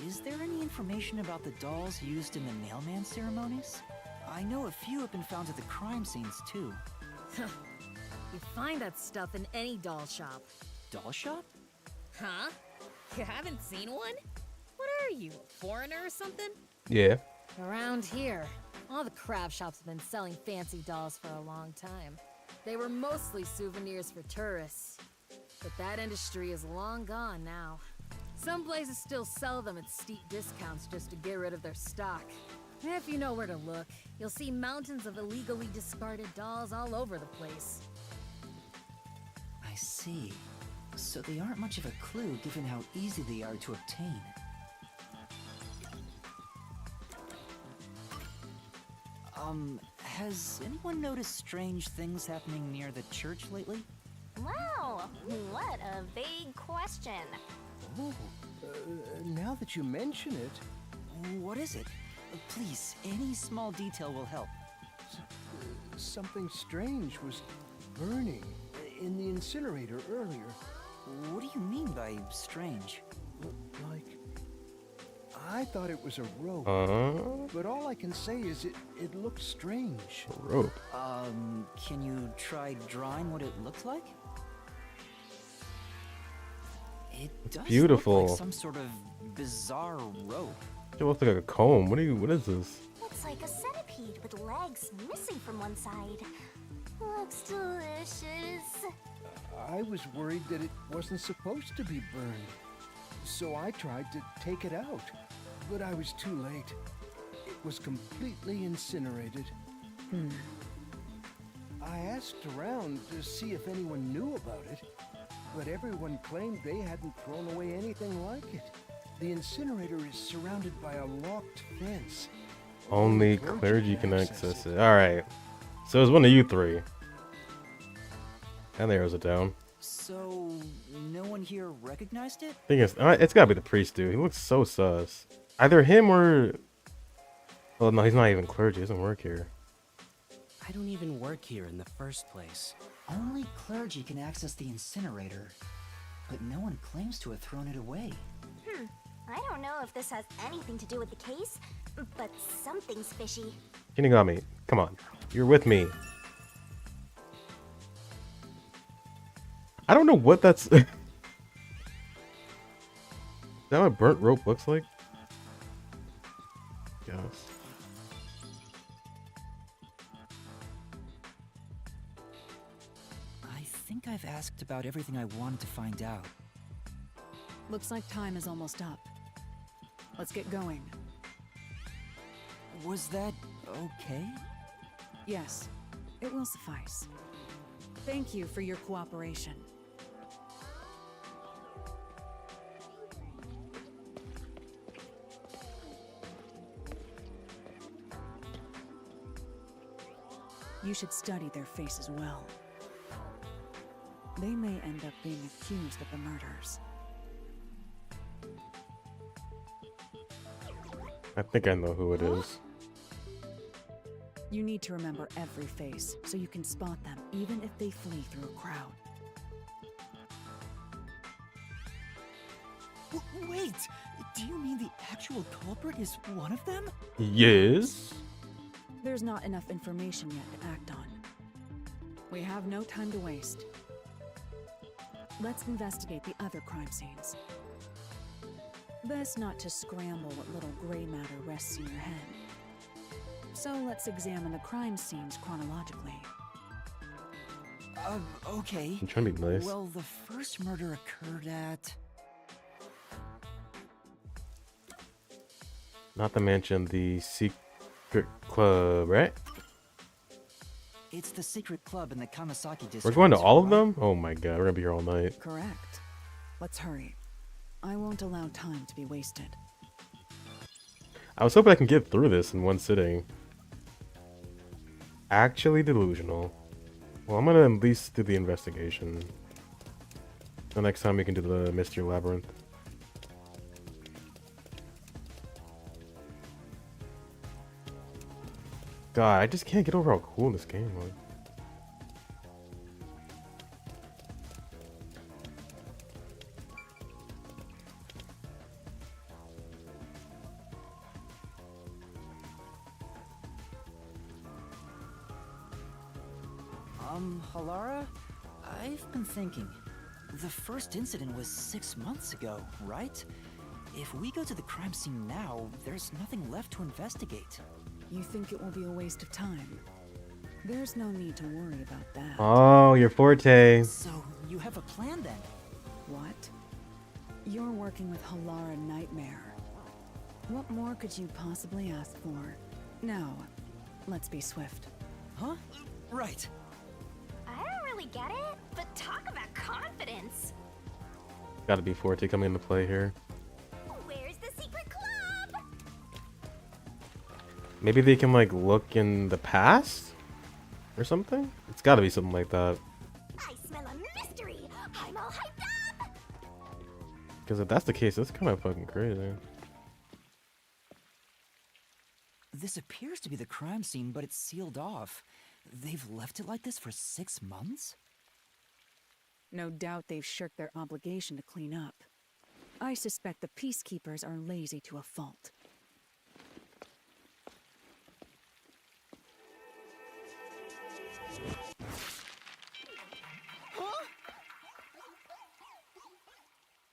Speaker 5: is there any information about the dolls used in the Nailman ceremonies? I know a few have been found at the crime scenes, too.
Speaker 11: You find that stuff in any doll shop.
Speaker 5: Doll shop?
Speaker 11: Huh? You haven't seen one? What are you, a foreigner or something?
Speaker 1: Yeah.
Speaker 11: Around here, all the craft shops have been selling fancy dolls for a long time. They were mostly souvenirs for tourists. But that industry is long gone now. Some places still sell them at steep discounts just to get rid of their stock. If you know where to look, you'll see mountains of illegally discarded dolls all over the place.
Speaker 5: I see. So they aren't much of a clue given how easy they are to obtain. Has anyone noticed strange things happening near the church lately?
Speaker 2: Wow, what a vague question.
Speaker 18: Oh, now that you mention it...
Speaker 5: What is it? Please, any small detail will help.
Speaker 18: Something strange was burning in the incinerator earlier.
Speaker 5: What do you mean by strange?
Speaker 18: Like... I thought it was a rope, but all I can say is it looked strange.
Speaker 1: A rope?
Speaker 5: Can you try drawing what it looked like? It does
Speaker 1: beautiful.
Speaker 5: look like some sort of bizarre rope.
Speaker 1: It looks like a comb. What is this?
Speaker 2: Looks like a centipede with legs missing from one side. Looks delicious.
Speaker 18: I was worried that it wasn't supposed to be burned, so I tried to take it out, but I was too late. It was completely incinerated. I asked around to see if anyone knew about it, but everyone claimed they hadn't thrown away anything like it. The incinerator is surrounded by a locked fence.
Speaker 1: Only clergy can access it. Alright. So it's one of you three. And there's it down.
Speaker 5: So, no one here recognized it?
Speaker 1: Thing is, it's gotta be the priest, dude. He looks so sus. Either him or... Well, no, he's not even clergy. He doesn't work here.
Speaker 3: I don't even work here in the first place.
Speaker 5: Only clergy can access the incinerator, but no one claims to have thrown it away.
Speaker 2: I don't know if this has anything to do with the case, but something's fishy.
Speaker 1: Kinigami, come on. You're with me. I don't know what that's... that what burnt rope looks like? Yes.
Speaker 5: I think I've asked about everything I wanted to find out.
Speaker 4: Looks like time is almost up. Let's get going.
Speaker 5: Was that okay?
Speaker 4: Yes, it will suffice. Thank you for your cooperation. You should study their faces well. They may end up being accused of the murders.
Speaker 1: I think I know who it is.
Speaker 4: You need to remember every face, so you can spot them even if they flee through a crowd.
Speaker 5: Wait! Do you mean the actual culprit is one of them?
Speaker 1: Yes.
Speaker 4: There's not enough information yet to act on. We have no time to waste. Let's investigate the other crime scenes. Best not to scramble what little gray matter rests in your head. So let's examine the crime scenes chronologically.
Speaker 5: Okay.
Speaker 1: I'm trying to be nice.
Speaker 5: Well, the first murder occurred at...
Speaker 1: Not to mention the secret club, right?
Speaker 5: It's the secret club in the Kamasaki district.
Speaker 1: We're going to all of them? Oh my god, we're gonna be here all night.
Speaker 4: Correct. Let's hurry. I won't allow time to be wasted.
Speaker 1: I was hoping I can get through this in one sitting. Actually delusional. Well, I'm gonna at least do the investigation. The next time we can do the mystery labyrinth. God, I just can't get over how cool this game was.
Speaker 5: Halara? I've been thinking. The first incident was 6 months ago, right? If we go to the crime scene now, there's nothing left to investigate.
Speaker 4: You think it will be a waste of time? There's no need to worry about that.
Speaker 1: Oh, your forte.
Speaker 5: So, you have a plan then?
Speaker 4: What? You're working with Halara Nightmare. What more could you possibly ask for? Now, let's be swift.
Speaker 5: Huh? Right.
Speaker 2: I don't really get it, but talk about confidence.
Speaker 1: Gotta be forte coming into play here.
Speaker 2: Where's the secret club?
Speaker 1: Maybe they can like look in the past or something? It's gotta be something like that.
Speaker 2: I smell a mystery. I'm all hyped up.
Speaker 1: Because if that's the case, that's kind of fucking crazy.
Speaker 5: This appears to be the crime scene, but it's sealed off. They've left it like this for 6 months?
Speaker 4: No doubt they've shirked their obligation to clean up. I suspect the peacekeepers are lazy to a fault.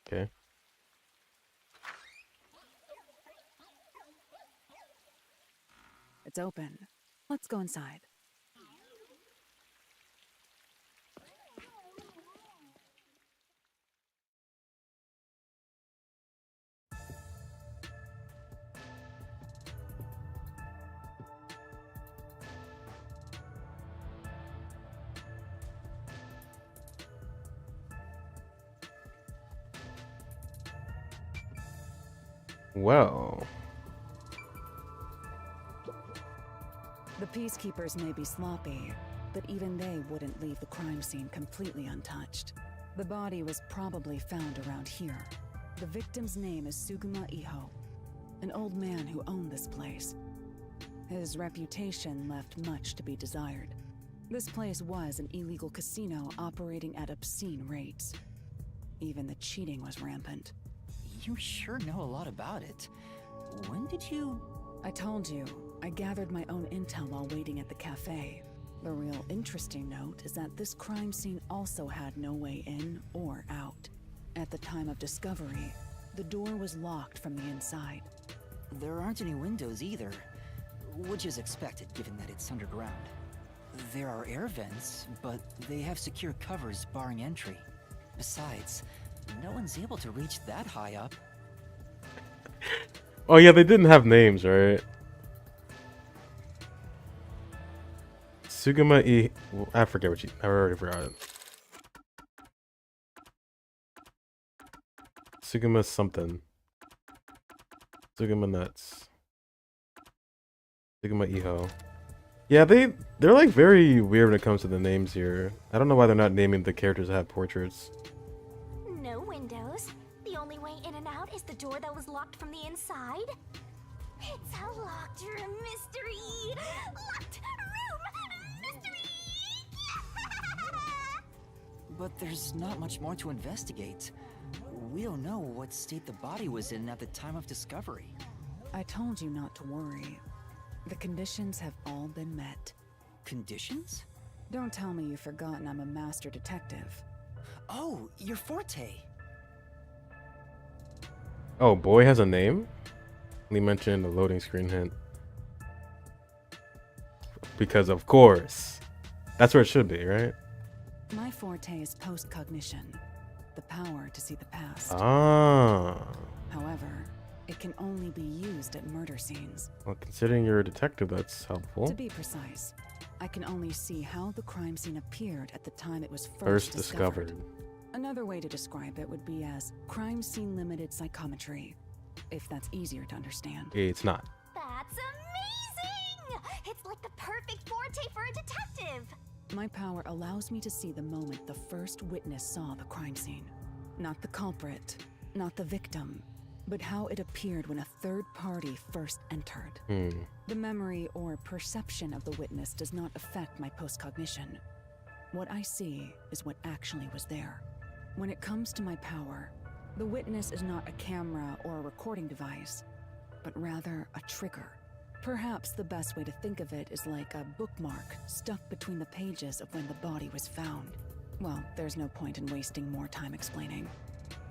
Speaker 1: Okay.
Speaker 4: It's open. Let's go inside.
Speaker 1: Well.
Speaker 4: The peacekeepers may be sloppy, but even they wouldn't leave the crime scene completely untouched. The body was probably found around here. The victim's name is Suguma Iho, an old man who owned this place. His reputation left much to be desired. This place was an illegal casino operating at obscene rates. Even the cheating was rampant.
Speaker 5: You sure know a lot about it. When did you...
Speaker 4: I told you, I gathered my own intel while waiting at the cafe. The real interesting note is that this crime scene also had no way in or out. At the time of discovery, The door was locked from the inside.
Speaker 5: There aren't any windows either, which is expected given that it's underground. There are air vents, but they have secure covers barring entry. Besides, no one's able to reach that high up.
Speaker 1: Oh yeah, they didn't have names, right? Sugima E... I forget what I already forgot it. Sugima something. Sugima nuts. Sugima Iho. Yeah, they're like very weird when it comes to the names here. I don't know why they're not naming the characters that have portraits.
Speaker 2: No windows. The only way in and out is the door that was locked from the inside. It's a locked room mystery. Locked room mystery.
Speaker 5: But there's not much more to investigate. We don't know what state the body was in at the time of discovery.
Speaker 4: I told you not to worry. The conditions have all been met.
Speaker 5: Conditions?
Speaker 4: Don't tell me you've forgotten I'm a master detective.
Speaker 5: Oh, your forte.
Speaker 1: Oh, boy has a name? Lee mentioned the loading screen hint. Because of course. That's where it should be, right?
Speaker 4: My forte is post-cognition. The power to see the past.
Speaker 1: Ah.
Speaker 4: However, it can only be used at murder scenes.
Speaker 1: Well, considering you're a detective, that's helpful.
Speaker 4: To be precise, I can only see how the crime scene appeared at the time it was
Speaker 1: First
Speaker 4: first
Speaker 1: discovered.
Speaker 4: Another way to describe it would be as crime scene limited psychometry, if that's easier to understand.
Speaker 1: It's not.
Speaker 2: That's amazing! It's like the perfect forte for a detective.
Speaker 4: My power allows me to see the moment the first witness saw the crime scene. Not the culprit, not the victim, but how it appeared when a third party first entered. The memory or perception of the witness does not affect my postcognition. What I see is what actually was there. When it comes to my power, the witness is not a camera or a recording device, but rather a trigger. Perhaps the best way to think of it is like a bookmark stuck between the pages of when the body was found. Well, there's no point in wasting more time explaining.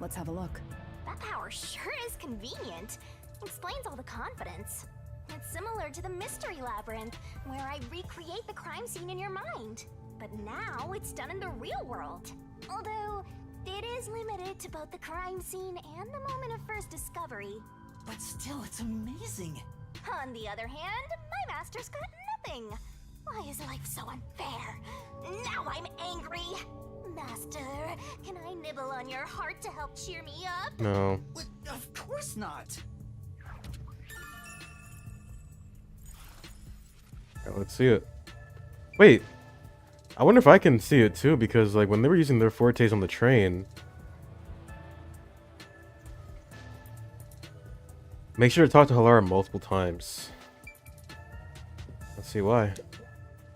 Speaker 4: Let's have a look.
Speaker 2: That power sure is convenient. Explains all the confidence. It's similar to the mystery labyrinth, where I recreate the crime scene in your mind. But now it's done in the real world. Although, it is limited to both the crime scene and the moment of first discovery.
Speaker 5: But still, it's amazing.
Speaker 2: On the other hand, my master's got nothing. Why is life so unfair? Now I'm angry. Master, can I nibble on your heart to help cheer me up?
Speaker 1: No.
Speaker 5: Of course not.
Speaker 1: Right, let's see it. Wait. I wonder if I can see it too, because like when they were using their fortes on the train. Make sure to talk to Halara multiple times. Let's see why.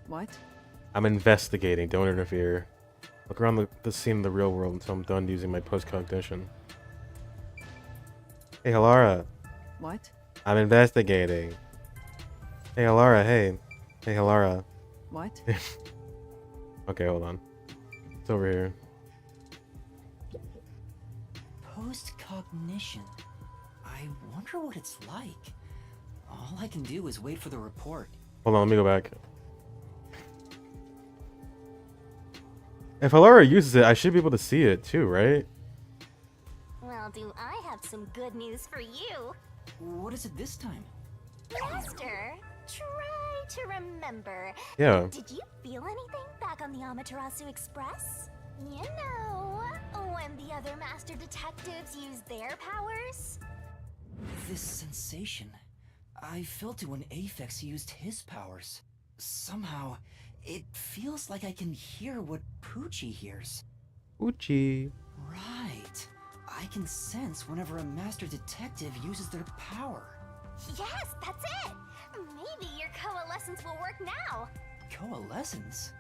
Speaker 4: What?
Speaker 1: I'm investigating. Don't interfere. Look around the scene in the real world until I'm done using my post-cognition. Hey, Halara.
Speaker 4: What?
Speaker 1: I'm investigating. Hey, Halara. Hey. Hey, Halara.
Speaker 4: What?
Speaker 1: Okay, hold on. It's over here.
Speaker 5: Post-cognition. I wonder what it's like. All I can do is wait for the report.
Speaker 1: Hold on, let me go back. If Halara uses it, I should be able to see it too, right?
Speaker 2: Well, do I have some good news for you?
Speaker 5: What is it this time?
Speaker 2: Master, try to remember.
Speaker 1: Yeah.
Speaker 2: Did you feel anything back on the Amaterasu Express? You know, when the other master detectives used their powers?
Speaker 5: This sensation. I felt it when Aphex used his powers. Somehow, it feels like I can hear what Poochie hears.
Speaker 1: Poochie.
Speaker 5: Right. I can sense whenever a master detective uses their power.
Speaker 2: Yes, that's it! Maybe your coalescence will work now.
Speaker 5: Coalescence?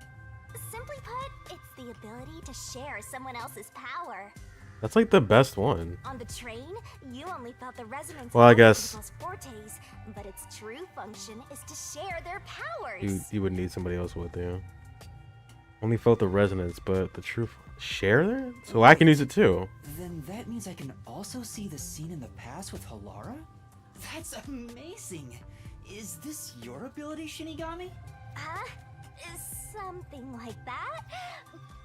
Speaker 2: Simply put, it's the ability to share someone else's power.
Speaker 1: That's like the best one.
Speaker 2: On the train, you only felt the resonance
Speaker 1: Well, I
Speaker 2: of
Speaker 1: guess-
Speaker 2: people's fortes, but its true function is to share their powers.
Speaker 1: You would need somebody else with you. Only felt the resonance, but the truth. Share that? So I can use it too.
Speaker 5: Then that means I can also see the scene in the past with Halara? That's amazing! Is this your ability, Shinigami?
Speaker 2: Something like that.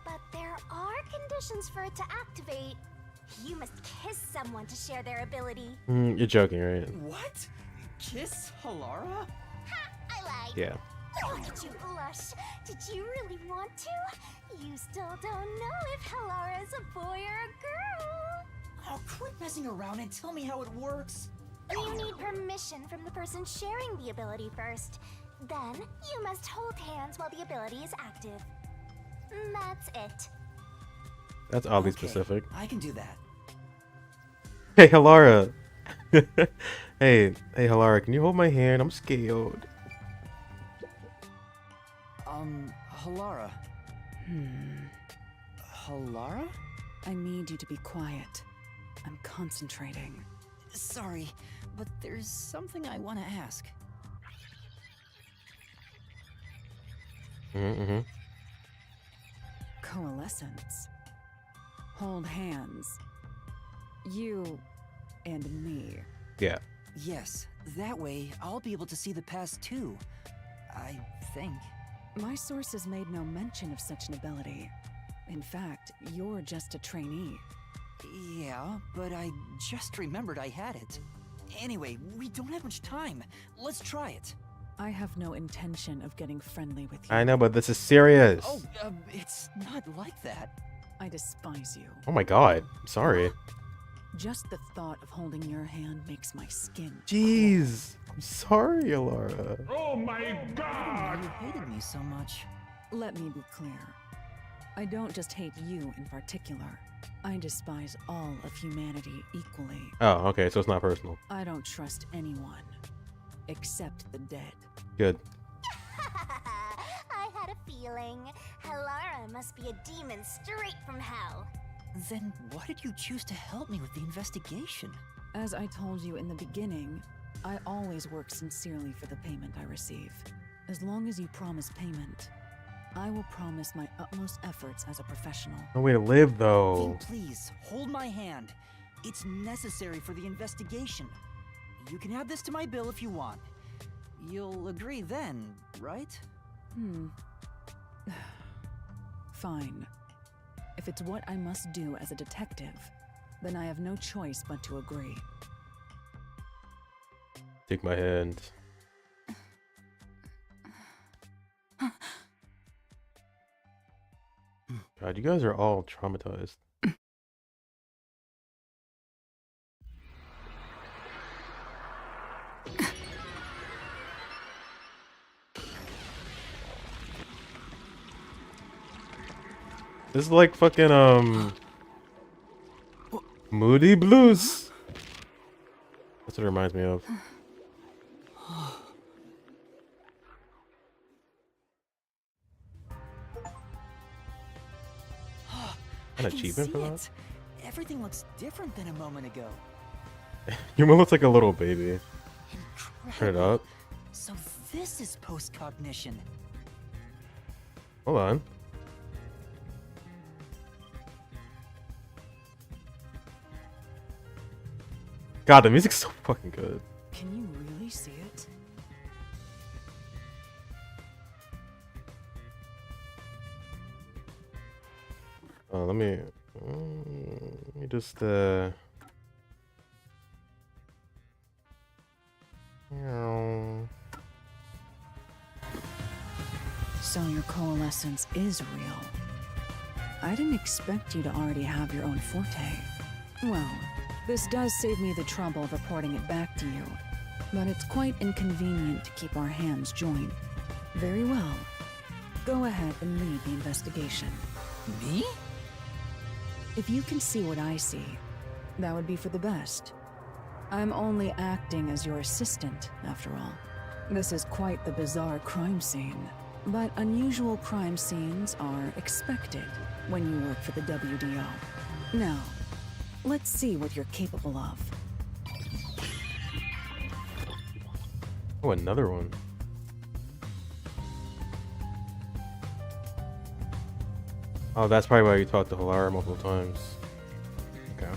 Speaker 2: But there are conditions for it to activate. You must kiss someone to share their ability.
Speaker 1: You're joking, right?
Speaker 5: What? Kiss Halara?
Speaker 2: Ha! I lied.
Speaker 1: Yeah.
Speaker 2: Look at you blush. Did you really want to? You still don't know if Halara is a boy or a girl.
Speaker 5: Oh, quit messing around and tell me how it works.
Speaker 2: You need permission from the person sharing the ability first. Then, you must hold hands while the ability is active. That's it.
Speaker 1: That's oddly specific.
Speaker 5: I can do that.
Speaker 1: Hey, Halara. hey, Halara, can you hold my hand? I'm scared.
Speaker 5: Halara. Halara?
Speaker 4: I need you to be quiet. I'm concentrating.
Speaker 5: Sorry, but there's something I want to ask.
Speaker 4: Coalescence. Hold hands. You and me.
Speaker 1: Yeah.
Speaker 5: Yes, that way I'll be able to see the past too. I think.
Speaker 4: My sources made no mention of such an ability. In fact, you're just a trainee.
Speaker 5: Yeah, but I just remembered I had it. Anyway, we don't have much time. Let's try it.
Speaker 4: I have no intention of getting friendly with you.
Speaker 1: I know, but this is serious.
Speaker 5: Oh, it's not like that.
Speaker 4: I despise you.
Speaker 1: Oh my god. I'm sorry.
Speaker 4: Just the thought of holding your hand makes my skin.
Speaker 1: Jeez. I'm sorry, Halara.
Speaker 18: Oh my god!
Speaker 5: You hated me so much.
Speaker 4: Let me be clear. I don't just hate you in particular. I despise all of humanity equally.
Speaker 1: Oh, okay, so it's not personal.
Speaker 4: I don't trust anyone. Except the dead.
Speaker 1: Good.
Speaker 2: I had a feeling. Halara must be a demon straight from hell.
Speaker 5: Then why did you choose to help me with the investigation?
Speaker 4: As I told you in the beginning, I always work sincerely for the payment I receive. As long as you promise payment, I will promise my utmost efforts as a professional.
Speaker 1: No way to live, though.
Speaker 5: Then please, hold my hand. It's necessary for the investigation. You can add this to my bill if you want. You'll agree then, right?
Speaker 4: Fine. If it's what I must do as a detective, then I have no choice but to agree.
Speaker 1: Take my hand. God, you guys are all traumatized. This is like fucking Moody Blues. That's what it reminds me of. An achievement for that?
Speaker 5: Everything looks different than a moment ago.
Speaker 1: Yuma looks like a little baby. Turn it up.
Speaker 5: So this is post-cognition.
Speaker 1: Hold on. God, the music's so fucking good.
Speaker 4: Can you really see it?
Speaker 1: Let me just
Speaker 4: So your coalescence is real. I didn't expect you to already have your own forte. Well, this does save me the trouble of reporting it back to you, but it's quite inconvenient to keep our hands joined. Very well. Go ahead and lead the investigation.
Speaker 5: Me?
Speaker 4: If you can see what I see, that would be for the best. I'm only acting as your assistant, after all. This is quite the bizarre crime scene, but unusual crime scenes are expected when you work for the WDO. Now, let's see what you're capable of.
Speaker 1: Oh, another one. Oh, that's probably why you talked to Halara multiple times. Okay.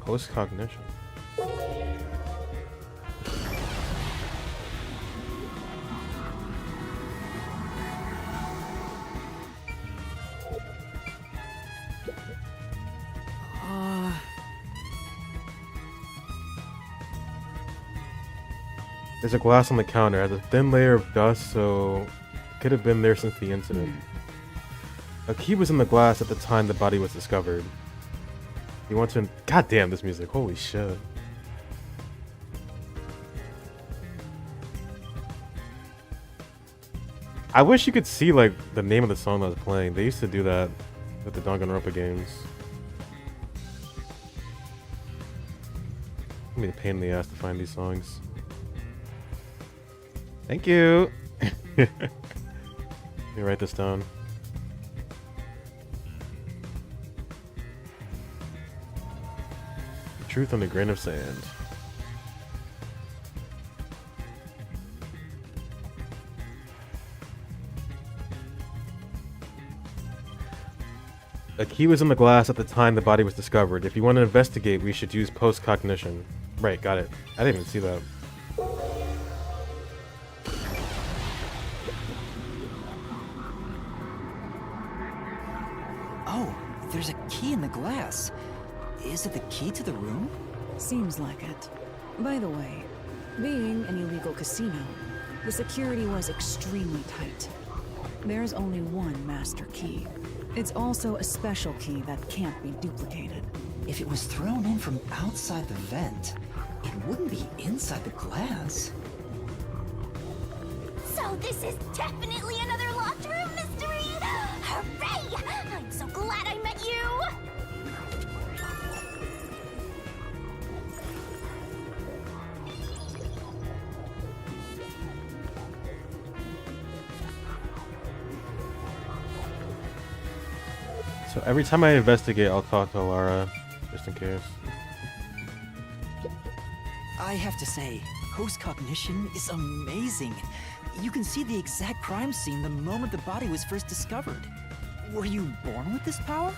Speaker 1: Post-cognition. There's a glass on the counter. It has a thin layer of dust, so it could have been there since the incident. A key was in the glass at the time the body was discovered. You want to... God damn, this music. Holy shit. I wish you could see, like, the name of the song that was playing. They used to do that with the Danganronpa games. It's gonna be a pain in the ass to find these songs. Thank you! Let me write this down. The truth on a grain of sand. A key was in the glass at the time the body was discovered. If you want to investigate, we should use post-cognition. Right, got it. I didn't even see that.
Speaker 5: Oh, there's a key in the glass. Is it the key to the room?
Speaker 4: Seems like it. By the way, being an illegal casino, the security was extremely tight. There's only one master key. It's also a special key that can't be duplicated.
Speaker 5: If it was thrown in from outside the vent, it wouldn't be inside the glass.
Speaker 2: So this is definitely another locked room mystery! Hooray! I'm so glad I met you!
Speaker 1: So every time I investigate, I'll talk to Lara, just in case.
Speaker 5: I have to say, post-cognition is amazing. You can see the exact crime scene the moment the body was first discovered. Were you born with this power?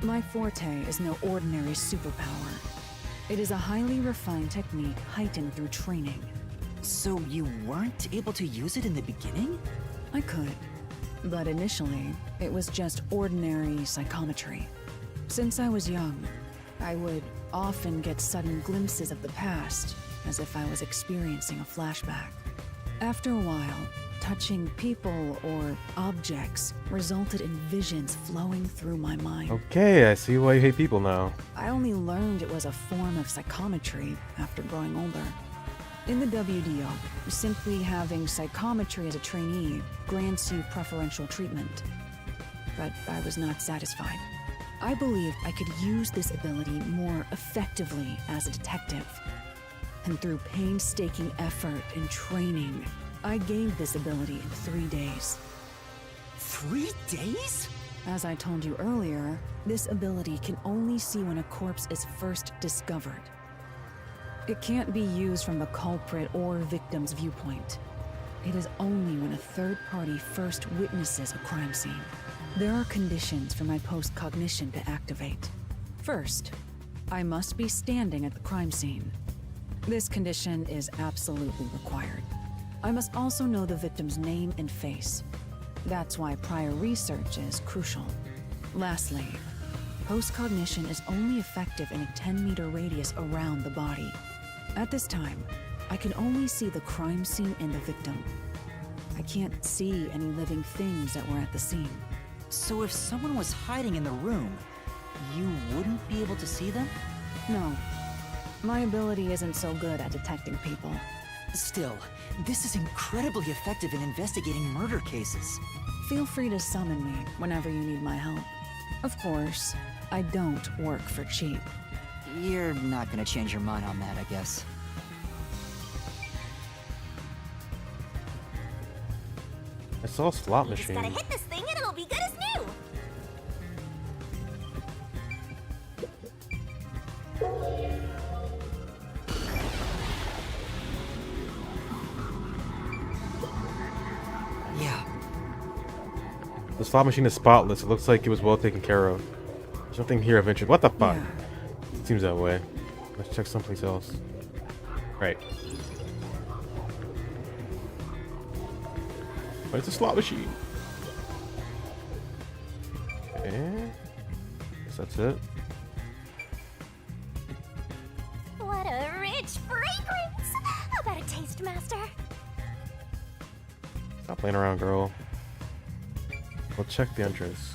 Speaker 4: My forte is no ordinary superpower. It is a highly refined technique heightened through training.
Speaker 5: So you weren't able to use it in the beginning?
Speaker 4: I could. But initially, it was just ordinary psychometry. Since I was young, I would often get sudden glimpses of the past, as if I was experiencing a flashback. After a while, touching people or objects resulted in visions flowing through my mind.
Speaker 1: Okay, I see why you hate people now.
Speaker 4: I only learned it was a form of psychometry after growing older. In the WDO, simply having psychometry as a trainee grants you preferential treatment. But I was not satisfied. I believed I could use this ability more effectively as a detective. And through painstaking effort and training, I gained this ability in 3 days.
Speaker 5: 3 days?
Speaker 4: As I told you earlier, this ability can only see when a corpse is first discovered. It can't be used from the culprit or victim's viewpoint. It is only when a third party first witnesses a crime scene. There are conditions for my post-cognition to activate. First, I must be standing at the crime scene. This condition is absolutely required. I must also know the victim's name and face. That's why prior research is crucial. Lastly, post-cognition is only effective in a 10-meter radius around the body. At this time, I can only see the crime scene and the victim. I can't see any living things that were at the scene.
Speaker 5: So if someone was hiding in the room, you wouldn't be able to see them?
Speaker 4: No. My ability isn't so good at detecting people.
Speaker 5: Still, this is incredibly effective in investigating murder cases.
Speaker 4: Feel free to summon me whenever you need my help. Of course, I don't work for cheap.
Speaker 5: You're not gonna change your mind on that, I guess.
Speaker 1: I saw a slot
Speaker 2: You just
Speaker 1: machine.
Speaker 2: gotta hit this thing and it'll be good as new!
Speaker 1: The slot machine is spotless. It looks like it was well taken care of. There's nothing here of interest. What the fuck?
Speaker 4: Yeah.
Speaker 1: Seems that way. Let's check someplace else. Right. But it's a slot machine. Okay. Guess that's it.
Speaker 2: What a rich fragrance! How about a taste, Master?
Speaker 1: Stop playing around, girl. We'll check the entrance.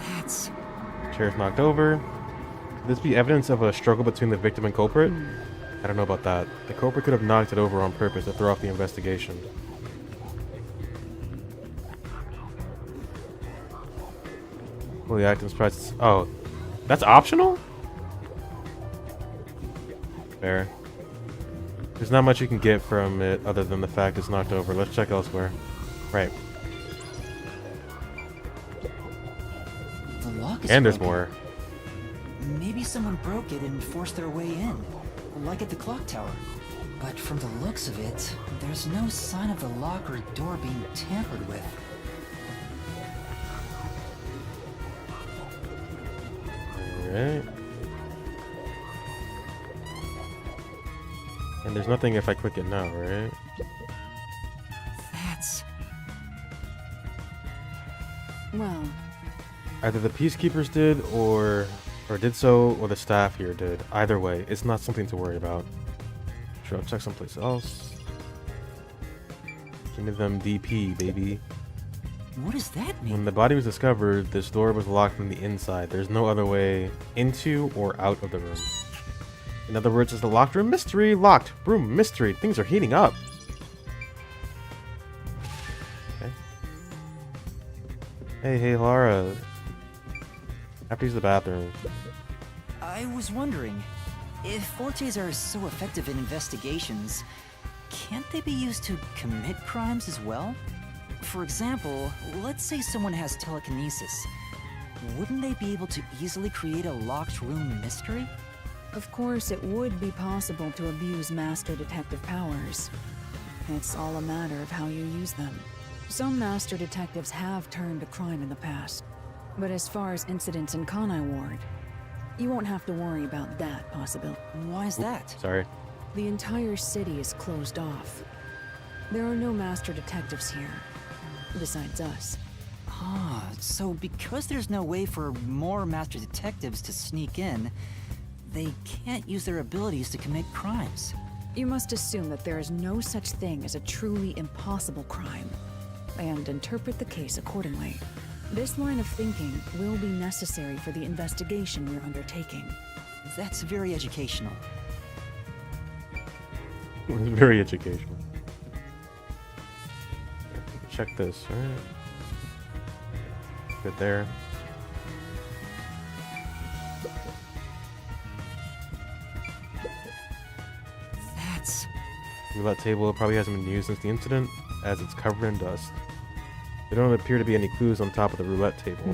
Speaker 5: That's...
Speaker 1: Chair's knocked over. Could this be evidence of a struggle between the victim and culprit? I don't know about that. The culprit could have knocked it over on purpose to throw off the investigation. Well, the items price. Oh, that's optional? Fair. There's not much you can get from it other than the fact it's knocked over. Let's check elsewhere. Right.
Speaker 5: The lock is
Speaker 1: And there's
Speaker 5: broken.
Speaker 1: more.
Speaker 5: Maybe someone broke it and forced their way in, like at the clock tower. But from the looks of it, there's no sign of the lock or door being tampered with.
Speaker 1: Alright. And there's nothing if I click it now, right?
Speaker 5: That's...
Speaker 4: Well,
Speaker 1: Either the peacekeepers did, or did so, or the staff here did. Either way, it's not something to worry about. Sure, I'll check someplace else. Give me them DP, baby.
Speaker 5: What does that mean?
Speaker 1: When the body was discovered, this door was locked from the inside. There's no other way into or out of the room. In other words, it's the locked room mystery. Locked room mystery. Things are heating up. Okay. Hey, Lara. Have to use the bathroom.
Speaker 5: I was wondering, if Fortes are so effective in investigations, can't they be used to commit crimes as well? For example, let's say someone has telekinesis. Wouldn't they be able to easily create a locked room mystery?
Speaker 4: of course it would be possible to abuse Master Detective powers. It's all a matter of how you use them. Some Master Detectives have turned a crime in the past, but as far as incidents in Kanai Ward, you won't have to worry about that possibility.
Speaker 5: Why is that?
Speaker 1: Sorry.
Speaker 4: The entire city is closed off. There are no Master Detectives here, besides us.
Speaker 5: Ah, so because there's no way for more Master Detectives to sneak in, they can't use their abilities to commit crimes.
Speaker 4: You must assume that there is no such thing as a truly impossible crime, and interpret the case accordingly. This line of thinking will be necessary for the investigation we're undertaking.
Speaker 5: That's very educational.
Speaker 1: Very educational. Check this, right? Good there.
Speaker 5: That's...
Speaker 1: Roulette table probably hasn't been used since the incident, as it's covered in dust. There don't appear to be any clues on top of the roulette table.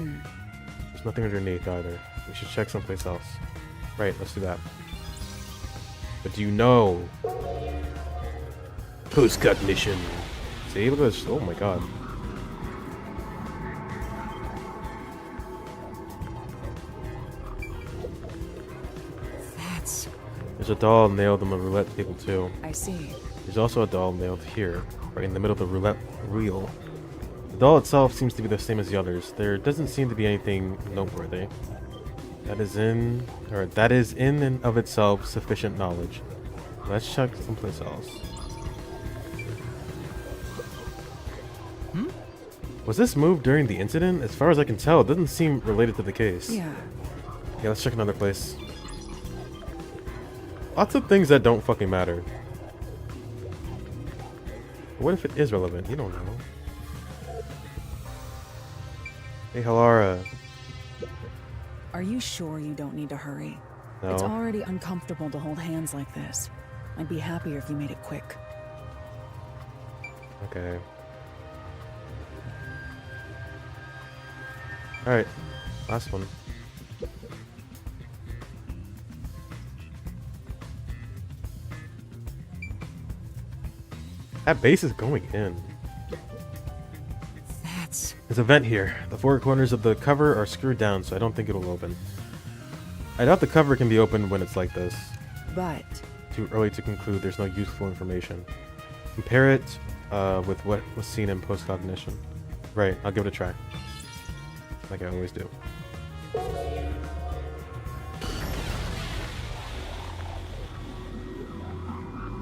Speaker 1: There's nothing underneath either. We should check someplace else. Right, let's do that. But do you know? Post-cognition. See, look at this. Oh my god.
Speaker 5: That's...
Speaker 1: There's a doll nailed on the roulette table too.
Speaker 4: I see.
Speaker 1: There's also a doll nailed here, right in the middle of the roulette wheel. The doll itself seems to be the same as the others. There doesn't seem to be anything noteworthy. That is in and of itself sufficient knowledge. Let's check someplace else. Was this moved during the incident? As far as I can tell, it doesn't seem related to the case.
Speaker 4: Yeah.
Speaker 1: Yeah, let's check another place. Lots of things that don't fucking matter. What if it is relevant? You don't know. Hey, Halara.
Speaker 4: Are you sure you don't need to hurry?
Speaker 1: No.
Speaker 4: It's already uncomfortable to hold hands like this. I'd be happier if you made it quick.
Speaker 1: Okay. Alright. Last one. That base is going in.
Speaker 5: That's...
Speaker 1: There's a vent here. The four corners of the cover are screwed down, so I don't think it'll open. I doubt the cover can be opened when it's like this.
Speaker 4: But...
Speaker 1: Too early to conclude there's no useful information. Compare it with what was seen in post-cognition. Right, I'll give it a try. Like I always do.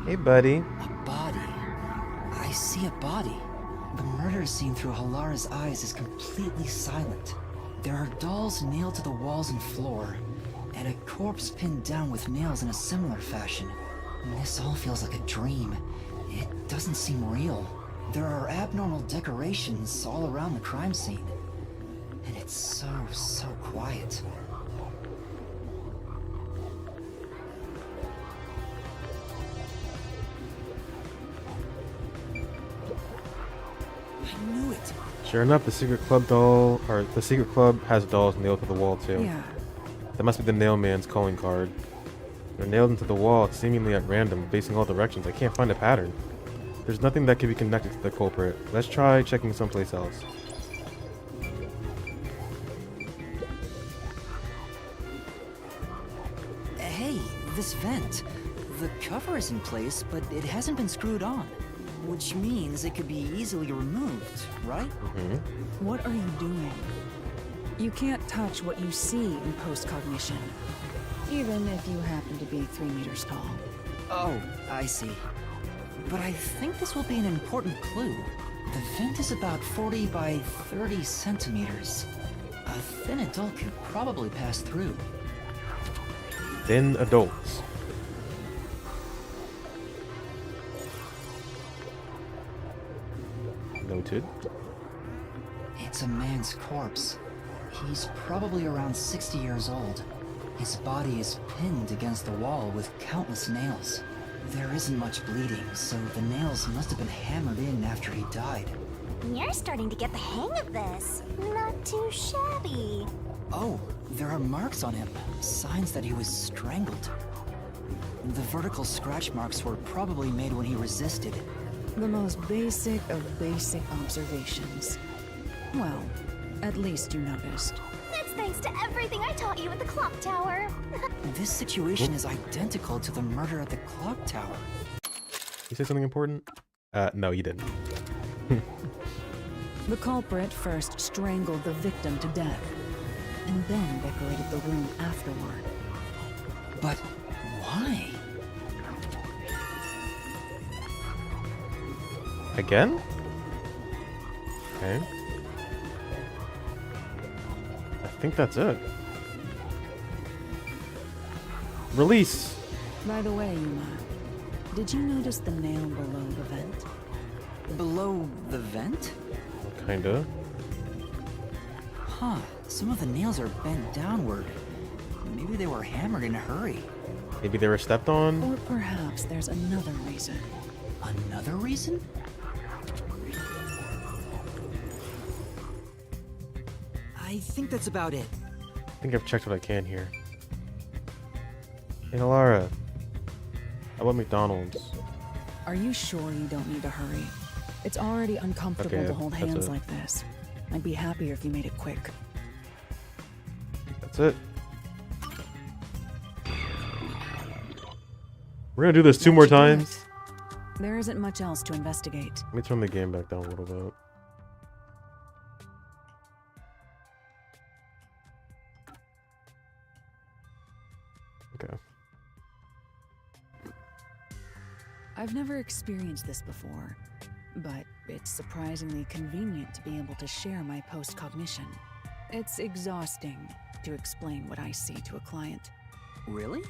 Speaker 1: Hey, buddy.
Speaker 5: A body. I see a body. The murder scene through Halara's eyes is completely silent. There are dolls nailed to the walls and floor, and a corpse pinned down with nails in a similar fashion. This all feels like a dream. It doesn't seem real. There are abnormal decorations all around the crime scene. And it's so quiet. I knew it.
Speaker 1: Sure enough, the secret club doll, or the secret club has dolls nailed to the wall too.
Speaker 4: Yeah.
Speaker 1: That must be the nail man's calling card. They're nailed into the wall, seemingly at random, facing all directions. I can't find a pattern. There's nothing that can be connected to the culprit. Let's try checking someplace else.
Speaker 5: Hey, this vent. The cover is in place, but it hasn't been screwed on. Which means it could be easily removed, right?
Speaker 1: Mm-hmm.
Speaker 4: What are you doing? You can't touch what you see in post-cognition, even if you happen to be 3 meters tall.
Speaker 5: Oh, I see. But I think this will be an important clue. The vent is about 40 by 30 centimeters. A thin adult could probably pass through.
Speaker 1: Thin adults. Noted.
Speaker 5: It's a man's corpse. He's probably around 60 years old. His body is pinned against the wall with countless nails. There isn't much bleeding, so the nails must have been hammered in after he died.
Speaker 2: You're starting to get the hang of this. Not too shabby.
Speaker 5: Oh, there are marks on him, signs that he was strangled. The vertical scratch marks were probably made when he resisted.
Speaker 4: The most basic of basic observations. Well, at least you noticed.
Speaker 2: That's thanks to everything I taught you at the clock tower.
Speaker 5: This situation is identical to the murder at the clock tower.
Speaker 1: You say something important? No, you didn't.
Speaker 4: The culprit first strangled the victim to death, and then decorated the room afterward.
Speaker 5: But why?
Speaker 1: Again? Okay. I think that's it. Release!
Speaker 4: By the way, Yuma, did you notice the nail below the vent?
Speaker 5: Below the vent?
Speaker 1: Kinda.
Speaker 5: Huh, some of the nails are bent downward. Maybe they were hammered in a hurry.
Speaker 1: Maybe they were stepped on?
Speaker 4: Or perhaps there's another reason.
Speaker 5: Another reason? I think that's about it.
Speaker 1: I think I've checked what I can here. Hey, Lara. How about McDonald's?
Speaker 4: Are you sure you don't need to hurry? It's already uncomfortable
Speaker 1: Okay,
Speaker 4: to hold
Speaker 1: that's
Speaker 4: hands
Speaker 1: it.
Speaker 4: like this. I'd be happier if you made it quick.
Speaker 1: That's it. We're gonna do this 2 more times.
Speaker 4: There isn't much else to investigate.
Speaker 1: Let me turn the game back down a little bit. Okay.
Speaker 4: I've never experienced this before, but it's surprisingly convenient to be able to share my post-cognition. It's exhausting to explain what I see to a client.
Speaker 5: Really?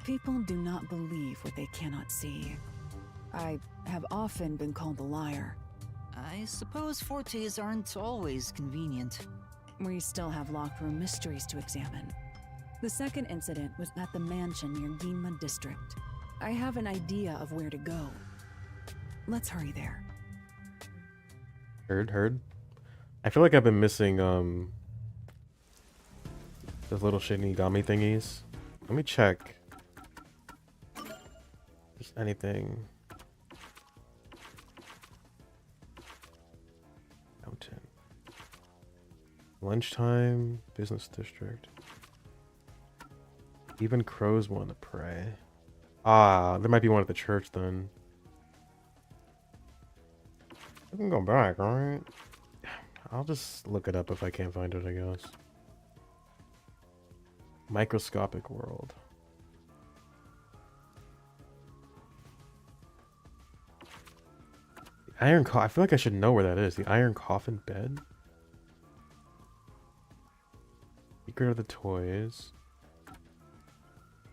Speaker 4: People do not believe what they cannot see. I have often been called a liar.
Speaker 5: I suppose fortes aren't always convenient.
Speaker 4: We still have locked room mysteries to examine. The second incident was at the mansion near Ginma District. I have an idea of where to go. Let's hurry there.
Speaker 1: Heard. I feel like I've been missing, those little Shinigami thingies. Let me check. If there's anything. Lunchtime, business district. Even crows want to pray. Ah, there might be one at the church then. I can go back, alright? I'll just look it up if I can't find it, I guess. Microscopic world. The iron coffin. I feel like I should know where that is. The iron coffin bed? Secret of the toys.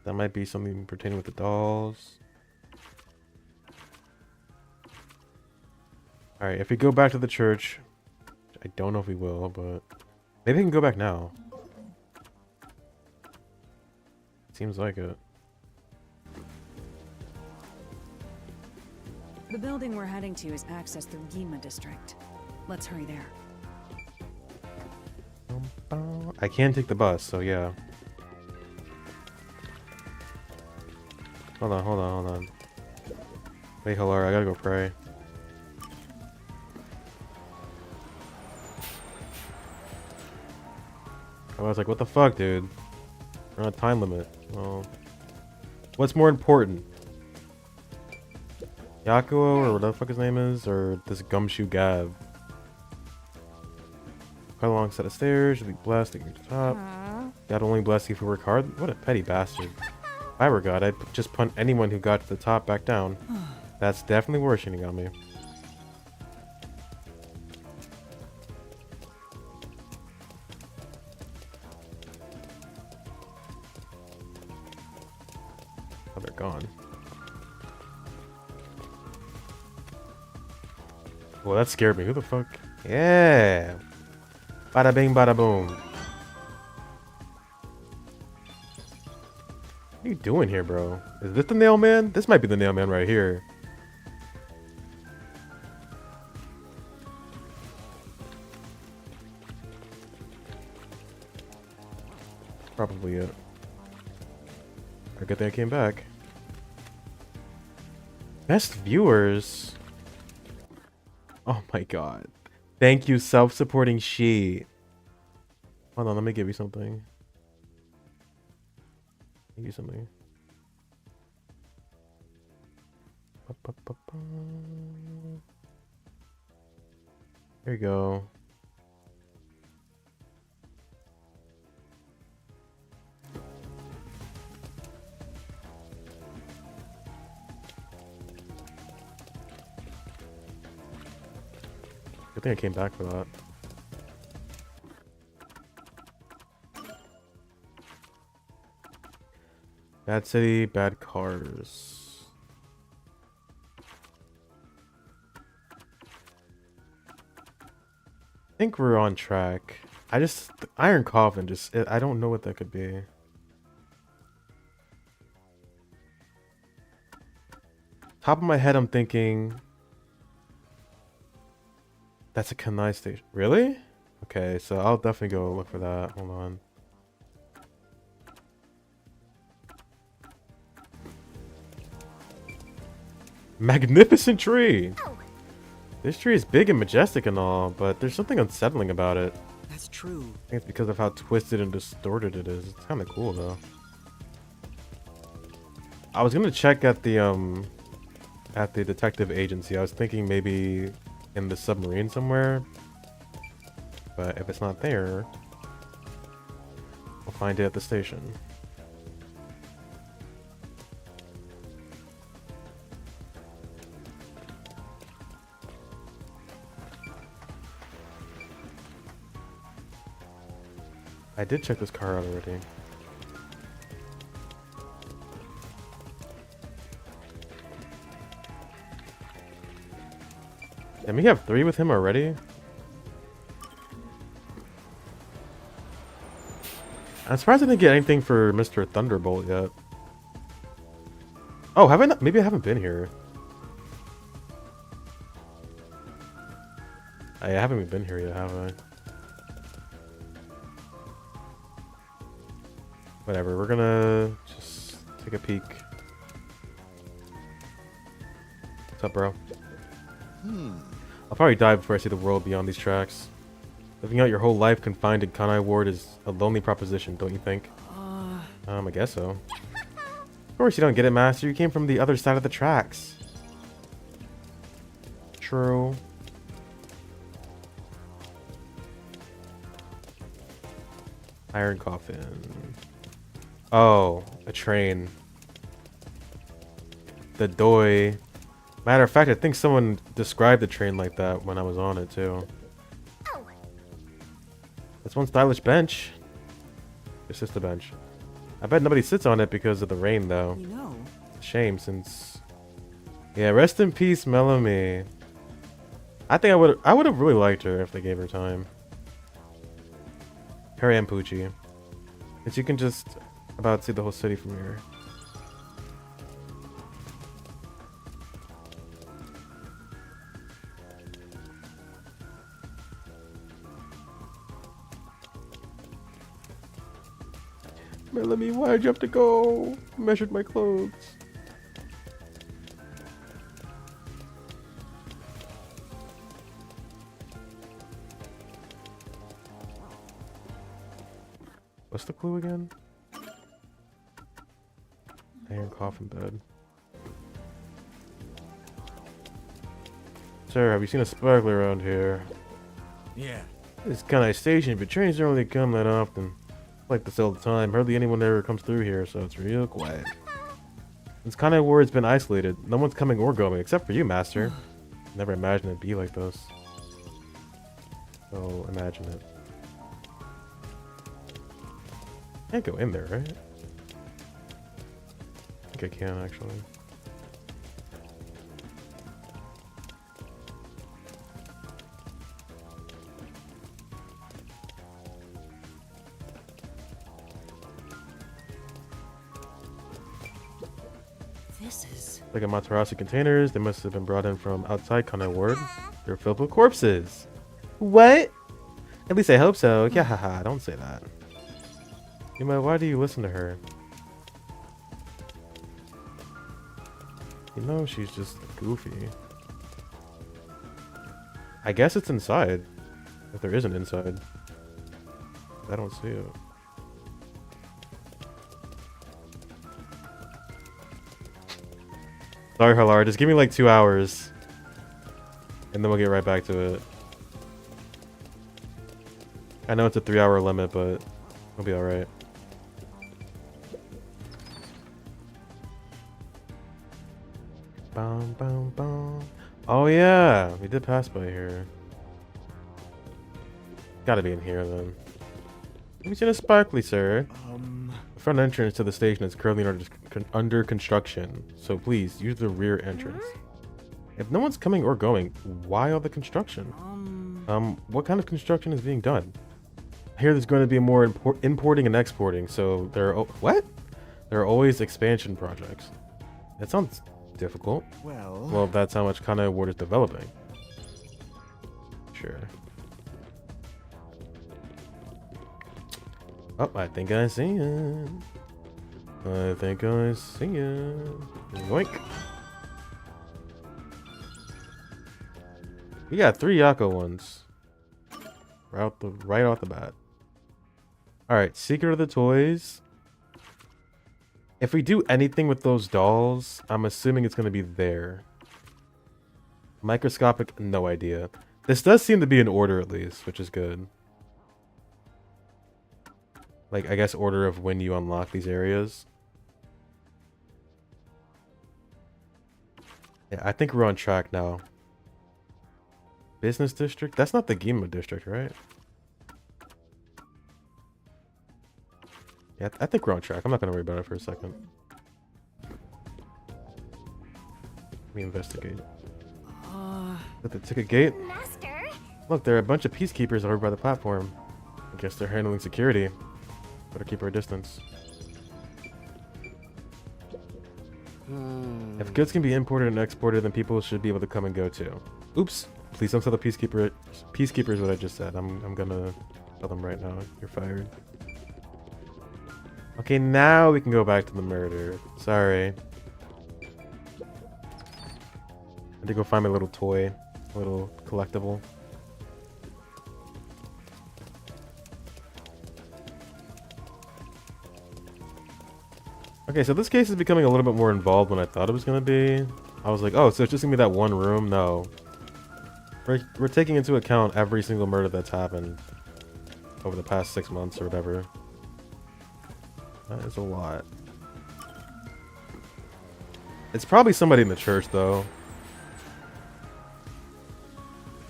Speaker 1: That might be something pertaining with the dolls. Alright, if we go back to the church, I don't know if we will, but maybe we can go back now. Seems like it.
Speaker 4: The building we're heading to is accessed through Gima District. Let's hurry there.
Speaker 1: I can take the bus, so yeah. Hold on. Wait, Hilar, I gotta go pray. I was like, what the fuck, dude? We're on a time limit. Well, what's more important? Yakuo, or whatever the fuck his name is, or this gumshoe Gab? Quite a long set of stairs, you'll be blessed to get to the top. God only bless you if you work hard. What a petty bastard. If I were God, I'd just punt anyone who got to the top back down. That's definitely worse, Shinigami. Oh, they're gone. Well, that scared me. Who the fuck? Yeah. Bada bing, bada boom. What are you doing here, bro? Is this the nail man? This might be the nail man right here. Probably it. A good thing I came back. Best viewers. Oh my god. Thank you, self-supporting she. Hold on, let me give you something. Give you something. There you go. I think I came back for that. Bad city, bad cars. I think we're on track. The Iron Coffin, I don't know what that could be. Top of my head, I'm thinking that's a Kanai station. Really? Okay, so I'll definitely go look for that. Hold on. Magnificent tree! This tree is big and majestic and all, but there's something unsettling about it.
Speaker 5: That's true.
Speaker 1: I think it's because of how twisted and distorted it is. It's kind of cool, though. I was gonna check at the detective agency. I was thinking maybe in the submarine somewhere, but if it's not there, we'll find it at the station. I did check this car out already. And we have 3 with him already? I'm surprised I didn't get anything for Mr. Thunderbolt yet. Oh, have I not? Maybe I haven't been here. I haven't even been here yet, have I? Whatever, we're gonna just take a peek. What's up, bro? I'll probably die before I see the world beyond these tracks. Living out your whole life confined in Kanai Ward is a lonely proposition, don't you think? I guess so. Of course you don't get it, Master. You came from the other side of the tracks. True. Iron coffin. Oh, a train. The doi. Matter of fact, I think someone described the train like that when I was on it too. That's one stylish bench. It's just a bench. I bet nobody sits on it because of the rain, though.
Speaker 3: You know.
Speaker 1: Shame, since. Yeah, rest in peace, Melanie. I think I would have really liked her if they gave her time. Her and Poochie. Because you can just about see the whole city from here. Melanie, why'd you have to go? Measured my clothes. What's the clue again? Iron coffin bed. Sir, have you seen a sparkler around here?
Speaker 15: Yeah.
Speaker 1: It's kind of station, but trains don't really come that often. Like this all the time. Hardly anyone ever comes through here, so it's real quiet. This kind of ward's been isolated. No one's coming or going, except for you, Master. Never imagined it'd be like this. So imagine it. Can't go in there, right? I think I can actually.
Speaker 3: This is
Speaker 1: Like a Matarasi containers, they must have been brought in from outside Kanai Ward. They're filled with corpses. What? At least I hope so. Yeah, haha, don't say that. Yuma, why do you listen to her? You know, she's just goofy. I guess it's inside. If there is an inside. I don't see it. Sorry, Halar, just give me like 2 hours. And then we'll get right back to it. I know it's a 3-hour limit, but we'll be alright. Bum, bum, bum. Oh yeah, we did pass by here. Gotta be in here then. Have you seen a sparkly, sir? The front entrance to the station is currently under construction, so please use the rear entrance. If no one's coming or going, why all the construction? What kind of construction is being done? I hear there's going to be more importing and exporting, so there are what? There are always expansion projects. That sounds difficult. Well, that's how much Kanai Ward is developing. Sure. Oh, I think I see it. I think I see it. Yoink. We got 3 Yako ones. Right off the bat. Alright, Secret of the Toys. If we do anything with those dolls, I'm assuming it's going to be there. Microscopic, no idea. This does seem to be in order at least, which is good. Like, I guess order of when you unlock these areas. Yeah, I think we're on track now. Business district? That's not the Gima district, right? Yeah, I think we're on track. I'm not going to worry about it for a second. Let me investigate. At the ticket gate?
Speaker 2: Master?
Speaker 1: Look, there are a bunch of peacekeepers over by the platform. I guess they're handling security. Better keep our distance. If goods can be imported and exported, then people should be able to come and go too. Oops. Please don't tell the peacekeepers what I just said. I'm gonna tell them right now. You're fired. Okay, now we can go back to the murder. Sorry. I had to go find my little toy. A little collectible. Okay, so this case is becoming a little bit more involved than I thought it was going to be. I was like, oh, so it's just going to be that one room? No. We're taking into account every single murder that's happened over the past 6 months or whatever. That is a lot. It's probably somebody in the church, though.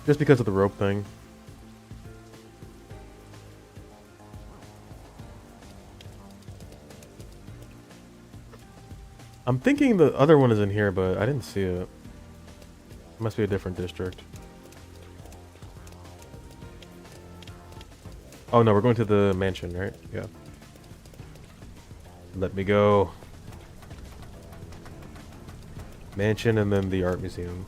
Speaker 1: Just because of the rope thing. I'm thinking the other one is in here, but I didn't see it. It must be a different district. Oh no, we're going to the mansion, right? Yeah. Let me go. Mansion and then the art museum.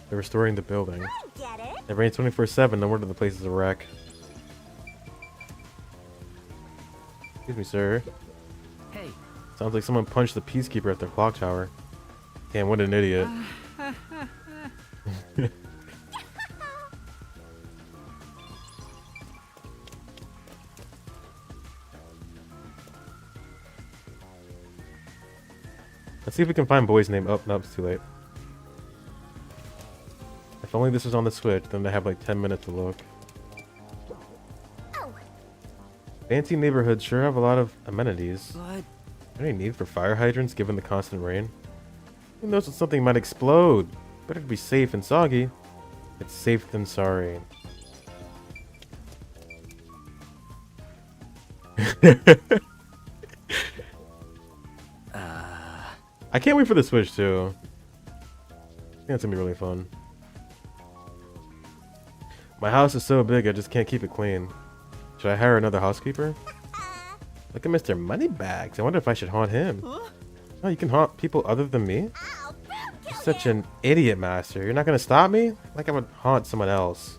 Speaker 1: They're restoring the building. It rains 24/7. No wonder the place is a wreck. Excuse me, sir.
Speaker 5: Hey.
Speaker 1: Sounds like someone punched the peacekeeper at the clock tower. Damn, what an idiot. Let's see if we can find boy's name. Oh, no, it's too late. If only this was on the Switch, then they have like 10 minutes to look. Fancy neighborhoods sure have a lot of amenities.
Speaker 5: But
Speaker 1: Any need for fire hydrants given the constant rain? Who knows when something might explode? Better to be safe and soggy. It's safe than sorry. I can't wait for the Switch too. I think that's gonna be really fun. My house is so big I just can't keep it clean. Should I hire another housekeeper? Look at Mr. Moneybags. I wonder if I should haunt him. Oh, you can haunt people other than me? You're such an idiot, Master. You're not gonna stop me? Like I would haunt someone else.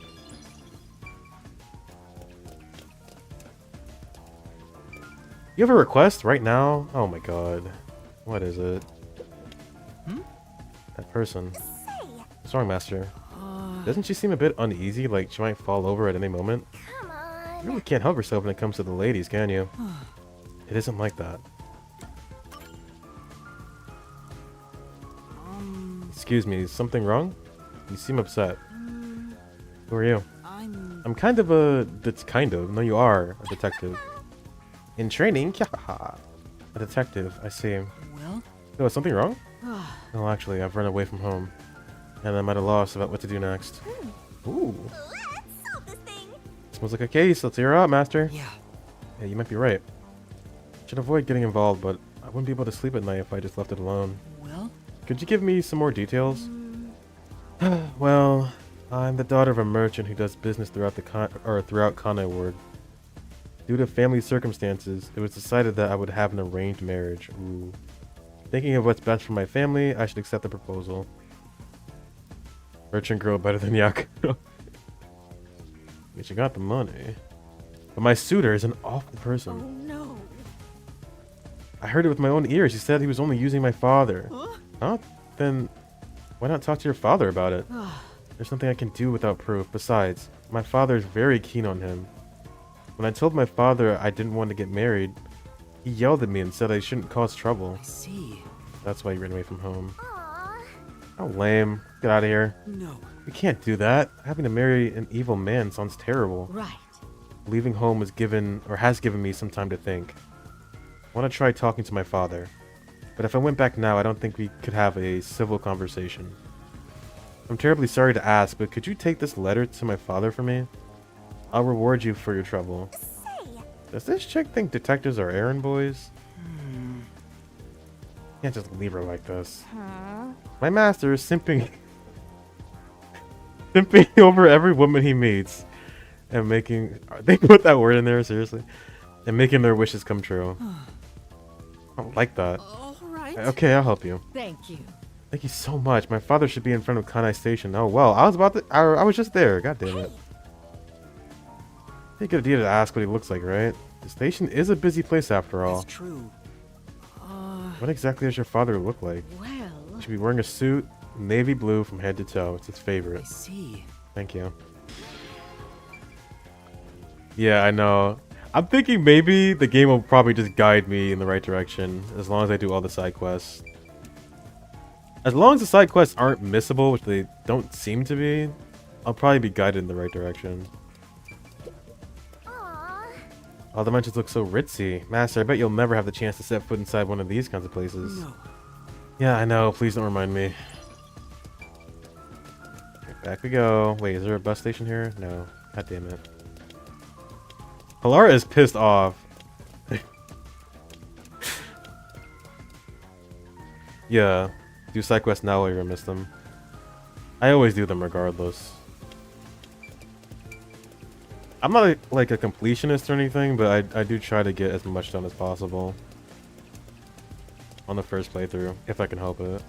Speaker 1: You have a request right now? Oh my god. What is it? That person. What's wrong, Master? Doesn't she seem a bit uneasy, like she might fall over at any moment? You really can't help yourself when it comes to the ladies, can you? It isn't like that. Excuse me, is something wrong? You seem upset. Who are you? I'm kind of a... That's kind of. No, you are a detective. In training? A detective, I see.
Speaker 5: Well?
Speaker 1: No, is something wrong? No, actually, I've run away from home. And I'm at a loss about what to do next. Ooh. Smells like a case. Let's hear her out, Master. Yeah, you might be right. Should avoid getting involved, but I wouldn't be able to sleep at night if I just left it alone.
Speaker 5: Well?
Speaker 1: Could you give me some more details? Well, I'm the daughter of a merchant who does business throughout throughout Kanai Ward. Due to family circumstances, it was decided that I would have an arranged marriage. Ooh. Thinking of what's best for my family, I should accept the proposal. Merchant girl better than Yakuza. I mean, she got the money. But my suitor is an awful person.
Speaker 5: Oh no.
Speaker 1: I heard it with my own ears. He said he was only using my father. Huh? Then why not talk to your father about it? There's nothing I can do without proof. Besides, my father is very keen on him. When I told my father I didn't want to get married, he yelled at me and said I shouldn't cause trouble.
Speaker 5: I see.
Speaker 1: That's why he ran away from home. How lame. Get out of here.
Speaker 5: No.
Speaker 1: We can't do that. Having to marry an evil man sounds terrible.
Speaker 11: Right.
Speaker 1: Leaving home has given me some time to think. I want to try talking to my father. But if I went back now, I don't think we could have a civil conversation. I'm terribly sorry to ask, but could you take this letter to my father for me? I'll reward you for your trouble. Does this chick think detectives are errand boys? Can't just leave her like this. My master is simping over every woman he meets and making... They put that word in there, seriously? And making their wishes come true. I don't like that.
Speaker 11: Alright.
Speaker 1: Okay, I'll help you.
Speaker 11: Thank you.
Speaker 1: Thank you so much. My father should be in front of Kanai Station. Oh, well, I was just there. God damn it. Pretty good idea to ask what he looks like, right? The station is a busy place after all.
Speaker 5: That's true.
Speaker 1: What exactly does your father look like?
Speaker 3: Well...
Speaker 1: He should be wearing a suit, navy blue from head to toe. It's his favorite.
Speaker 3: I see.
Speaker 1: Thank you. Yeah, I know. I'm thinking maybe the game will probably just guide me in the right direction as long as I do all the side quests. As long as the side quests aren't missable, which they don't seem to be, I'll probably be guided in the right direction. All the dimensions look so ritzy. Master, I bet you'll never have the chance to set foot inside one of these kinds of places.
Speaker 3: No.
Speaker 1: Yeah, I know. Please don't remind me. Okay, back we go. Wait, is there a bus station here? No. God damn it. Halara is pissed off. Yeah. Do side quests now while you're gonna miss them. I always do them regardless. I'm not like a completionist or anything, but I do try to get as much done as possible on the first playthrough, if I can help it.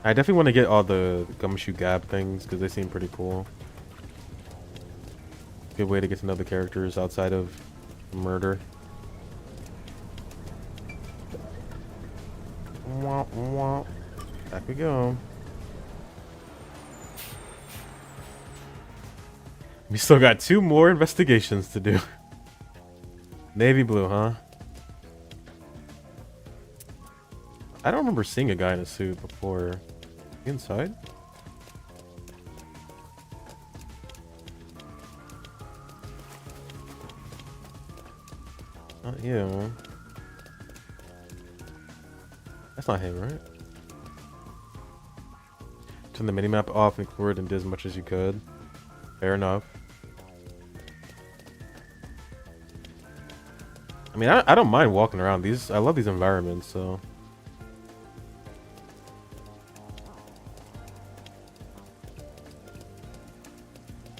Speaker 1: I definitely want to get all the Gumshoe Gab things because they seem pretty cool. Good way to get to know the characters outside of murder. Wah, wah. Back we go. We still got 2 more investigations to do. Navy blue, huh? I don't remember seeing a guy in a suit before. Inside? Not you. That's not him, right? Turn the minimap off and clear it and did as much as you could. Fair enough. I mean, I don't mind walking around these. I love these environments, so.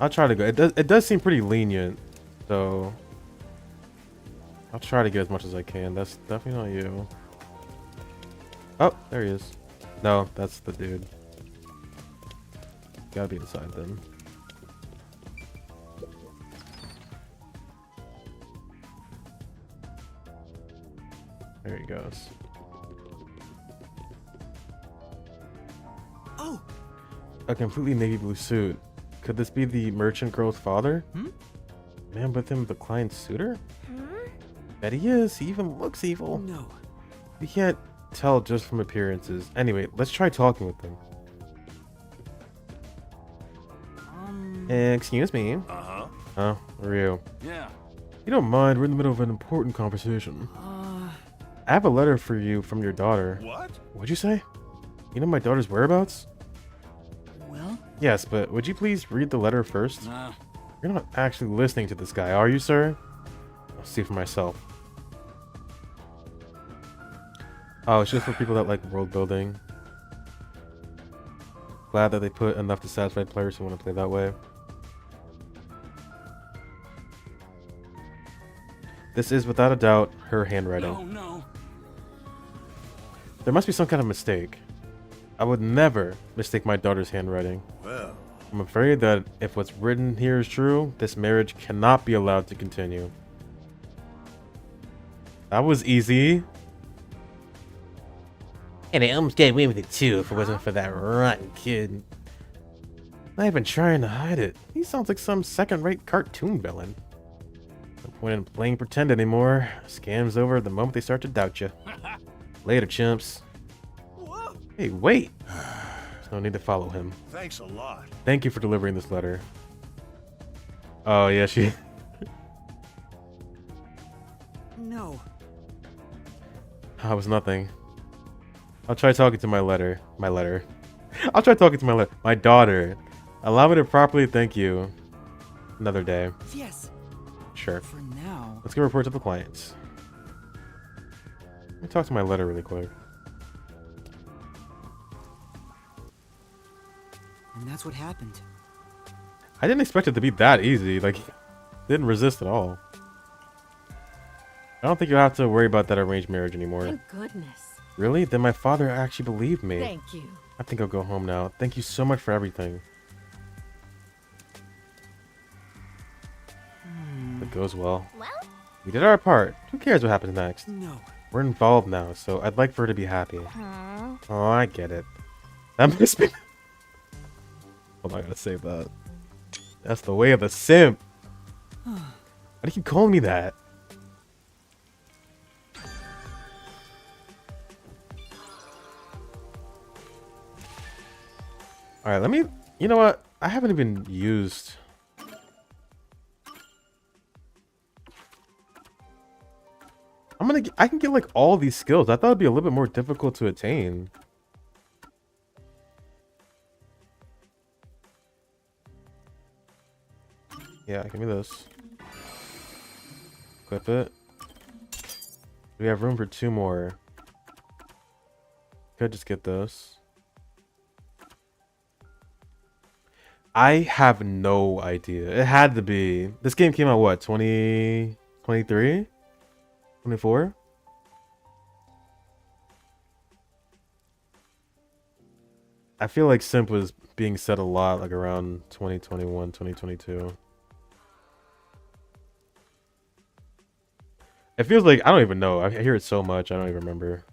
Speaker 1: I'll try to go. It does seem pretty lenient, so I'll try to get as much as I can. That's definitely not you. Oh, there he is. No, that's the dude. Gotta be inside then. There he goes.
Speaker 3: Oh!
Speaker 1: A completely navy blue suit. Could this be the merchant girl's father?
Speaker 3: Hmm?
Speaker 1: Man with him, the client's suitor? Bet he is. He even looks evil.
Speaker 3: No.
Speaker 1: You can't tell just from appearances. Anyway, let's try talking with him. Excuse me.
Speaker 12: Uh-huh.
Speaker 1: Oh, are you?
Speaker 12: Yeah.
Speaker 1: You don't mind? We're in the middle of an important conversation. I have a letter for you from your daughter.
Speaker 12: What?
Speaker 1: What'd you say? You know my daughter's whereabouts?
Speaker 3: Well?
Speaker 1: Yes, but would you please read the letter first?
Speaker 12: Nah.
Speaker 1: You're not actually listening to this guy, are you, sir? I'll see for myself. Oh, it's just for people that like world building. Glad that they put enough to satisfy players who want to play that way. This is without a doubt her handwriting.
Speaker 12: No, no.
Speaker 1: There must be some kind of mistake. I would never mistake my daughter's handwriting.
Speaker 12: Well.
Speaker 1: I'm afraid that if what's written here is true, this marriage cannot be allowed to continue. That was easy. And I almost got away with it too if it wasn't for that rotten kid. I've been trying to hide it. He sounds like some second-rate cartoon villain. No point in playing pretend anymore. Scam's over the moment they start to doubt you. Later, chimps. Hey, wait. There's no need to follow him.
Speaker 12: Thanks a lot.
Speaker 1: Thank you for delivering this letter. Oh, yeah, she...
Speaker 3: No.
Speaker 1: I was nothing. I'll try talking to my letter. I'll try talking to my daughter. Allow me to properly thank you. Another day.
Speaker 3: Yes.
Speaker 1: Sure.
Speaker 3: For now.
Speaker 1: Let's go report to the clients. Let me talk to my letter really quick.
Speaker 3: And that's what happened.
Speaker 1: I didn't expect it to be that easy. Like, didn't resist at all. I don't think you'll have to worry about that arranged marriage anymore.
Speaker 11: Thank goodness.
Speaker 1: Really? Then my father actually believed me.
Speaker 11: Thank you.
Speaker 1: I think I'll go home now. Thank you so much for everything. goes well.
Speaker 2: Well?
Speaker 1: We did our part. Who cares what happens next?
Speaker 3: No.
Speaker 1: We're involved now, so I'd like for her to be happy.
Speaker 2: Huh?
Speaker 1: Oh, I get it. That must be... Hold on, I gotta save that. That's the way of the simp. Why do you keep calling me that? Alright, let me... You know what? I haven't even used... I can get like all these skills. I thought it'd be a little bit more difficult to attain. Yeah, give me this. Equip it. We have room for 2 more. Could just get this. I have no idea. It had to be. This game came out what? 2023? 24? I feel like simp was being said a lot like around 2021, 2022. It feels like, I don't even know. I hear it so much, I don't even remember.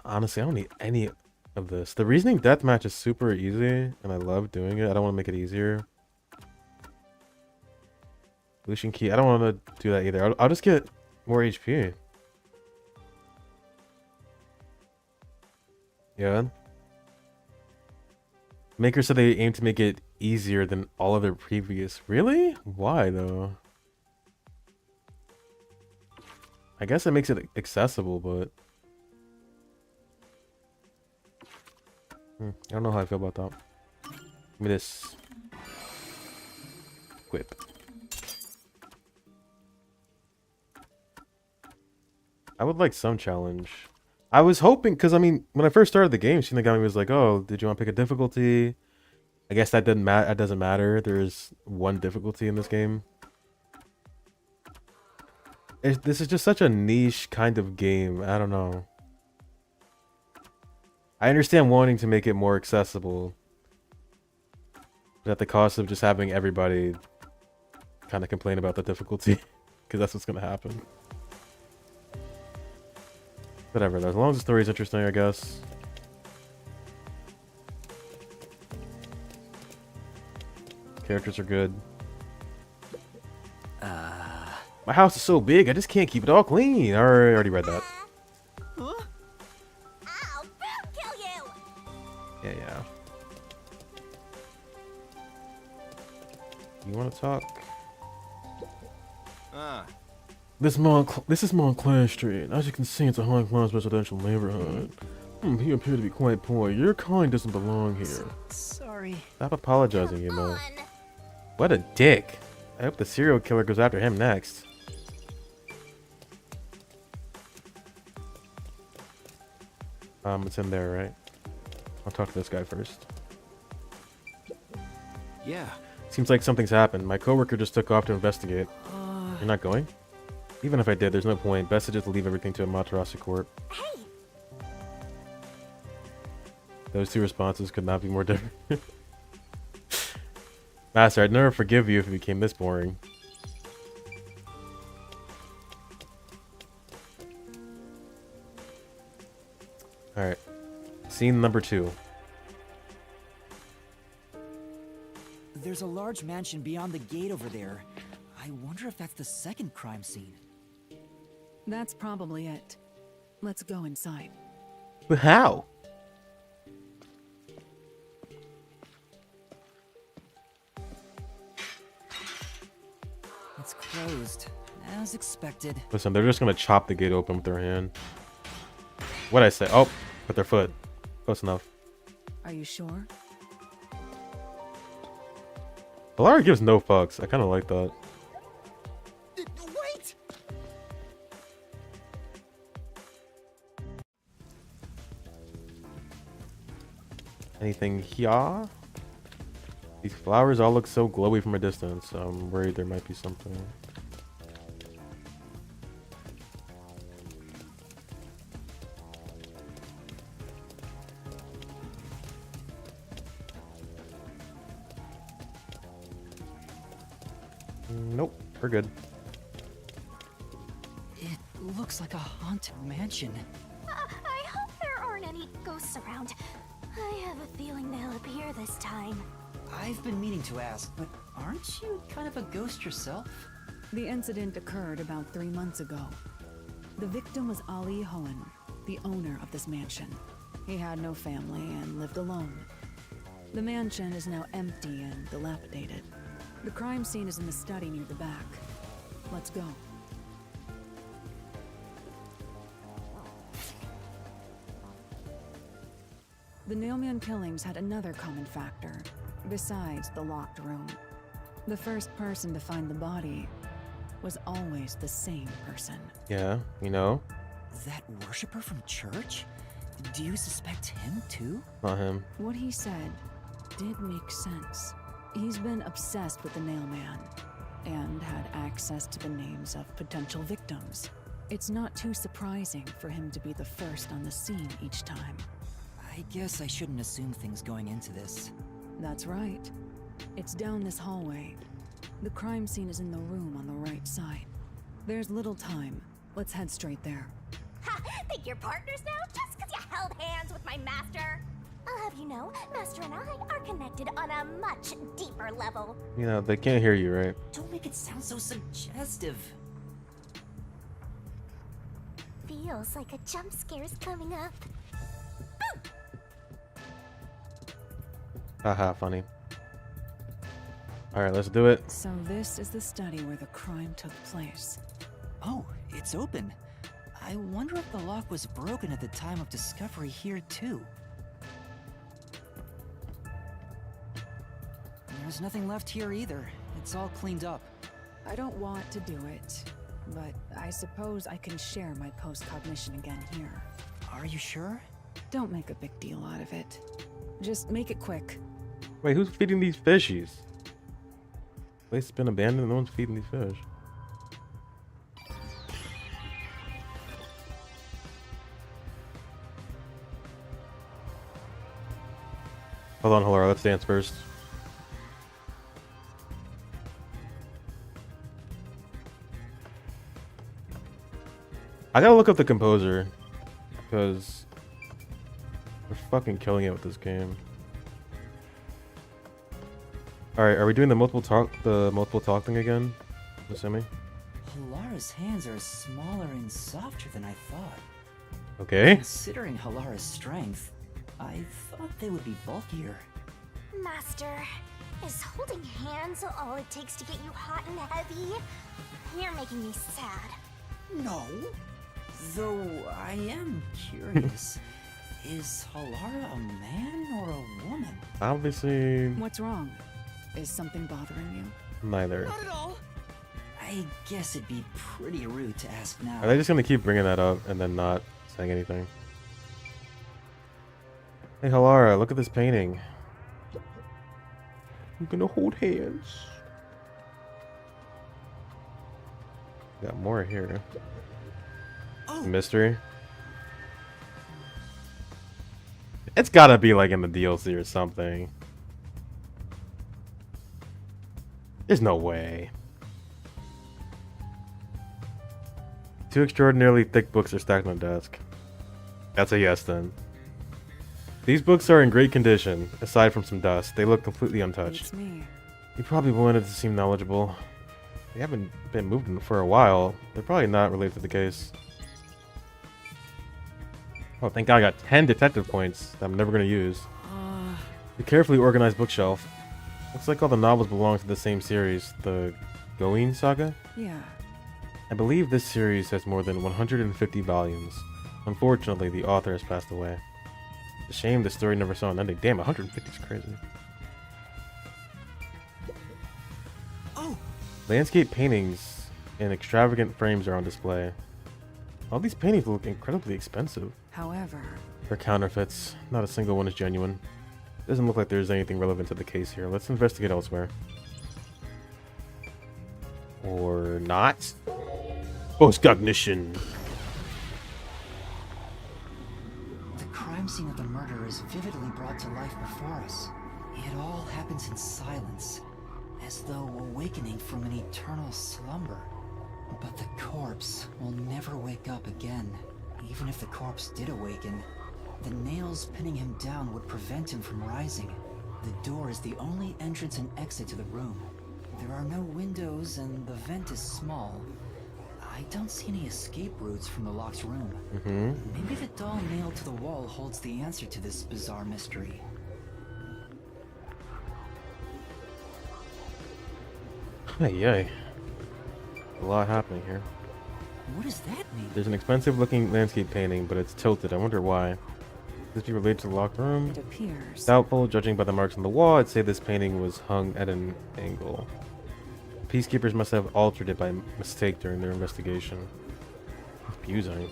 Speaker 1: Honestly, I don't need any of this. The reasoning deathmatch is super easy, and I love doing it. I don't want to make it easier. Lucian Key, I don't want to do that either. I'll just get more HP. Yeah. Maker said they aim to make it easier than all other previous. Really? Why though? I guess it makes it accessible, but I don't know how I feel about that. Give me this. Whip. I would like some challenge. I was hoping, because I mean, when I first started the game, Shinigami was like, "Oh, did you want to pick a difficulty?" I guess that didn't matter. That doesn't matter. There's one difficulty in this game. This is just such a niche kind of game. I don't know. I understand wanting to make it more accessible, but at the cost of just having everybody kind of complain about the difficulty, because that's what's gonna happen. Whatever, as long as the story's interesting, I guess. Characters are good. My house is so big, I just can't keep it all clean. I already read that.
Speaker 2: Huh? I'll kill you!
Speaker 1: Yeah. You want to talk? This is Montclair Street. As you can see, it's a high-class residential neighborhood. You appear to be quite poor. Your kind doesn't belong here.
Speaker 5: Sorry.
Speaker 1: Stop apologizing, you know. What a dick. I hope the serial killer goes after him next. It's in there, right? I'll talk to this guy first.
Speaker 3: Yeah.
Speaker 1: Seems like something's happened. My coworker just took off to investigate. You're not going? Even if I did, there's no point. Best to just leave everything to Amaterasu Corp.
Speaker 2: Hey.
Speaker 1: Those two responses could not be more different. Master, I'd never forgive you if it became this boring. Alright. Scene number 2.
Speaker 5: There's a large mansion beyond the gate over there. I wonder if that's the second crime scene.
Speaker 4: That's probably it. Let's go inside.
Speaker 1: But how?
Speaker 5: It's closed, as expected.
Speaker 1: Listen, they're just gonna chop the gate open with their hand. What'd I say? Oh, with their foot. Close enough.
Speaker 4: Are you sure?
Speaker 1: Valara gives no fucks. I kind of like that.
Speaker 10: Wait!
Speaker 1: Anything here? These flowers all look so glowy from a distance. I'm worried there might be something. Nope, we're good.
Speaker 5: It looks like a haunted mansion.
Speaker 2: I hope there aren't any ghosts around. I have a feeling they'll appear this time.
Speaker 5: I've been meaning to ask, but aren't you kind of a ghost yourself?
Speaker 4: The incident occurred about 3 months ago. The victim was Ali Hohen, the owner of this mansion. He had no family and lived alone. The mansion is now empty and dilapidated. The crime scene is in the study near the back. Let's go. The Nailman killings had another common factor, besides the locked room. The first person to find the body was always the same person.
Speaker 1: Yeah, you know?
Speaker 5: That worshiper from church? Do you suspect him too?
Speaker 1: Not him.
Speaker 4: What he said did make sense. He's been obsessed with the Nailman and had access to the names of potential victims. It's not too surprising for him to be the first on the scene each time.
Speaker 5: I guess I shouldn't assume things going into this.
Speaker 4: That's right. It's down this hallway. The crime scene is in the room on the right side. There's little time. Let's head straight there.
Speaker 2: Ha! Think you're partners now just because you held hands with my master? I'll have you know, Master and I are connected on a much deeper level.
Speaker 1: You know, they can't hear you, right?
Speaker 5: Don't make it sound so suggestive.
Speaker 2: Feels like a jump scare's coming up.
Speaker 1: Haha, funny. Alright, let's do it.
Speaker 4: So this is the study where the crime took place.
Speaker 5: Oh, it's open. I wonder if the lock was broken at the time of discovery here too. There's nothing left here either. It's all cleaned up.
Speaker 4: I don't want to do it, but I suppose I can share my post-cognition again here.
Speaker 5: Are you sure?
Speaker 4: Don't make a big deal out of it. Just make it quick.
Speaker 1: Wait, who's feeding these fishies? Place has been abandoned, no one's feeding these fish. Hold on, Halara, let's dance first. I gotta look up the composer, because they're fucking killing it with this game. Alright, are we doing the multiple talk thing again? I'm assuming.
Speaker 5: Halara's hands are smaller and softer than I thought.
Speaker 1: Okay.
Speaker 5: Considering Halara's strength, I thought they would be bulkier.
Speaker 2: Master, is holding hands all it takes to get you hot and heavy? You're making me sad.
Speaker 5: No. Though I am curious, is Halara a man or a woman?
Speaker 1: Obviously.
Speaker 4: What's wrong? Is something bothering you?
Speaker 1: Neither.
Speaker 5: Not at all. I guess it'd be pretty rude to ask now.
Speaker 1: Are they just gonna keep bringing that up and then not saying anything? Hey Halara, look at this painting. I'm gonna hold hands. Got more here.
Speaker 5: Oh.
Speaker 1: Mystery. It's gotta be like in the DLC or something. There's no way. 2 extraordinarily thick books are stacked on the desk. That's a yes then. These books are in great condition, aside from some dust. They look completely untouched.
Speaker 4: It's me.
Speaker 1: You probably wanted to seem knowledgeable. They haven't been moved in for a while. They're probably not related to the case. Oh, thank God I got 10 detective points that I'm never going to use. The carefully organized bookshelf. Looks like all the novels belong to the same series, the Going Saga?
Speaker 4: Yeah.
Speaker 1: I believe this series has more than 150 volumes. Unfortunately, the author has passed away. It's a shame the story never saw an ending. Damn, 150 is crazy.
Speaker 5: Oh!
Speaker 1: Landscape paintings in extravagant frames are on display. All these paintings look incredibly expensive.
Speaker 4: However,
Speaker 1: they're counterfeits. Not a single one is genuine. Doesn't look like there's anything relevant to the case here. Let's investigate elsewhere. Or not. Post-cognition.
Speaker 5: The crime scene of the murder is vividly brought to life before us. It all happens in silence, as though awakening from an eternal slumber. But the corpse will never wake up again. Even if the corpse did awaken, the nails pinning him down would prevent him from rising. The door is the only entrance and exit to the room. There are no windows and the vent is small. I don't see any escape routes from the locked room. Maybe the doll nailed to the wall holds the answer to this bizarre mystery.
Speaker 1: Hey. A lot happening here.
Speaker 5: What does that mean?
Speaker 1: There's an expensive looking landscape painting, but it's tilted. I wonder why. Could this be related to the locked room?
Speaker 4: It appears.
Speaker 1: Doubtful, judging by the marks on the wall, I'd say this painting was hung at an angle. Peacekeepers must have altered it by mistake during their investigation. Confusing.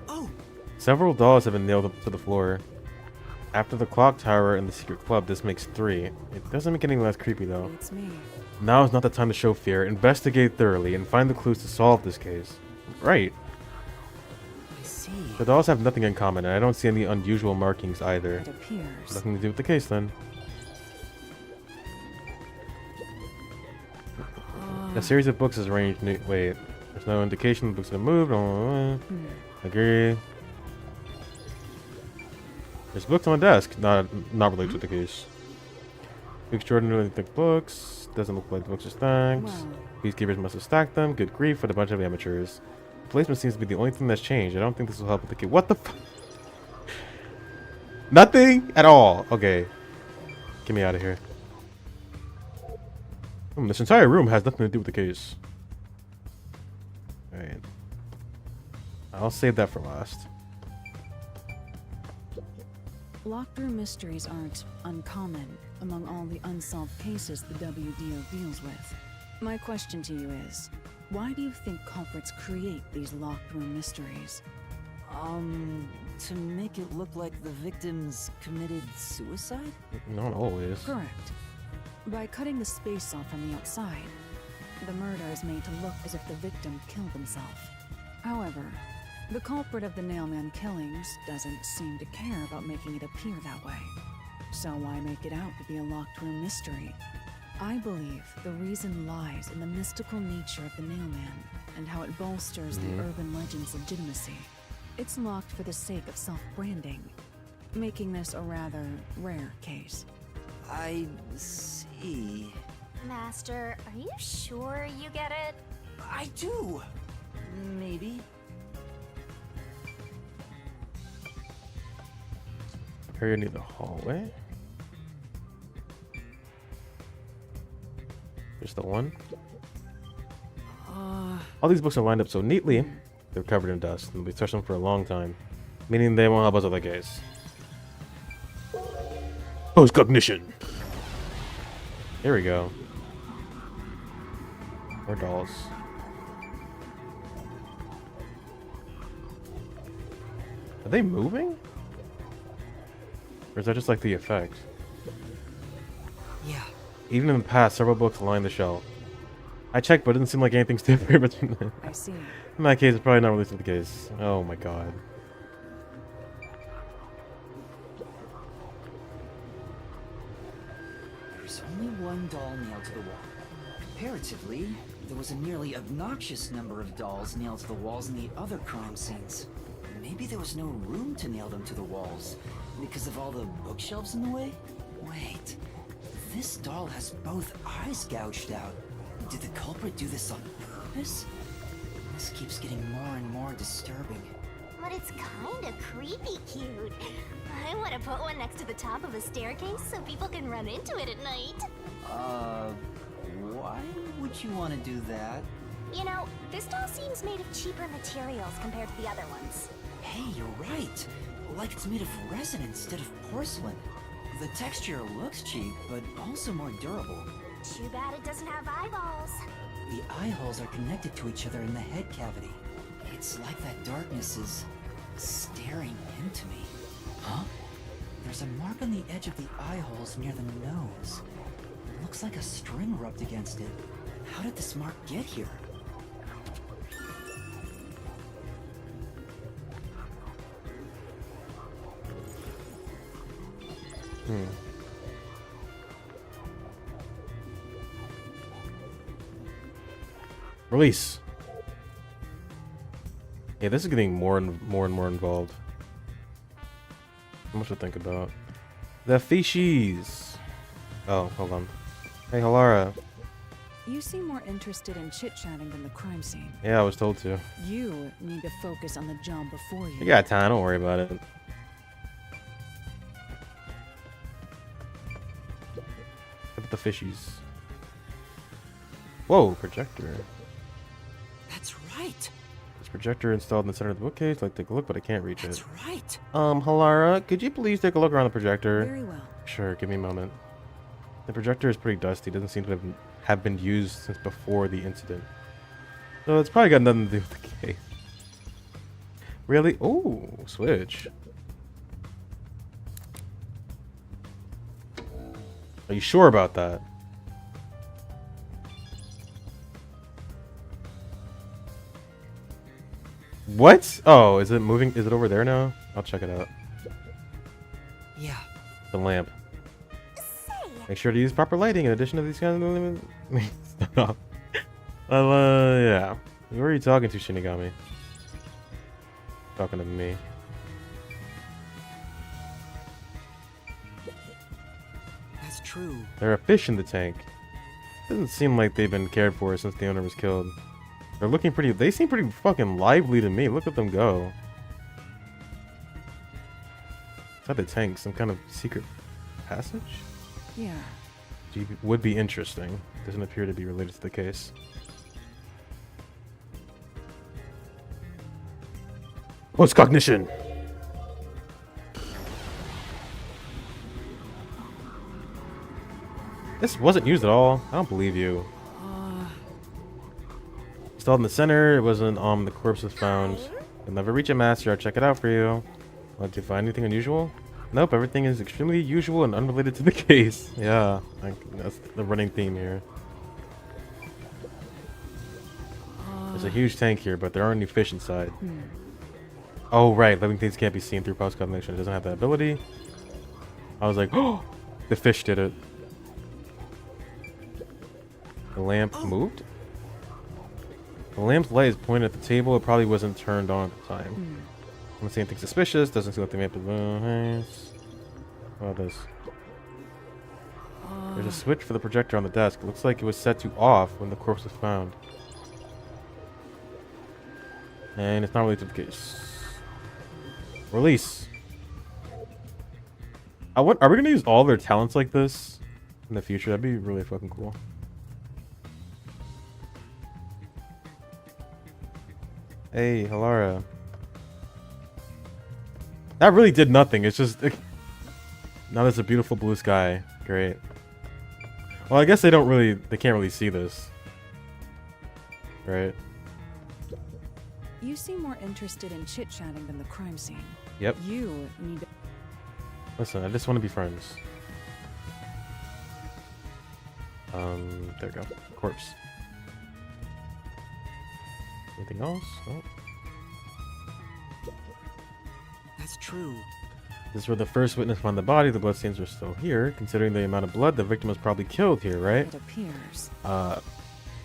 Speaker 5: Oh!
Speaker 1: Several dolls have been nailed up to the floor. After the clock tower and the secret club, this makes 3. It doesn't make it any less creepy though.
Speaker 4: It's me.
Speaker 1: Now is not the time to show fear. Investigate thoroughly and find the clues to solve this case. Right.
Speaker 5: I see.
Speaker 1: The dolls have nothing in common, and I don't see any unusual markings either.
Speaker 4: It appears.
Speaker 1: Nothing to do with the case then. A series of books is arranged. Wait, there's no indication the books have moved. Agree. There's books on the desk, not related to the case. Extraordinarily thick books. Doesn't look like the books are stacked.
Speaker 4: Wow.
Speaker 1: Peacekeepers must have stacked them. Good grief, with a bunch of amateurs. Placement seems to be the only thing that's changed. I don't think this will help with the case. What the f- Nothing at all. Okay. Get me out of here. This entire room has nothing to do with the case. Alright. I'll save that for last.
Speaker 4: Locked room mysteries aren't uncommon among all the unsolved cases the WDO deals with. My question to you is, why do you think culprits create these locked room mysteries?
Speaker 5: To make it look like the victims committed suicide?
Speaker 1: Not always.
Speaker 4: Correct. By cutting the space off from the outside, the murder is made to look as if the victim killed himself. However, the culprit of the Nailman killings doesn't seem to care about making it appear that way. So why make it out to be a locked room mystery? I believe the reason lies in the mystical nature of the Nailman and how it bolsters the urban legend's legitimacy. It's locked for the sake of self-branding, making this a rather rare case.
Speaker 5: I see.
Speaker 2: Master, are you sure you get it?
Speaker 5: I do. Maybe.
Speaker 1: Area near the hallway. There's the one. All these books are lined up so neatly, they're covered in dust, and we touched them for a long time, meaning they won't help us with the case. Post-cognition. Here we go. More dolls. Are they moving? Or is that just like the effect?
Speaker 5: Yeah.
Speaker 1: Even in the past, several books line the shelf. I checked, but it didn't seem like anything's different between them.
Speaker 4: I see.
Speaker 1: In that case, it's probably not released in the case. Oh my god.
Speaker 5: There's only one doll nailed to the wall. Comparatively, there was a nearly obnoxious number of dolls nailed to the walls in the other crime scenes. Maybe there was no room to nail them to the walls because of all the bookshelves in the way? Wait, this doll has both eyes gouged out. Did the culprit do this on purpose? This keeps getting more and more disturbing.
Speaker 2: But it's kinda creepy cute. I want to put one next to the top of a staircase so people can run into it at night.
Speaker 5: Why would you want to do that?
Speaker 2: You know, this doll seems made of cheaper materials compared to the other ones.
Speaker 5: Hey, you're right. Like it's made of resin instead of porcelain. The texture looks cheap, but also more durable.
Speaker 2: Too bad it doesn't have eyeballs.
Speaker 5: The eye holes are connected to each other in the head cavity. It's like that darkness is staring into me. Huh? There's a mark on the edge of the eye holes near the nose. It looks like a string rubbed against it. How did this mark get here?
Speaker 1: Release. Yeah, this is getting more and more involved. How much to think about? The fishies. Oh, hold on. Hey, Halara.
Speaker 4: You seem more interested in chit-chatting than the crime scene.
Speaker 1: Yeah, I was told to.
Speaker 4: You need to focus on the job before you.
Speaker 1: I got time, don't worry about it. Look at the fishies. Whoa, projector.
Speaker 5: That's right.
Speaker 1: This projector installed in the center of the bookcase. I'd like to take a look, but I can't reach it.
Speaker 5: That's right.
Speaker 1: Halara, could you please take a look around the projector?
Speaker 4: Very well.
Speaker 1: Sure, give me a moment. The projector is pretty dusty. Doesn't seem to have been used since before the incident. So it's probably got nothing to do with the case. Really? Oh, switch. Are you sure about that? What? Oh, is it moving? Is it over there now? I'll check it out.
Speaker 5: Yeah.
Speaker 1: The lamp. Make sure to use proper lighting in addition to these kinds of... Stop. Yeah. Who are you talking to, Shinigami? Talking to me.
Speaker 5: That's true.
Speaker 1: There are fish in the tank. Doesn't seem like they've been cared for since the owner was killed. They're looking pretty... They seem pretty fucking lively to me. Look at them go. Inside the tank, some kind of secret passage?
Speaker 4: Yeah.
Speaker 1: Would be interesting. Doesn't appear to be related to the case. What's cognition? This wasn't used at all. I don't believe you. Installed in the center. It wasn't the corpse was found. You'll never reach a master. I'll check it out for you. Want to find anything unusual? Nope, everything is extremely usual and unrelated to the case. Yeah, that's the running theme here. There's a huge tank here, but there aren't any fish inside. Oh, right. Living things can't be seen through post-cognition. It doesn't have that ability. I was like, oh, the fish did it. The lamp moved? The lamp's light is pointed at the table. It probably wasn't turned on at the time. I don't see anything suspicious. Doesn't seem like the lamp is... What about this? There's a switch for the projector on the desk. It looks like it was set to off when the corpse was found. And it's not related to the case. Release. Are we going to use all their talents like this in the future? That'd be really fucking cool. Hey, Halara. That really did nothing. It's just... Now there's a beautiful blue sky. Great. Well, I guess they can't really see this. Right?
Speaker 4: You seem more interested in chit-chatting than the crime scene.
Speaker 1: Yep.
Speaker 4: You need to...
Speaker 1: Listen, I just want to be friends. There we go. Corpse. Anything else? Oh.
Speaker 5: That's true.
Speaker 1: This is where the first witness found the body. The bloodstains are still here. Considering the amount of blood, the victim was probably killed here, right?
Speaker 4: It appears.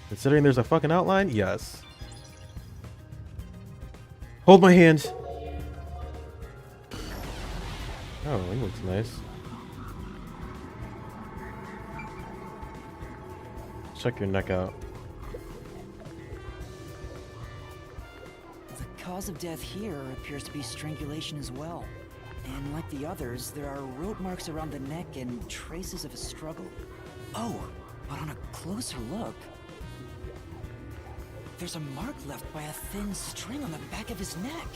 Speaker 1: Considering there's a fucking outline? Yes. Hold my hand. Oh, he looks nice. Check your neck out.
Speaker 5: The cause of death here appears to be strangulation as well. And like the others, there are rope marks around the neck and traces of a struggle. Oh, but on a closer look, there's a mark left by a thin string on the back of his neck.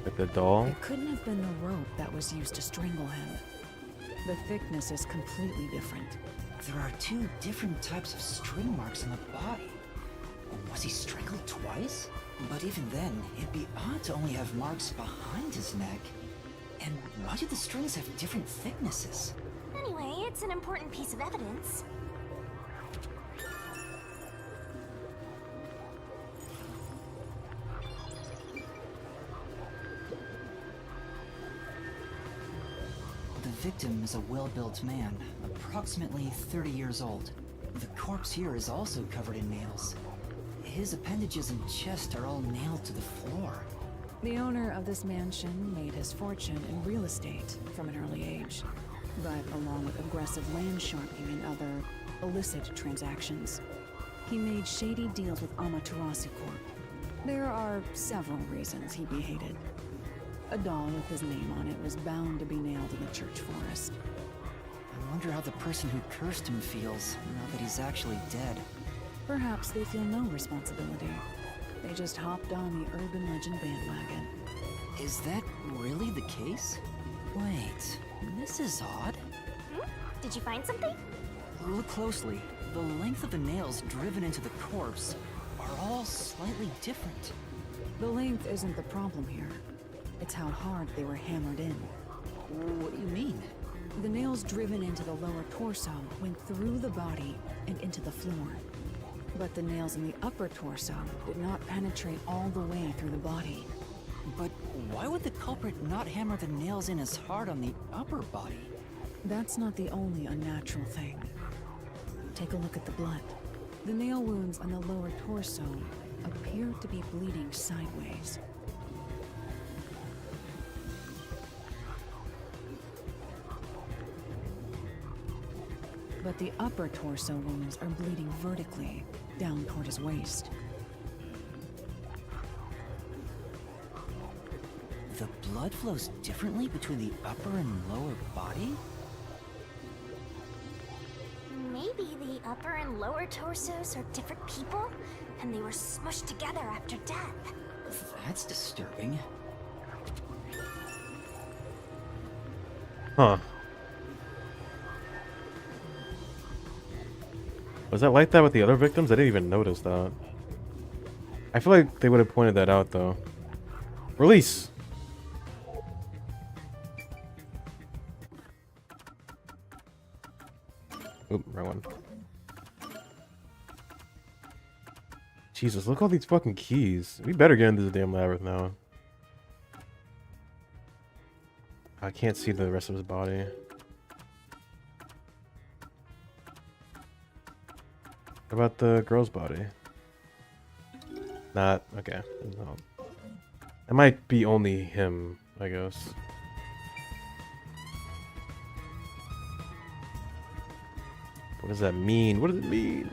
Speaker 1: Like the doll?
Speaker 4: It couldn't have been the rope that was used to strangle him. The thickness is completely different.
Speaker 5: There are two different types of string marks on the body. Was he strangled twice? But even then, it'd be odd to only have marks behind his neck. And why do the strings have different thicknesses?
Speaker 2: Anyway, it's an important piece of evidence.
Speaker 5: victim is a well-built man, approximately 30 years old. The corpse here is also covered in nails. His appendages and chest are all nailed to the floor.
Speaker 4: The owner of this mansion made his fortune in real estate from an early age, but along with aggressive land sharking and other illicit transactions, he made shady deals with Amaterasu Corp. There are several reasons he'd be hated. A doll with his name on it was bound to be nailed in the church forest.
Speaker 5: I wonder how the person who cursed him feels now that he's actually dead.
Speaker 4: Perhaps they feel no responsibility. They just hopped on the urban legend bandwagon.
Speaker 5: Is that really the case? Wait, this is odd.
Speaker 2: Did you find something?
Speaker 5: Look closely. The length of the nails driven into the corpse are all slightly different.
Speaker 4: The length isn't the problem here. It's how hard they were hammered in.
Speaker 5: What do you mean?
Speaker 4: The nails driven into the lower torso went through the body and into the floor. But the nails in the upper torso did not penetrate all the way through the body.
Speaker 5: But why would the culprit not hammer the nails in as hard on the upper body?
Speaker 4: That's not the only unnatural thing. Take a look at the blood. The nail wounds on the lower torso appear to be bleeding sideways. But the upper torso wounds are bleeding vertically, down toward his waist.
Speaker 5: The blood flows differently between the upper and lower body?
Speaker 2: Maybe the upper and lower torsos are different people, and they were smushed together after death.
Speaker 5: That's disturbing.
Speaker 1: Huh. Was that like that with the other victims? I didn't even notice that. I feel like they would have pointed that out, though. Release! Oop, wrong one. Jesus, look at all these fucking keys. We better get into the damn labyrinth now. I can't see the rest of his body. What about the girl's body? Not okay. No. It might be only him, I guess. What does that mean? What does it mean?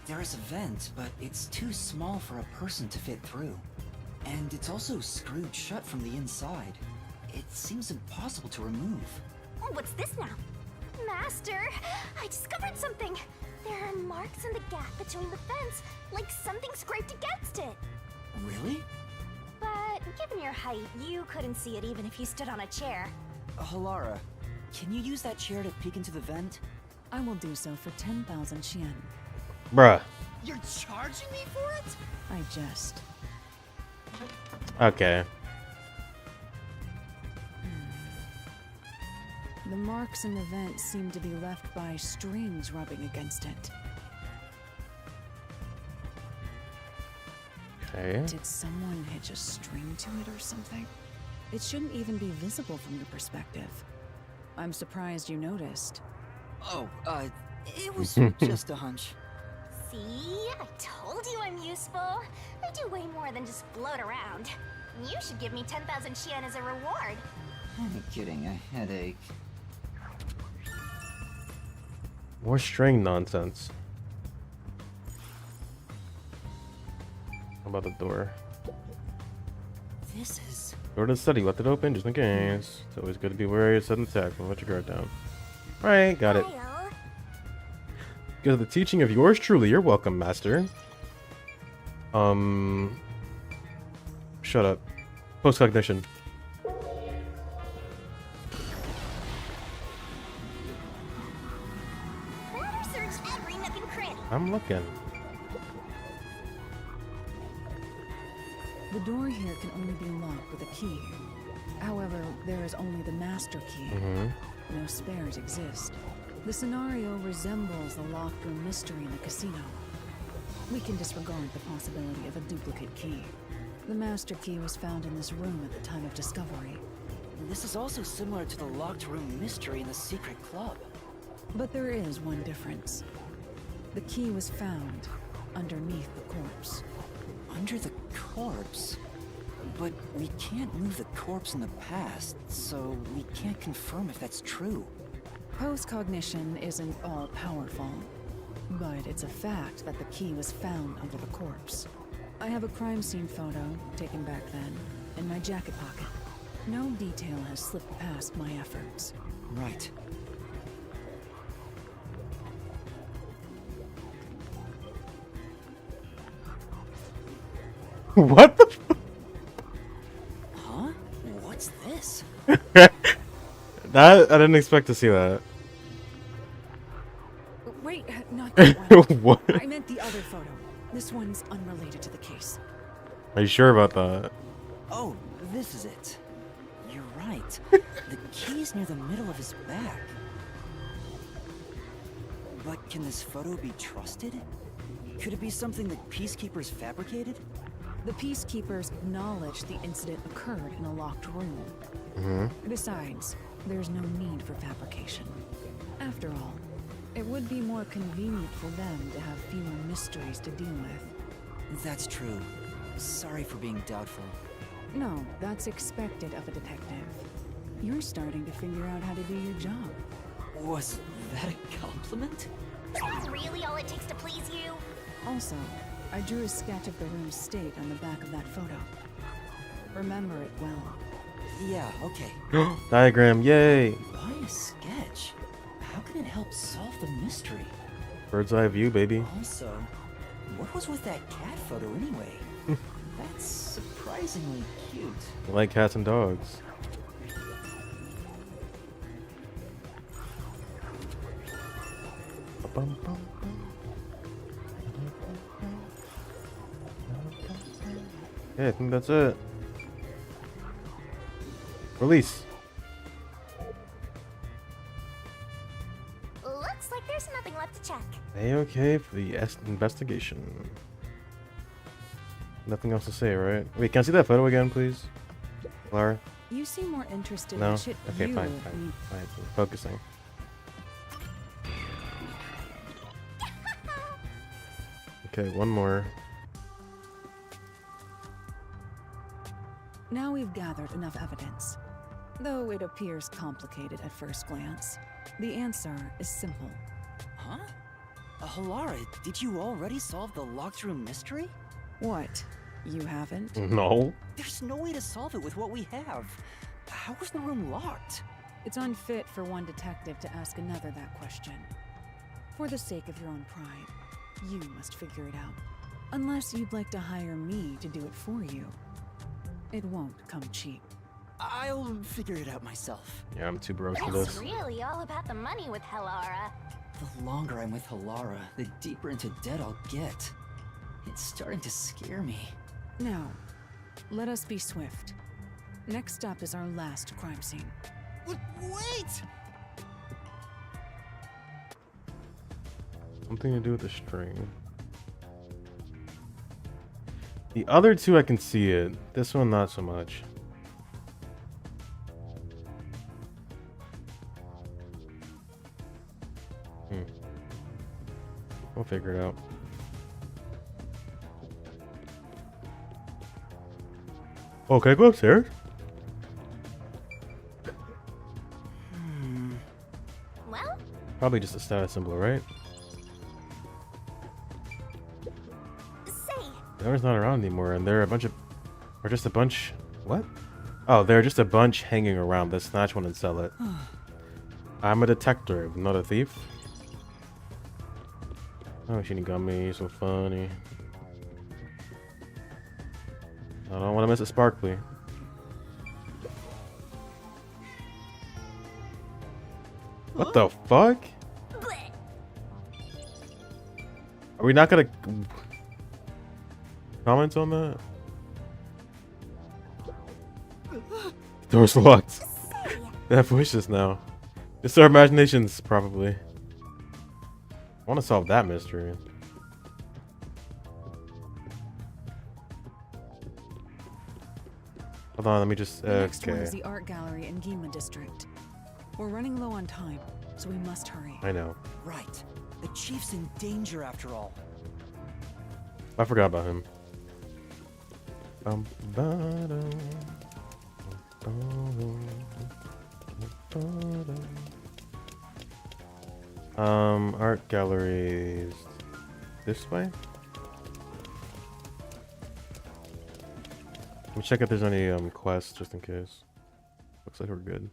Speaker 5: There is a vent, but it's too small for a person to fit through. And it's also screwed shut from the inside. It seems impossible to remove.
Speaker 2: What's this now? Master, I discovered something. There are marks in the gap between the fence, like something scraped against it.
Speaker 5: Really?
Speaker 2: But given your height, you couldn't see it even if you stood on a chair.
Speaker 5: Halara, can you use that chair to peek into the vent?
Speaker 4: I will do so for 10,000 Xian.
Speaker 1: Bruh.
Speaker 3: You're charging me for it?
Speaker 4: I jest.
Speaker 1: Okay.
Speaker 4: The marks in the vent seem to be left by strings rubbing against it.
Speaker 1: Okay.
Speaker 4: Did someone hitch a string to it or something? It shouldn't even be visible from your perspective. I'm surprised you noticed.
Speaker 5: Oh, it was just a hunch.
Speaker 2: See? I told you I'm useful. I do way more than just float around. You should give me 10,000 Xian as a reward.
Speaker 5: I'm kidding, a headache.
Speaker 1: More string nonsense. How about the door?
Speaker 5: This is...
Speaker 1: Door to the study. Left it open just in case. It's always good to be wary of sudden attack. Don't let your guard down. Alright, got it. Because of the teaching of yours truly, you're welcome, master. Shut up. Post-cognition.
Speaker 2: Search every nook and cranny.
Speaker 1: I'm looking.
Speaker 4: The door here can only be unlocked with a key. However, there is only the master key. No spares exist. The scenario resembles the locked room mystery in the casino. We can disregard the possibility of a duplicate key. The master key was found in this room at the time of discovery.
Speaker 5: This is also similar to the locked room mystery in the secret club.
Speaker 4: But there is one difference. The key was found underneath the corpse.
Speaker 5: Under the corpse? But we can't move the corpse in the past, so we can't confirm if that's true.
Speaker 4: Post-cognition isn't all-powerful, but it's a fact that the key was found under the corpse. I have a crime scene photo, taken back then, in my jacket pocket. No detail has slipped past my efforts.
Speaker 5: Right.
Speaker 1: What the f-
Speaker 5: Huh? What's this?
Speaker 1: That I didn't expect to see that.
Speaker 4: Wait, not that one.
Speaker 1: What?
Speaker 4: I meant the other photo. This one's unrelated to the case.
Speaker 1: Are you sure about that?
Speaker 5: Oh, this is it. You're right. The key's near the middle of his back. But can this photo be trusted? Could it be something the Peacekeepers fabricated?
Speaker 4: The Peacekeepers acknowledged the incident occurred in a locked room. Besides, there's no need for fabrication. After all, it would be more convenient for them to have fewer mysteries to deal with.
Speaker 5: That's true. Sorry for being doubtful.
Speaker 4: No, that's expected of a detective. You're starting to figure out how to do your job.
Speaker 5: Was that a compliment?
Speaker 2: Is that really all it takes to please you?
Speaker 4: Also, I drew a sketch of the room's state on the back of that photo. Remember it well.
Speaker 5: Yeah, okay.
Speaker 1: Diagram, yay!
Speaker 5: Why a sketch? How can it help solve the mystery?
Speaker 1: Bird's eye view, baby.
Speaker 5: Also, what was with that cat photo anyway? That's surprisingly cute.
Speaker 1: I like cats and dogs. Yeah, I think that's it. Release.
Speaker 2: Looks like there's nothing left to check.
Speaker 1: A-okay for the investigation. Nothing else to say, right? Wait, can I see that photo again, please? Lara?
Speaker 4: You seem more interested
Speaker 1: No?
Speaker 4: in shit
Speaker 1: Okay,
Speaker 4: you
Speaker 1: fine.
Speaker 4: need.
Speaker 1: Focusing. Okay, one more.
Speaker 4: Now we've gathered enough evidence. Though it appears complicated at first glance, the answer is simple.
Speaker 5: Huh? Halara, did you already solve the locked room mystery?
Speaker 4: What? You haven't?
Speaker 1: No.
Speaker 5: There's no way to solve it with what we have. How was the room locked?
Speaker 4: It's unfit for one detective to ask another that question. For the sake of your own pride, you must figure it out. Unless you'd like to hire me to do it for you. It won't come cheap.
Speaker 5: I'll figure it out myself.
Speaker 1: Yeah, I'm too broke for
Speaker 2: It's
Speaker 1: this.
Speaker 2: really all about the money with Halara.
Speaker 5: The longer I'm with Halara, the deeper into debt I'll get. It's starting to scare me.
Speaker 4: Now, let us be swift. Next stop is our last crime scene.
Speaker 5: Wait!
Speaker 1: Something to do with the string. The other two I can see it. This one not so much. We'll figure it out. Oh, can I go upstairs?
Speaker 2: Well?
Speaker 1: Probably just a status symbol, right?
Speaker 2: Say,
Speaker 1: They're not around anymore, and they're a bunch of... Or just a bunch... What? Oh, they're just a bunch hanging around. Let's snatch one and sell it. I'm a detective, not a thief. Oh, Shinigami, so funny. I don't want to miss it sparkly. What the fuck? Are we not gonna comment on that? Door's locked. That voices now. It's our imaginations, probably. I want to solve that mystery. Hold on, let me just.
Speaker 4: The next one
Speaker 1: Okay.
Speaker 4: is the art gallery in Gima district. We're running low on time, so we must hurry.
Speaker 1: I know.
Speaker 3: Right. The chief's in danger after all.
Speaker 1: I forgot about him. Ba-dum, art galleries this way. Let me check if there's any quests just in case. Looks like we're good.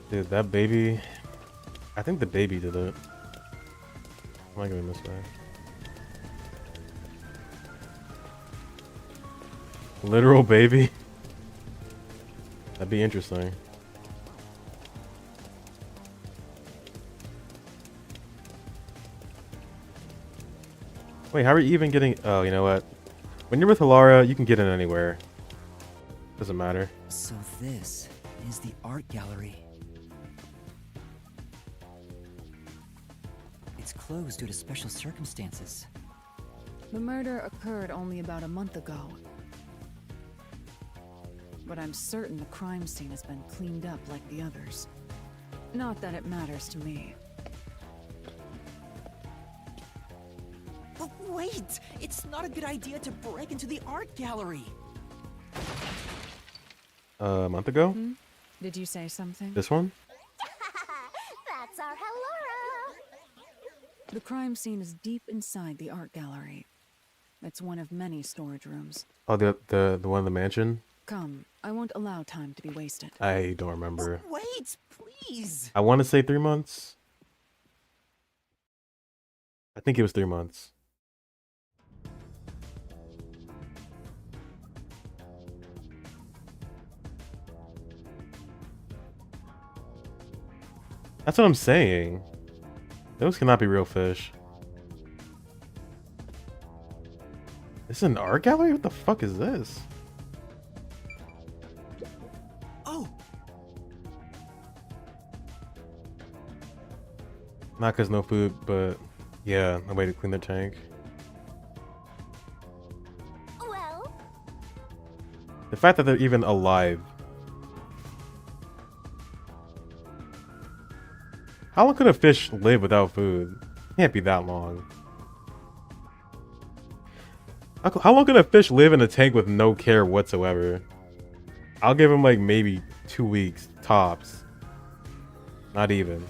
Speaker 1: Dude, that baby. I think the baby did it. Am I going this way? Literal baby? That'd be interesting. Wait, how are you even getting... Oh, you know what? When you're with Alara, you can get in anywhere. Doesn't matter.
Speaker 3: So this is the art gallery. It's closed due to special circumstances.
Speaker 4: The murder occurred only about a month ago. But I'm certain the crime scene has been cleaned up like the others. Not that it matters to me.
Speaker 3: But wait! It's not a good idea to break into the art gallery!
Speaker 1: A month ago?
Speaker 4: Did you say something?
Speaker 1: This one?
Speaker 2: That's our Hellora!
Speaker 4: The crime scene is deep inside the art gallery. It's one of many storage rooms.
Speaker 1: Oh, the one in the mansion?
Speaker 4: Come, I won't allow time to be wasted.
Speaker 1: I don't remember.
Speaker 3: Wait, please!
Speaker 1: I want to say 3 months. I think it was 3 months. That's what I'm saying. Those cannot be real fish. This is an art gallery? What the fuck is this?
Speaker 3: Oh!
Speaker 1: Not cause no food, but yeah, a way to clean the tank.
Speaker 2: Well,
Speaker 1: The fact that they're even alive. How long could a fish live without food? Can't be that long. How long could a fish live in a tank with no care whatsoever? I'll give him like maybe 2 weeks tops. Not even.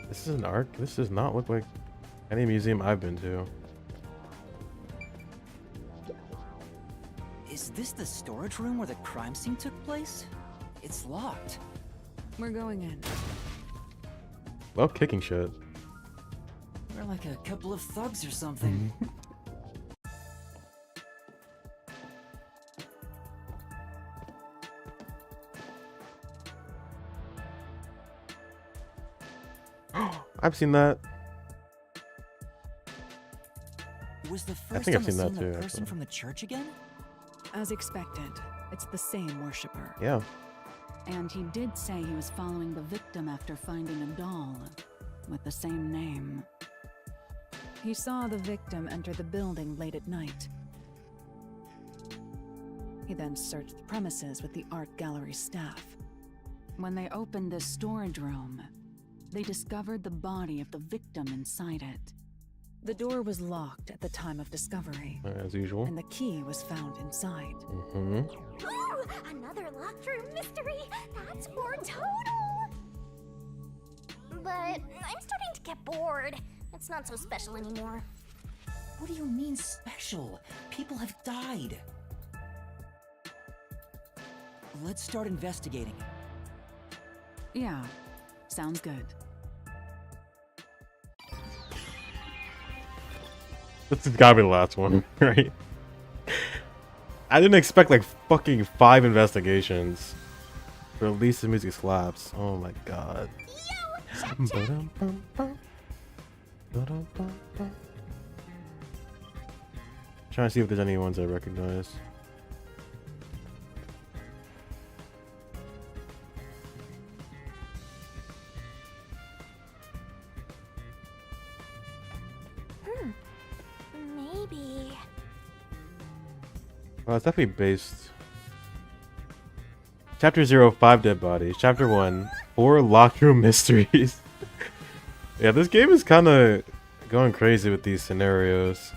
Speaker 1: This is an art. This does not look like any museum I've been to.
Speaker 3: Is this the storage room where the crime scene took place? It's locked.
Speaker 4: We're going in.
Speaker 1: Love kicking shit.
Speaker 3: We're like a couple of thugs or something.
Speaker 1: I've seen that.
Speaker 3: Was the
Speaker 1: I
Speaker 3: first
Speaker 1: think
Speaker 3: on
Speaker 1: I've
Speaker 3: the
Speaker 1: seen that
Speaker 3: scene
Speaker 1: too,
Speaker 3: the person
Speaker 1: actually.
Speaker 3: from the church again?
Speaker 4: As expected, it's the same worshiper.
Speaker 1: Yeah.
Speaker 4: And he did say he was following the victim after finding a doll with the same name. He saw the victim enter the building late at night. He then searched the premises with the art gallery staff. When they opened the storage room, they discovered the body of the victim inside it. The door was locked at the time of discovery.
Speaker 1: As usual.
Speaker 4: And the key was found inside.
Speaker 2: ooh, another locked room mystery! That's more total! But I'm starting to get bored. It's not so special anymore.
Speaker 3: What do you mean special? People have died. Let's start investigating.
Speaker 4: Yeah, sounds good.
Speaker 1: This has gotta be the last one, right? I didn't expect like fucking 5 investigations. But at least the music slaps. Oh my god. Trying to see if there's any ones I recognize.
Speaker 2: Maybe.
Speaker 1: Well, it's definitely based. Chapter 0, 5 dead bodies. Chapter 1, 4 locked room mysteries. Yeah, this game is kind of going crazy with these scenarios.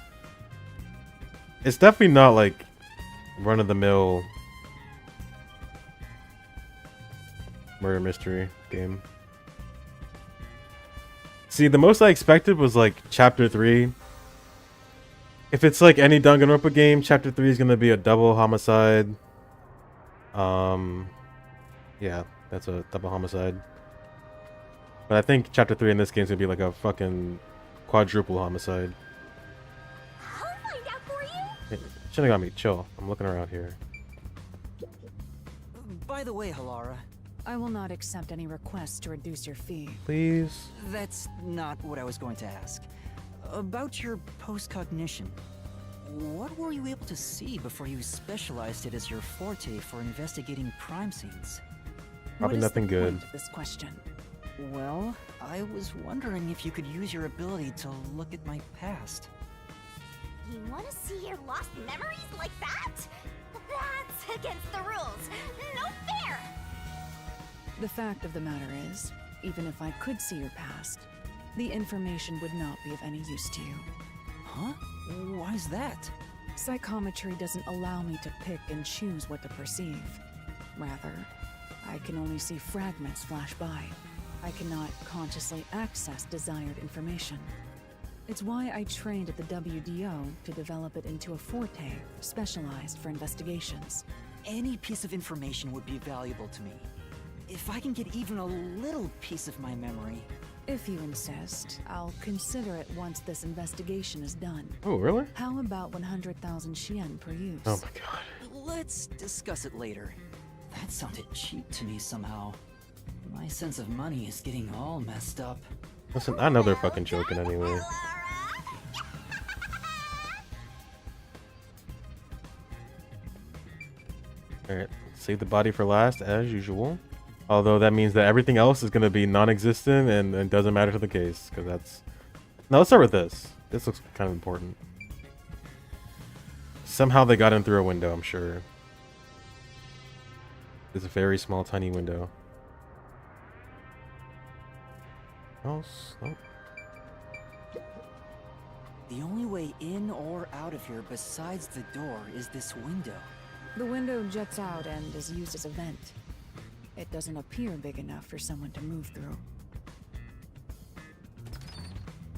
Speaker 1: It's definitely not like run-of-the-mill murder mystery game. See, the most I expected was like Chapter 3. If it's like any Danganronpa game, Chapter 3 is gonna be a double homicide. Yeah, that's a double homicide. But I think Chapter 3 in this game is gonna be like a fucking quadruple homicide.
Speaker 2: I'll find out for you.
Speaker 1: Hey, shouldn't have got me. Chill. I'm looking around here.
Speaker 5: By the way, Halara,
Speaker 4: I will not accept any requests to reduce your fee.
Speaker 1: Please.
Speaker 5: that's not what I was going to ask. About your post-cognition, what were you able to see before you specialized it as your forte for investigating crime scenes?
Speaker 1: Probably nothing good.
Speaker 4: Point of this question.
Speaker 5: Well, I was wondering if you could use your ability to look at my past.
Speaker 2: You want to see your lost memories like that? That's against the rules. No fair.
Speaker 4: The fact of the matter is, even if I could see your past, the information would not be of any use to you.
Speaker 5: Huh? Why's that?
Speaker 4: Psychometry doesn't allow me to pick and choose what to perceive. Rather, I can only see fragments flash by. I cannot consciously access desired information. It's why I trained at the WDO to develop it into a forte specialized for investigations.
Speaker 5: Any piece of information would be valuable to me. If I can get even a little piece of my memory.
Speaker 4: If you insist, I'll consider it once this investigation is done.
Speaker 1: Oh, really?
Speaker 4: How about 100,000 Shien per use?
Speaker 1: Oh my god.
Speaker 5: Let's discuss it later. That sounded cheap to me somehow. My sense of money is getting all messed up.
Speaker 1: Listen, I know they're fucking joking anyway. Alright, save the body for last, as usual. Although that means that everything else is going to be non-existent and doesn't matter to the case. Because that's... Now let's start with this. This looks kind of important. Somehow they got in through a window, I'm sure. It's a very small, tiny window. Else? Oh.
Speaker 5: The only way in or out of here besides the door is this window.
Speaker 4: The window juts out and is used as a vent. It doesn't appear big enough for someone to move through.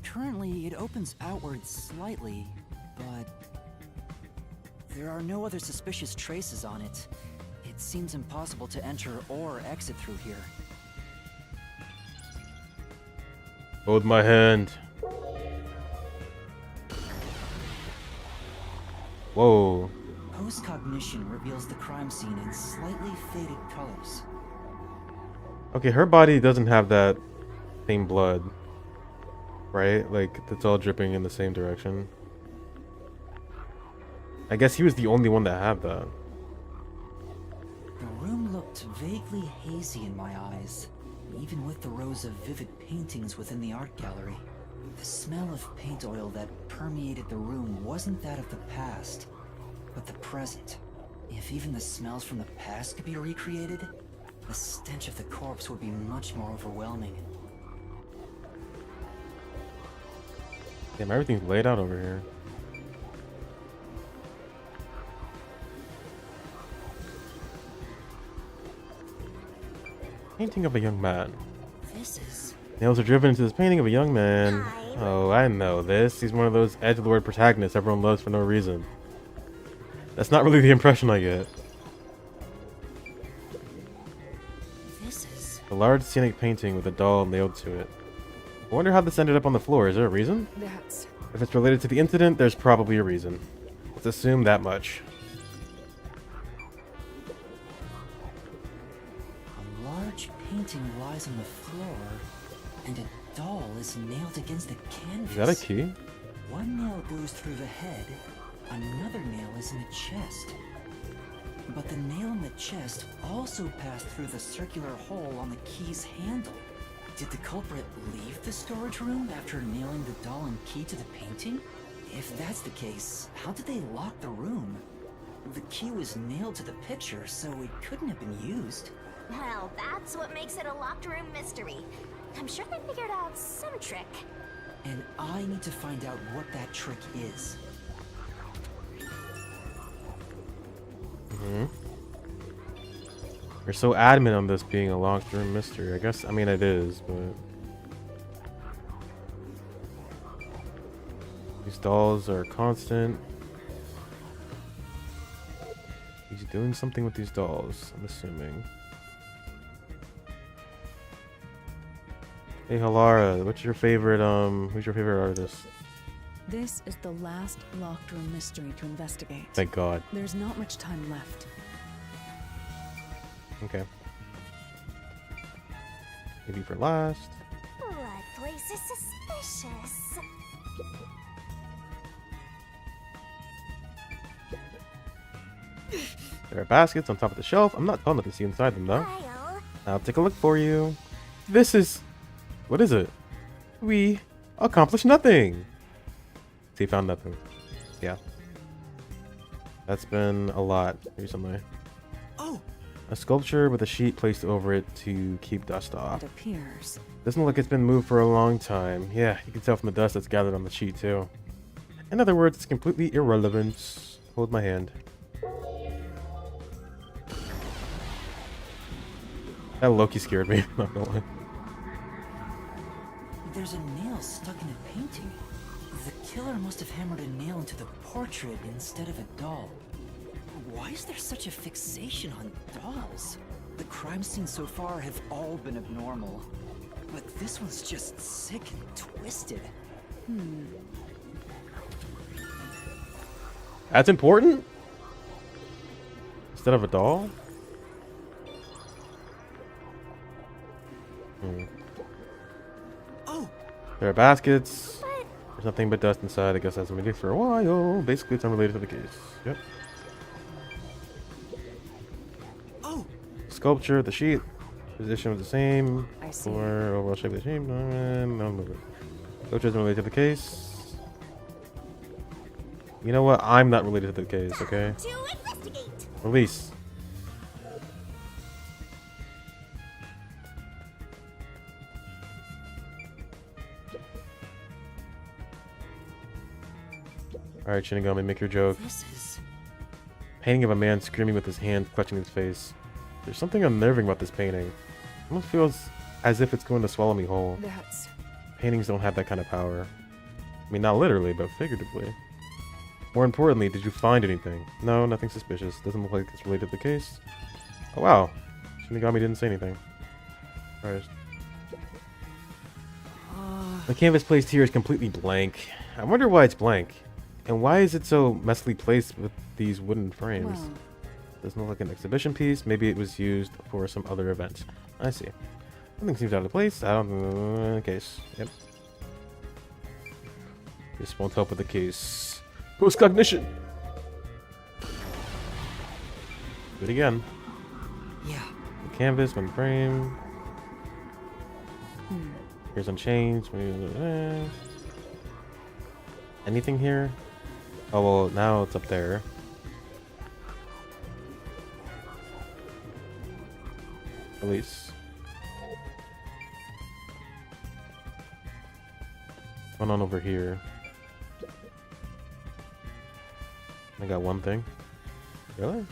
Speaker 5: Currently, it opens outward slightly, but there are no other suspicious traces on it. It seems impossible to enter or exit through here.
Speaker 1: Hold my hand. Whoa.
Speaker 5: Post-cognition reveals the crime scene in slightly faded colors.
Speaker 1: Okay, her body doesn't have that same blood, right? Like, it's all dripping in the same direction. I guess he was the only one that had that.
Speaker 5: The room looked vaguely hazy in my eyes, even with the rows of vivid paintings within the art gallery. The smell of paint oil that permeated the room wasn't that of the past, but the present. If even the smells from the past could be recreated, the stench of the corpse would be much more overwhelming.
Speaker 1: Damn, everything's laid out over here. Painting of a young man.
Speaker 5: This is...
Speaker 1: Nails are driven into this painting of a young man. Oh, I know this. He's one of those edgelord protagonists everyone loves for no reason. That's not really the impression I get. A large scenic painting with a doll nailed to it. I wonder how this ended up on the floor. Is there a reason?
Speaker 4: That's...
Speaker 1: If it's related to the incident, there's probably a reason. Let's assume that much.
Speaker 5: A
Speaker 3: painting lies on the floor, and a doll is nailed against the canvas.
Speaker 1: Is that a key?
Speaker 3: One nail goes through the head, another nail is in the chest. But the nail in the chest also passed through the circular hole on the key's handle. Did the culprit leave the storage room after nailing the doll and key to the painting? If that's the case, how did they lock the room? The key was nailed to the picture, so it couldn't have been used.
Speaker 2: Well, that's what makes it a locked room mystery. I'm sure they figured out some trick.
Speaker 3: And I need to find out what that trick is.
Speaker 1: You're so adamant on this being a locked room mystery. I guess, I mean, it is, but... These dolls are constant. He's doing something with these dolls, I'm assuming. Hey, Halara, what's your favorite, who's your favorite artist?
Speaker 4: This is the last locked room mystery to investigate.
Speaker 1: Thank God.
Speaker 4: There's not much time left.
Speaker 1: Okay. Maybe for last.
Speaker 2: What place is suspicious?
Speaker 1: There are baskets on top of the shelf. I'm not tall enough to see inside them, though. I'll take a look for you. This is... What is it? We accomplished nothing. So you found nothing. Yeah. That's been a lot recently.
Speaker 3: Oh!
Speaker 1: A sculpture with a sheet placed over it to keep dust off.
Speaker 4: It appears.
Speaker 1: Doesn't look like it's been moved for a long time. Yeah, you can tell from the dust that's gathered on the sheet, too. In other words, it's completely irrelevant. Hold my hand. That Loki scared me, not gonna lie.
Speaker 3: There's a nail stuck in a painting. The killer must have hammered a nail into the portrait instead of a doll. Why is there such a fixation on dolls? The crime scenes so far have all been abnormal. But this one's just sick and twisted.
Speaker 1: That's important? Instead of a doll?
Speaker 3: Oh!
Speaker 1: There are baskets. There's nothing but dust inside. I guess that's been for a while. Basically, it's unrelated to the case. Yep.
Speaker 3: Oh!
Speaker 1: Sculpture, the sheet. Position was the same.
Speaker 4: I see.
Speaker 1: Or overall shape of the shape. No. Sculpture isn't related to the case. You know what? I'm not related to the case, okay?
Speaker 2: To investigate.
Speaker 1: Release. Alright, Shinigami, make your joke.
Speaker 3: This is...
Speaker 1: Painting of a man screaming with his hand clutching his face. There's something unnerving about this painting. It almost feels as if it's going to swallow me whole.
Speaker 4: That's...
Speaker 1: Paintings don't have that kind of power. I mean, not literally, but figuratively. More importantly, did you find anything? No, nothing suspicious. Doesn't look like it's related to the case. Oh wow. Shinigami didn't say anything. Alright. The canvas placed here is completely blank. I wonder why it's blank. And why is it so messily placed with these wooden frames?
Speaker 4: Well.
Speaker 1: Doesn't look like an exhibition piece. Maybe it was used for some other event. I see. Something seems out of place. I don't know. Case. Yep. This won't help with the case. Post cognition. Do it again.
Speaker 3: Yeah.
Speaker 1: The canvas, one frame. Here's unchanged. Anything here? Oh well, now it's up there. Release. What's going on over here? I got one thing. Really?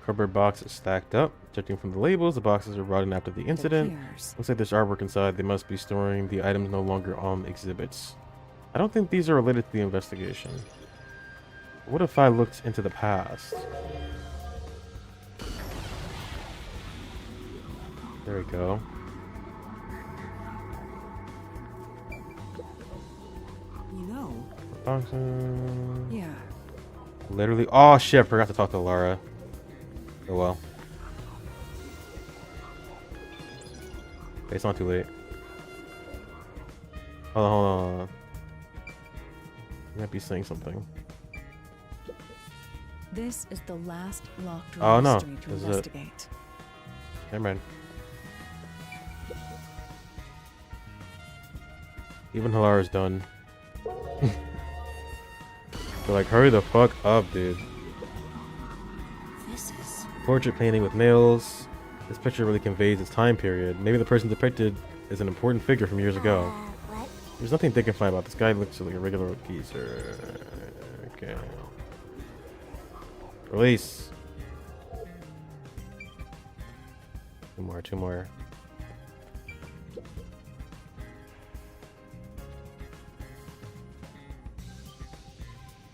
Speaker 1: Cardboard box is stacked up. Judging from the labels, the boxes are rotten after the incident. Looks like there's artwork inside. They must be storing the items no longer on exhibits. I don't think these are related to the investigation. What if I looked into the past? There we go.
Speaker 3: You know...
Speaker 1: Boxes.
Speaker 4: Yeah.
Speaker 1: Literally. Oh shit, I forgot to talk to Lara. Oh well. It's not too late. Hold on, hold on. You might be saying something.
Speaker 4: This is the last locked room
Speaker 1: Oh no,
Speaker 4: mystery to
Speaker 1: this is it.
Speaker 4: investigate.
Speaker 1: Never mind. Even Hilara's done. They're like, hurry the fuck up, dude.
Speaker 3: This is...
Speaker 1: Portrait painting with nails. This picture really conveys its time period. Maybe the person depicted is an important figure from years ago. There's nothing dignified about this guy. Looks like a regular geezer. Okay. Release. Two more.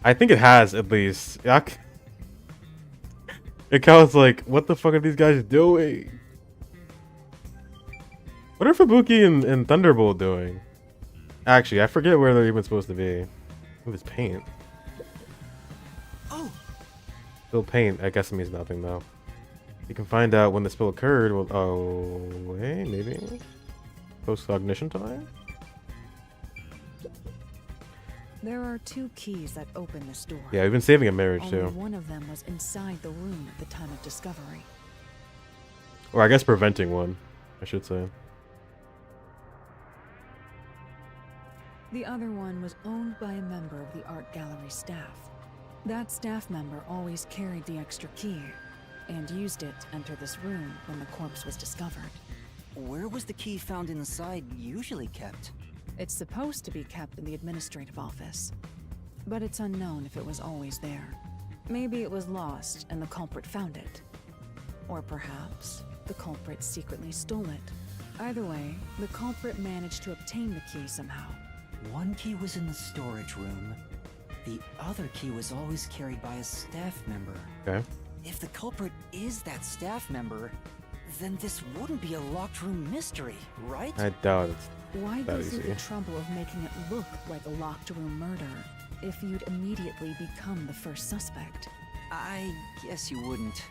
Speaker 1: I think it has, at least. Yuck. It was like, what the fuck are these guys doing? What are Fubuki and Thunderbolt doing? Actually, I forget where they're even supposed to be. Look at this paint.
Speaker 3: Oh!
Speaker 1: Spill paint. I guess it means nothing, though. You can find out when the spill occurred. Well, oh, wait, maybe? Post-cognition time?
Speaker 4: There are 2 keys that open this door.
Speaker 1: Yeah, we've been saving a marriage,
Speaker 4: Only
Speaker 1: too.
Speaker 4: one of them was inside the room at the time of discovery.
Speaker 1: Or I guess preventing one, I should say.
Speaker 4: The other one was owned by a member of the art gallery staff. That staff member always carried the extra key and used it to enter this room when the corpse was discovered.
Speaker 5: Where was the key found inside usually kept?
Speaker 4: It's supposed to be kept in the administrative office, but it's unknown if it was always there. Maybe it was lost and the culprit found it. Or perhaps the culprit secretly stole it. Either way, the culprit managed to obtain the key somehow.
Speaker 5: One key was in the storage room. The other key was always carried by a staff member.
Speaker 1: Okay.
Speaker 5: If the culprit is that staff member, then this wouldn't be a locked room mystery, right?
Speaker 1: I doubt it's
Speaker 4: Why
Speaker 1: that
Speaker 4: go through
Speaker 1: easy.
Speaker 4: the trouble of making it look like a locked room murder if you'd immediately become the first suspect?
Speaker 5: I guess you wouldn't.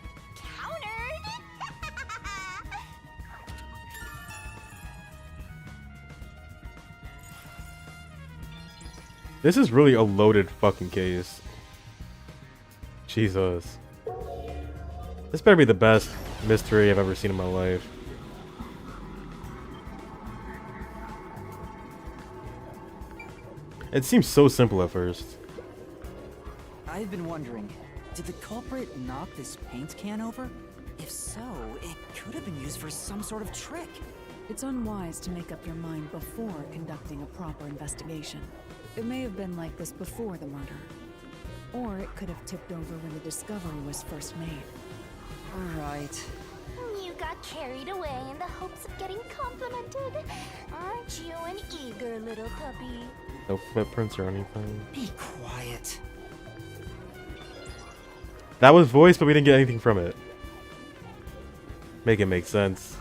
Speaker 1: This is really a loaded fucking case. Jesus. This better be the best mystery I've ever seen in my life. It seems so simple at first.
Speaker 5: I've been wondering, did the culprit knock this paint can over? If so, it could have been used for some sort of trick.
Speaker 4: It's unwise to make up your mind before conducting a proper investigation. It may have been like this before the murder. Or it could have tipped over when the discovery was first made.
Speaker 5: Right.
Speaker 2: You got carried away in the hopes of getting complimented. Aren't you an eager little puppy?
Speaker 1: No footprints or anything.
Speaker 5: Be quiet.
Speaker 1: That was voiced, but we didn't get anything from it. Make it make sense.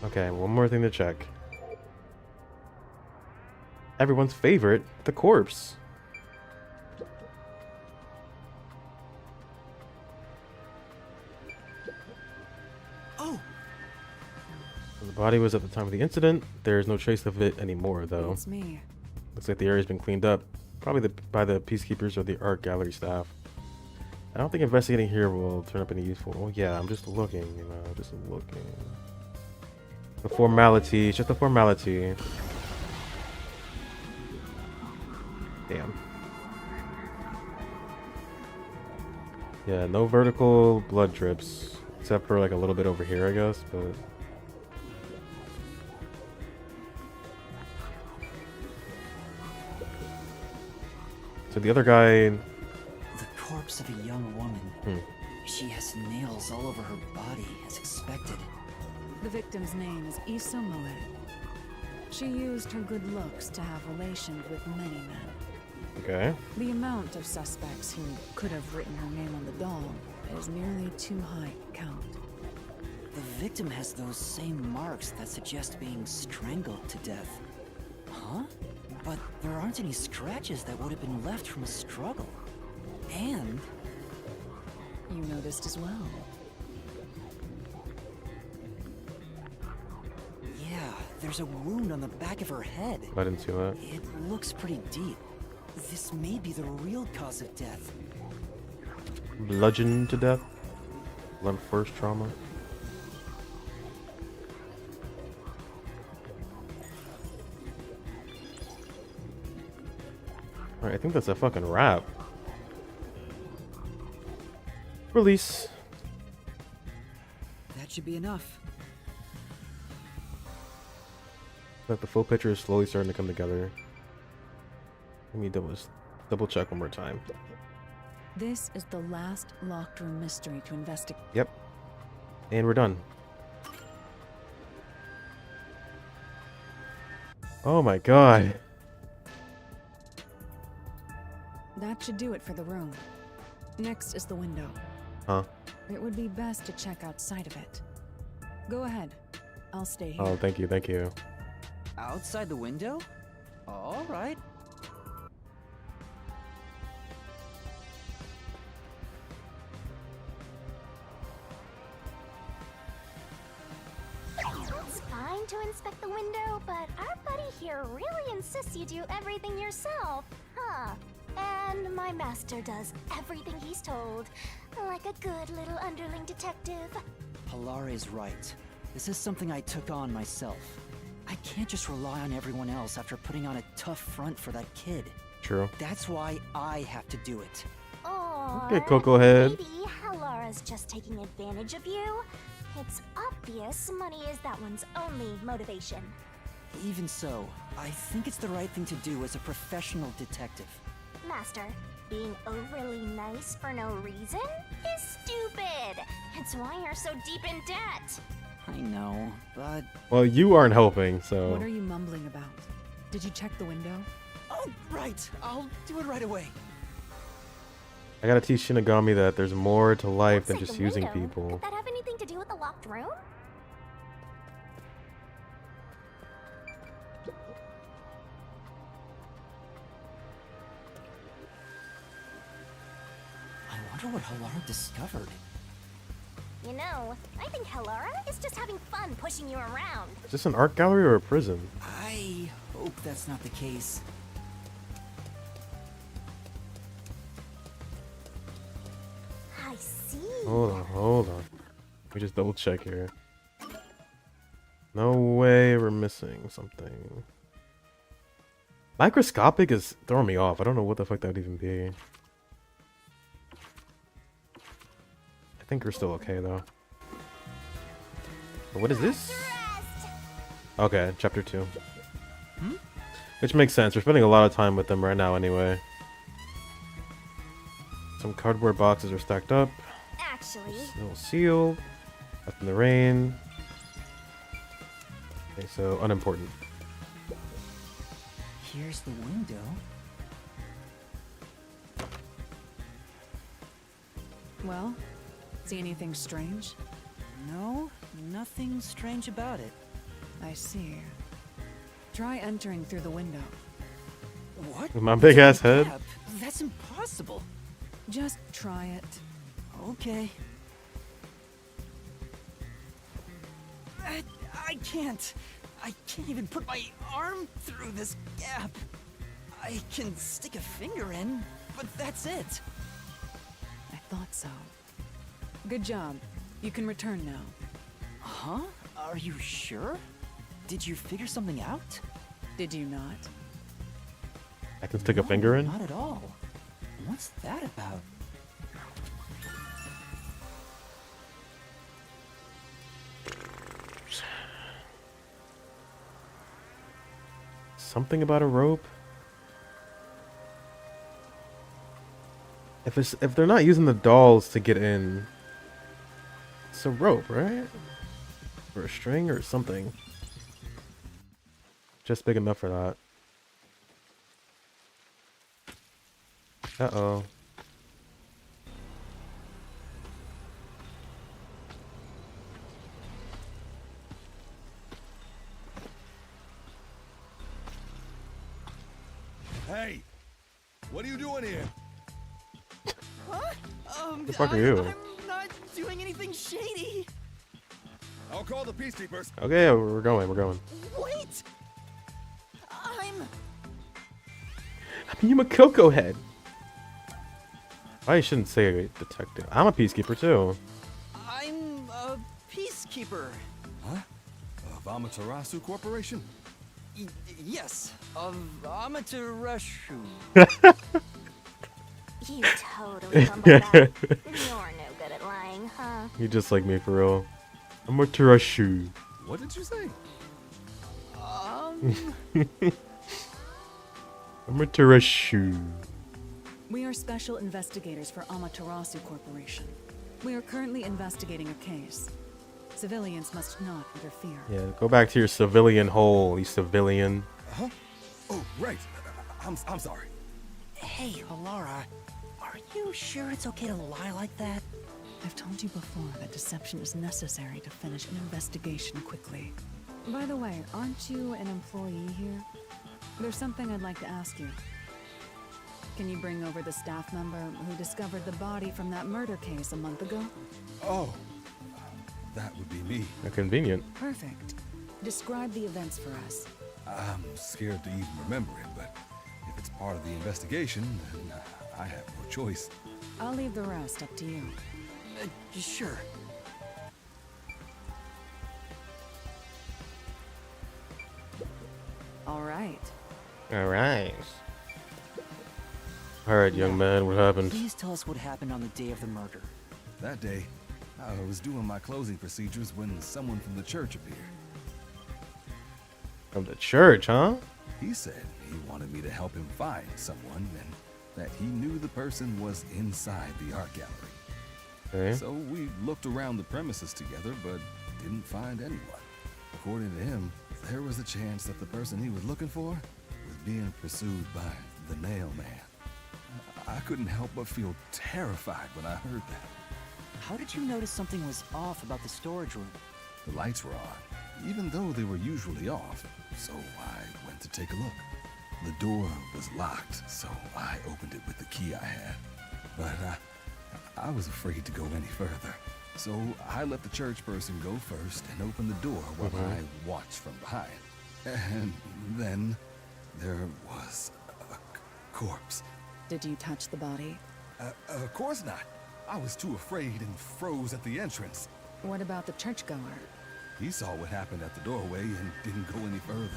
Speaker 1: Okay, one more thing to check. Everyone's favorite, the corpse.
Speaker 3: Oh!
Speaker 1: The body was at the time of the incident. There's no trace of it anymore, though.
Speaker 4: It's me.
Speaker 1: Looks like the area's been cleaned up. Probably by the peacekeepers or the art gallery staff. I don't think investigating here will turn up any useful. Oh yeah, I'm just looking, you know, just looking. The formality, just a formality. Damn. Yeah, no vertical blood drips. Except for like a little bit over here, I guess, but... So the other guy...
Speaker 5: The corpse of a young woman. She has nails all over her body, as expected.
Speaker 4: The victim's name is Issa Moe. She used her good looks to have relations with many men.
Speaker 1: Okay.
Speaker 4: The amount of suspects who could have written her name on the doll is nearly too high to count.
Speaker 5: The victim has those same marks that suggest being strangled to death. Huh? But there aren't any scratches that would have been left from a struggle. And
Speaker 4: You noticed as well.
Speaker 5: Yeah, there's a wound on the back of her head.
Speaker 1: I didn't see that.
Speaker 5: It looks pretty deep. This may be the real cause of death.
Speaker 1: Bludgeoned to death. Blunt force trauma. Alright, I think that's a fucking wrap. Release.
Speaker 5: That should be enough.
Speaker 1: Like the full picture is slowly starting to come together. Let me double check one more time.
Speaker 4: This is the last locked room mystery to investigate.
Speaker 1: Yep. And we're done. Oh my god.
Speaker 4: That should do it for the room. Next is the window.
Speaker 1: Huh?
Speaker 4: It would be best to check outside of it. Go ahead. I'll stay here.
Speaker 1: Oh, thank you, thank you.
Speaker 5: Outside the window? All right.
Speaker 2: It's fine to inspect the window, but our buddy here really insists you do everything yourself, huh? And my master does everything he's told, like a good little underling detective.
Speaker 5: Halare is right. This is something I took on myself. I can't just rely on everyone else after putting on a tough front for that kid.
Speaker 1: True.
Speaker 5: That's why I have to do it.
Speaker 2: Or
Speaker 1: Okay, Coco Head.
Speaker 2: maybe Halara's just taking advantage of you. It's obvious money is that one's only motivation.
Speaker 5: Even so, I think it's the right thing to do as a professional detective.
Speaker 2: Master, being overly nice for no reason is stupid. It's why you're so deep in debt.
Speaker 5: I know, but...
Speaker 1: Well, you aren't helping, so...
Speaker 4: What are you mumbling about? Did you check the window?
Speaker 5: Oh, right. I'll do it right away.
Speaker 1: I gotta teach Shinigami that there's more to life than
Speaker 2: Outside
Speaker 1: just
Speaker 2: the
Speaker 1: using
Speaker 2: window,
Speaker 1: people.
Speaker 2: Could that have anything to do with the locked room?
Speaker 5: I wonder what Halare discovered.
Speaker 2: You know, I think Halara is just having fun pushing you around.
Speaker 1: Is this an art gallery or a prison?
Speaker 5: I hope that's not the case.
Speaker 2: I see.
Speaker 1: Hold on. Let me just double check here. No way we're missing something. Microscopic is throwing me off. I don't know what the fuck that would even be. I think we're still okay though. But what is this? Okay, chapter 2. Which makes sense. We're spending a lot of time with them right now anyway. Some cardboard boxes are stacked up.
Speaker 2: Actually,
Speaker 1: Still sealed. Left in the rain. Okay, so unimportant.
Speaker 5: Here's the window.
Speaker 4: Well, see anything strange?
Speaker 5: No, nothing strange about it.
Speaker 4: I see. Try entering through the window.
Speaker 5: What?
Speaker 1: With my big ass head.
Speaker 5: Crap, that's impossible.
Speaker 4: Just try it.
Speaker 5: Okay. I can't. I can't even put my arm through this gap. I can stick a finger in, but that's it.
Speaker 4: I thought so. Good job. You can return now.
Speaker 5: Huh? Are you sure? Did you figure something out?
Speaker 4: Did you not?
Speaker 1: I can stick a finger in?
Speaker 5: Not at all. What's that about?
Speaker 1: Something about a rope? If they're not using the dolls to get in, it's a rope, right? Or a string or something. Just big enough for that. Uh-oh.
Speaker 12: Hey, what are you doing here?
Speaker 3: Huh?
Speaker 1: The fuck are you?
Speaker 3: I'm not doing anything shady.
Speaker 9: I'll call the peacekeepers.
Speaker 1: Okay, yeah, we're going.
Speaker 3: Wait!
Speaker 1: I mean, you're a Coco head. I shouldn't say a detective. I'm a peacekeeper too.
Speaker 3: I'm a peacekeeper.
Speaker 9: Huh? Of Amaterasu Corporation?
Speaker 3: Yes, of Amaterasu.
Speaker 2: You totally fumbled that. You're no good at lying, huh?
Speaker 1: You just like me for real. I'm a Terashu.
Speaker 9: What did you say?
Speaker 1: I'm a Terashu.
Speaker 4: We are special investigators for Amaterasu Corporation. We are currently investigating a case. Civilians must not interfere.
Speaker 1: Yeah, go back to your civilian hole, you civilian.
Speaker 9: Huh? Oh, right. I'm sorry.
Speaker 5: Hey, Alara, are you sure it's okay to lie like that?
Speaker 4: I've told you before that deception is necessary to finish an investigation quickly. By the way, aren't you an employee here? There's something I'd like to ask you. Can you bring over the staff member who discovered the body from that murder case a month ago?
Speaker 9: Oh, that would be me.
Speaker 1: Convenient.
Speaker 4: Perfect. Describe the events for us.
Speaker 9: I'm scared to even remember it, but if it's part of the investigation, then I have no choice.
Speaker 4: I'll leave the rest up to you.
Speaker 3: Sure.
Speaker 4: All right.
Speaker 1: Alright. Alright, young man, what happened?
Speaker 5: Please tell us what happened on the day of the murder.
Speaker 9: That day, I was doing my closing procedures when someone from the church appeared.
Speaker 1: From the church, huh?
Speaker 9: He said he wanted me to help him find someone and that he knew the person was inside the art gallery.
Speaker 1: Okay.
Speaker 9: So we looked around the premises together, but didn't find anyone. According to him, there was a chance that the person he was looking for was being pursued by the Nail Man. I couldn't help but feel terrified when I heard that.
Speaker 5: How did you notice something was off about the storage room?
Speaker 9: The lights were on, even though they were usually off, so I went to take a look. The door was locked, so I opened it with the key I had. But I was afraid to go any further. So I let the church person go first and open the door while I watched from behind. And then there was a corpse.
Speaker 4: Did you touch the body?
Speaker 9: Of course not. I was too afraid and froze at the entrance.
Speaker 4: What about the churchgoer?
Speaker 9: He saw what happened at the doorway and didn't go any further.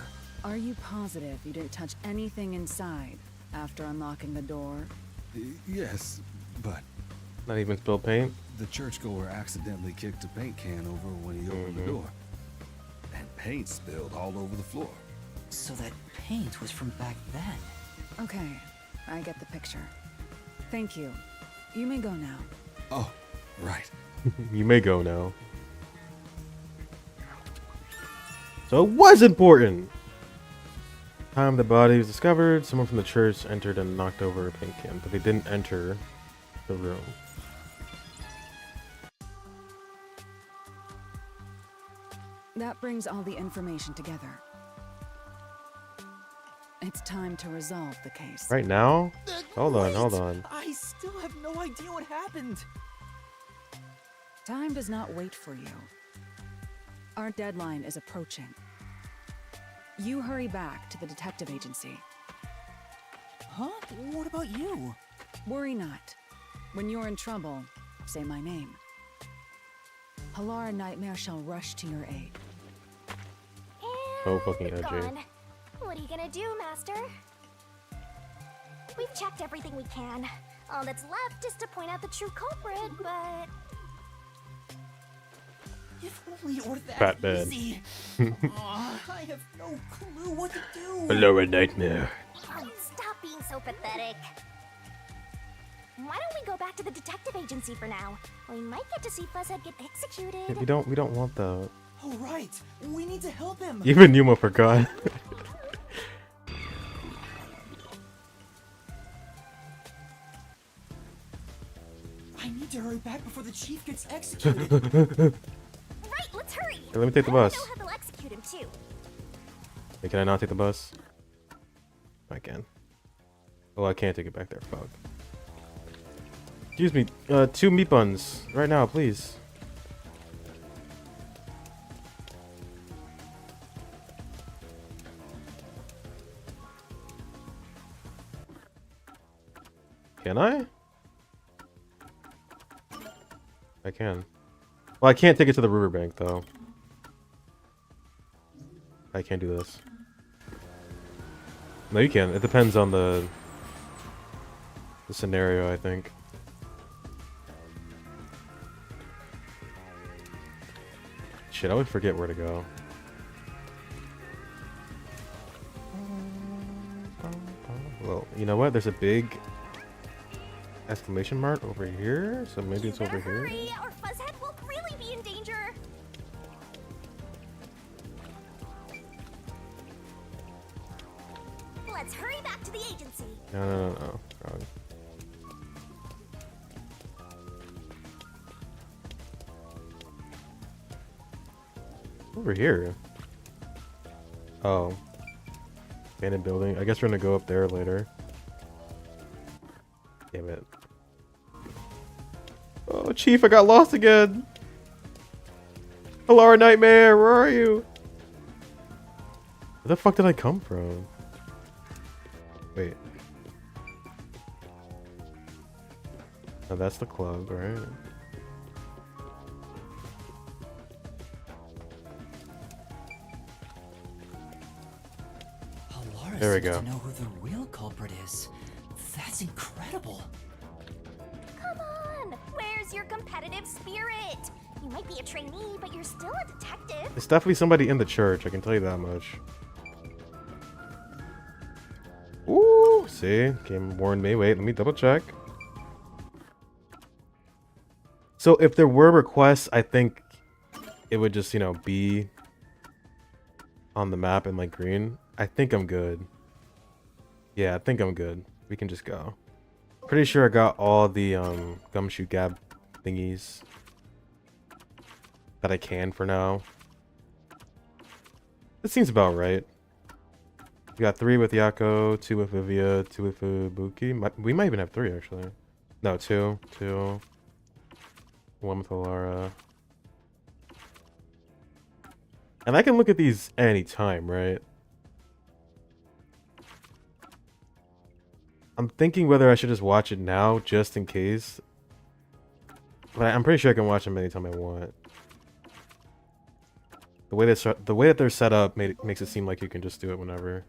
Speaker 4: Are you positive you didn't touch anything inside after unlocking the door?
Speaker 9: Yes, but...
Speaker 1: Not even spilled paint?
Speaker 9: The churchgoer accidentally kicked a paint can over when he opened the door. And paint spilled all over the floor.
Speaker 5: So that paint was from back then.
Speaker 4: Okay, I get the picture. Thank you. You may go now.
Speaker 9: Oh, right.
Speaker 1: You may go now. So it was important! Time the body was discovered, someone from the church entered and knocked over a paint can, but they didn't enter the room.
Speaker 4: That brings all the information together. It's time to resolve the case.
Speaker 1: Right now? Hold on.
Speaker 3: I still have no idea what happened.
Speaker 4: Time does not wait for you. Our deadline is approaching. You hurry back to the detective agency.
Speaker 5: Huh? What about you?
Speaker 4: Worry not. When you're in trouble, say my name. Halara Nightmare shall rush to your aid.
Speaker 1: So fucking
Speaker 2: It's
Speaker 1: edgy.
Speaker 2: gone. What are you gonna do, Master? We've checked everything we can. All that's left is to point out the true culprit, but...
Speaker 3: If only it were that
Speaker 1: Fat bad.
Speaker 3: easy. I have no clue what to do.
Speaker 1: Hello, a nightmare.
Speaker 2: Stop being so pathetic. Why don't we go back to the detective agency for now? We might get to see Fuzzhead get executed.
Speaker 1: Yeah, we don't want that.
Speaker 3: Oh, right. We need to help him.
Speaker 1: Even Yuma forgot.
Speaker 3: I need to hurry back before the chief gets executed.
Speaker 2: Right, let's hurry.
Speaker 1: Hey, let me take the
Speaker 2: I
Speaker 1: bus.
Speaker 2: know how they'll execute him too.
Speaker 1: Hey, can I not take the bus? I can. Oh, I can't take it back there. Fuck. Excuse me, 2 meat buns right now, please. Can I? I can. Well, I can't take it to the riverbank, though. I can't do this. No, you can. It depends on the scenario, I think. Shit, I would forget where to go. Well, you know what? There's a big exclamation mark over here, so maybe it's over here.
Speaker 2: Hurry, or Fuzzhead will really be in danger. Let's hurry back to the agency.
Speaker 1: No. Wrong. Over here. Oh. Abandoned building. I guess we're gonna go up there later. Damn it. Oh, Chief, I got lost again. Hello, our nightmare. Where are you? Where the fuck did I come from? Wait. Oh, that's the club, right?
Speaker 5: Alara
Speaker 1: There we
Speaker 5: seems
Speaker 1: go.
Speaker 5: to know who the real culprit is. That's incredible.
Speaker 2: Come on, where's your competitive spirit? You might be a trainee, but you're still a detective.
Speaker 1: It's definitely somebody in the church, I can tell you that much. Ooh, see? Game warned me. Wait, let me double check. So if there were requests, I think it would just, you know, be on the map in like green. I think I'm good. Yeah, I think I'm good. We can just go. Pretty sure I got all the gumshoe gab thingies that I can for now. This seems about right. We got 3 with Yako, 2 with Vivia, 2 with Fubuki. We might even have 3 actually. No, 2. 1 with Alara. And I can look at these any time, right? I'm thinking whether I should just watch it now, just in case. But I'm pretty sure I can watch them anytime I want. The way that they're set up makes it seem like you can just do it whenever.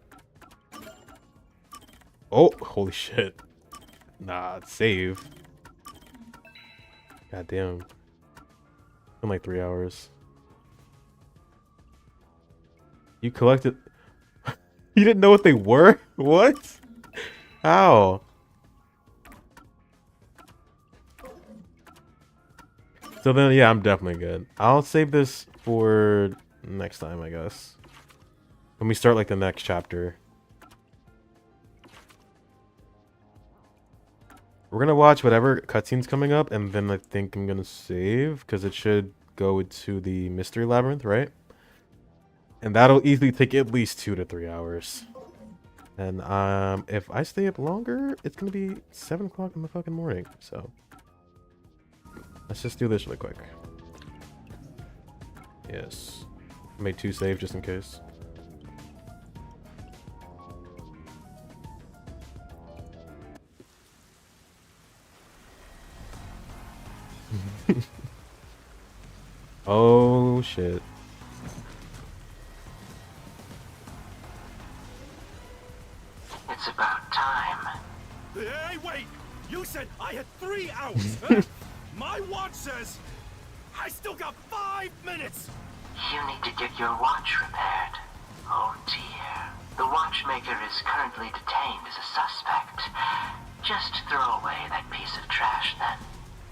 Speaker 1: Oh, holy shit! Nah, save. God damn. In like 3 hours. You collected. You didn't know what they were? What? How? So then, yeah, I'm definitely good. I'll save this for next time, I guess. When we start, like, the next chapter. We're gonna watch whatever cutscene's coming up, and then I think I'm gonna save, because it should go to the Mystery Labyrinth, right? And that'll easily take at least 2 to 3 hours. And if I stay up longer, it's gonna be 7 o'clock in the fucking morning. So let's just do this really quick. Yes, I made 2 saves just in case. Oh shit.
Speaker 19: It's about time.
Speaker 12: Hey, wait! You said I had 3 hours, huh? My watch says I still got 5 minutes!
Speaker 19: You need to get your watch repaired. Oh dear. The watchmaker is currently detained as a suspect. Just throw away that piece of trash then.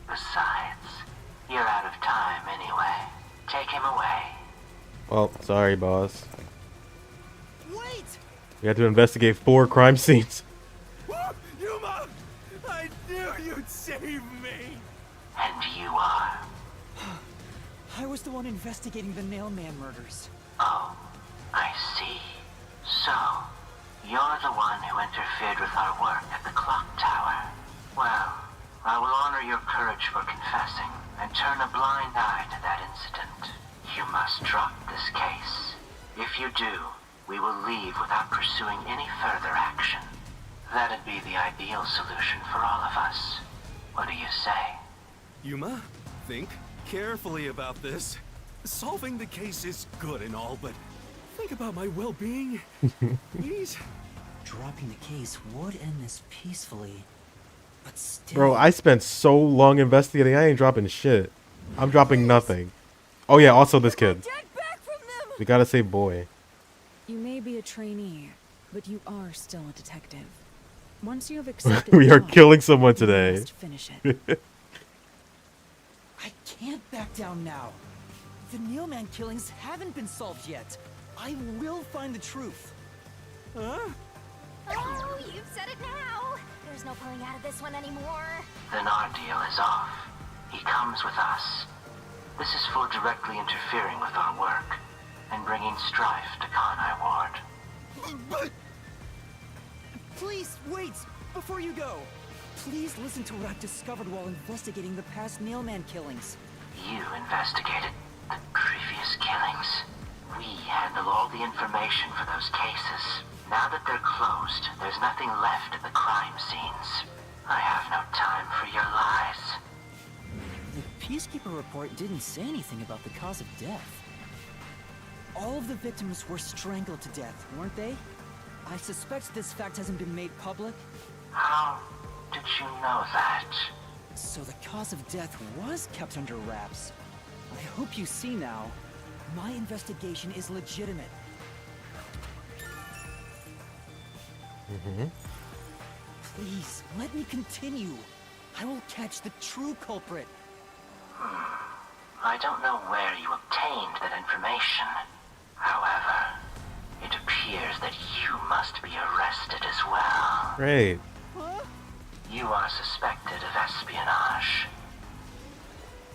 Speaker 19: Besides, you're out of time anyway. Take him away.
Speaker 1: Well, sorry, boss.
Speaker 3: Wait!
Speaker 1: We had to investigate 4 crime scenes.
Speaker 12: Yuma! I knew you'd save me!
Speaker 19: And you are?
Speaker 5: I was the one investigating the Nailman murders.
Speaker 19: Oh, I see. So, you're the one who interfered with our work at the clock tower. Well, I will honor your for confessing and turn a blind eye to that incident. You must drop this case. If you do, we will leave without pursuing any further action. That'd be the ideal solution for all of us. What do you say?
Speaker 7: Yuma, think carefully about this. Solving the case is good and all, but think about my well-being. Please?
Speaker 5: Dropping the case would end this peacefully. But still...
Speaker 1: Bro, I spent so long investigating. I ain't dropping shit. I'm dropping nothing. Oh yeah, also this kid. We gotta save boy.
Speaker 4: You may be a trainee, but you are still a detective. Once you have accepted
Speaker 1: We
Speaker 4: the
Speaker 1: are
Speaker 4: job,
Speaker 1: killing someone
Speaker 4: you
Speaker 1: today.
Speaker 4: must finish it.
Speaker 5: I can't back down now. The Neilman killings haven't been solved yet. I will find the truth. Huh?
Speaker 2: Oh, you've said it now. There's no pulling out of this one anymore.
Speaker 19: Then our deal is off. He comes with us. This is for directly interfering with our work and bringing strife to Conai Ward.
Speaker 5: But... Please, wait! Before you go! Please listen to what I've discovered while investigating the past Nailman killings.
Speaker 19: You investigated the previous killings. We handle all the information for those cases. Now that they're closed, there's nothing left at the crime scenes. I have no time for your lies.
Speaker 5: The Peacekeeper report didn't say anything about the cause of death. All of the victims were strangled to death, weren't they? I suspect this fact hasn't been made public.
Speaker 19: How did you know that?
Speaker 5: So the cause of death was kept under wraps. I hope you see now. My investigation is legitimate. Please, let me continue. I will catch the true culprit.
Speaker 19: I don't know where you obtained that information. However, it appears that you must be arrested as well.
Speaker 1: Great.
Speaker 19: You are suspected of espionage.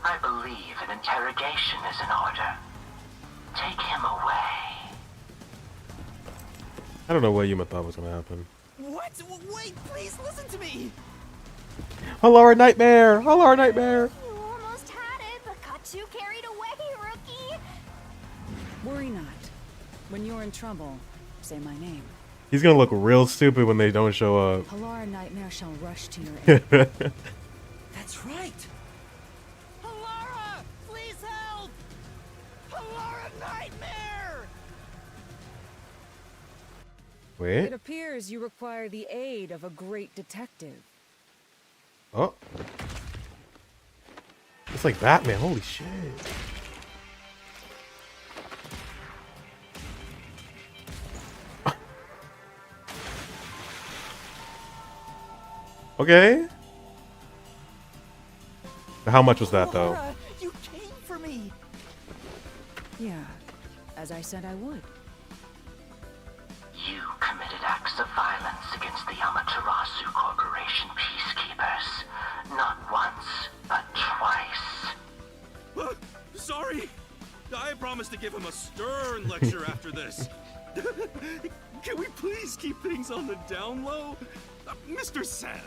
Speaker 19: I believe an interrogation is in order. Take him away.
Speaker 1: I don't know what Yuma thought was gonna happen.
Speaker 5: What? Wait, please listen to me!
Speaker 1: Hello, our nightmare! Hello, our nightmare!
Speaker 2: You almost had it, but got too carried away, rookie.
Speaker 4: Worry not. When you're in trouble, say my name.
Speaker 1: He's gonna look real stupid when they don't show up.
Speaker 4: Halara Nightmare shall rush to your aid.
Speaker 5: That's right! Halara! Please help! Halara Nightmare!
Speaker 1: Wait.
Speaker 4: It appears you require the aid of a great detective.
Speaker 1: Oh. It's like Batman. Holy shit. Okay. How much was that, though?
Speaker 5: Halara, you came for me!
Speaker 4: Yeah, as I said I would.
Speaker 19: You committed acts of violence against the Amaterasu Corporation peacekeepers. Not once, but twice.
Speaker 7: Sorry. I promised to give him a stern lecture after this. Can we please keep things on the down low? Mr. Sav,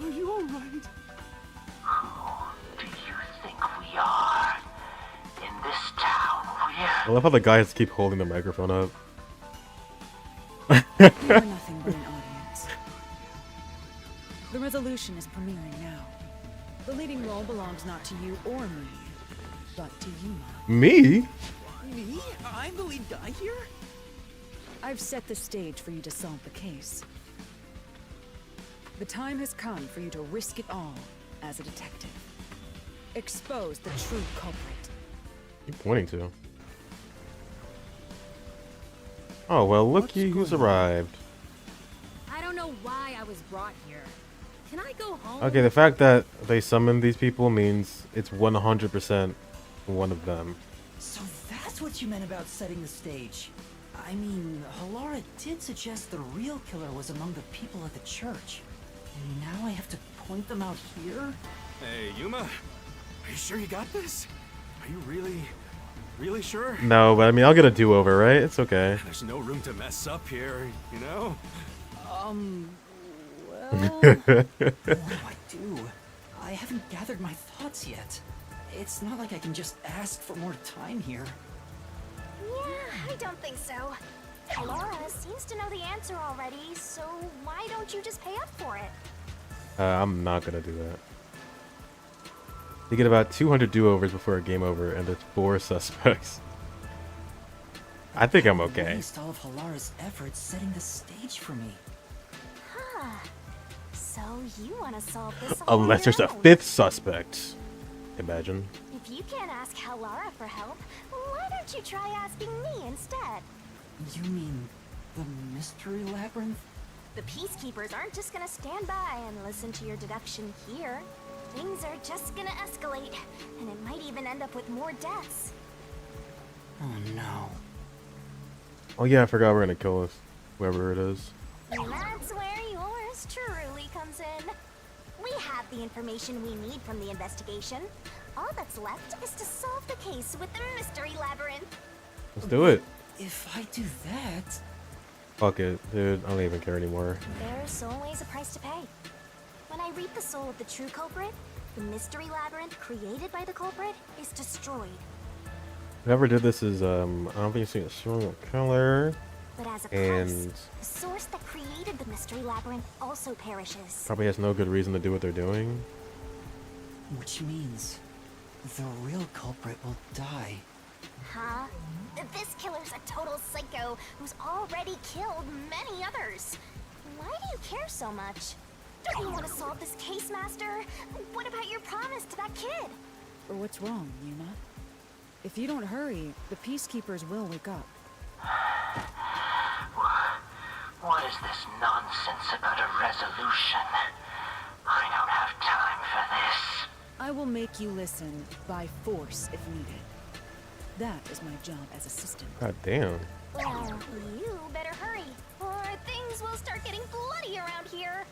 Speaker 7: are you alright?
Speaker 19: Who do you think we are? In this town,
Speaker 1: I love how the guy has to keep holding the microphone up.
Speaker 4: You are nothing but an audience. The resolution is premiering now. The leading role belongs not to you or me, but to Yuma.
Speaker 1: Me?
Speaker 5: Me? I'm the lead guy here?
Speaker 4: I've set the stage for you to solve the case. The time has come for you to risk it all as a detective. Expose the true culprit.
Speaker 1: What are you pointing to? Oh, well, looky who's arrived.
Speaker 11: I don't know why I was brought here. Can I go home?
Speaker 1: Okay, the fact that they summoned these people means it's 100% one of them.
Speaker 5: So that's what you meant about setting the stage. I mean, Halara did suggest the real killer was among the people at the church. And now I have to point them out here?
Speaker 7: Hey, Yuma. Are you sure you got this? Are you really sure?
Speaker 1: No, but I mean, I'll get a do-over, right? It's okay.
Speaker 7: There's no room to mess up here, you know?
Speaker 5: Well... what do I do? I haven't gathered my thoughts yet. It's not like I can just ask for more time here.
Speaker 2: Yeah, I don't think so. Laura seems to know the answer already, so why don't you just pay up for it?
Speaker 1: I'm not gonna do that. You get about 200 do-overs before a game over, and there's 4 suspects. I think I'm okay.
Speaker 5: Waste all of Halara's efforts setting the stage for me.
Speaker 2: Huh. So you want to solve this
Speaker 1: Unless there's a
Speaker 2: own.
Speaker 1: 5th suspect. Imagine.
Speaker 2: If you can't ask Halara for help, why don't you try asking me instead?
Speaker 5: You mean the mystery labyrinth?
Speaker 2: The peacekeepers aren't just gonna stand by and listen to your deduction here. Things are just gonna escalate, and it might even end up with more deaths.
Speaker 5: Oh no.
Speaker 1: Oh yeah, I forgot we're gonna kill us. Whoever it is.
Speaker 2: And that's where yours truly comes in. We have the information we need from the investigation. All that's left is to solve the case with the mystery labyrinth.
Speaker 1: Let's do it.
Speaker 5: If I do that...
Speaker 1: Fuck it, dude. I don't even care anymore.
Speaker 2: There's always a price to pay. When I read the soul of the true culprit, the mystery labyrinth created by the culprit is destroyed.
Speaker 1: Whoever did this is, I don't think you've seen a serial killer.
Speaker 2: But as a
Speaker 1: And
Speaker 2: price, the source that created the mystery labyrinth also perishes.
Speaker 1: probably has no good reason to do what they're doing.
Speaker 5: Which means the real culprit will die.
Speaker 2: Huh? This killer's a total psycho who's already killed many others. Why do you care so much? Don't you want to solve this case, Master? What about your promise to that kid?
Speaker 4: Or what's wrong, Yuma? If you don't hurry, the peacekeepers will wake up.
Speaker 19: What is this nonsense about a resolution? I don't have time for this.
Speaker 4: I will make you listen by force if needed. That is my job as assistant.
Speaker 1: God damn.
Speaker 2: Well, you better hurry, or things will start getting bloody around here.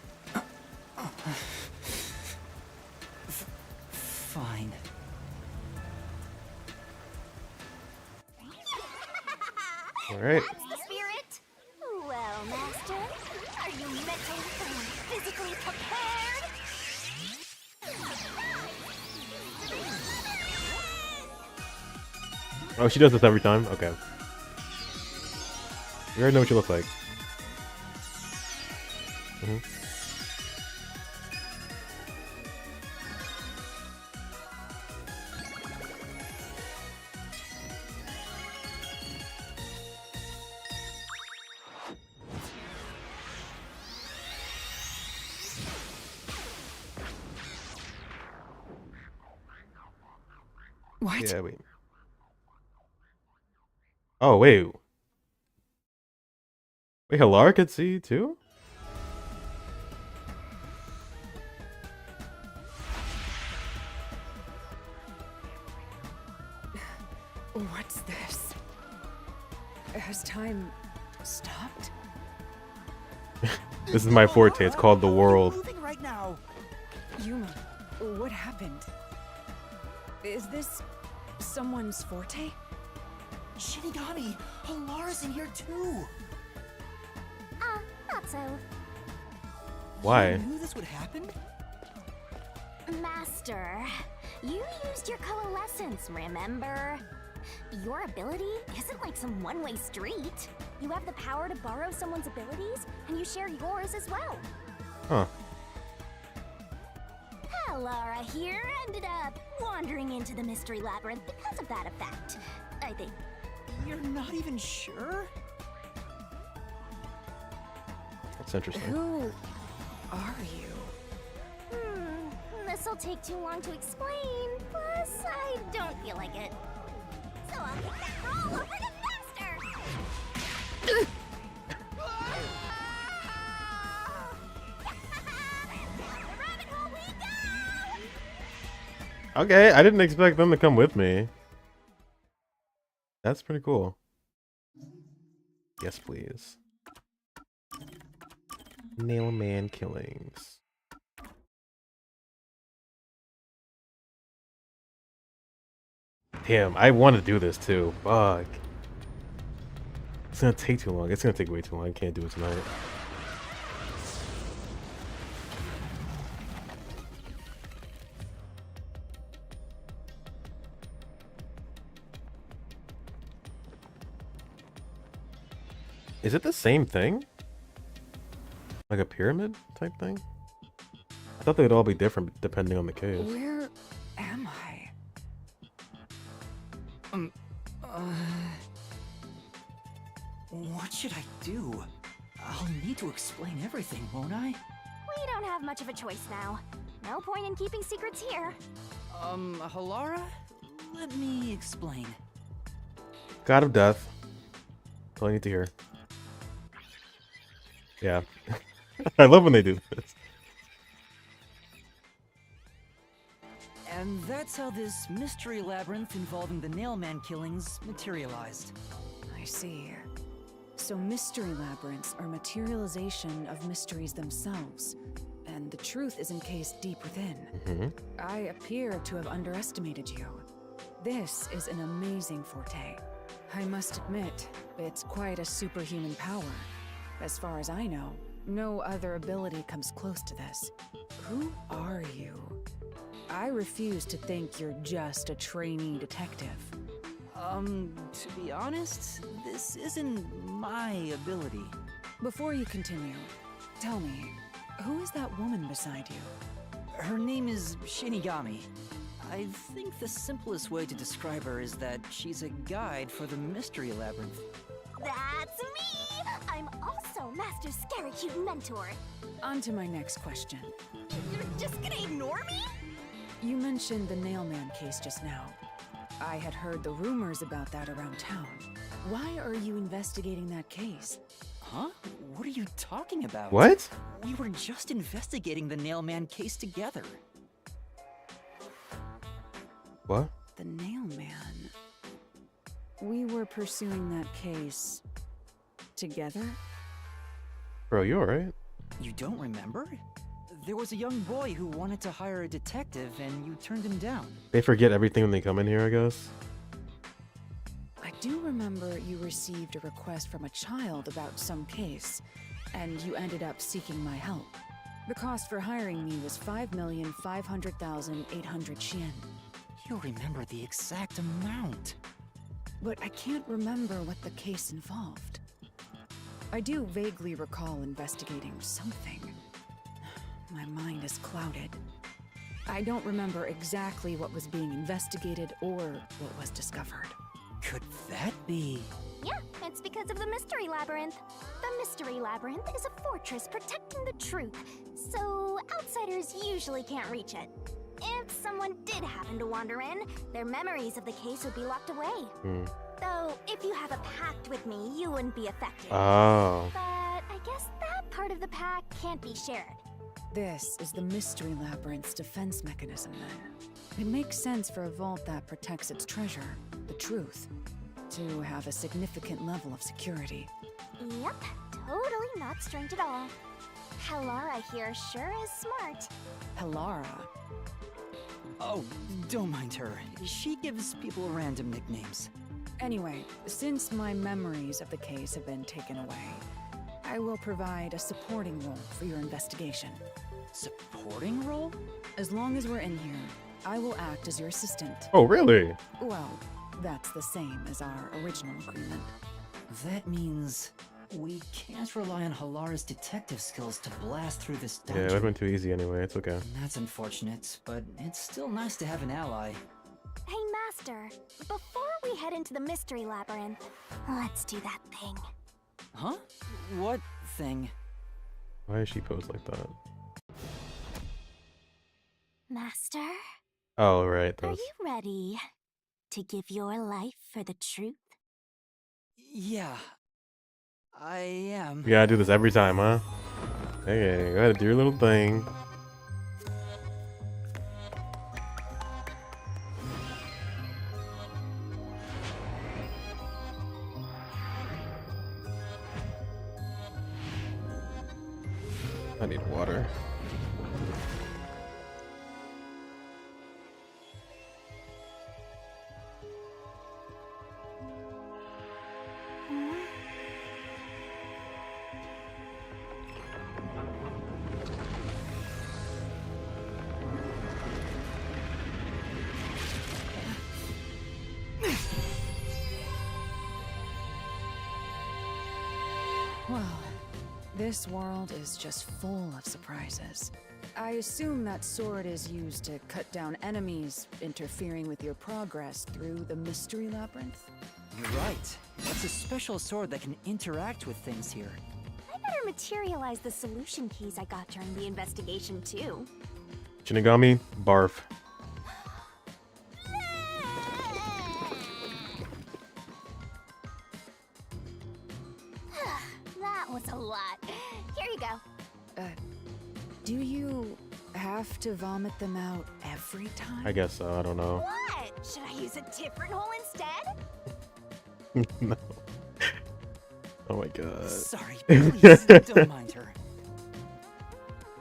Speaker 5: Fine.
Speaker 1: Alright.
Speaker 2: That's the spirit. Well, Master, are you mentally and physically prepared?
Speaker 1: Oh, she does this every time? Okay. You already know what you look like.
Speaker 4: What?
Speaker 1: Yeah, wait. Oh, wait. Wait, Halara could see too?
Speaker 4: What's this? Has time stopped?
Speaker 1: This is my forte. It's called the world.
Speaker 5: Moving right now.
Speaker 4: Yuma, what happened? Is this someone's forte?
Speaker 5: Shinigami, Halara's in here too.
Speaker 2: Not so.
Speaker 1: Why?
Speaker 5: You knew this would happen?
Speaker 2: Master, you used your coalescence, remember? Your ability isn't like some one-way street. You have the power to borrow someone's abilities, and you share yours as well.
Speaker 1: Huh.
Speaker 2: Laura here ended up wandering into the mystery labyrinth because of that effect, I think.
Speaker 5: You're not even sure?
Speaker 1: That's interesting.
Speaker 4: Who are you?
Speaker 2: This'll take too long to explain, plus I don't feel like it. So I'll kick that all over the master!
Speaker 1: Okay, I didn't expect them to come with me. That's pretty cool. Yes, please. Nail man killings. Damn, I want to do this too. Fuck. It's gonna take too long. It's gonna take way too long. I can't do it tonight. Is it the same thing? Like a pyramid type thing? I thought they'd all be different depending on the case.
Speaker 4: Where am I?
Speaker 5: What should I do? I'll need to explain everything, won't I?
Speaker 2: We don't have much of a choice now. No point in keeping secrets here.
Speaker 5: Halara? Let me explain.
Speaker 1: God of Death. That's all I need to hear. Yeah. I love when they do this.
Speaker 5: And that's how this mystery labyrinth involving the Nailman killings materialized.
Speaker 4: I see. So mystery labyrinths are materialization of mysteries themselves, and the truth is encased deep within. I appear to have underestimated you. This is an amazing forte. I must admit, it's quite a superhuman power. As far as I know, no other ability comes close to this. Who are you? I refuse to think you're just a trainee detective.
Speaker 5: To be honest, this isn't my ability.
Speaker 4: Before you continue, tell me, who is that woman beside you?
Speaker 5: Her name is Shinigami. I think the simplest way to describe her is that she's a guide for the Mystery Labyrinth.
Speaker 2: That's me! I'm also Master Scaracute Mentor.
Speaker 4: On to my next question.
Speaker 2: You're just gonna ignore me?
Speaker 4: You mentioned the Nailman case just now. I had heard the rumors about that around town. Why are you investigating that case?
Speaker 5: Huh? What are you talking about?
Speaker 1: What?
Speaker 5: We were just investigating the Nailman case together.
Speaker 1: What?
Speaker 4: The Nailman. We were pursuing that case together?
Speaker 1: Bro, you alright?
Speaker 5: You don't remember? There was a young boy who wanted to hire a detective and you turned him down.
Speaker 1: They forget everything when they come in here, I guess.
Speaker 4: I do remember you received a request from a child about some case, and you ended up seeking my help. The cost for hiring me was 5,500,800 yen.
Speaker 5: You remember the exact amount.
Speaker 4: But I can't remember what the case involved. I do vaguely recall investigating something. My mind is clouded. I don't remember exactly what was being investigated or what was discovered.
Speaker 5: Could that be?
Speaker 2: Yeah, it's because of the Mystery Labyrinth. The Mystery Labyrinth is a fortress protecting the truth, so outsiders usually can't reach it. If someone did happen to wander in, their memories of the case would be locked away. Though, if you have a pact with me, you wouldn't be affected.
Speaker 1: Oh.
Speaker 2: But I guess that part of the pact can't be shared.
Speaker 4: This is the Mystery Labyrinth's defense mechanism, then. It makes sense for a vault that protects its treasure, the truth, to have a significant level of security.
Speaker 2: Yep, totally not strange at all. Halara here sure is smart.
Speaker 4: Halara?
Speaker 5: Oh, don't mind her. She gives people random nicknames.
Speaker 4: Anyway, since my memories of the case have been taken away, I will provide a supporting role for your investigation.
Speaker 5: Supporting role?
Speaker 4: As long as we're in here, I will act as your assistant.
Speaker 1: Oh, really?
Speaker 4: Well, that's the same as our original agreement.
Speaker 5: That means we can't rely on Halara's detective skills to blast through this dungeon.
Speaker 1: Yeah, it would've been too easy anyway, it's okay.
Speaker 5: That's unfortunate, but it's still nice to have an ally.
Speaker 2: Hey, Master, before we head into the Mystery Labyrinth, let's do that thing.
Speaker 5: Huh? What thing?
Speaker 1: Why is she posed like that?
Speaker 2: Master?
Speaker 1: Oh, right.
Speaker 2: Are you ready to give your life for the truth?
Speaker 5: Yeah, I am.
Speaker 1: You gotta do this every time, huh? Okay, go ahead, do your little thing. I need water.
Speaker 4: This world is just full of surprises. I assume that sword is used to cut down enemies interfering with your progress through the mystery labyrinth?
Speaker 5: You're right. It's a special sword that can interact with things here.
Speaker 2: I better materialize the solution keys I got during the investigation, too.
Speaker 1: Shinigami, barf.
Speaker 2: That was a lot. Here you go.
Speaker 4: Do you have to vomit them out every time?
Speaker 1: I guess so. I don't know.
Speaker 2: What? Should I use a different hole instead?
Speaker 1: No. Oh my god.
Speaker 5: Sorry, please, don't mind her.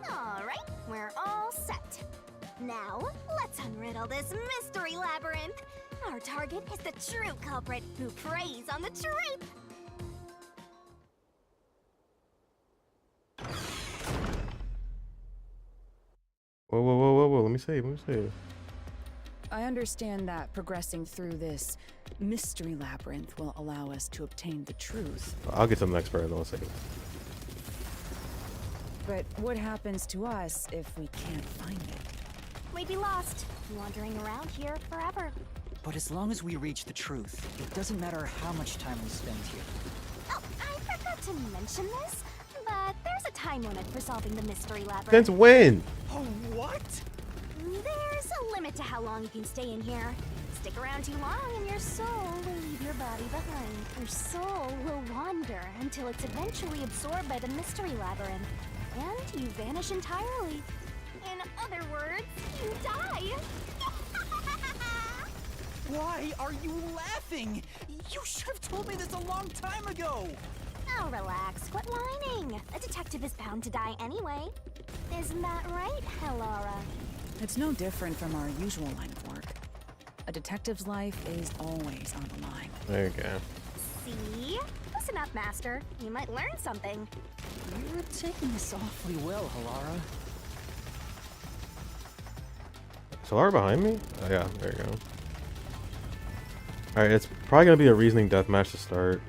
Speaker 2: Alright, we're all set. Now, let's unriddle this mystery labyrinth. Our target is the true culprit who preys on the truth.
Speaker 1: Whoa, whoa, whoa, whoa, whoa. Let me see.
Speaker 4: I understand that progressing through this mystery labyrinth will allow us to obtain the truth.
Speaker 1: I'll get to the next part in a second.
Speaker 4: But what happens to us if we can't find it?
Speaker 2: We'd be lost, wandering around here forever.
Speaker 5: But as long as we reach the truth, it doesn't matter how much time we spend here.
Speaker 2: Oh, I forgot to mention this, but there's a time limit for solving the mystery labyrinth.
Speaker 1: Since when?
Speaker 2: Oh, what? There's a limit to how long you can stay in here. Stick around too long and your soul will leave your body behind. Your soul will wander until it's eventually absorbed by the mystery labyrinth. And you vanish entirely. In other words, you die.
Speaker 5: Why are you laughing? You should have told me this a long time ago!
Speaker 2: Now relax, quit whining. A detective is bound to die anyway. Isn't that right, Hellara?
Speaker 4: It's no different from our usual line of work. A detective's life is always on the line.
Speaker 1: There you go.
Speaker 2: See? Listen up, Master. You might learn something.
Speaker 5: You're taking this awfully well, Hellara.
Speaker 1: Solar behind me? Oh yeah, there you go. Alright, it's probably gonna be a reasoning deathmatch to start.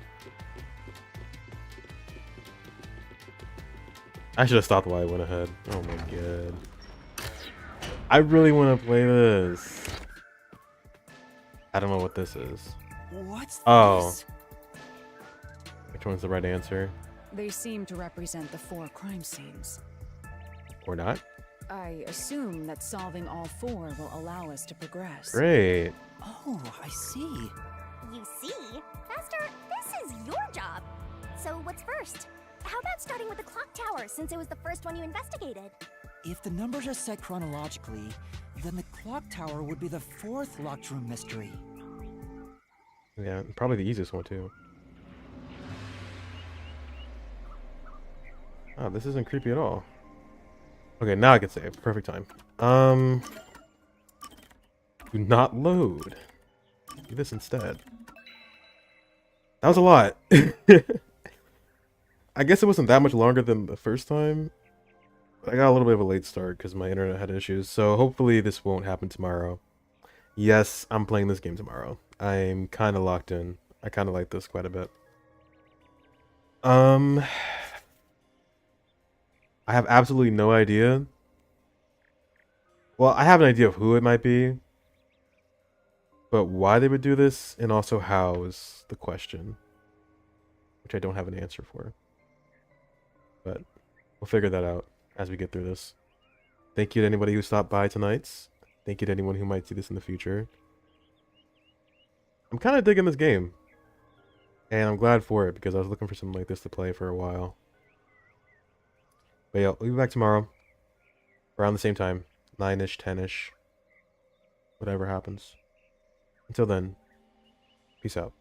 Speaker 1: I should have stopped while I went ahead. Oh my god. I really want to play this. I don't know what this is.
Speaker 5: What's
Speaker 1: this? Which one's the right answer?
Speaker 4: They seem to represent the 4 crime scenes.
Speaker 1: Or not?
Speaker 4: I assume that solving all 4 will allow us to progress.
Speaker 1: Great.
Speaker 5: Oh, I see.
Speaker 2: You see? Master, this is your job. So what's first? How about starting with the clock tower, since it was the first one you investigated?
Speaker 5: If the numbers are set chronologically, then the clock tower would be the 4th locked room mystery.
Speaker 1: Yeah, probably the easiest one too. Oh, this isn't creepy at all. Okay, now I can save. Perfect time. Do not load. Do this instead. That was a lot. I guess it wasn't that much longer than the first time. I got a little bit of a late start because my internet had issues, so hopefully this won't happen tomorrow. Yes, I'm playing this game tomorrow. I'm kind of locked in. I kind of like this quite a bit. I have absolutely no idea. Well, I have an idea of who it might be. But why they would do this, and also how, is the question. Which I don't have an answer for. But we'll figure that out as we get through this. Thank you to anybody who stopped by tonight. Thank you to anyone who might see this in the future. I'm kind of digging this game. And I'm glad for it, because I was looking for something like this to play for a while. But yeah, we'll be back tomorrow. Around the same time. 9-ish, 10-ish. Whatever happens. Until then, peace out.